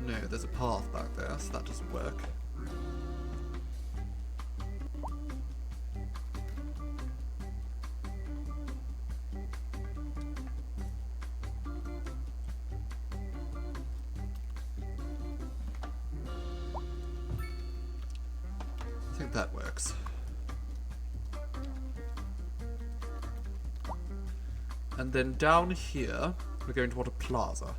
No, there's a path back there, so that doesn't work. I think that works. And then down here, we're going to want a plaza.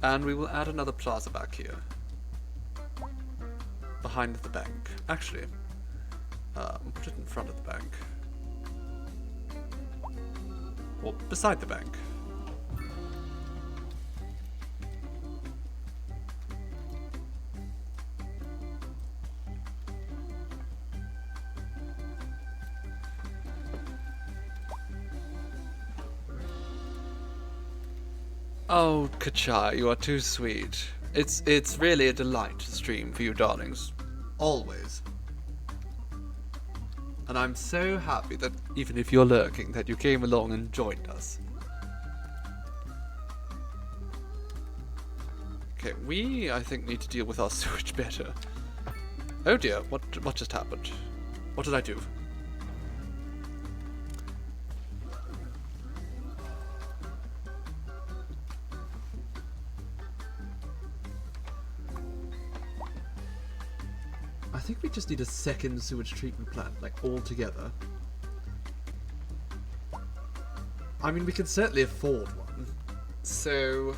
And we will add another plaza back here. Behind the bank. Actually, we'll put it in front of the bank. Or beside the bank. Oh, Kachai, you are too sweet. It's really a delight to stream for you darlings. Always. And I'm so happy that, even if you're lurking, that you came along and joined us. Okay, we, I think, need to deal with our sewage better. Oh dear, what just happened? What did I do? I think we just need a second sewage treatment plant, like, all together. I mean, we can certainly afford one. So...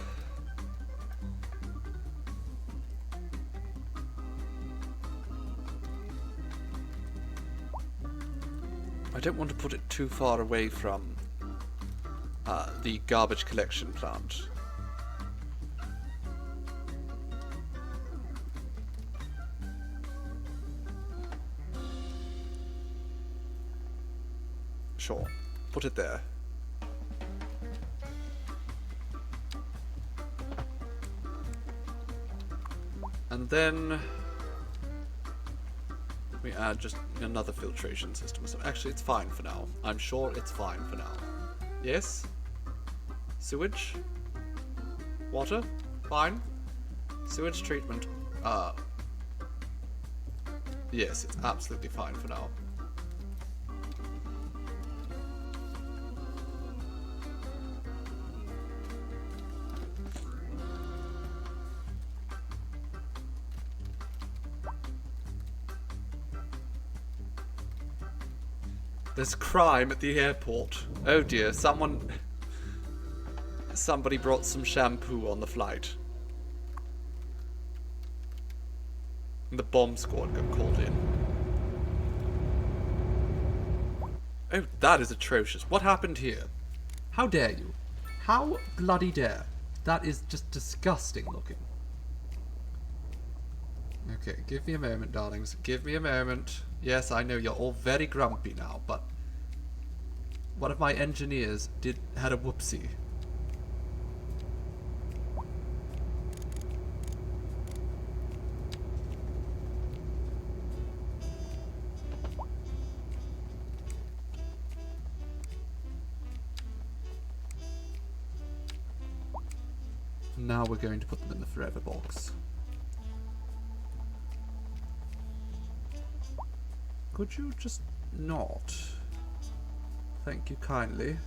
I don't want to put it too far away from the garbage collection plant. Sure, put it there. And then we add just another filtration system. So actually it's fine for now. I'm sure it's fine for now. Yes? Sewage? Water? Fine? Sewage treatment? Yes, it's absolutely fine for now. There's crime at the airport. Oh dear, somebody brought some shampoo on the flight. And the bomb squad got called in. Oh, that is atrocious. What happened here? How dare you? How bloody dare? That is just disgusting looking. Okay, give me a moment, darlings. Give me a moment. Yes, I know you're all very grumpy now, but one of my engineers had a whoopsie. Now we're going to put them in the forever box. Could you just not? Thank you kindly.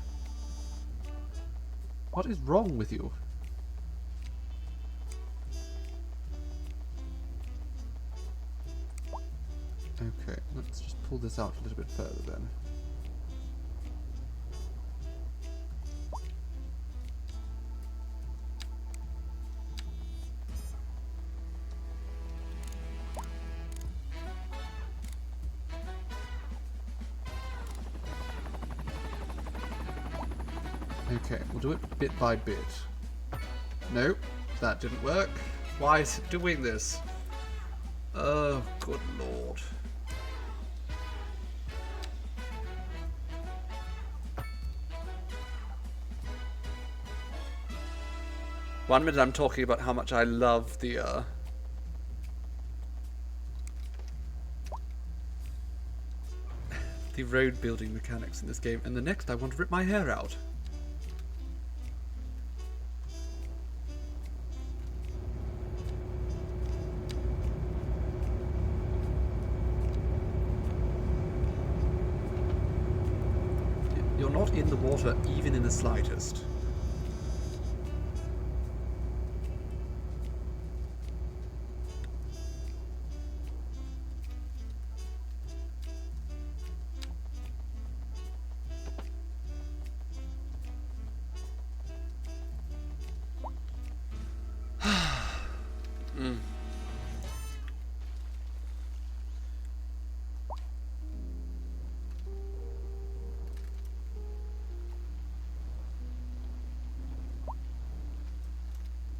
What is wrong with you? Okay, let's just pull this out a little bit further then. Okay, we'll do it bit by bit. Nope, that didn't work. Why is it doing this? Oh, good lord. One minute I'm talking about how much I love the road building mechanics in this game, and the next I want to rip my hair out. You're not in the water even in the slightest.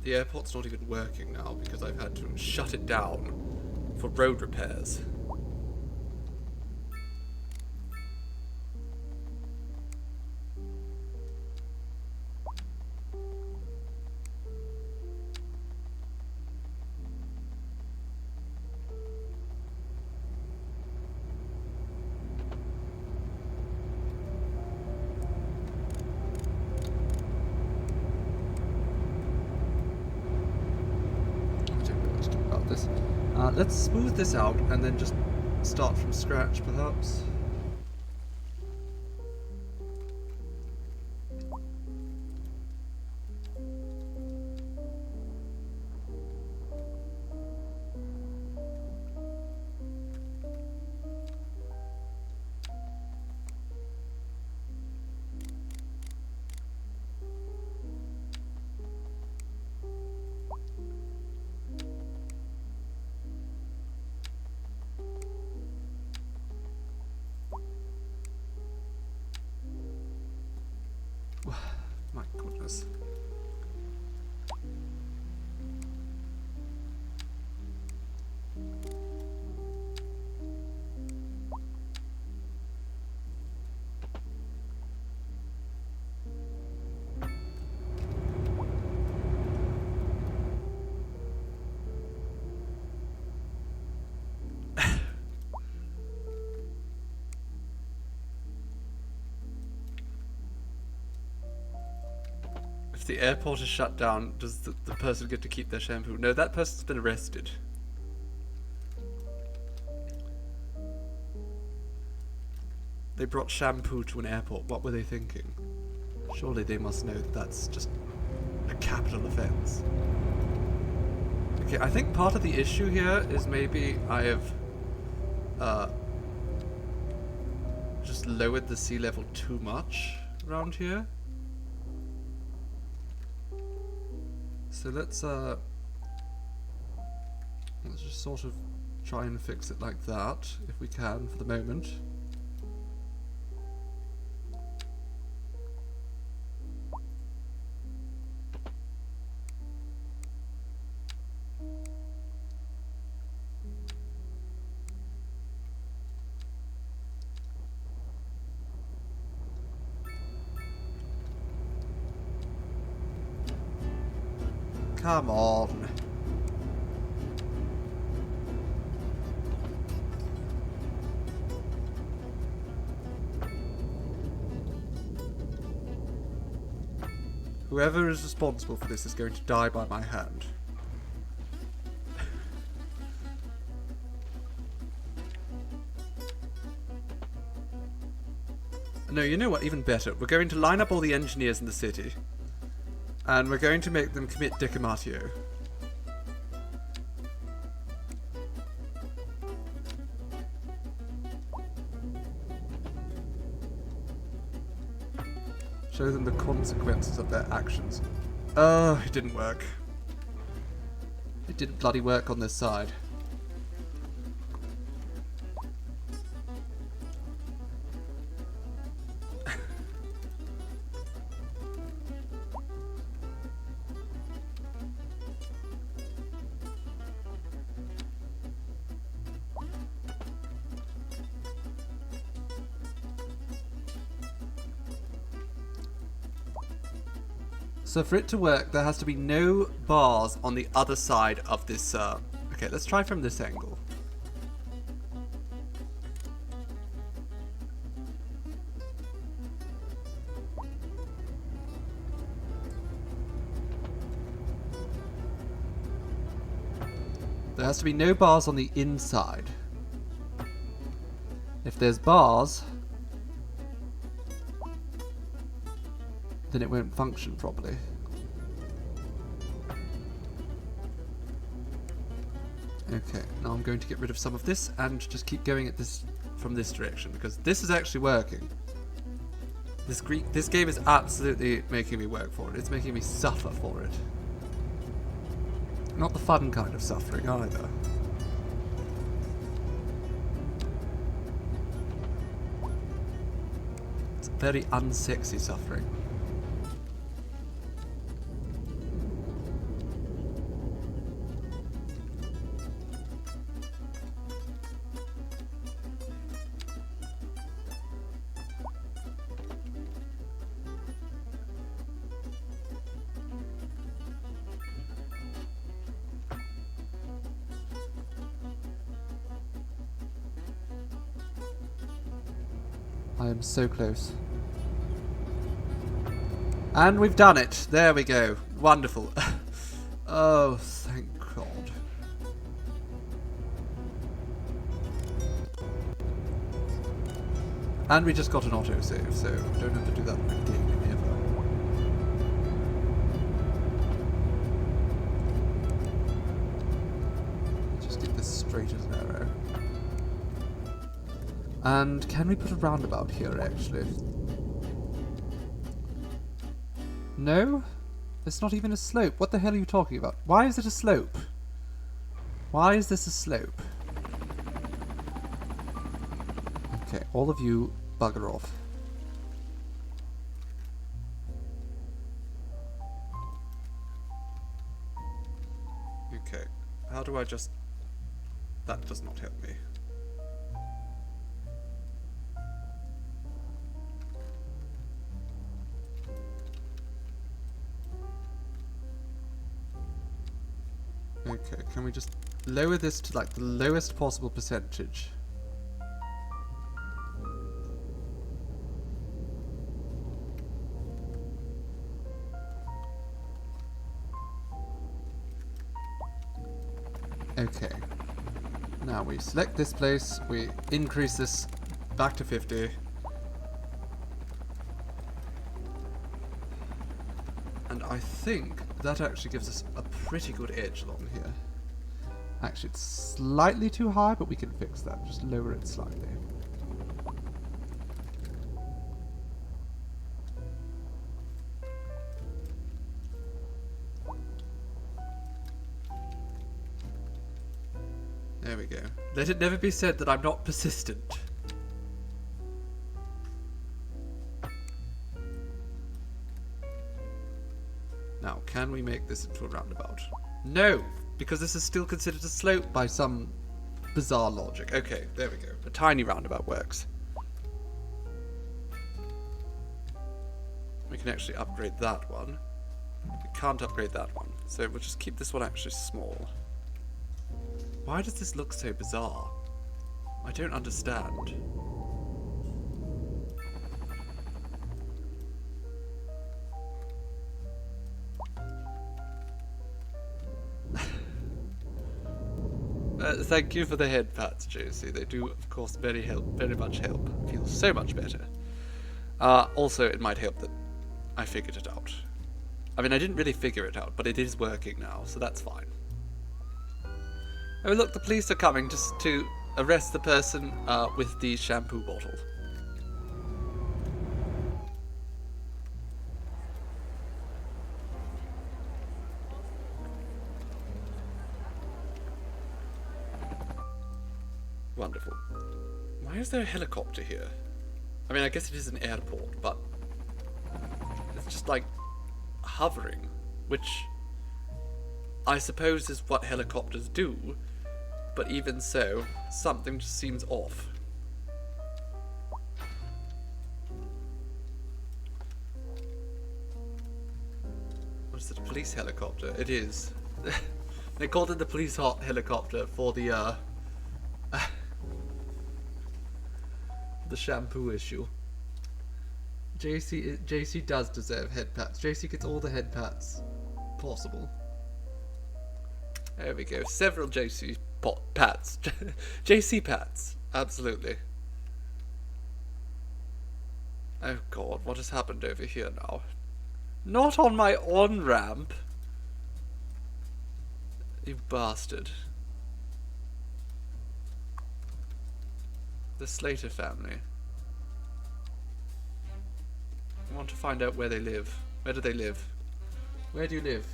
The airport's not even working now because I've had to shut it down for road repairs. Let's smooth this out and then just start from scratch, perhaps. My goodness. If the airport is shut down, does the person get to keep their shampoo? No, that person's been arrested. They brought shampoo to an airport. What were they thinking? Surely they must know that that's just a capital offense. Okay, I think part of the issue here is maybe I have just lowered the sea level too much around here. So let's just sort of try and fix it like that, if we can, for the moment. Come on. Whoever is responsible for this is going to die by my hand. No, you know what? Even better. We're going to line up all the engineers in the city. And we're going to make them commit decamatio. Show them the consequences of their actions. Oh, it didn't work. It didn't bloody work on this side. So for it to work, there has to be no bars on the other side of this. Okay, let's try from this angle. There has to be no bars on the inside. If there's bars, then it won't function properly. Okay, now I'm going to get rid of some of this and just keep going at this from this direction, because this is actually working. This game is absolutely making me work for it. It's making me suffer for it. Not the fun kind of suffering either. It's very unsexy suffering. I am so close. And we've done it. There we go. Wonderful. Oh, thank God. And we just got an autosave, so don't have to do that again ever. Just get this straight as an arrow. And can we put a roundabout here, actually? No? It's not even a slope. What the hell are you talking about? Why is it a slope? Why is this a slope? Okay, all of you bugger off. Okay, how do I just... That does not help me. Okay, can we just lower this to like the lowest possible percentage? Okay. Now we select this place, we increase this back to 50. And I think that actually gives us a pretty good edge along here. Actually, it's slightly too high, but we can fix that. Just lower it slightly. There we go. Let it never be said that I'm not persistent. Now, can we make this into a roundabout? No, because this is still considered a slope by some bizarre logic. Okay, there we go. A tiny roundabout works. We can actually upgrade that one. We can't upgrade that one. So we'll just keep this one actually small. Why does this look so bizarre? I don't understand. Thank you for the head pats, Josie. They do, of course, very much help. I feel so much better. Also, it might help that I figured it out. I mean, I didn't really figure it out, but it is working now, so that's fine. Oh, look, the police are coming just to arrest the person with the shampoo bottle. Wonderful. Why is there a helicopter here? I mean, I guess it is an airport, but it's just like hovering, which I suppose is what helicopters do, but even so, something just seems off. What is it, a police helicopter? It is. They called it the police helicopter for the the shampoo issue. JC does deserve head pats. JC gets all the head pats possible. There we go. Several JC pats. JC pats. Absolutely. Oh god, what has happened over here now? Not on my on-ramp. You bastard. The Slater family. I want to find out where they live. Where do they live? Where do you live?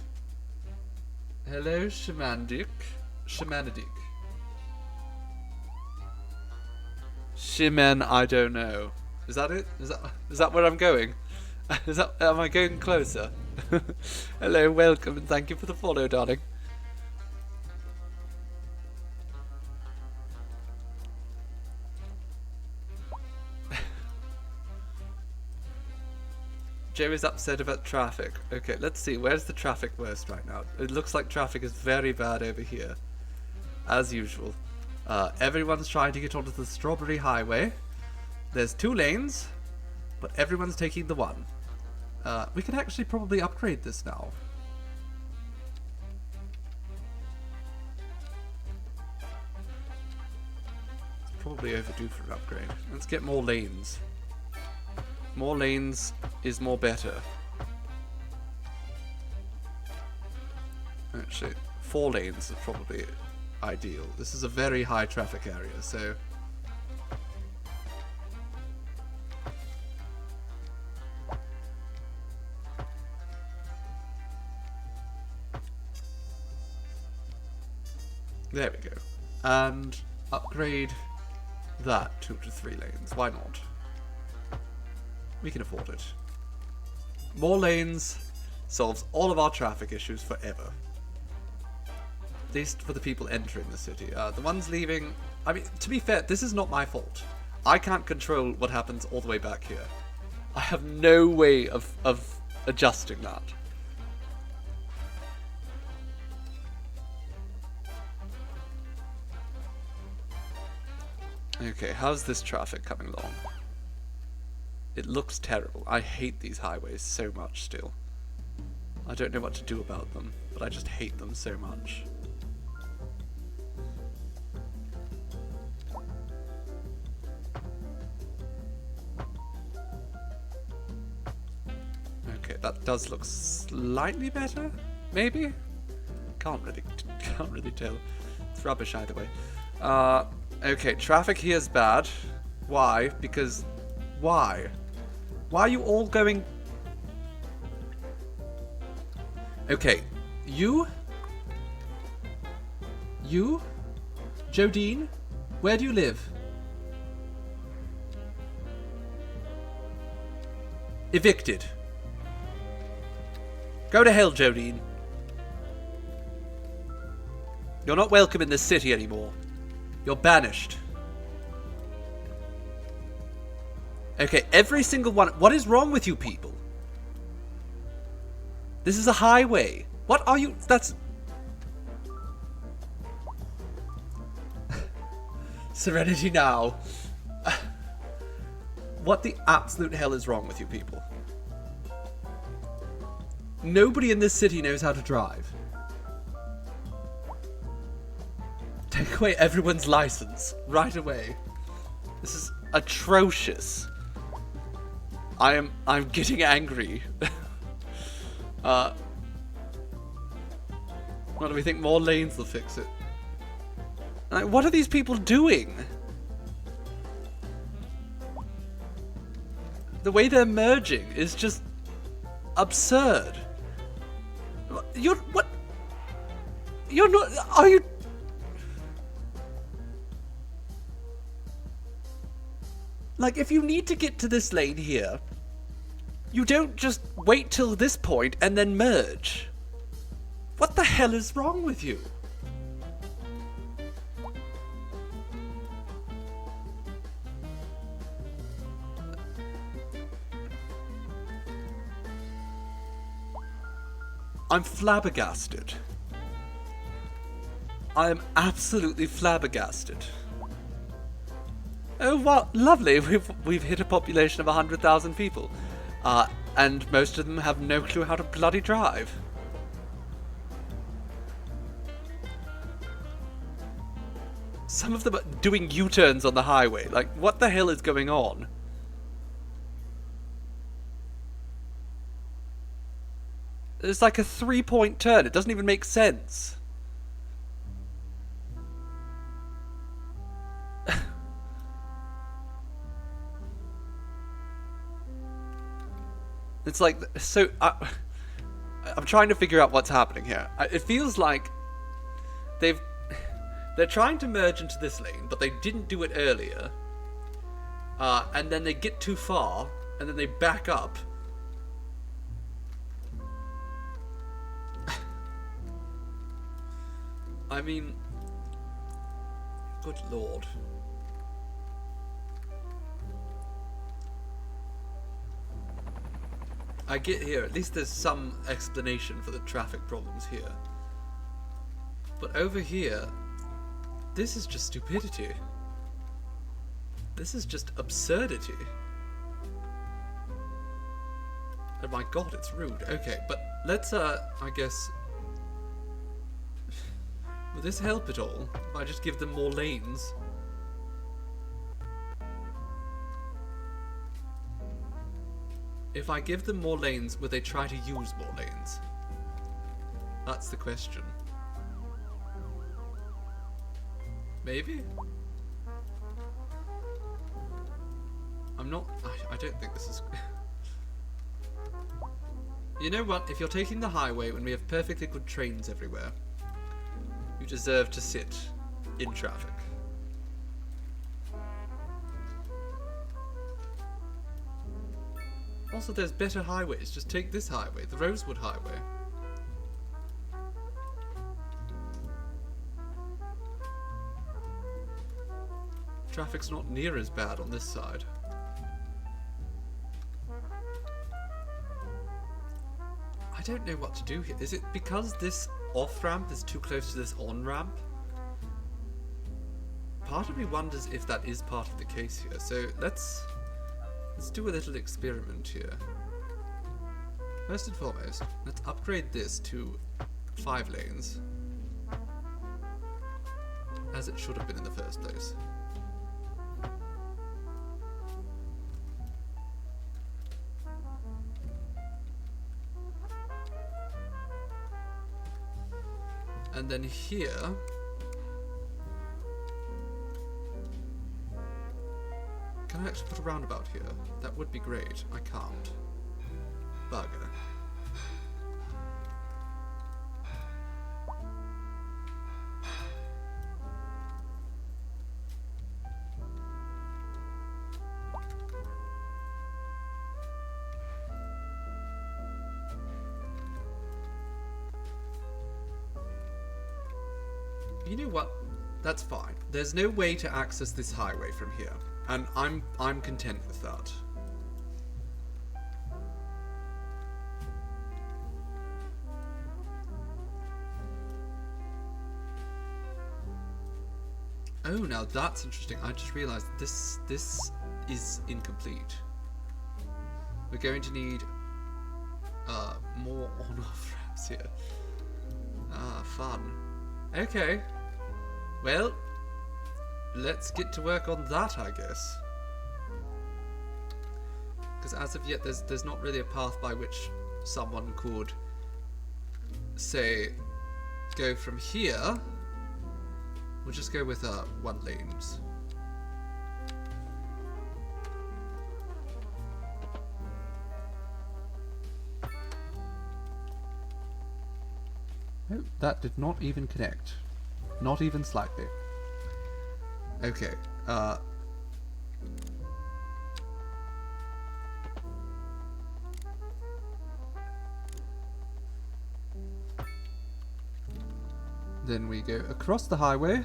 Hello, Shamanic. Shimen, I don't know. Is that it? Is that where I'm going? Am I going closer? Hello, welcome, and thank you for the follow, darling. Joe is upset about traffic. Okay, let's see. Where's the traffic worst right now? It looks like traffic is very bad over here. As usual. Everyone's trying to get onto the Strawberry Highway. There's 2 lanes, but everyone's taking the one. We can actually probably upgrade this now. It's probably overdue for an upgrade. Let's get more lanes. More lanes is more better. Actually, 4 lanes is probably ideal. This is a very high traffic area, so... There we go. And upgrade that 2 to 3 lanes. Why not? We can afford it. More lanes solves all of our traffic issues forever. At least for the people entering the city. The ones leaving... I mean, to be fair, this is not my fault. I can't control what happens all the way back here. I have no way of adjusting that. Okay, how's this traffic coming along? It looks terrible. I hate these highways so much still. I don't know what to do about them, but I just hate them so much. Okay, that does look slightly better, maybe? Can't really tell. It's rubbish either way. Okay, traffic here is bad. Why? Because... Why? Why are you all going... Okay, you? Jodine? Where do you live? Evicted. Go to hell, Jodine. You're not welcome in this city anymore. You're banished. Okay, every single one... What is wrong with you people? This is a highway. What are you? That's... Serenity now. What the absolute hell is wrong with you people? Nobody in this city knows how to drive. Take away everyone's license right away. This is atrocious. I'm getting angry. What do we think? More lanes will fix it? Like, what are these people doing? The way they're merging is just absurd. You're what? You're not. Are you? Like, if you need to get to this lane here, you don't just wait till this point and then merge. What the hell is wrong with you? I'm flabbergasted. I am absolutely flabbergasted. Oh, wow, lovely. We've hit a population of 100,000 people. And most of them have no clue how to bloody drive. Some of them are doing U-turns on the highway. Like, what the hell is going on? It's like a 3-point turn. It doesn't even make sense. It's like, so, I'm trying to figure out what's happening here. It feels like they're trying to merge into this lane, but they didn't do it earlier. And then they get too far, and then they back up. I mean, good lord. I get here, at least there's some explanation for the traffic problems here. But over here, this is just stupidity. This is just absurdity. Oh my god, it's rude. Okay, but let's, I guess... Will this help at all? If I just give them more lanes? If I give them more lanes, will they try to use more lanes? That's the question. Maybe? I'm not... I don't think this is... You know what? If you're taking the highway when we have perfectly good trains everywhere, you deserve to sit in traffic. Also, there's better highways. Just take this highway, the Rosewood Highway. Traffic's not near as bad on this side. I don't know what to do here. Is it because this off-ramp is too close to this on-ramp? Part of me wonders if that is part of the case here. So let's do a little experiment here. First and foremost, let's upgrade this to 5 lanes, as it should have been in the first place. And then here, can I actually put a roundabout here? That would be great. I can't. Bugger. You know what? That's fine. There's no way to access this highway from here, and I'm content with that. Oh, now that's interesting. I just realised this is incomplete. We're going to need more on-off ramps here. Ah, fun. Okay. Well, let's get to work on that, I guess. Because as of yet, there's not really a path by which someone could, say, go from here. We'll just go with 1 lanes. Oh, that did not even connect. Not even slightly. Okay, then we go across the highway.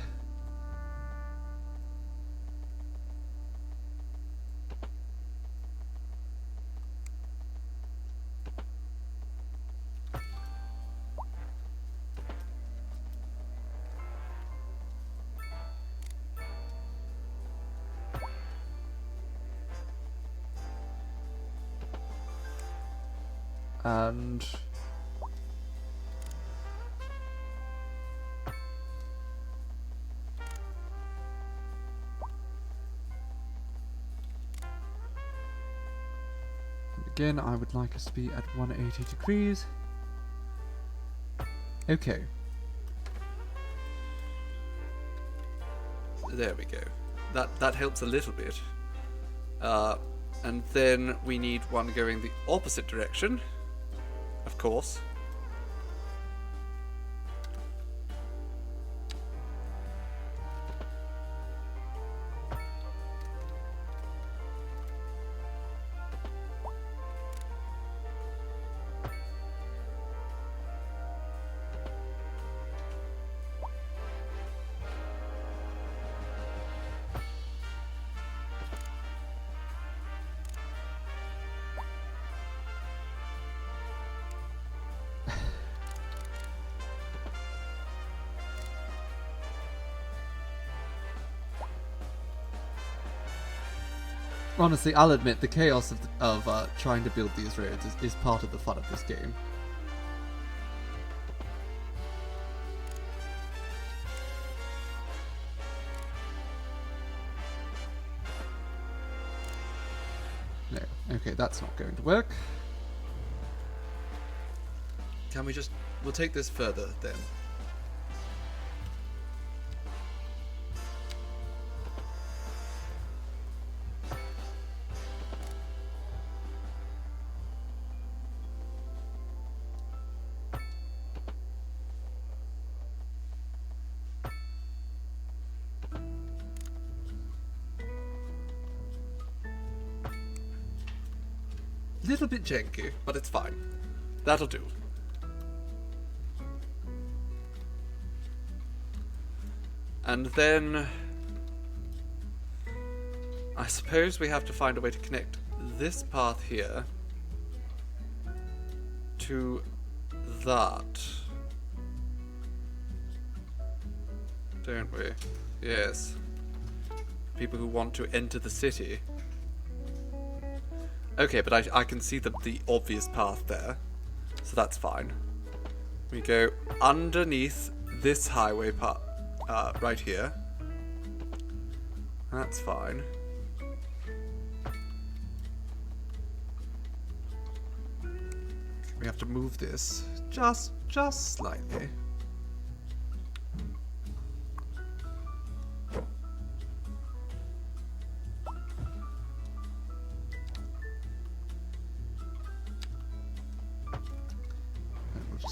And again, I would like us to be at 180 degrees. Okay. There we go. That helps a little bit. And then we need one going the opposite direction, of course. Honestly, I'll admit the chaos of trying to build these roads is part of the fun of this game. No, okay, that's not going to work. Can we just... We'll take this further then. Little bit janky, but it's fine. That'll do. And then I suppose we have to find a way to connect this path here to that. Don't we? Yes. People who want to enter the city. Okay, but I can see the obvious path there, so that's fine. We go underneath this highway part, right here. That's fine. We have to move this just slightly.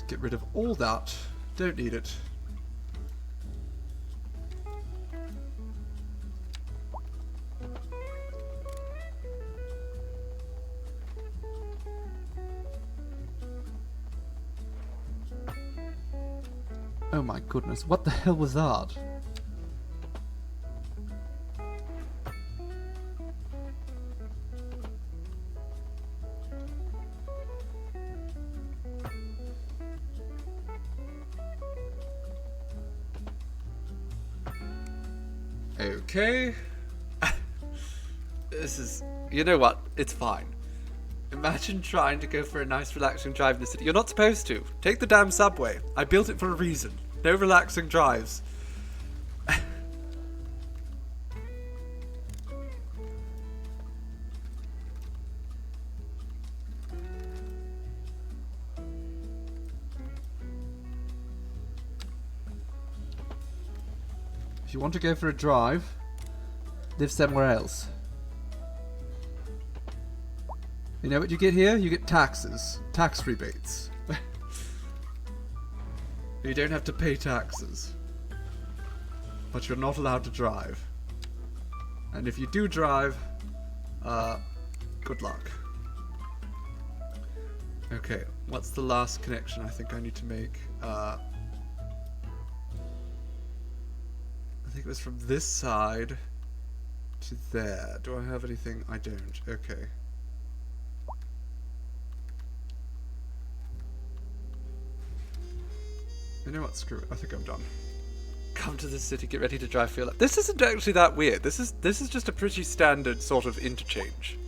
Get rid of all that. Don't need it. Oh my goodness, what the hell was that? Okay. This is... You know what? It's fine. Imagine trying to go for a nice relaxing drive in the city. You're not supposed to. Take the damn subway. I built it for a reason. No relaxing drives. If you want to go for a drive, live somewhere else. You know what you get here? You get taxes. Tax rebates. You don't have to pay taxes. But you're not allowed to drive. And if you do drive, good luck. Okay, what's the last connection I think I need to make? I think it was from this side to there. Do I have anything? I don't. Okay. You know what? Screw it. I think I'm done. Come to the city, get ready to drive for your life. This isn't actually that weird. This is just a pretty standard sort of interchange.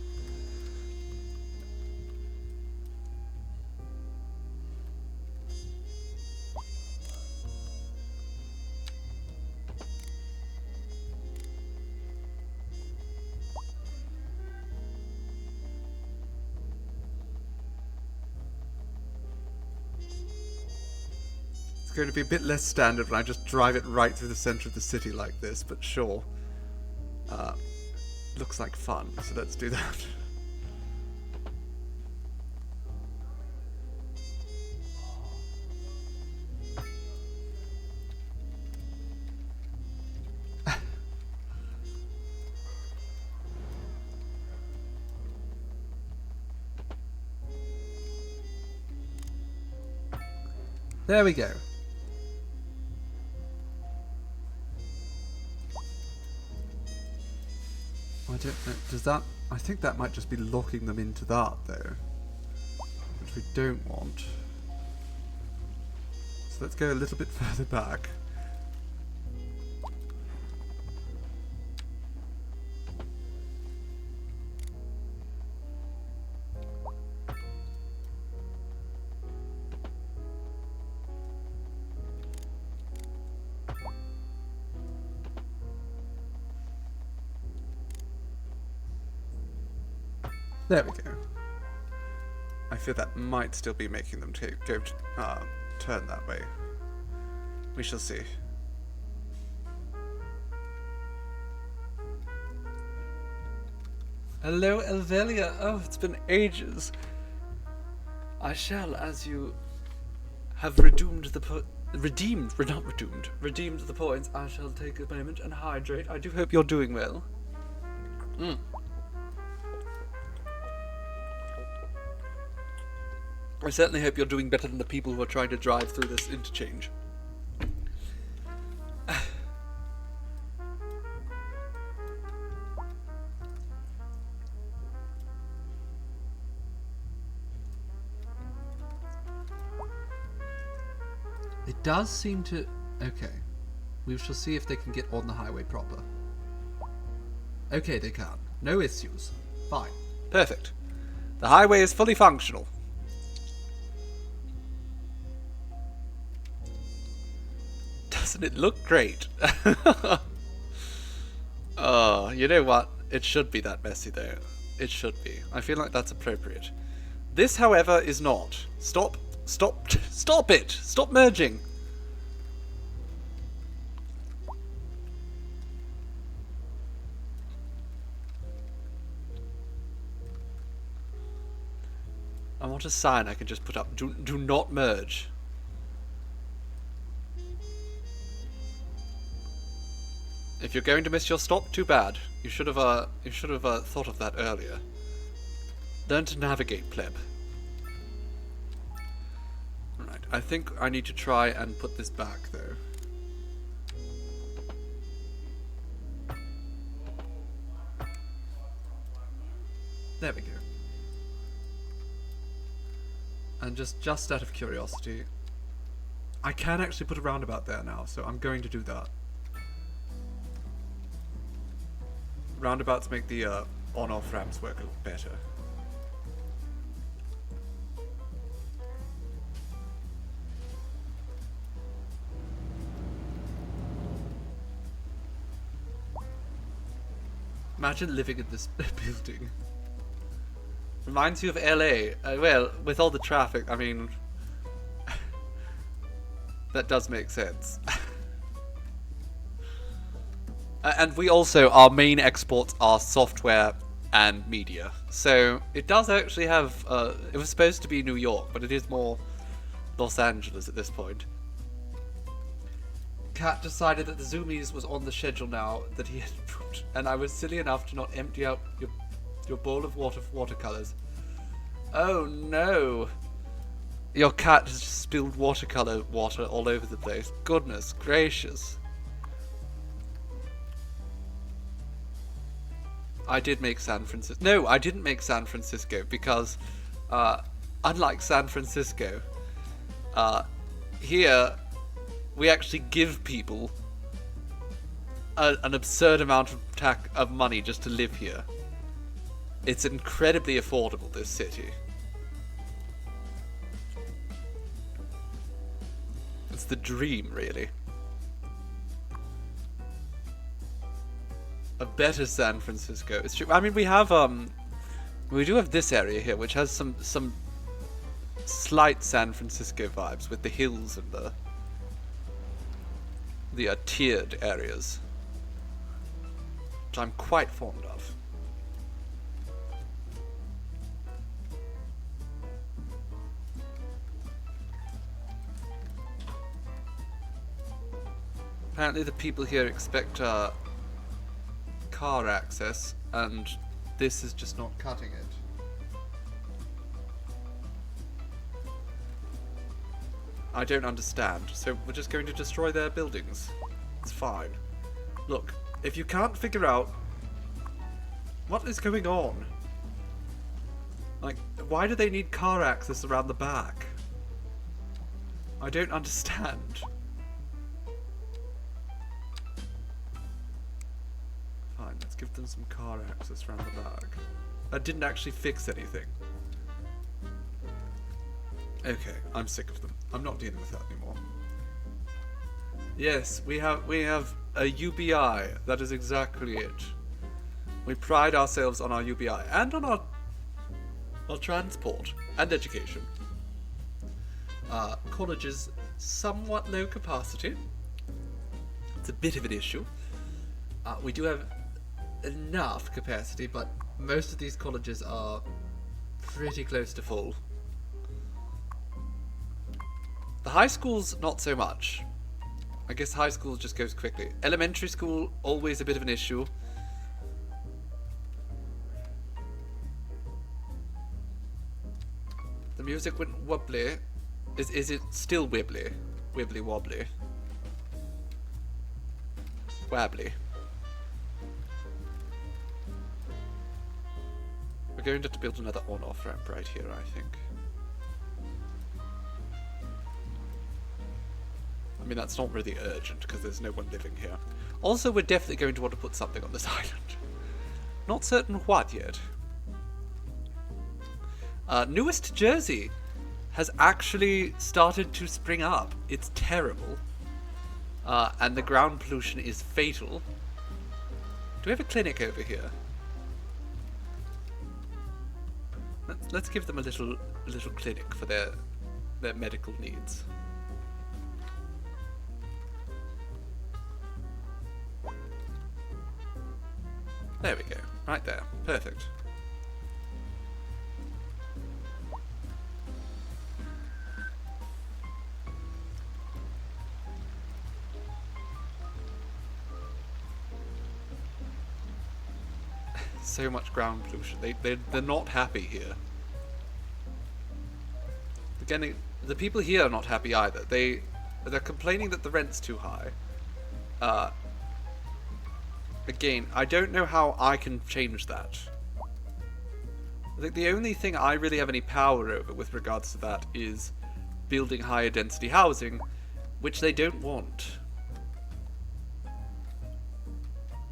Going to be a bit less standard when I just drive it right through the center of the city like this, but sure. Looks like fun, so let's do that. There we go. I don't know, does that... I think that might just be locking them into that, though. Which we don't want. So let's go a little bit further back. There we go. I feel that might still be making them turn that way. We shall see. Hello, Elvelia. Oh, it's been ages. I shall, as you have redeemed the points, I shall take a moment and hydrate. I do hope you're doing well. I certainly hope you're doing better than the people who are trying to drive through this interchange. It does seem to... Okay. We shall see if they can get on the highway proper. Okay, they can. No issues. Fine. Perfect. The highway is fully functional. Doesn't it look great? Oh, you know what? It should be that messy, though. It should be. I feel like that's appropriate. This, however, is not. Stop it! Stop merging! I want a sign I can just put up. Do not merge. If you're going to miss your stop, too bad. You should have thought of that earlier. Learn to navigate, pleb. Alright, I think I need to try and put this back, though. There we go. And just out of curiosity, I can actually put a roundabout there now, so I'm going to do that. roundabouts make the on-off ramps work a lot better. Imagine living in this building. Reminds you of LA. Well, with all the traffic, I mean, that does make sense. And we also, our main exports are software and media. So it does actually have, it was supposed to be New York, but it is more Los Angeles at this point. Cat decided that the Zoomies was on the schedule now that he had put, and I was silly enough to not empty out your bowl of water for watercolors. Oh no! Your cat has just spilled watercolor water all over the place. Goodness gracious. I did make San Francisco. No, I didn't make San Francisco because, unlike San Francisco, here we actually give people an absurd amount of money just to live here. It's incredibly affordable, this city. It's the dream, really. A better San Francisco. It's true. I mean, we have we do have this area here, which has some slight San Francisco vibes with the hills and the tiered areas, which I'm quite fond of. Apparently the people here expect car access, and this is just not cutting it. I don't understand, so we're just going to destroy their buildings. It's fine. Look, if you can't figure out what is going on, like, why do they need car access around the back? I don't understand. Fine, let's give them some car access around the back. That didn't actually fix anything. Okay, I'm sick of them. I'm not dealing with that anymore. Yes, we have a UBI. That is exactly it. We pride ourselves on our UBI and on our transport and education. College is somewhat low capacity. It's a bit of an issue. We do have enough capacity, but most of these colleges are pretty close to full. The high schools, not so much. I guess high school just goes quickly. Elementary school, always a bit of an issue. The music went wobbly. Is it still wibbly? Wibbly wobbly. Wabbly. We're going to have to build another on-off ramp right here, I think. I mean, that's not really urgent, because there's no one living here. Also, we're definitely going to want to put something on this island. Not certain what yet. Newest Jersey has actually started to spring up. It's terrible. And the ground pollution is fatal. Do we have a clinic over here? Let's give them a little clinic for their medical needs. There we go. Right there. Perfect. So much ground pollution. They're not happy here. Again, the people here are not happy either. They're complaining that the rent's too high. Again, I don't know how I can change that. I think the only thing I really have any power over with regards to that is building higher density housing, which they don't want.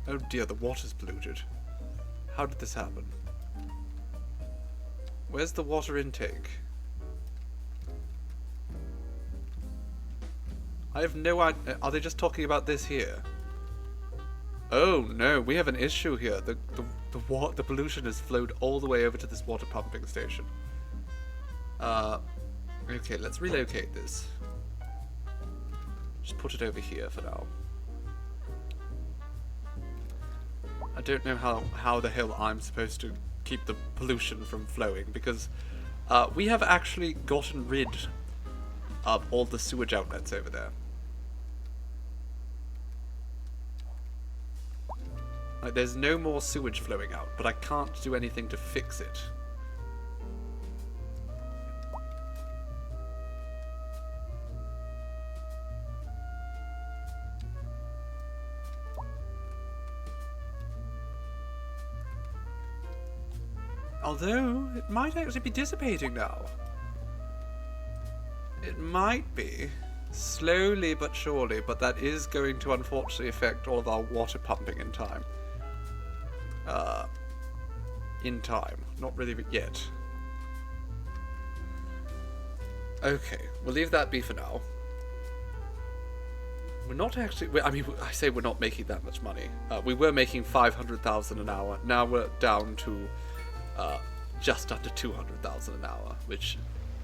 Oh dear, the water's polluted. How did this happen? Where's the water intake? I have no idea. Are they just talking about this here? Oh no, we have an issue here. The pollution has flowed all the way over to this water pumping station. Okay, let's relocate this. Just put it over here for now. I don't know how the hell I'm supposed to keep the pollution from flowing, because we have actually gotten rid of all the sewage outlets over there. Like, there's no more sewage flowing out, but I can't do anything to fix it. Although, it might actually be dissipating now. It might be. Slowly but surely, but that is going to unfortunately affect all of our water pumping in time. Not really yet. Okay, we'll leave that be for now. We're not actually... I mean, I say we're not making that much money. We were making 500,000 an hour. Now we're down to just under 200,000 an hour, which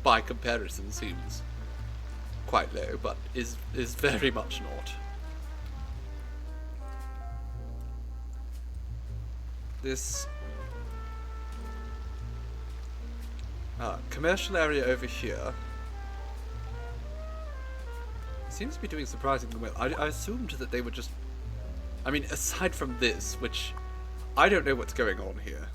by comparison seems quite low, but is very much not. This commercial area over here seems to be doing surprisingly well. I assumed that they were just... I mean, aside from this, which I don't know what's going on here.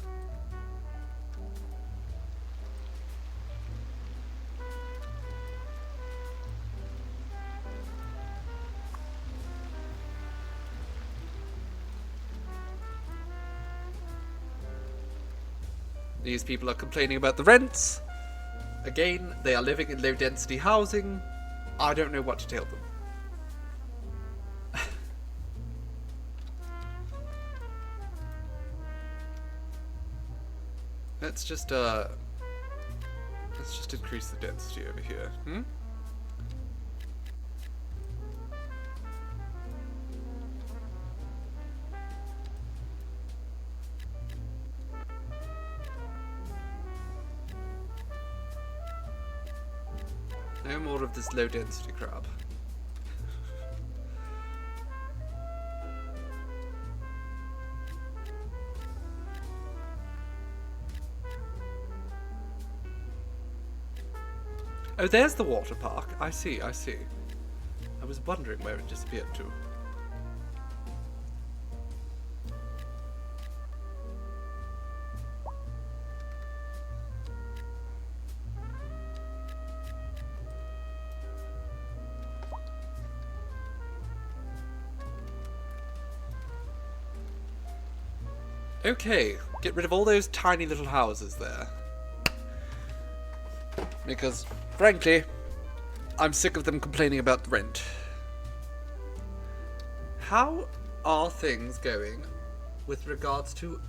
These people are complaining about the rents. Again, they are living in low-density housing. I don't know what to tell them. Let's just increase the density over here. No more of this low density crap. Oh, there's the water park. I see. I was wondering where it disappeared to. Okay, get rid of all those tiny little houses there. Because, frankly, I'm sick of them complaining about the rent. How are things going with regards to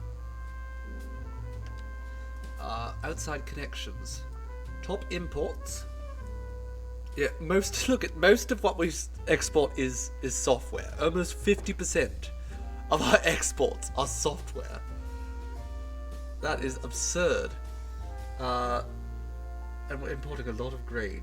outside connections? Top imports? Yeah, most of what we export is software. Almost 50% of our exports are software. That is absurd. And we're importing a lot of grain.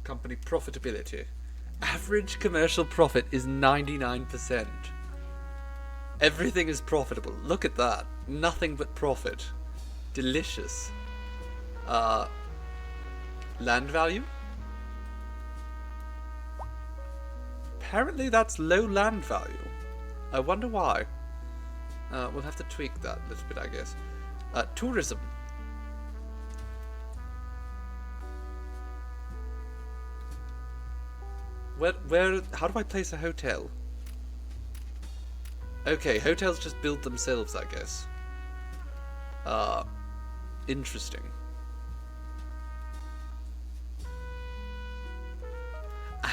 Company profitability. Average commercial profit is 99%. Everything is profitable. Look at that. Nothing but profit. Delicious. Land value? Apparently that's low land value. I wonder why. We'll have to tweak that a little bit, I guess. Tourism. How do I place a hotel? Okay, hotels just build themselves, I guess. Interesting.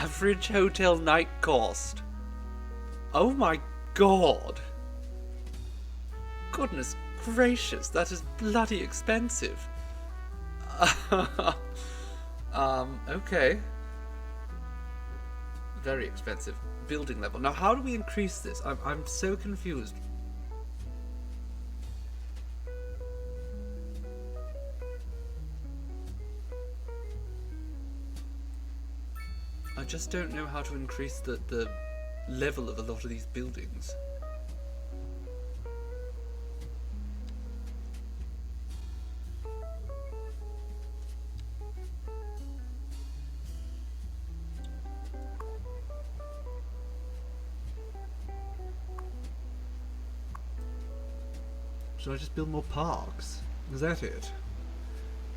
average hotel night cost. Oh my god. Goodness gracious, that is bloody expensive. Okay. Very expensive. Building level. Now, how do we increase this? I'm so confused. I just don't know how to increase the level of a lot of these buildings. Should I just build more parks? Is that it?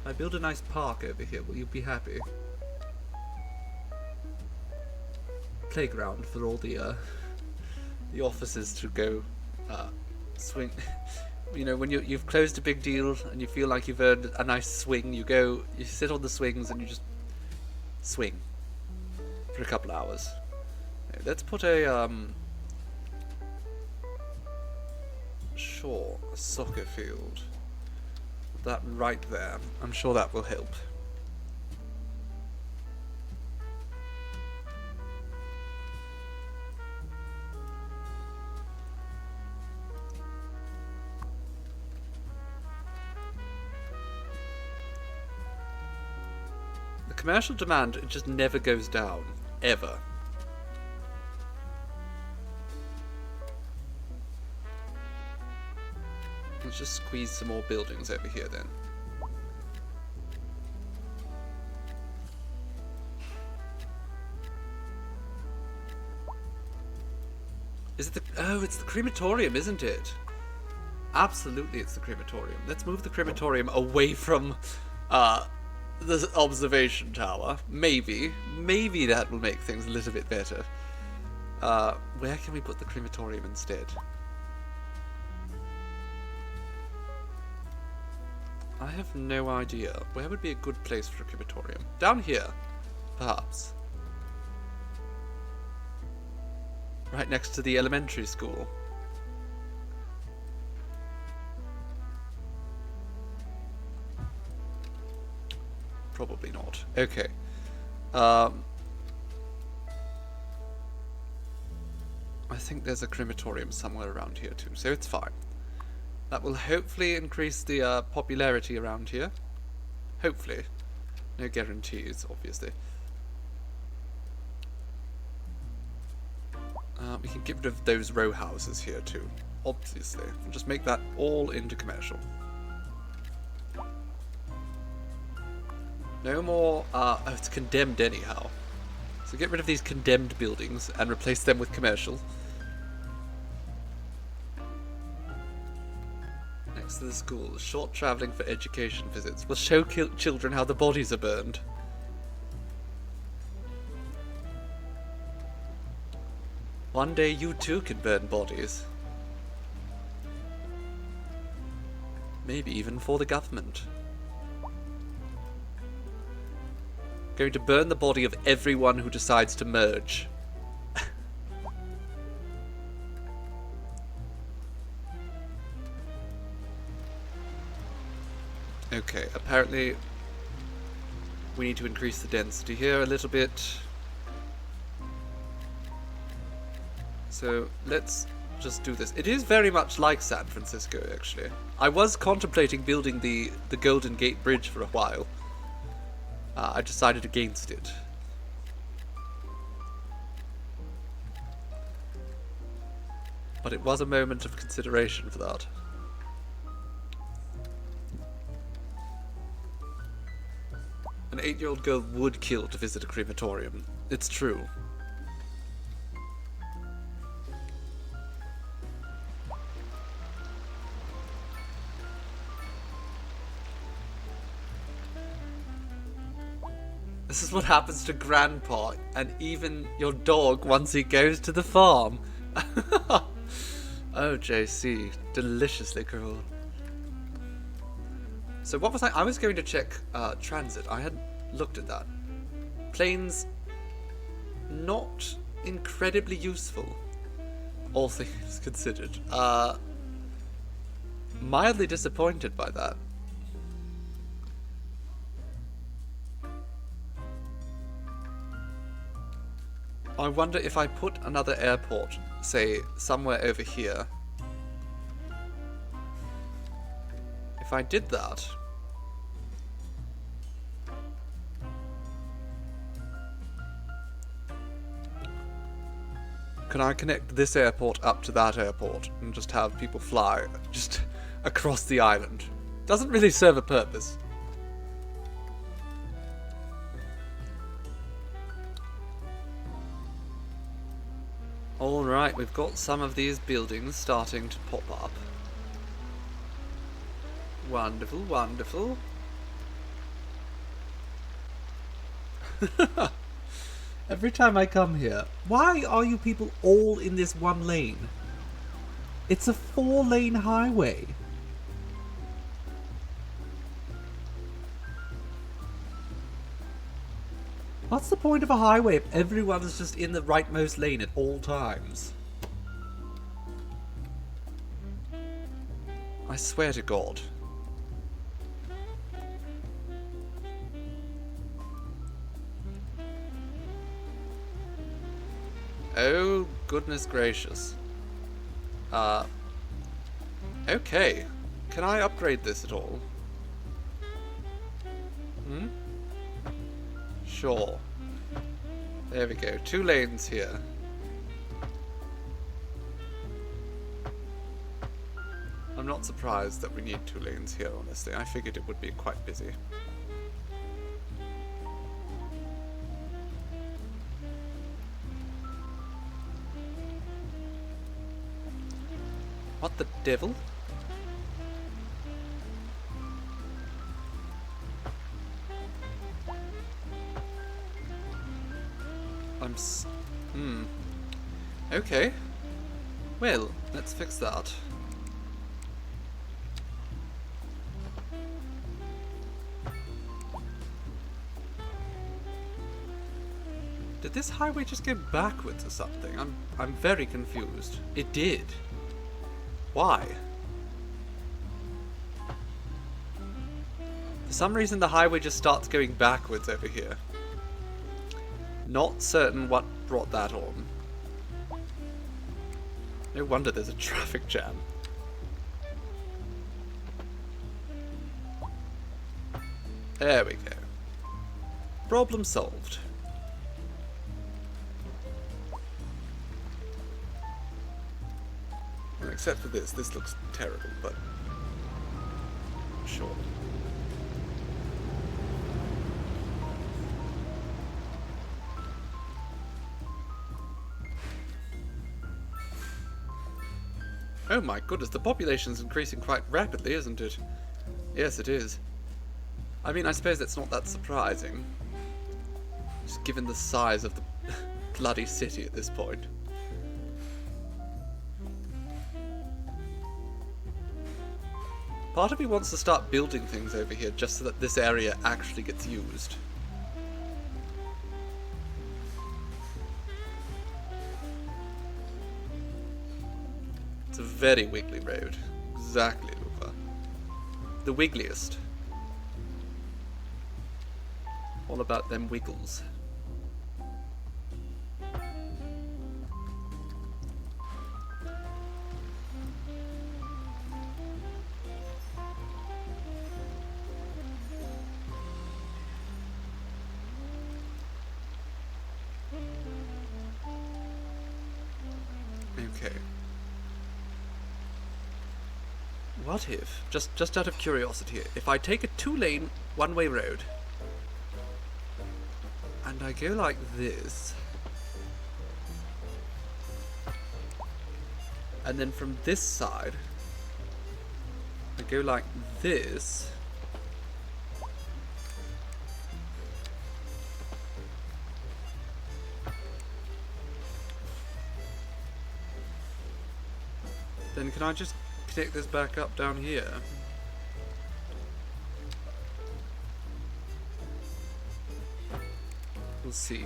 If I build a nice park over here, will you be happy? Playground for all the officers to go swing. You know, when you've closed a big deal and you feel like you've earned a nice swing, you sit on the swings and you just swing for a couple hours. Okay, let's put a sure, a soccer field. That right there. I'm sure that will help. The commercial demand, it just never goes down. Ever. Let's just squeeze some more buildings over here then. Is it the... Oh, it's the crematorium, isn't it? Absolutely, it's the crematorium. Let's move the crematorium away from the observation tower. Maybe that will make things a little bit better. Where can we put the crematorium instead? I have no idea. Where would be a good place for a crematorium? Down here, perhaps. Right next to the elementary school. Probably not. Okay. I think there's a crematorium somewhere around here too, so it's fine. That will hopefully increase the popularity around here. Hopefully. No guarantees, obviously. We can get rid of those row houses here too, obviously. We'll just make that all into commercial. No more, oh, it's condemned anyhow. So get rid of these condemned buildings and replace them with commercial. Next to the school, short travelling for education visits. We'll show children how the bodies are burned. One day you too can burn bodies. Maybe even for the government. Going to burn the body of everyone who decides to merge. Okay, apparently we need to increase the density here a little bit. So let's just do this. It is very much like San Francisco, actually. I was contemplating building the Golden Gate Bridge for a while. I decided against it. But it was a moment of consideration for that. An 8-year-old girl would kill to visit a crematorium. It's true. This is what happens to Grandpa and even your dog once he goes to the farm. Oh, JC. Deliciously cruel. So what was I was going to check transit. I had looked at that. Planes not incredibly useful, all things considered. Mildly disappointed by that. I wonder if I put another airport, say, somewhere over here. If I did that... Can I connect this airport up to that airport and just have people fly just across the island? Doesn't really serve a purpose. Alright, we've got some of these buildings starting to pop up. Wonderful, wonderful. Every time I come here, why are you people all in this one lane? It's a 4-lane highway. What's the point of a highway if everyone is just in the rightmost lane at all times? I swear to God. Oh, goodness gracious. Okay. Can I upgrade this at all? Hmm? Sure. There we go. 2 lanes here. I'm not surprised that we need 2 lanes here, honestly. I figured it would be quite busy. What the devil? Okay. Well, let's fix that. Did this highway just go backwards or something? I'm very confused. It did. Why? For some reason the highway just starts going backwards over here. Not certain what brought that on. No wonder there's a traffic jam. There we go. Problem solved. Well, except for this looks terrible, but sure. Oh my goodness, the population's increasing quite rapidly, isn't it? Yes, it is. I mean, I suppose that's not that surprising. Just given the size of the bloody city at this point. Part of me wants to start building things over here just so that this area actually gets used. It's a very wiggly road. Exactly, Lupa. The wiggliest. All about them wiggles. Okay. What if, just out of curiosity, if I take a 2-lane, one-way road, and I go like this, and then from this side, I go like this, then can I just connect this back up down here? We'll see.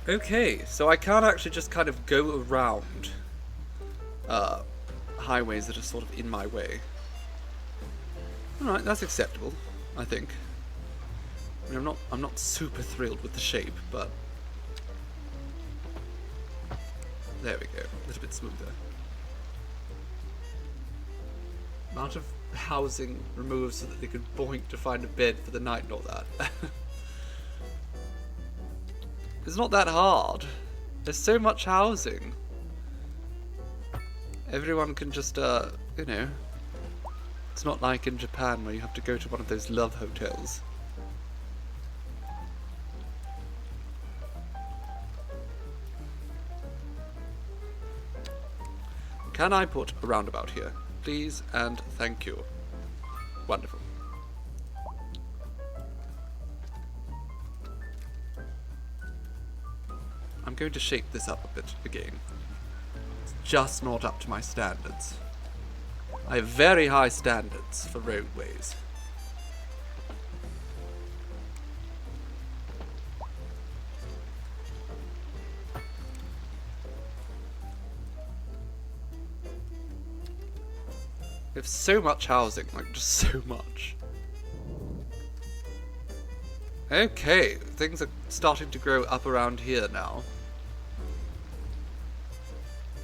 Okay, so I can actually just kind of go around highways that are sort of in my way. Alright, that's acceptable, I think. I mean, I'm not super thrilled with the shape, but there we go, a little bit smoother. Amount of housing removed so that they could boink to find a bed for the night and all that. It's not that hard. There's so much housing. Everyone can just, you know, it's not like in Japan where you have to go to one of those love hotels. Can I put a roundabout here? Please and thank you. Wonderful. I'm going to shape this up a bit again. It's just not up to my standards. I have very high standards for roadways. We have so much housing, like just so much. Okay, things are starting to grow up around here now.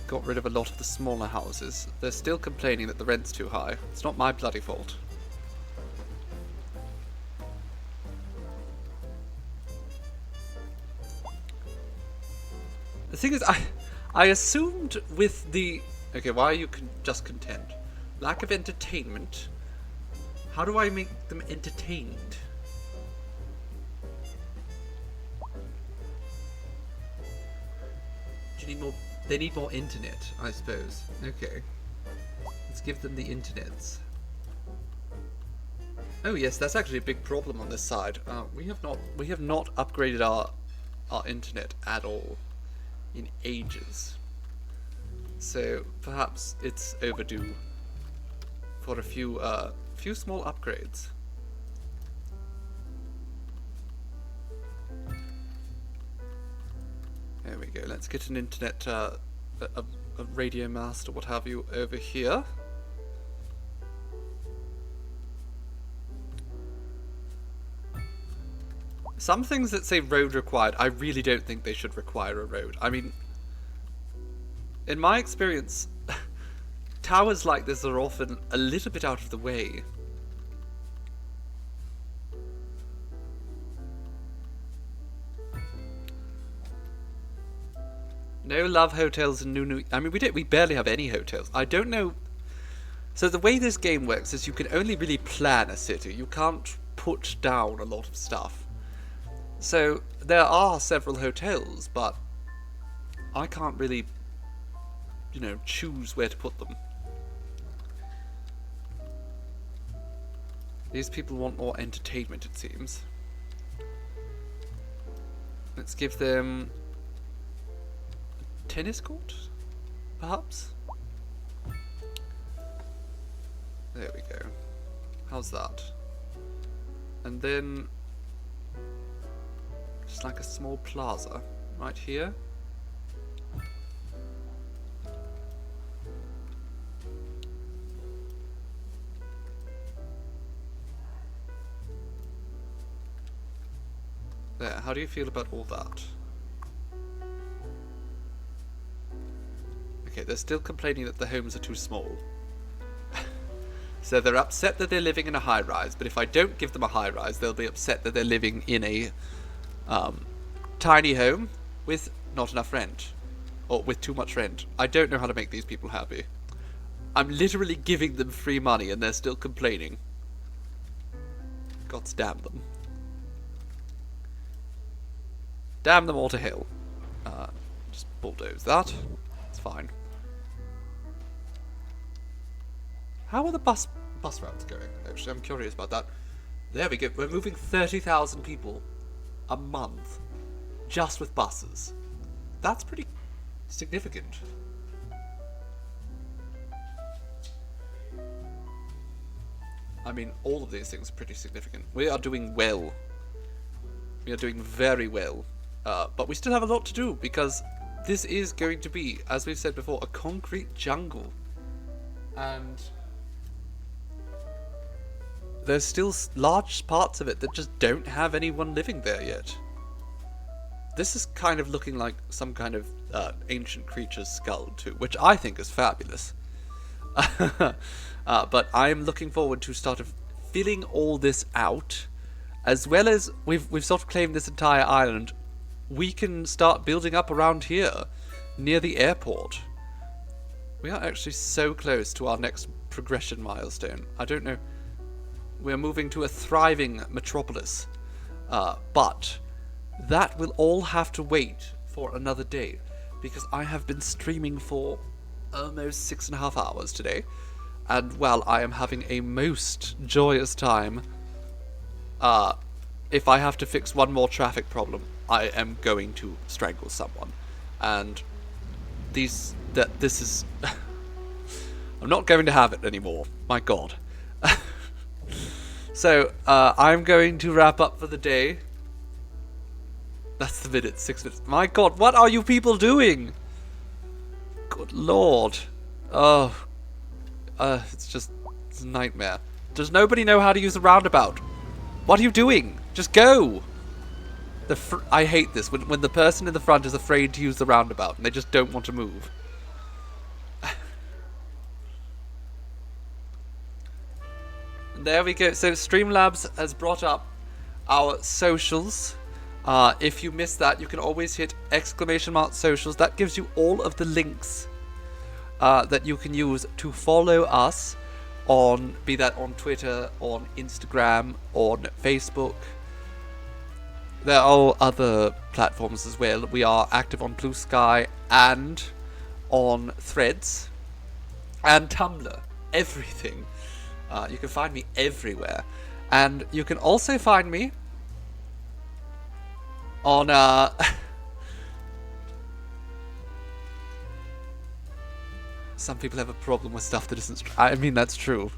Got rid of a lot of the smaller houses. They're still complaining that the rent's too high. It's not my bloody fault. The thing is, I assumed with the... Okay, why are you just content? Lack of entertainment. How do I make them entertained? Do you need more? They need more internet, I suppose. Okay. Let's give them the internets. Oh yes, that's actually a big problem on this side. We have not upgraded our internet at all in ages. So perhaps it's overdue for a few small upgrades. There we go. Let's get an internet, a radio mast or what have you over here. Some things that say road required, I really don't think they should require a road. I mean, in my experience, towers like this are often a little bit out of the way. No love hotels in Nunu. I mean, we barely have any hotels. I don't know. So the way this game works is you can only really plan a city. You can't put down a lot of stuff. So there are several hotels, but I can't really, you know, choose where to put them. These people want more entertainment, it seems. Let's give them a tennis court, perhaps? There we go. How's that? And then just like a small plaza right here. There, how do you feel about all that? Okay, they're still complaining that the homes are too small. So they're upset that they're living in a high-rise, but if I don't give them a high-rise, they'll be upset that they're living in a tiny home with not enough rent. Or with too much rent. I don't know how to make these people happy. I'm literally giving them free money and they're still complaining. Gods damn them. Damn them all to hell. Just bulldoze that. It's fine. How are the bus routes going? Actually, I'm curious about that. There we go. We're moving 30,000 people a month just with buses. That's pretty significant. I mean, all of these things are pretty significant. We are doing well. We are doing very well But we still have a lot to do, because this is going to be, as we've said before, a concrete jungle. And there's still large parts of it that just don't have anyone living there yet. This is kind of looking like some kind of ancient creature's skull too, which I think is fabulous. But I'm looking forward to sort of filling all this out, as well as we've sort of claimed this entire island. We can start building up around here, near the airport. We are actually so close to our next progression milestone. I don't know. We're moving to a thriving metropolis. But that will all have to wait for another day, because I have been streaming for almost 6.5 hours today. And while I am having a most joyous time, if I have to fix one more traffic problem, I am going to strangle someone. And this is... I'm not going to have it anymore. My god. So, I'm going to wrap up for the day. That's the minute, 6 minutes. My god, what are you people doing? Good lord. Oh. It's a nightmare. Does nobody know how to use the roundabout? What are you doing? Just go! I hate this, when the person in the front is afraid to use the roundabout and they just don't want to move. And there we go. So Streamlabs has brought up our socials. If you missed that, you can always hit !socials. That gives you all of the links that you can use to follow us on, be that on Twitter, on Instagram, on Facebook. There are other platforms as well. We are active on Blue Sky and on Threads and Tumblr. Everything. You can find me everywhere. And you can also find me on some people have a problem with stuff that isn't I mean, that's true.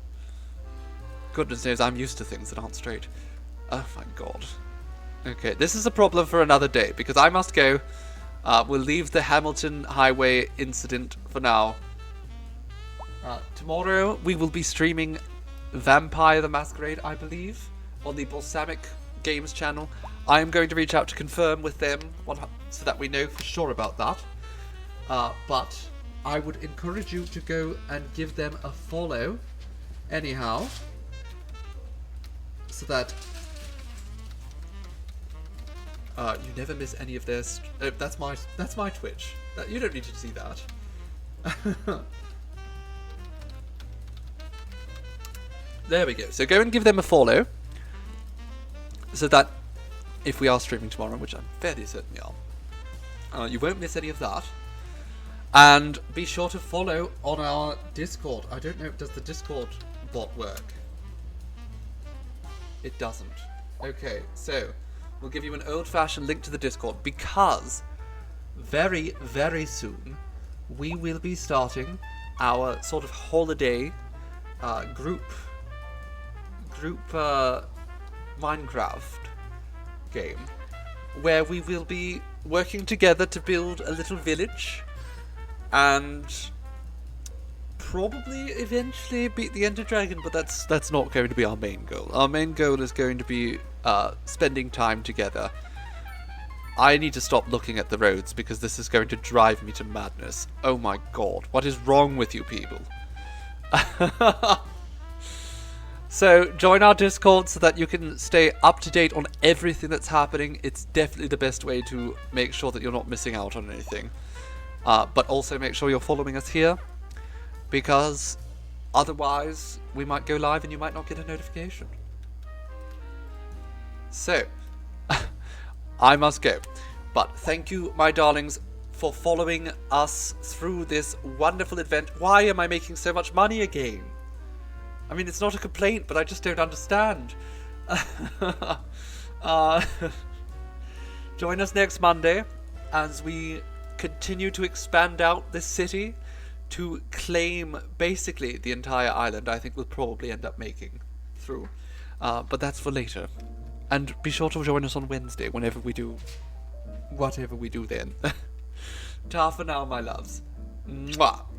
Goodness knows I'm used to things that aren't straight. Oh my god. Okay, this is a problem for another day, because I must go. We'll leave the Hamilton Highway incident for now. Tomorrow we will be streaming Vampire the Masquerade, I believe, on the Balsamic Games channel. I am going to reach out to confirm with them so that we know for sure about that. But I would encourage you to go and give them a follow anyhow, so that you never miss any of their... that's my Twitch. You don't need to see that. There we go. So go and give them a follow, so that if we are streaming tomorrow, which I'm fairly certain we are, you won't miss any of that. And be sure to follow on our Discord. I don't know, does the Discord bot work? It doesn't. Okay, so we'll give you an old-fashioned link to the Discord, because very, very soon we will be starting our sort of holiday group Minecraft game, where we will be working together to build a little village and probably eventually beat the Ender Dragon, but that's not going to be our main goal. Our main goal is going to be spending time together. I need to stop looking at the roads, because this is going to drive me to madness. Oh my god, what is wrong with you people? So join our Discord so that you can stay up to date on everything that's happening. It's definitely the best way to make sure that you're not missing out on anything. But also make sure you're following us here, because otherwise we might go live and you might not get a notification. So, I must go. But thank you, my darlings, for following us through this wonderful event. Why am I making so much money again? I mean, it's not a complaint, but I just don't understand. Join us next Monday as we continue to expand out this city to claim basically the entire island. I think we'll probably end up making through. But that's for later. And be sure to join us on Wednesday whenever we do whatever we do then. Ta for now, my loves. Mwah.